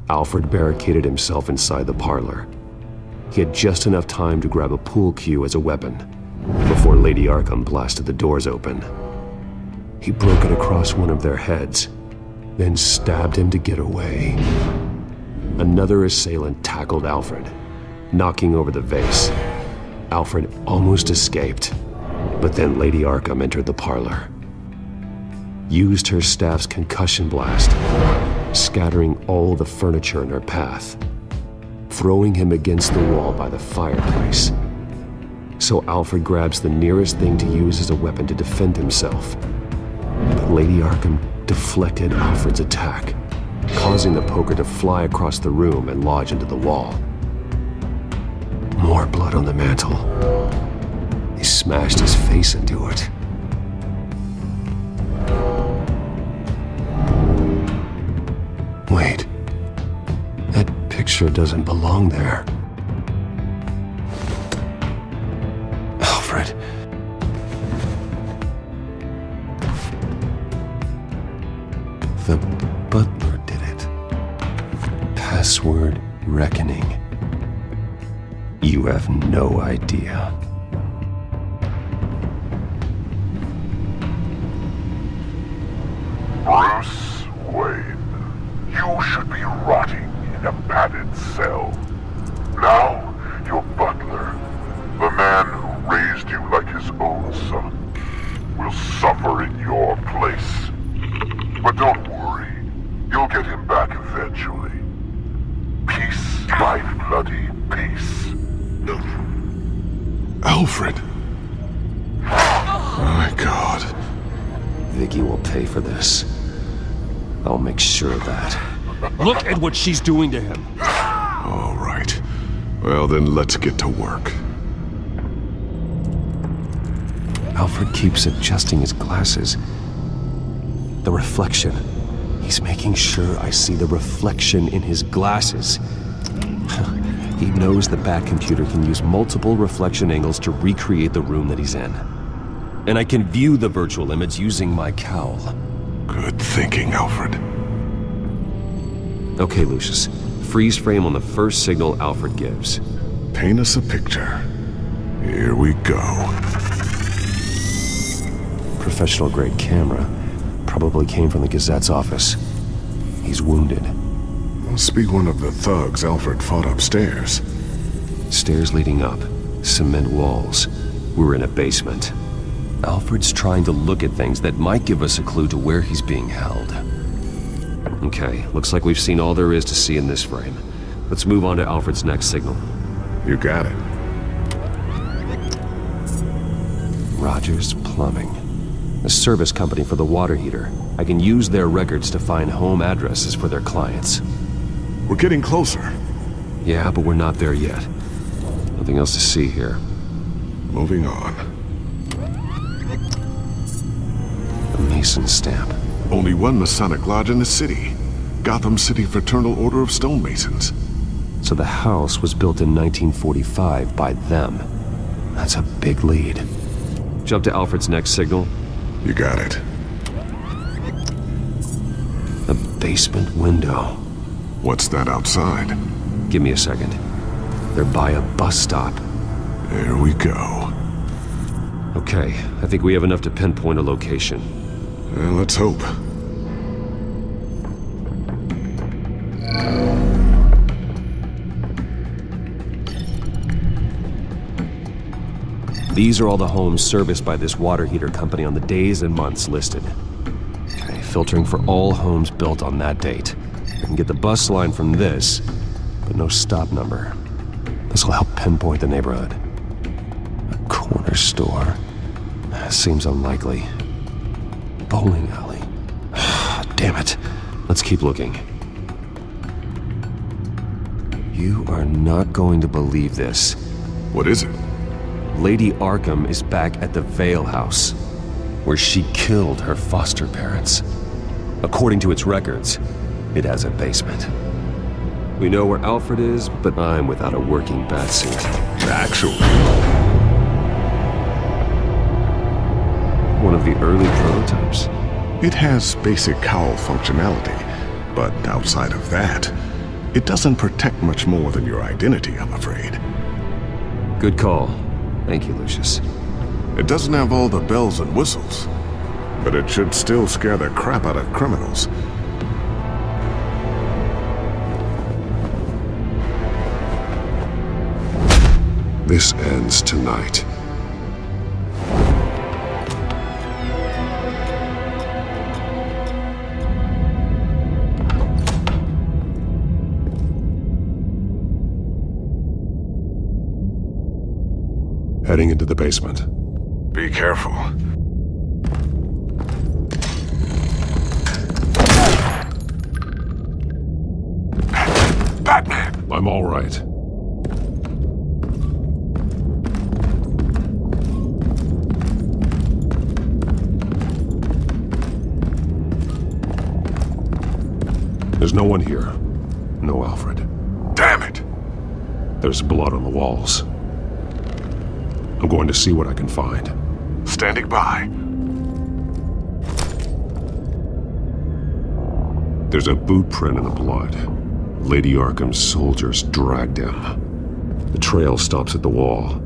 Alfred barricaded himself inside the parlor. He had just enough time to grab a pool cue as a weapon before Lady Arkham blasted the doors open. He broke it across one of their heads, then stabbed him to get away. Another assailant tackled Alfred, knocking over the vase. Alfred almost escaped, but then Lady Arkham entered the parlor. Used her staff's concussion blast, scattering all the furniture in her path, throwing him against the wall by the fireplace. So Alfred grabs the nearest thing to use as a weapon to defend himself. But Lady Arkham deflected Alfred's attack, causing the poker to fly across the room and lodge into the wall. More blood on the mantle. He smashed his face into it. Wait. That picture doesn't belong there. Alfred. The butler did it. Password reckoning. You have no idea. Bruce Wayne, you should be rotting in a padded cell. Now, your butler, the man who raised you like his own son, will suffer in your place. But don't worry, you'll get him back eventually. Peace, my bloody peace. Alfred! My God. Vicky will pay for this. I'll make sure of that. Look at what she's doing to him. All right. Well, then let's get to work. Alfred keeps adjusting his glasses. The reflection. He's making sure I see the reflection in his glasses. He knows the Batcomputer can use multiple reflection angles to recreate the room that he's in. And I can view the virtual image using my cowl. Good thinking, Alfred. Okay, Lucius. Freeze frame on the first signal Alfred gives. Paint us a picture. Here we go. Professional-grade camera. Probably came from the Gazette's office. He's wounded. Must be one of the thugs Alfred fought upstairs. Stairs leading up. Cement walls. We're in a basement. Alfred's trying to look at things that might give us a clue to where he's being held. Okay, looks like we've seen all there is to see in this frame. Let's move on to Alfred's next signal. You got it. Rogers Plumbing. A service company for the water heater. I can use their records to find home addresses for their clients. We're getting closer. Yeah, but we're not there yet. Nothing else to see here. Moving on. A Mason stamp. Only one Masonic lodge in the city. Gotham City Fraternal Order of Stonemasons. So the house was built in 1945 by them. That's a big lead. Jump to Alfred's next signal. You got it. A basement window. What's that outside? Give me a second. They're by a bus stop. There we go. Okay, I think we have enough to pinpoint a location. Well, let's hope. These are all the homes serviced by this water heater company on the days and months listed. Okay, filtering for all homes built on that date. I can get the bus line from this, but no stop number. This will help pinpoint the neighborhood. A corner store. Seems unlikely. Bowling alley. Damn it. Let's keep looking. You are not going to believe this. What is it? Lady Arkham is back at the Vale House, where she killed her foster parents. According to its records, it has a basement. We know where Alfred is, but I'm without a working batsuit. Actually. One of the early prototypes? It has basic cowl functionality, but outside of that, it doesn't protect much more than your identity, I'm afraid. Good call. Thank you, Lucius. It doesn't have all the bells and whistles, but it should still scare the crap out of criminals. This ends tonight. Heading into the basement. Be careful. Batman! I'm all right. There's no one here. No Alfred. Damn it! There's blood on the walls. I'm going to see what I can find. Standing by. There's a boot print in the blood. Lady Arkham's soldiers dragged him. The trail stops at the wall.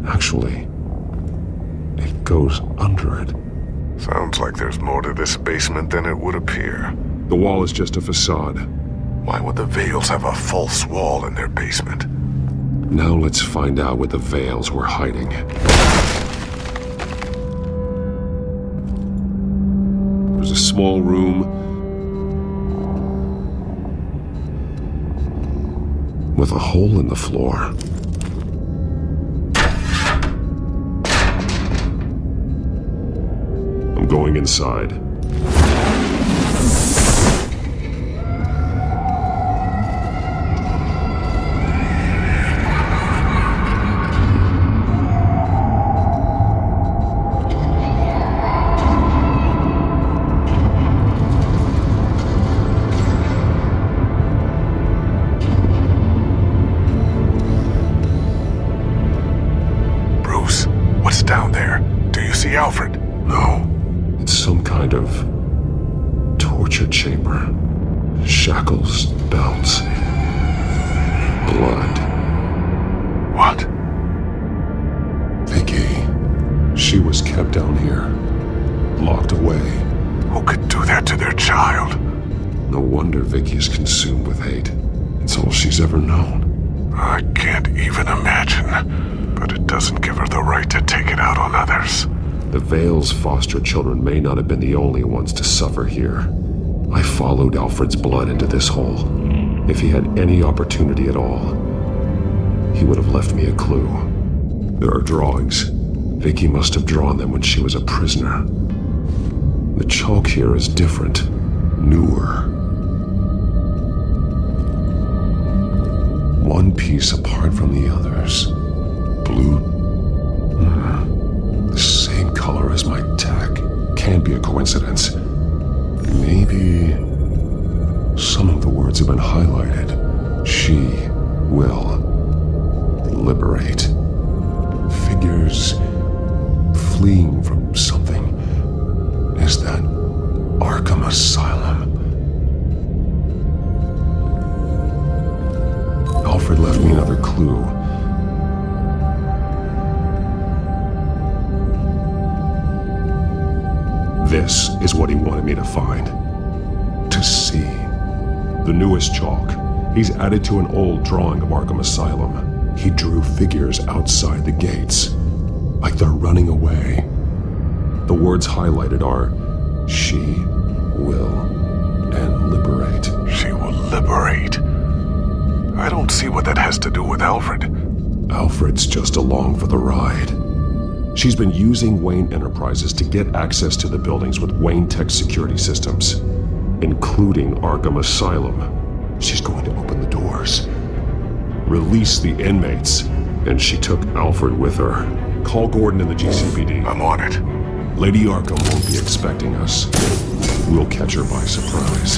Actually, it goes under it. Sounds like there's more to this basement than it would appear. The wall is just a facade. Why would the Vales have a false wall in their basement? Now let's find out what the Vales were hiding. There's a small room with a hole in the floor. I'm going inside. Alfred? No. It's some kind of torture chamber. Shackles, belts, blood. What? Vicky. She was kept down here. Locked away. Who could do that to their child? No wonder Vicky is consumed with hate. It's all she's ever known. I can't even imagine. But it doesn't give her the right to take it out on others. The Vale's foster children may not have been the only ones to suffer here. I followed Alfred's blood into this hole. If he had any opportunity at all, he would have left me a clue. There are drawings. Vicky must have drawn them when she was a prisoner. The chalk here is different, newer. One piece apart from the others. Blue. The same color as my tech. Can't be a coincidence. Maybe some of the words have been highlighted. She will liberate. Figures fleeing from something. Is that Arkham Asylum? Alfred left me another clue. This is what he wanted me to find. To see. The newest chalk. He's added to an old drawing of Arkham Asylum. He drew figures outside the gates. Like they're running away. The words highlighted are, she will and liberate. She will liberate? I don't see what that has to do with Alfred. Alfred's just along for the ride. She's been using Wayne Enterprises to get access to the buildings with Wayne Tech security systems, including Arkham Asylum. She's going to open the doors, release the inmates, and she took Alfred with her. Call Gordon in the GCPD. I'm on it. Lady Arkham won't be expecting us. We'll catch her by surprise.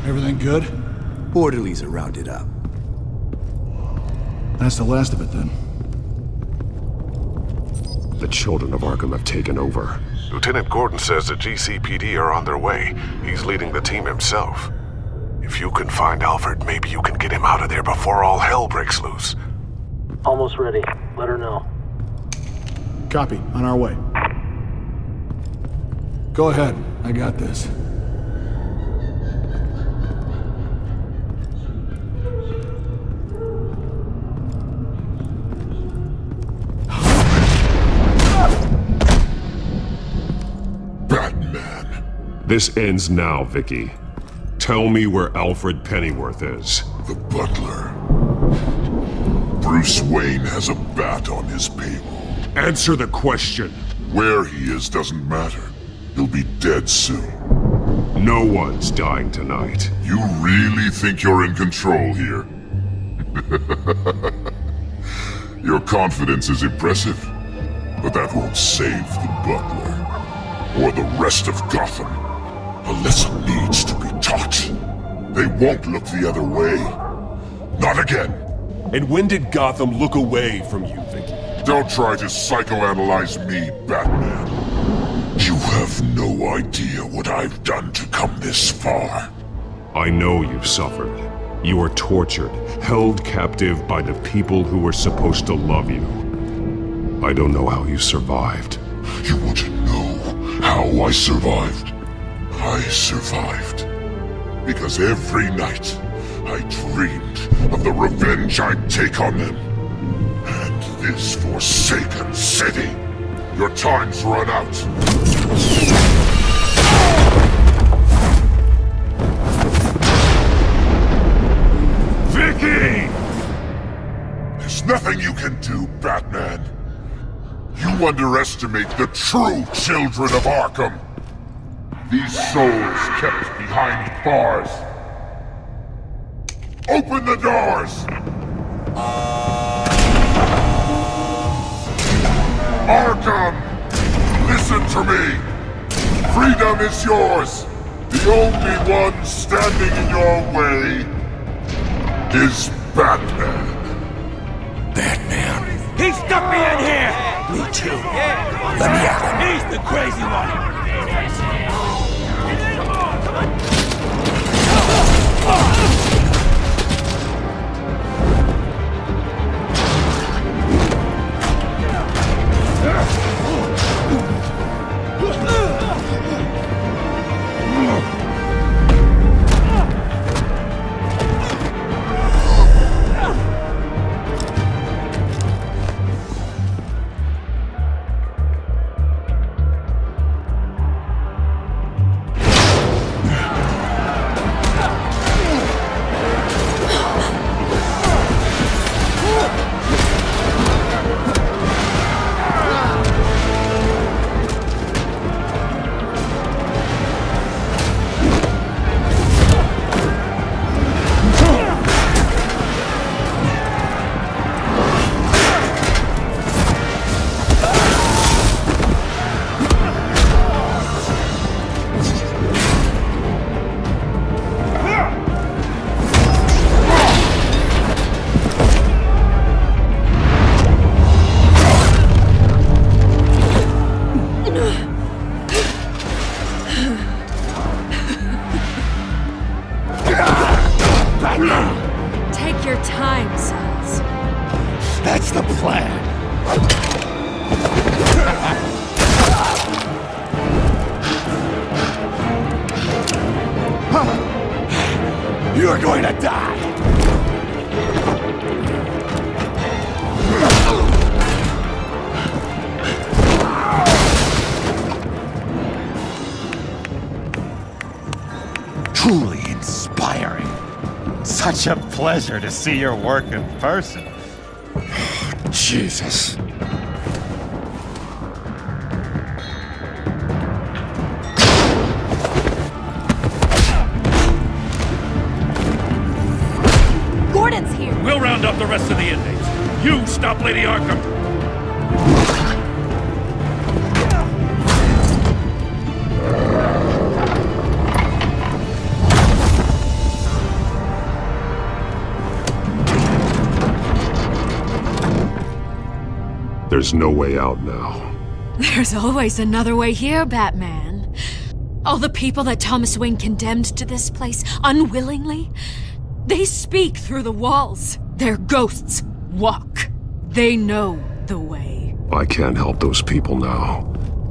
Everything good? Orderlies are rounded up. That's the last of it, then. The children of Arkham have taken over. Lieutenant Gordon says the GCPD are on their way. He's leading the team himself. If you can find Alfred, maybe you can get him out of there before all hell breaks loose. Almost ready. Let her know. Copy. On our way. Go ahead. I got this. This ends now, Vicky. Tell me where Alfred Pennyworth is. The butler. Bruce Wayne has a bat on his payroll. Answer the question. Where he is doesn't matter. He'll be dead soon. No one's dying tonight. You really think you're in control here? Your confidence is impressive, but that won't save the butler. Or the rest of Gotham. A lesson needs to be taught. They won't look the other way. Not again. And when did Gotham look away from you, Vicky? Don't try to psychoanalyze me, Batman. You have no idea what I've done to come this far. I know you've suffered. You were tortured, held captive by the people who were supposed to love you. I don't know how you survived. You want to know how I survived? I survived because every night I dreamed of the revenge I'd take on them. And this forsaken city. Your time's run out. Vicky! There's nothing you can do, Batman. You underestimate the true children of Arkham. These souls kept behind bars. Open the doors! Arkham! Listen to me! Freedom is yours! The only one standing in your way is Batman. Batman. He stuck me in here! Me too. Let me at him. He's the crazy one! Take your time, sons. That's the plan. You're going to die. Truly inspiring. Such a pleasure to see your work in person. Jesus. Gordon's here. We'll round up the rest of the inmates. You stop Lady Arkham. There's no way out now. There's always another way here, Batman. All the people that Thomas Wayne condemned to this place unwillingly, they speak through the walls. Their ghosts walk. They know the way. I can't help those people now,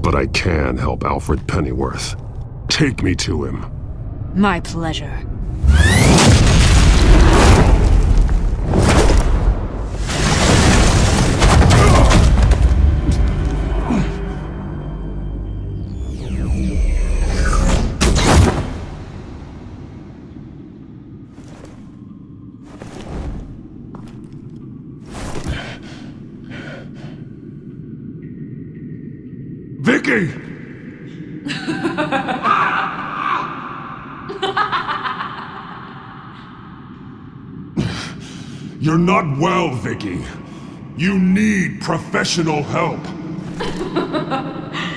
but I can help Alfred Pennyworth. Take me to him. My pleasure. Vicky! You're not well, Vicky. You need professional help.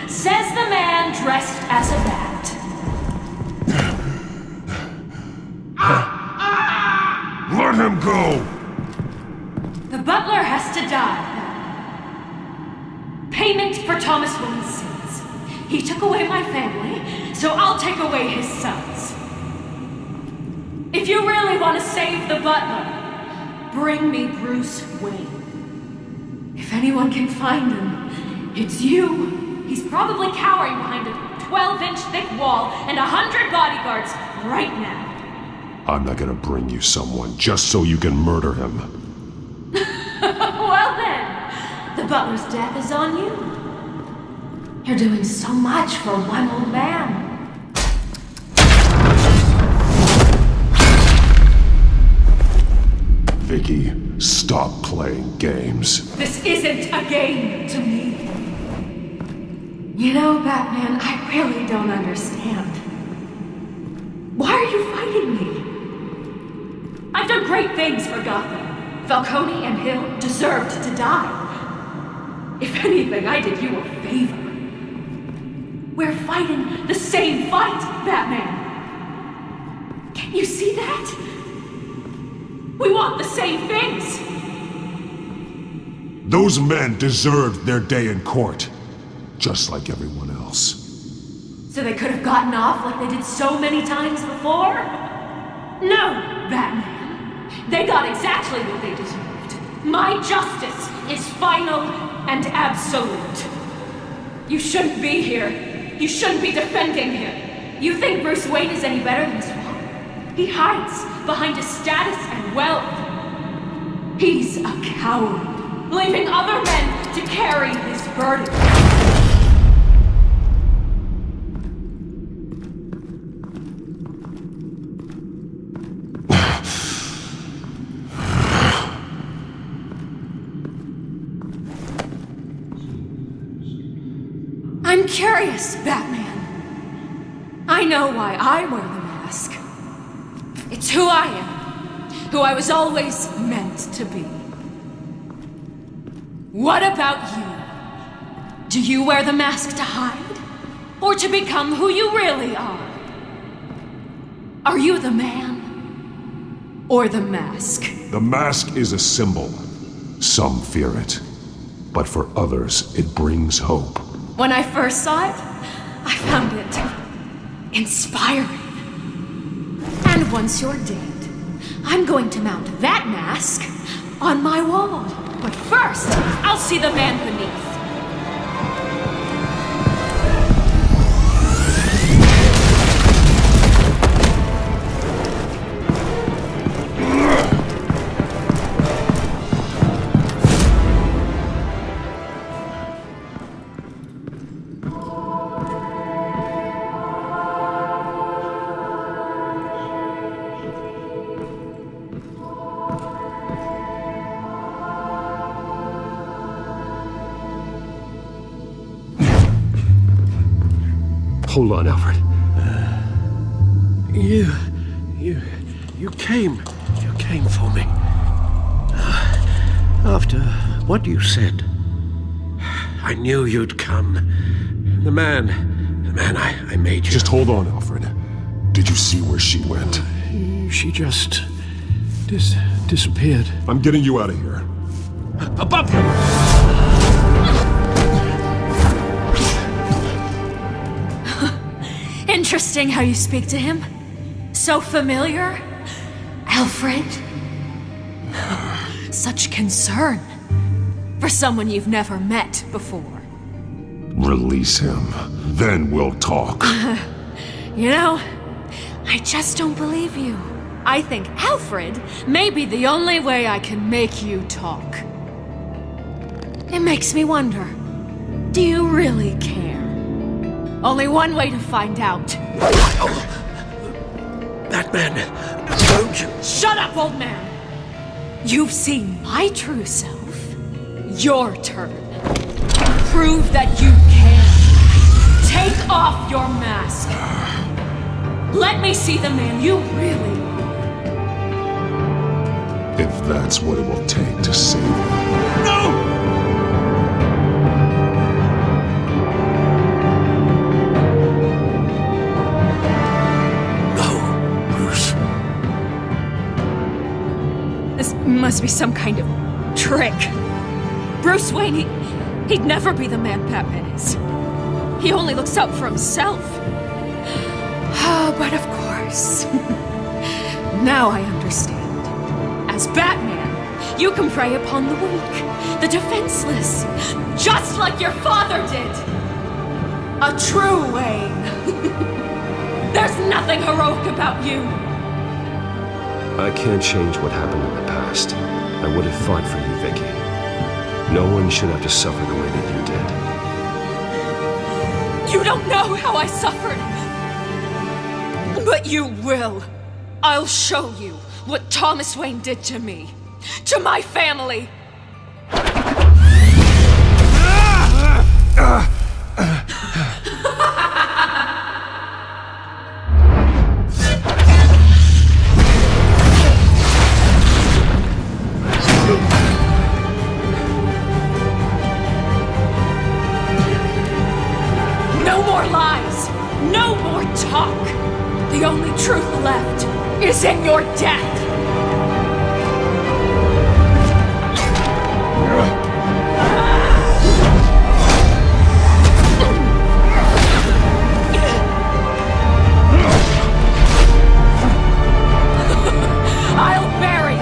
Says the man dressed as a bat. Let him go! The butler has to die. Payment for Thomas Wayne's sins. He took away my family, so I'll take away his sons. If you really want to save the butler, bring me Bruce Wayne. If anyone can find him, it's you. He's probably cowering behind a 12-inch thick wall and 100 bodyguards right now. I'm not gonna bring you someone just so you can murder him. Well then, the butler's death is on you. You're doing so much for one old man. Vicky, stop playing games. This isn't a game to me. You know, Batman, I really don't understand. Why are you fighting me? I've done great things for Gotham. Falcone and Hill deserved to die. If anything, I did you a favor. We're fighting the same fight, Batman. Can you see that? We want the same things. Those men deserved their day in court, just like everyone else. So they could have gotten off like they did so many times before? No, Batman. They got exactly what they deserved. My justice is final and absolute. You shouldn't be here. You shouldn't be defending him. You think Bruce Wayne is any better than his father? He hides behind his status and wealth. He's a coward, leaving other men to carry his burden. I'm curious, Batman. I know why I wear the mask. It's who I am, who I was always meant to be. What about you? Do you wear the mask to hide? Or to become who you really are? Are you the man? Or the mask? The mask is a symbol. Some fear it. But for others, it brings hope. When I first saw it, I found it inspiring. And once you're dead, I'm going to mount that mask on my wall. But first, I'll see the man beneath. Hold on, Alfred. You came for me. After what you said, I knew you'd come. The man I made you. Just hold on, Alfred. Did you see where she went? She just disappeared. I'm getting you out of here. Above you! Interesting how you speak to him. So familiar. Alfred. Such concern for someone you've never met before. Release him. Then we'll talk. You know, I just don't believe you. I think Alfred may be the only way I can make you talk. It makes me wonder, do you really care? Only one way to find out. Batman, don't you... Shut up, old man! You've seen my true self. Your turn. Prove that you can. off your mask. Let me see the man you really are. If that's what it will take to save you. No! This must be some kind of trick. Bruce Wayne, he'd never be the man Batman is. He only looks out for himself. But of course. Now I understand. As Batman, you can prey upon the weak, the defenseless, just like your father did. A true Wayne. There's nothing heroic about you. I can't change what happened in the past. I would have fought for you, Vicky. No one should have to suffer the way that you did. You don't know how I suffered. But you will. I'll show you what Thomas Wayne did to me. To my family. No more lies. No more talk. The only truth left is in your death. I'll bury you.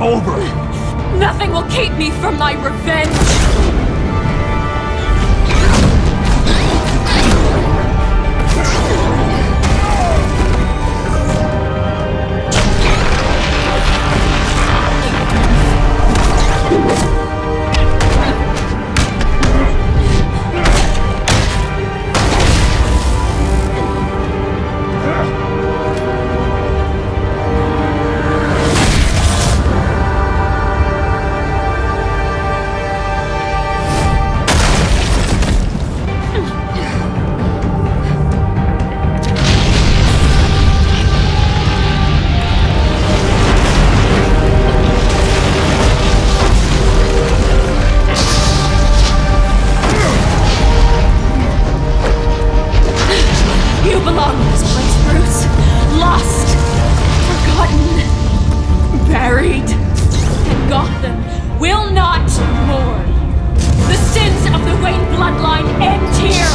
Over! Nothing will keep me from my revenge! Gotham will not mourn. The sins of the Wayne bloodline end here.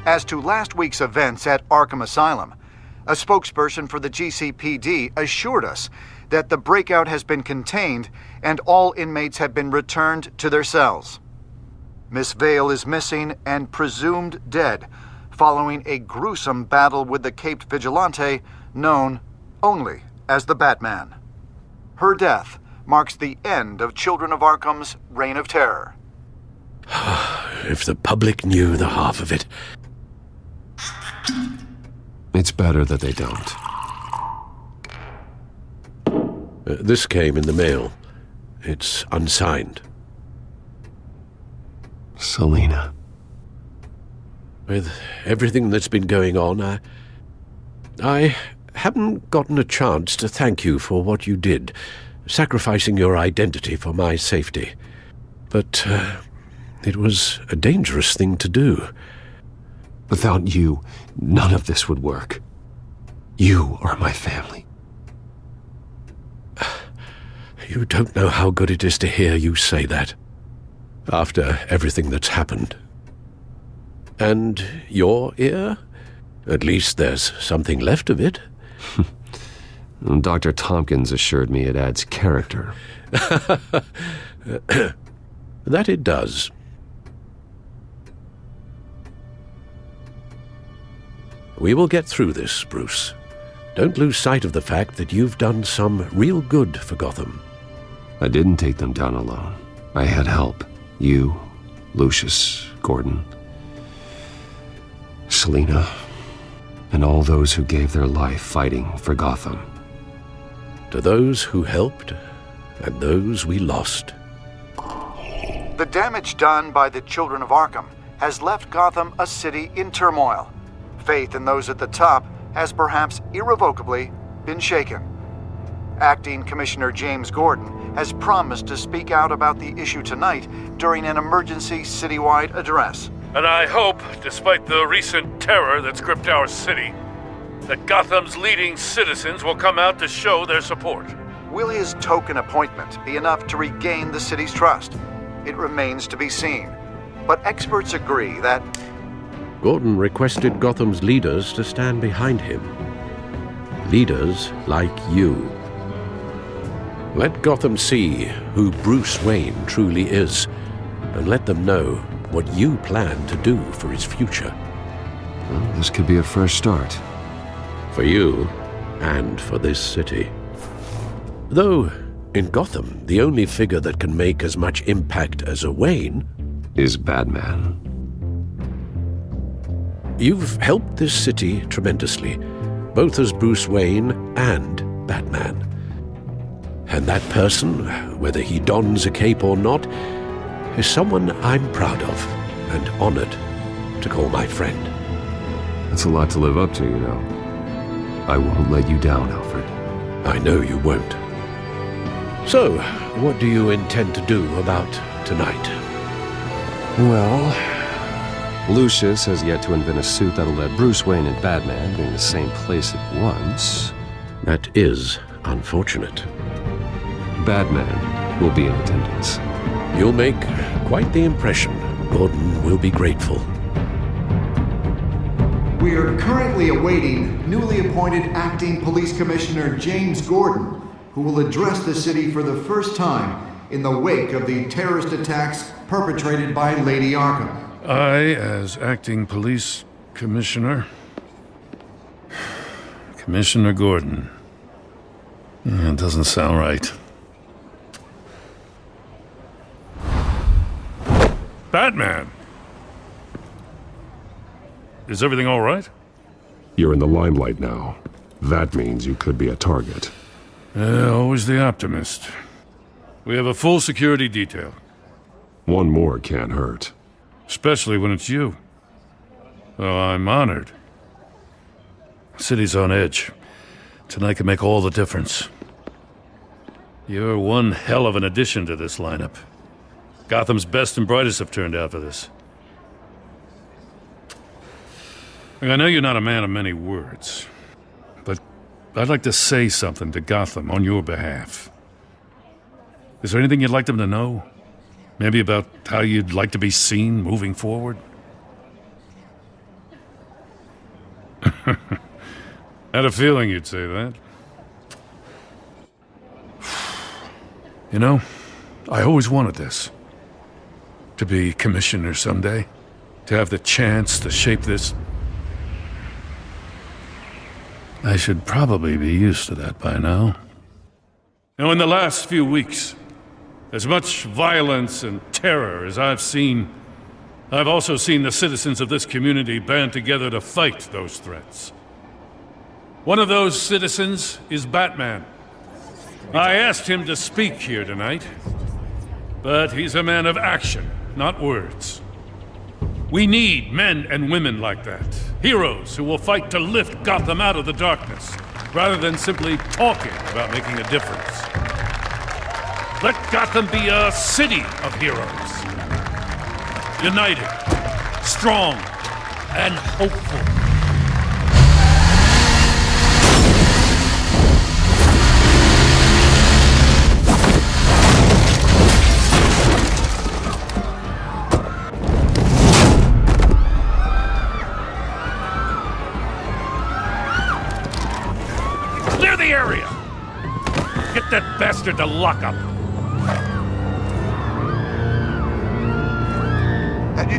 As to last week's events at Arkham Asylum, a spokesperson for the GCPD assured us that the breakout has been contained and all inmates have been returned to their cells. Miss Vale is missing and presumed dead, following a gruesome battle with the caped vigilante known only as the Batman. Her death marks the end of Children of Arkham's reign of terror. If the public knew the half of it. It's better that they don't. This came in the mail. It's unsigned. Selina. With everything that's been going on, I haven't gotten a chance to thank you for what you did, sacrificing your identity for my safety. But it was a dangerous thing to do. Without you, none of this would work. You are my family. You don't know how good it is to hear you say that, after everything that's happened. And your ear? At least there's something left of it. Dr. Tompkins assured me it adds character. That it does. We will get through this, Bruce. Don't lose sight of the fact that you've done some real good for Gotham. I didn't take them down alone. I had help. You, Lucius, Gordon, Selina, and all those who gave their life fighting for Gotham. To those who helped, and those we lost. The damage done by the Children of Arkham has left Gotham a city in turmoil. Faith in those at the top has perhaps irrevocably been shaken. Acting Commissioner James Gordon has promised to speak out about the issue tonight during an emergency citywide address. And I hope, despite the recent terror that's gripped our city, that Gotham's leading citizens will come out to show their support. Will his token appointment be enough to regain the city's trust? It remains to be seen. But experts agree that Gordon requested Gotham's leaders to stand behind him. Leaders like you. Let Gotham see who Bruce Wayne truly is, and let them know what you plan to do for his future. Well, this could be a fresh start. For you, and for this city. Though, in Gotham, the only figure that can make as much impact as a Wayne is Batman. You've helped this city tremendously, both as Bruce Wayne and Batman. And that person, whether he dons a cape or not, is someone I'm proud of and honored to call my friend. That's a lot to live up to, you know. I won't let you down, Alfred. I know you won't. So, what do you intend to do about tonight? Well, Lucius has yet to invent a suit that'll let Bruce Wayne and Batman be in the same place at once. That is unfortunate. Batman will be in attendance. You'll make quite the impression. Gordon will be grateful. we are currently awaiting newly appointed Acting Police Commissioner James Gordon, who will address the city for the first time in the wake of the terrorist attacks perpetrated by Lady Arkham. I, as Acting Police Commissioner... Commissioner Gordon. That doesn't sound right. Batman! Is everything all right? You're in the limelight now. That means you could be a target. Always the optimist. We have a full security detail. One more can't hurt. Especially when it's you. Oh, I'm honored. City's on edge. Tonight can make all the difference. You're one hell of an addition to this lineup. Gotham's best and brightest have turned out for this. I know you're not a man of many words, but I'd like to say something to Gotham on your behalf. Is there anything you'd like them to know? Maybe about how you'd like to be seen moving forward? Had a feeling you'd say that. You know, I always wanted this. To be commissioner someday. To have the chance to shape this. I should probably be used to that by now. Now, in the last few weeks, as much violence and terror as I've seen, I've also seen the citizens of this community band together to fight those threats. One of those citizens is Batman. I asked him to speak here tonight, but he's a man of action, not words. We need men and women like that. Heroes who will fight to lift Gotham out of the darkness, rather than simply talking about making a difference. Let Gotham be a city of heroes. United, strong, and hopeful. Clear the area! Get that bastard to lock up!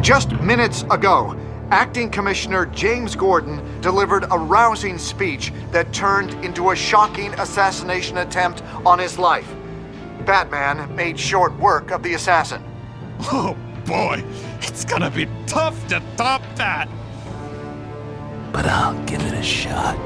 Just minutes ago, Acting Commissioner James Gordon delivered a rousing speech that turned into a shocking assassination attempt on his life. Batman made short work of the assassin. Oh boy, it's gonna be tough to top that. But I'll give it a shot.